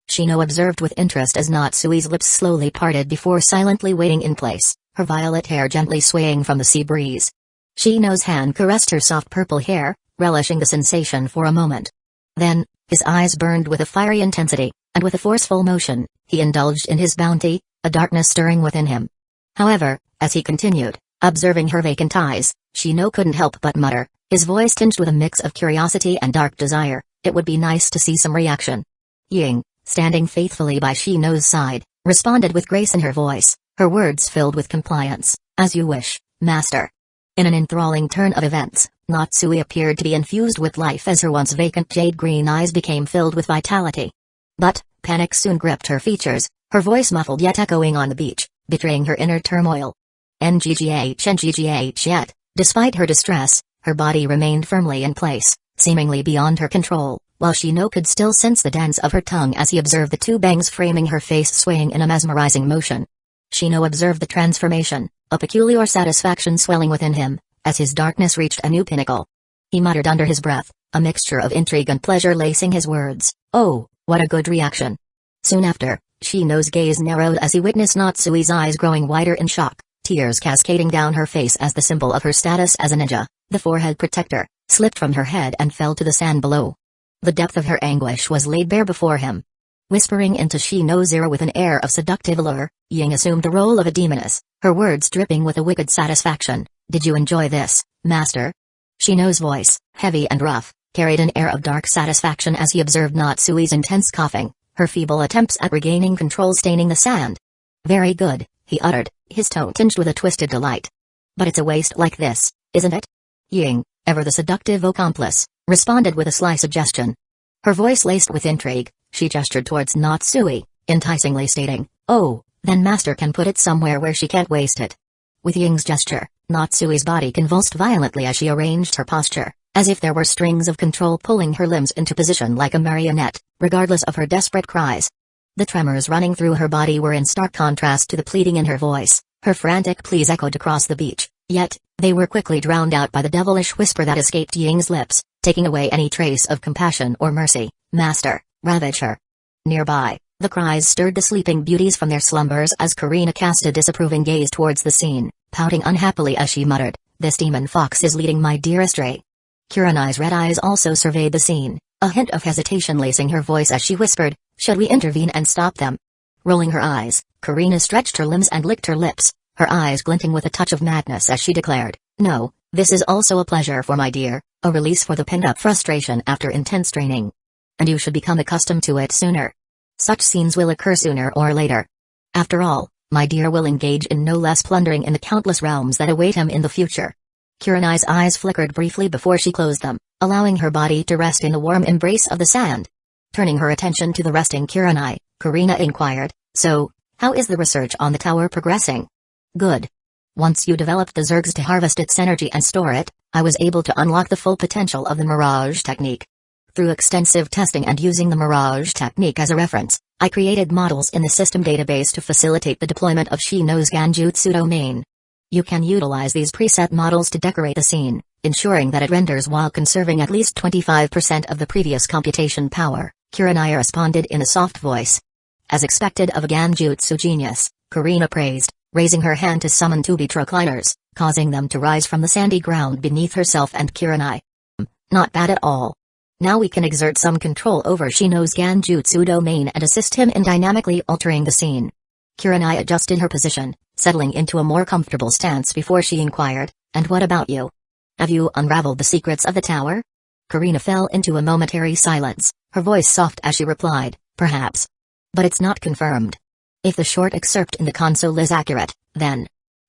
S1: Shino observed with interest as Natsui's lips slowly parted before silently waiting in place, her violet hair gently swaying from the sea breeze. Shino's hand caressed her soft purple hair, relishing the sensation for a moment. Then, his eyes burned with a fiery intensity, and with a forceful motion, he indulged in his bounty, a darkness stirring within him. However, as he continued, observing her vacant eyes, Shino couldn't help but mutter, his voice tinged with a mix of curiosity and dark desire, "It would be nice to see some reaction." Ying, standing faithfully by Shino's side, responded with grace in her voice, her words filled with compliance, "As you wish, master." In an enthralling turn of events, Natsui appeared to be infused with life as her once vacant jade-green eyes became filled with vitality. But, panic soon gripped her features, her voice muffled yet echoing on the beach, betraying her inner turmoil. NGGH yet, despite her distress, her body remained firmly in place, seemingly beyond her control, while Shino could still sense the dance of her tongue as he observed the two bangs framing her face swaying in a mesmerizing motion. Shino observed the transformation, a peculiar satisfaction swelling within him, as his darkness reached a new pinnacle. He muttered under his breath, a mixture of intrigue and pleasure lacing his words, "Oh, what a good reaction." Soon after, Shino's gaze narrowed as he witnessed Natsui's eyes growing wider in shock, tears cascading down her face as the symbol of her status as a ninja, the forehead protector, slipped from her head and fell to the sand below. The depth of her anguish was laid bare before him. Whispering into Shino's ear with an air of seductive allure, Ying assumed the role of a demoness, her words dripping with a wicked satisfaction. "Did you enjoy this, master?" Shino's voice, heavy and rough, carried an air of dark satisfaction as he observed Natsui's intense coughing, her feeble attempts at regaining control staining the sand. "Very good," he uttered, his tone tinged with a twisted delight. "But it's a waste like this, isn't it?" Ying, ever the seductive accomplice, responded with a sly suggestion. Her voice laced with intrigue, she gestured towards Natsui, enticingly stating, "Oh, then master can put it somewhere where she can't waste it." With Ying's gesture, Natsui's body convulsed violently as she arranged her posture, as if there were strings of control pulling her limbs into position like a marionette, regardless of her desperate cries. The tremors running through her body were in stark contrast to the pleading in her voice, her frantic pleas echoed across the beach, Yet, they were quickly drowned out by the devilish whisper that escaped Ying's lips, taking away any trace of compassion or mercy. "Master, ravage her." Nearby, the cries stirred the sleeping beauties from their slumbers as Karina cast a disapproving gaze towards the scene, pouting unhappily as she muttered, "This demon fox is leading my dear astray." Kurenai's red eyes also surveyed the scene, a hint of hesitation lacing her voice as she whispered, "Should we intervene and stop them?" Rolling her eyes, Karina stretched her limbs and licked her lips, her eyes glinting with a touch of madness as she declared, "No, this is also a pleasure for my dear, a release for the pent-up frustration after intense training. And you should become accustomed to it sooner. Such scenes will occur sooner or later. After all, my dear will engage in no less plundering in the countless realms that await him in the future." Kurenai's eyes flickered briefly before she closed them, allowing her body to rest in the warm embrace of the sand. Turning her attention to the resting Kurenai, Karina inquired, "So, how is the research on the tower progressing?" "Good. Once you developed the Zergs to harvest its energy and store it, I was able to unlock the full potential of the Mirage technique. Through extensive testing and using the Mirage technique as a reference, I created models in the system database to facilitate the deployment of Shino's Genjutsu domain. You can utilize these preset models to decorate the scene, ensuring that it renders while conserving at least 25% of the previous computation power," Kurenai responded in a soft voice. As expected of a Genjutsu genius, Karina praised, raising her hand to summon two Betrocliners, causing them to rise from the sandy ground beneath herself and Kurenai. "Not bad at all. Now we can exert some control over Shino's Genjutsu domain and assist him in dynamically altering the scene." Kurenai adjusted her position, settling into a more comfortable stance before she inquired, "And what about you? Have you unraveled the secrets of the tower?" Karina fell into a momentary silence, her voice soft as she replied, "Perhaps. But it's not confirmed. If the short excerpt in the console is accurate, then..."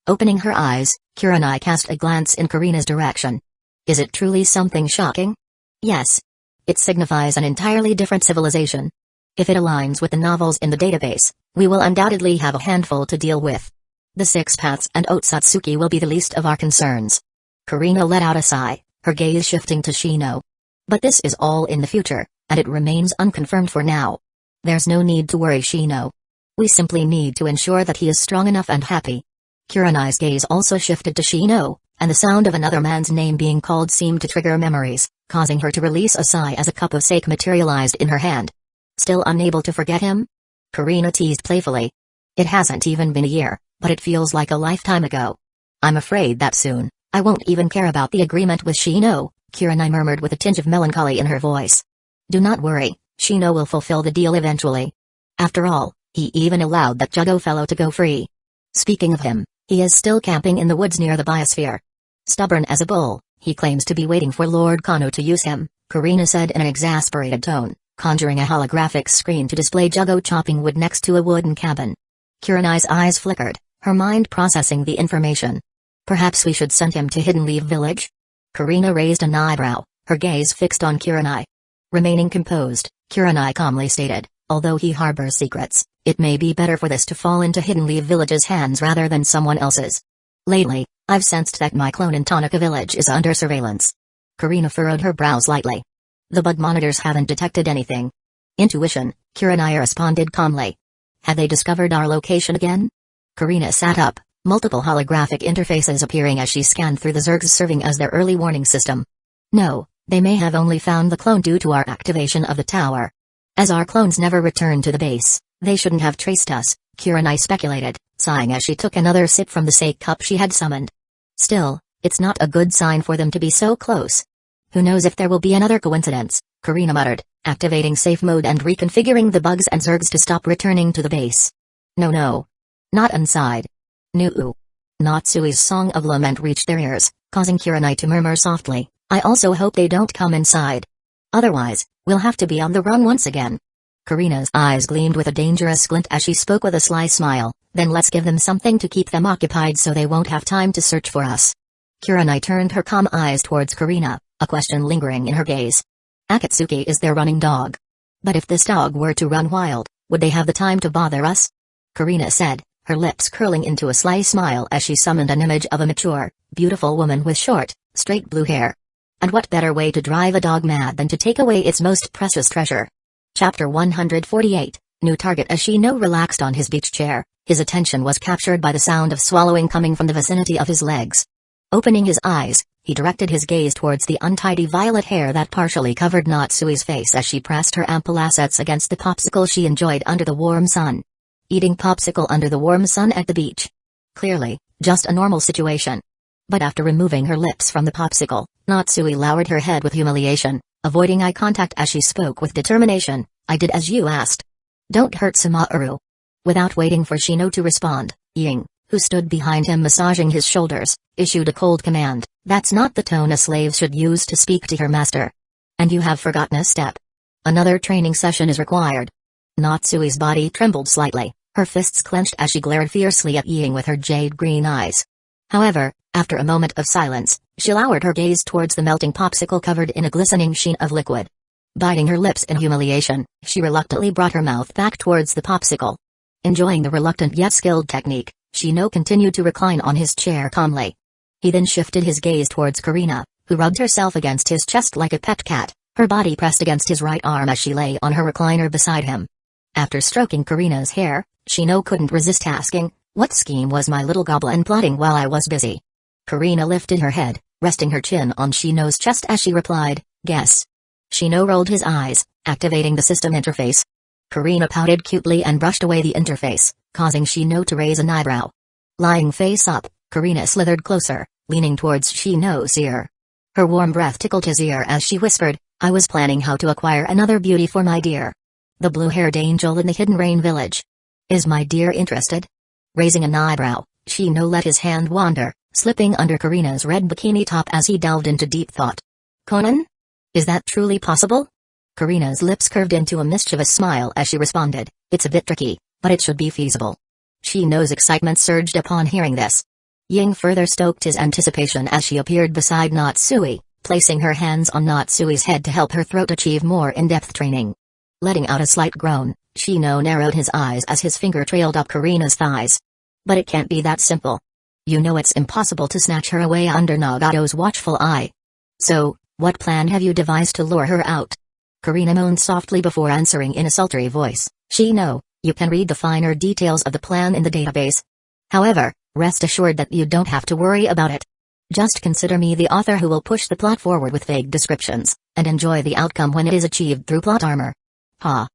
S1: Opening her eyes, Kurenai cast a glance in Karina's direction. "Is it truly something shocking?" "Yes. It signifies an entirely different civilization. If it aligns with the novels in the database, we will undoubtedly have a handful to deal with. The Six Paths and Otsutsuki will be the least of our concerns." Karina let out a sigh, her gaze shifting to Shino. "But this is all in the future, and it remains unconfirmed for now. There's no need to worry Shino. We simply need to ensure that he is strong enough and happy." Kurenai's gaze also shifted to Shino, and the sound of another man's name being called seemed to trigger memories, causing her to release a sigh as a cup of sake materialized in her hand. "Still unable to forget him?" Karina teased playfully. "It hasn't even been a year, but it feels like a lifetime ago. I'm afraid that soon, I won't even care about the agreement with Shino," Kurenai murmured with a tinge of melancholy in her voice. "Do not worry, Shino will fulfill the deal eventually. After all, he even allowed that Jugo fellow to go free. Speaking of him, he is still camping in the woods near the biosphere. Stubborn as a bull, he claims to be waiting for Lord Kano to use him," Karina said in an exasperated tone, conjuring a holographic screen to display Jugo chopping wood next to a wooden cabin. Kurenai's eyes flickered, her mind processing the information. "Perhaps we should send him to Hidden Leaf Village?" Karina raised an eyebrow, her gaze fixed on Kurenai. Remaining composed, Kurenai calmly stated, "Although he harbors secrets, it may be better for this to fall into Hidden Leaf Village's hands rather than someone else's. Lately, I've sensed that my clone in Tanaka Village is under surveillance." Karina furrowed her brows lightly. "The bug monitors haven't detected anything." "Intuition," Kurenai responded calmly. "Have they discovered our location again?" Karina sat up, multiple holographic interfaces appearing as she scanned through the Zergs serving as their early warning system. "No, they may have only found the clone due to our activation of the tower. As our clones never returned to the base, they shouldn't have traced us," Kurenai speculated, sighing as she took another sip from the sake cup she had summoned. "Still, it's not a good sign for them to be so close. Who knows if there will be another coincidence," Karina muttered, activating safe mode and reconfiguring the bugs and Zergs to stop returning to the base. "No. Not inside." "Nu." Natsui's song of lament reached their ears, causing Kurenai to murmur softly, "I also hope they don't come inside. Otherwise, we'll have to be on the run once again." Karina's eyes gleamed with a dangerous glint as she spoke with a sly smile, "Then let's give them something to keep them occupied so they won't have time to search for us." Kurenai turned her calm eyes towards Karina, a question lingering in her gaze. "Akatsuki is their running dog. But if this dog were to run wild, would they have the time to bother us?" Karina said, her lips curling into a sly smile as she summoned an image of a mature, beautiful woman with short, straight blue hair. And what better way to drive a dog mad than to take away its most precious treasure? Chapter 148, New Target. As Shino relaxed on his beach chair, his attention was captured by the sound of swallowing coming from the vicinity of his legs. Opening his eyes, he directed his gaze towards the untidy violet hair that partially covered Natsui's face as she pressed her ample assets against the popsicle she enjoyed under the warm sun. Eating popsicle under the warm sun at the beach. Clearly, just a normal situation. But after removing her lips from the popsicle, Natsui lowered her head with humiliation, avoiding eye contact as she spoke with determination. "I did as you asked. Don't hurt Samaru." Without waiting for Shino to respond, Ying, who stood behind him massaging his shoulders, issued a cold command. "That's not the tone a slave should use to speak to her master. And you have forgotten a step. Another training session is required." Natsui's body trembled slightly, her fists clenched as she glared fiercely at Ying with her jade green eyes. However, after a moment of silence, she lowered her gaze towards the melting popsicle covered in a glistening sheen of liquid. Biting her lips in humiliation, she reluctantly brought her mouth back towards the popsicle. Enjoying the reluctant yet skilled technique, Shino continued to recline on his chair calmly. He then shifted his gaze towards Karina, who rubbed herself against his chest like a pet cat, her body pressed against his right arm as she lay on her recliner beside him. After stroking Karina's hair, Shino couldn't resist asking, "What scheme was my little goblin plotting while I was busy?" Karina lifted her head, resting her chin on Shino's chest as she replied, "Guess." Shino rolled his eyes, activating the system interface. Karina pouted cutely and brushed away the interface, causing Shino to raise an eyebrow. Lying face up, Karina slithered closer, leaning towards Shino's ear. Her warm breath tickled his ear as she whispered, "I was planning how to acquire another beauty for my dear. The blue-haired angel in the Hidden Rain village. Is my dear interested?" Raising an eyebrow, Shino let his hand wander, slipping under Karina's red bikini top as he delved into deep thought. "Conan? Is that truly possible?" Karina's lips curved into a mischievous smile as she responded, "It's a bit tricky, but it should be feasible." Shino's excitement surged upon hearing this. Ying further stoked his anticipation as she appeared beside Natsui, placing her hands on Natsui's head to help her throat achieve more in-depth training. Letting out a slight groan, Shino narrowed his eyes as his finger trailed up Karina's thighs. "But it can't be that simple. You know it's impossible to snatch her away under Nagato's watchful eye. So, what plan have you devised to lure her out?" Karina moaned softly before answering in a sultry voice, "Shino, you can read the finer details of the plan in the database. However, rest assured that you don't have to worry about it. Just consider me the author who will push the plot forward with vague descriptions, and enjoy the outcome when it is achieved through plot armor." Ha.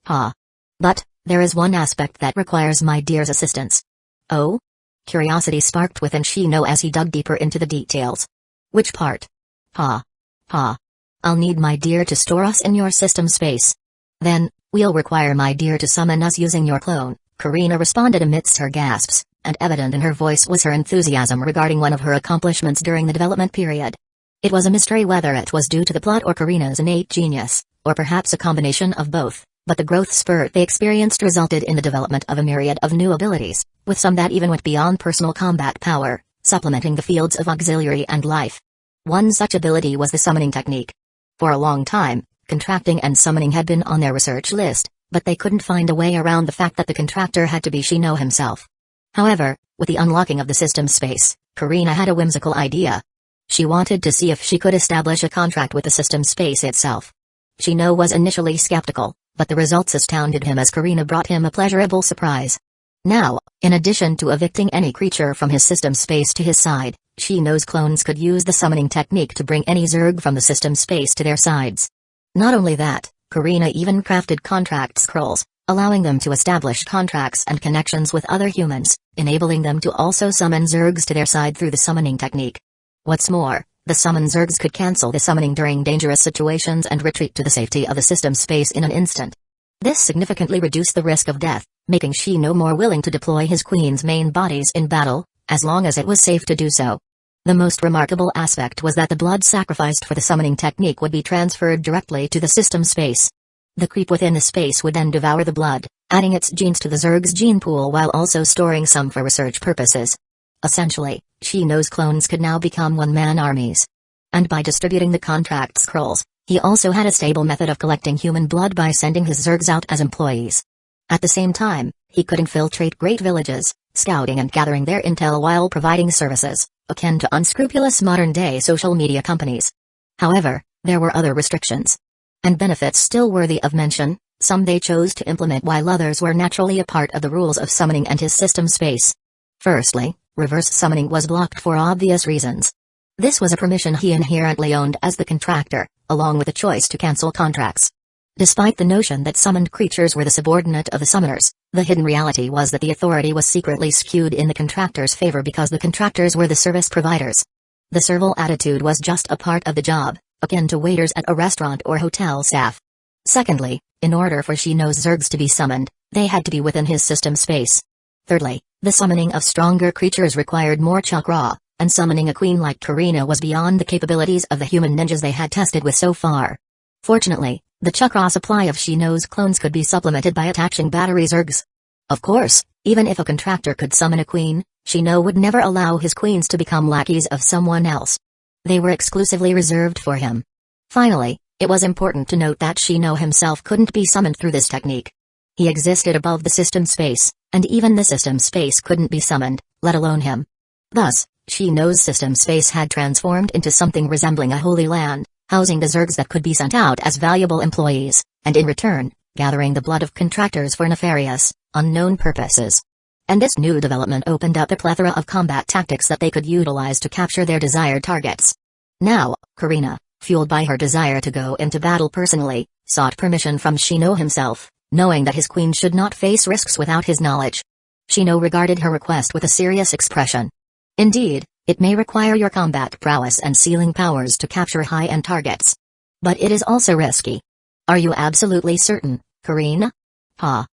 S1: Ha. "But, there is one aspect that requires my dear's assistance." "Oh?" Curiosity sparked within Shino as he dug deeper into the details. "Which part?" "Ha. Ha. I'll need my dear to store us in your system space. Then, we'll require my dear to summon us using your clone," Karina responded amidst her gasps, and evident in her voice was her enthusiasm regarding one of her accomplishments during the development period. It was a mystery whether it was due to the plot or Karina's innate genius, or perhaps a combination of both, but the growth spurt they experienced resulted in the development of a myriad of new abilities, with some that even went beyond personal combat power, supplementing the fields of auxiliary and life. One such ability was the summoning technique. For a long time, contracting and summoning had been on their research list, but they couldn't find a way around the fact that the contractor had to be Shino himself. However, with the unlocking of the system space, Karina had a whimsical idea. She wanted to see if she could establish a contract with the system space itself. Shino was initially skeptical, but the results astounded him as Karina brought him a pleasurable surprise. Now, in addition to evicting any creature from his system space to his side, Shino's clones could use the summoning technique to bring any Zerg from the system space to their sides. Not only that, Karina even crafted contract scrolls, allowing them to establish contracts and connections with other humans, enabling them to also summon Zergs to their side through the summoning technique. What's more, the summoned Zergs could cancel the summoning during dangerous situations and retreat to the safety of the system space in an instant. This significantly reduced the risk of death, making Shino more willing to deploy his queen's main bodies in battle, as long as it was safe to do so. The most remarkable aspect was that the blood sacrificed for the summoning technique would be transferred directly to the system space. The creep within the space would then devour the blood, adding its genes to the Zerg's gene pool while also storing some for research purposes. Essentially, Shino's clones could now become one-man armies. And by distributing the contract scrolls, he also had a stable method of collecting human blood by sending his Zergs out as employees. At the same time, he could infiltrate great villages, scouting and gathering their intel while providing services, akin to unscrupulous modern-day social media companies. However, there were other restrictions. And benefits still worthy of mention, some they chose to implement while others were naturally a part of the rules of summoning and his system space. Firstly, Reverse summoning was blocked for obvious reasons. This was a permission he inherently owned as the contractor, along with the choice to cancel contracts. Despite the notion that summoned creatures were the subordinate of the summoners, the hidden reality was that the authority was secretly skewed in the contractor's favor because the contractors were the service providers. The servile attitude was just a part of the job, akin to waiters at a restaurant or hotel staff. Secondly, in order for Shino's Zergs to be summoned, they had to be within his system space. Thirdly, the summoning of stronger creatures required more chakra, and summoning a queen like Karina was beyond the capabilities of the human ninjas they had tested with so far. Fortunately, the chakra supply of Shino's clones could be supplemented by attaching battery Zergs. Of course, even if a contractor could summon a queen, Shino would never allow his queens to become lackeys of someone else. They were exclusively reserved for him. Finally, it was important to note that Shino himself couldn't be summoned through this technique. He existed above the system space, and even the system space couldn't be summoned, let alone him. Thus, Shino's system space had transformed into something resembling a holy land, housing the Zergs that could be sent out as valuable employees, and in return, gathering the blood of contractors for nefarious, unknown purposes. And this new development opened up a plethora of combat tactics that they could utilize to capture their desired targets. Now, Karina, fueled by her desire to go into battle personally, sought permission from Shino himself, knowing that his queen should not face risks without his knowledge. Shino regarded her request with a serious expression. Indeed, it may require your combat prowess and sealing powers to capture high-end targets. But it is also risky. Are you absolutely certain, Karina? Ha.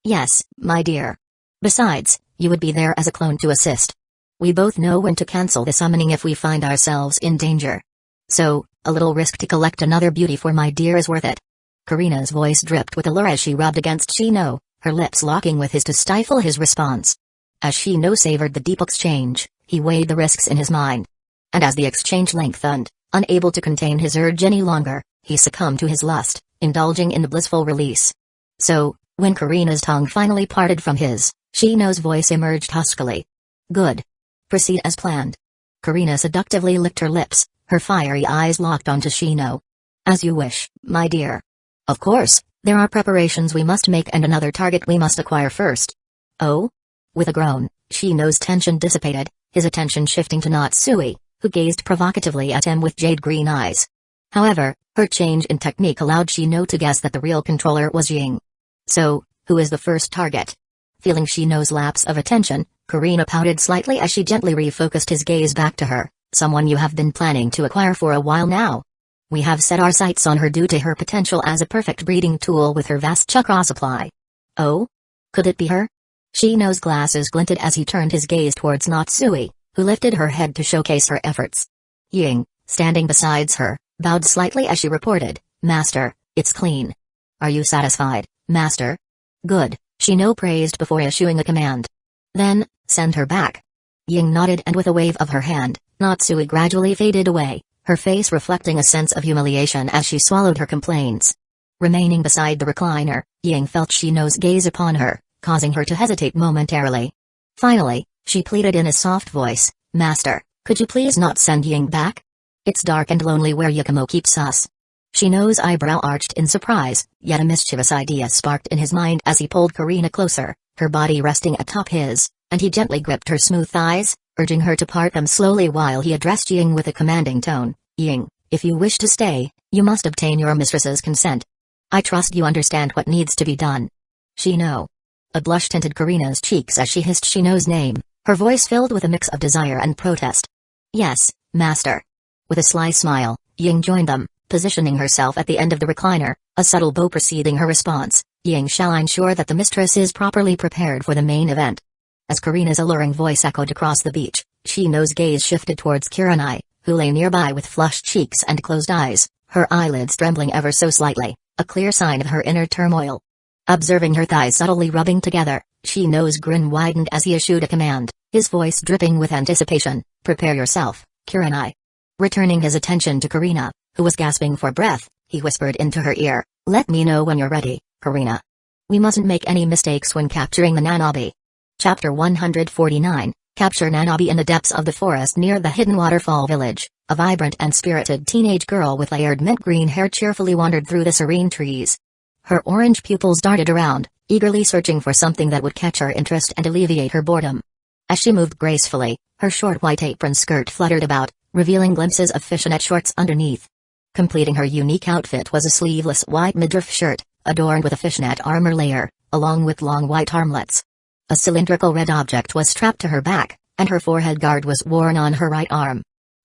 S1: Yes, my dear. Besides, you would be there as a clone to assist. We both know when to cancel the summoning if we find ourselves in danger. So, a little risk to collect another beauty for my dear is worth it. Karina's voice dripped with allure as she rubbed against Shino, her lips locking with his to stifle his response. As Shino savored the deep exchange, he weighed the risks in his mind. And as the exchange lengthened, unable to contain his urge any longer, he succumbed to his lust, indulging in the blissful release. So, when Karina's tongue finally parted from his, Shino's voice emerged huskily. Good. Proceed as planned. Karina seductively licked her lips, her fiery eyes locked onto Shino. As you wish, my dear. Of course, there are preparations we must make and another target we must acquire first. Oh? With a groan, Shino's tension dissipated, his attention shifting to Natsui, who gazed provocatively at him with jade-green eyes. However, her change in technique allowed Shino to guess that the real controller was Ying. So, who is the first target? Feeling Shino's lapse of attention, Karina pouted slightly as she gently refocused his gaze back to her. Someone you have been planning to acquire for a while now. We have set our sights on her due to her potential as a perfect breeding tool with her vast chakra supply. Oh? Could it be her? Shino's glasses glinted as he turned his gaze towards Natsui, who lifted her head to showcase her efforts. Ying, standing beside her, bowed slightly as she reported, Master, it's clean. Are you satisfied, Master? Good, Shino praised before issuing a command. Then, send her back. Ying nodded and with a wave of her hand, Natsui gradually faded away, her face reflecting a sense of humiliation as she swallowed her complaints. Remaining beside the recliner, Ying felt Shino's gaze upon her, causing her to hesitate momentarily. Finally, she pleaded in a soft voice, Master, could you please not send Ying back? It's dark and lonely where Yakumo keeps us. Shino's eyebrow arched in surprise, yet a mischievous idea sparked in his mind as he pulled Karina closer, her body resting atop his, and he gently gripped her smooth thighs, urging her to part them slowly while he addressed Ying with a commanding tone. Ying, if you wish to stay, you must obtain your mistress's consent. I trust you understand what needs to be done. Shino. A blush tinted Karina's cheeks as she hissed Shino's name, her voice filled with a mix of desire and protest. Yes, Master. With a sly smile, Ying joined them, positioning herself at the end of the recliner, a subtle bow preceding her response. Ying shall ensure that the mistress is properly prepared for the main event. As Karina's alluring voice echoed across the beach, Shino's gaze shifted towards Kurenai, who lay nearby with flushed cheeks and closed eyes, her eyelids trembling ever so slightly, a clear sign of her inner turmoil. Observing her thighs subtly rubbing together, Shino's grin widened as he issued a command, his voice dripping with anticipation. Prepare yourself, Kurenai. Returning his attention to Karina, who was gasping for breath, he whispered into her ear, let me know when you're ready, Karina. We mustn't make any mistakes when capturing the Nanabi. Chapter 149, Capture Nanabi. In the depths of the forest near the hidden waterfall village, a vibrant and spirited teenage girl with layered mint green hair cheerfully wandered through the serene trees. Her orange pupils darted around, eagerly searching for something that would catch her interest and alleviate her boredom. As she moved gracefully, her short white apron skirt fluttered about, revealing glimpses of fishnet shorts underneath. Completing her unique outfit was a sleeveless white midriff shirt, adorned with a fishnet armor layer, along with long white armlets. A cylindrical red object was strapped to her back, and her forehead guard was worn on her right arm.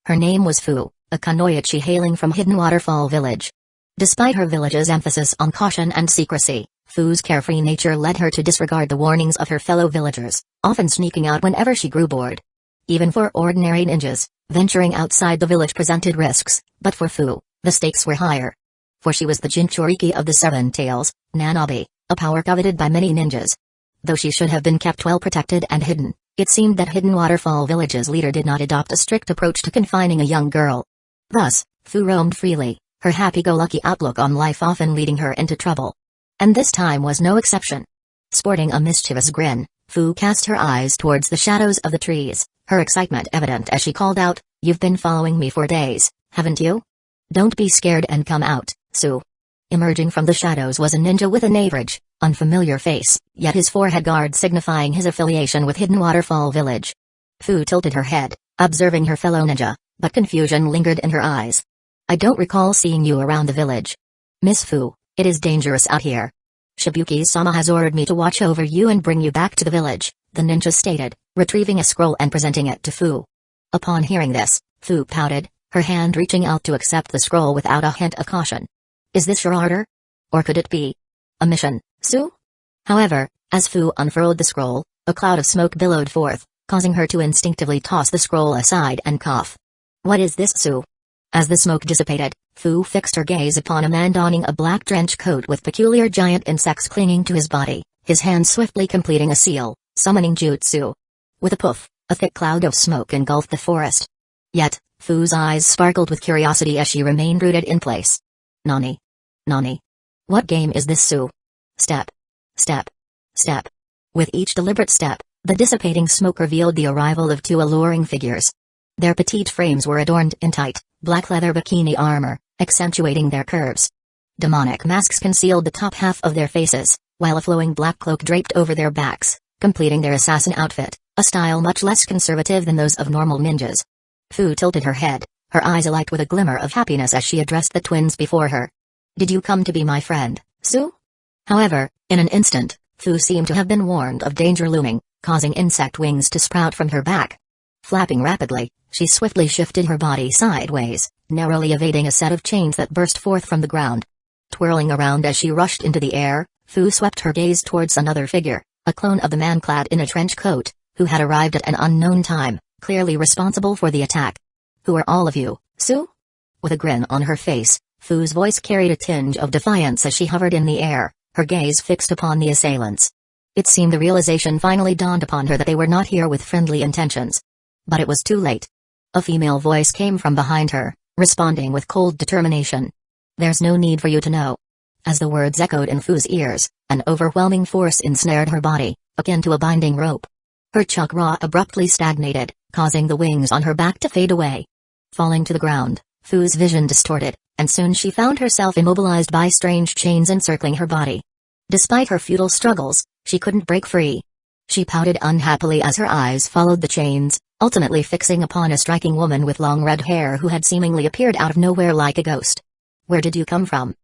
S1: Her name was Fu, a kunoichi hailing from Hidden Waterfall Village. Despite her village's emphasis on caution and secrecy, Fu's carefree nature led her to disregard the warnings of her fellow villagers, often sneaking out whenever she grew bored. Even for ordinary ninjas, venturing outside the village presented risks, but for Fu, the stakes were higher. For she was the Jinchuriki of the Seven Tails, Nanabi, a power coveted by many ninjas. Though she should have been kept well protected and hidden, it seemed that Hidden Waterfall Village's leader did not adopt a strict approach to confining a young girl. Thus, Fu roamed freely, her happy-go-lucky outlook on life often leading her into trouble. And this time was no exception. Sporting a mischievous grin, Fu cast her eyes towards the shadows of the trees, her excitement evident as she called out, "You've been following me for days, haven't you? Don't be scared and come out, Su." Emerging from the shadows was a ninja with an average, unfamiliar face, yet his forehead guard signifying his affiliation with Hidden Waterfall Village. Fu tilted her head, observing her fellow ninja, but confusion lingered in her eyes. "I don't recall seeing you around the village. Miss Fu, it is dangerous out here. Shibuki-sama has ordered me to watch over you and bring you back to the village," the ninja stated, retrieving a scroll and presenting it to Fu. Upon hearing this, Fu pouted, her hand reaching out to accept the scroll without a hint of caution. "Is this your order? Or could it be a mission, Su?" However, as Fu unfurled the scroll, a cloud of smoke billowed forth, causing her to instinctively toss the scroll aside and cough. "What is this, Su?" As the smoke dissipated, Fu fixed her gaze upon a man donning a black trench coat with peculiar giant insects clinging to his body, his hand swiftly completing a seal, summoning jutsu. With a poof, a thick cloud of smoke engulfed the forest. Yet, Fu's eyes sparkled with curiosity as she remained rooted in place. "Nani? Nani? What game is this, Su?" Step. Step. Step. With each deliberate step, the dissipating smoke revealed the arrival of two alluring figures. Their petite frames were adorned in tight, black leather bikini armor, accentuating their curves. Demonic masks concealed the top half of their faces, while a flowing black cloak draped over their backs, completing their assassin outfit, a style much less conservative than those of normal ninjas. Fu tilted her head, her eyes alight with a glimmer of happiness as she addressed the twins before her. "Did you come to be my friend, Su?" However, in an instant, Fu seemed to have been warned of danger looming, causing insect wings to sprout from her back. Flapping rapidly, she swiftly shifted her body sideways, narrowly evading a set of chains that burst forth from the ground. Twirling around as she rushed into the air, Fu swept her gaze towards another figure, a clone of the man clad in a trench coat, who had arrived at an unknown time, clearly responsible for the attack. "Who are all of you, Su?" With a grin on her face, Fu's voice carried a tinge of defiance as she hovered in the air, her gaze fixed upon the assailants. It seemed the realization finally dawned upon her that they were not here with friendly intentions. But it was too late. A female voice came from behind her, responding with cold determination. "There's no need for you to know." As the words echoed in Fu's ears, an overwhelming force ensnared her body, akin to a binding rope. Her chakra abruptly stagnated, causing the wings on her back to fade away. Falling to the ground, Fu's vision distorted, and soon she found herself immobilized by strange chains encircling her body. Despite her futile struggles, she couldn't break free. She pouted unhappily as her eyes followed the chains, ultimately fixing upon a striking woman with long red hair who had seemingly appeared out of nowhere like a ghost. "Where did you come from?"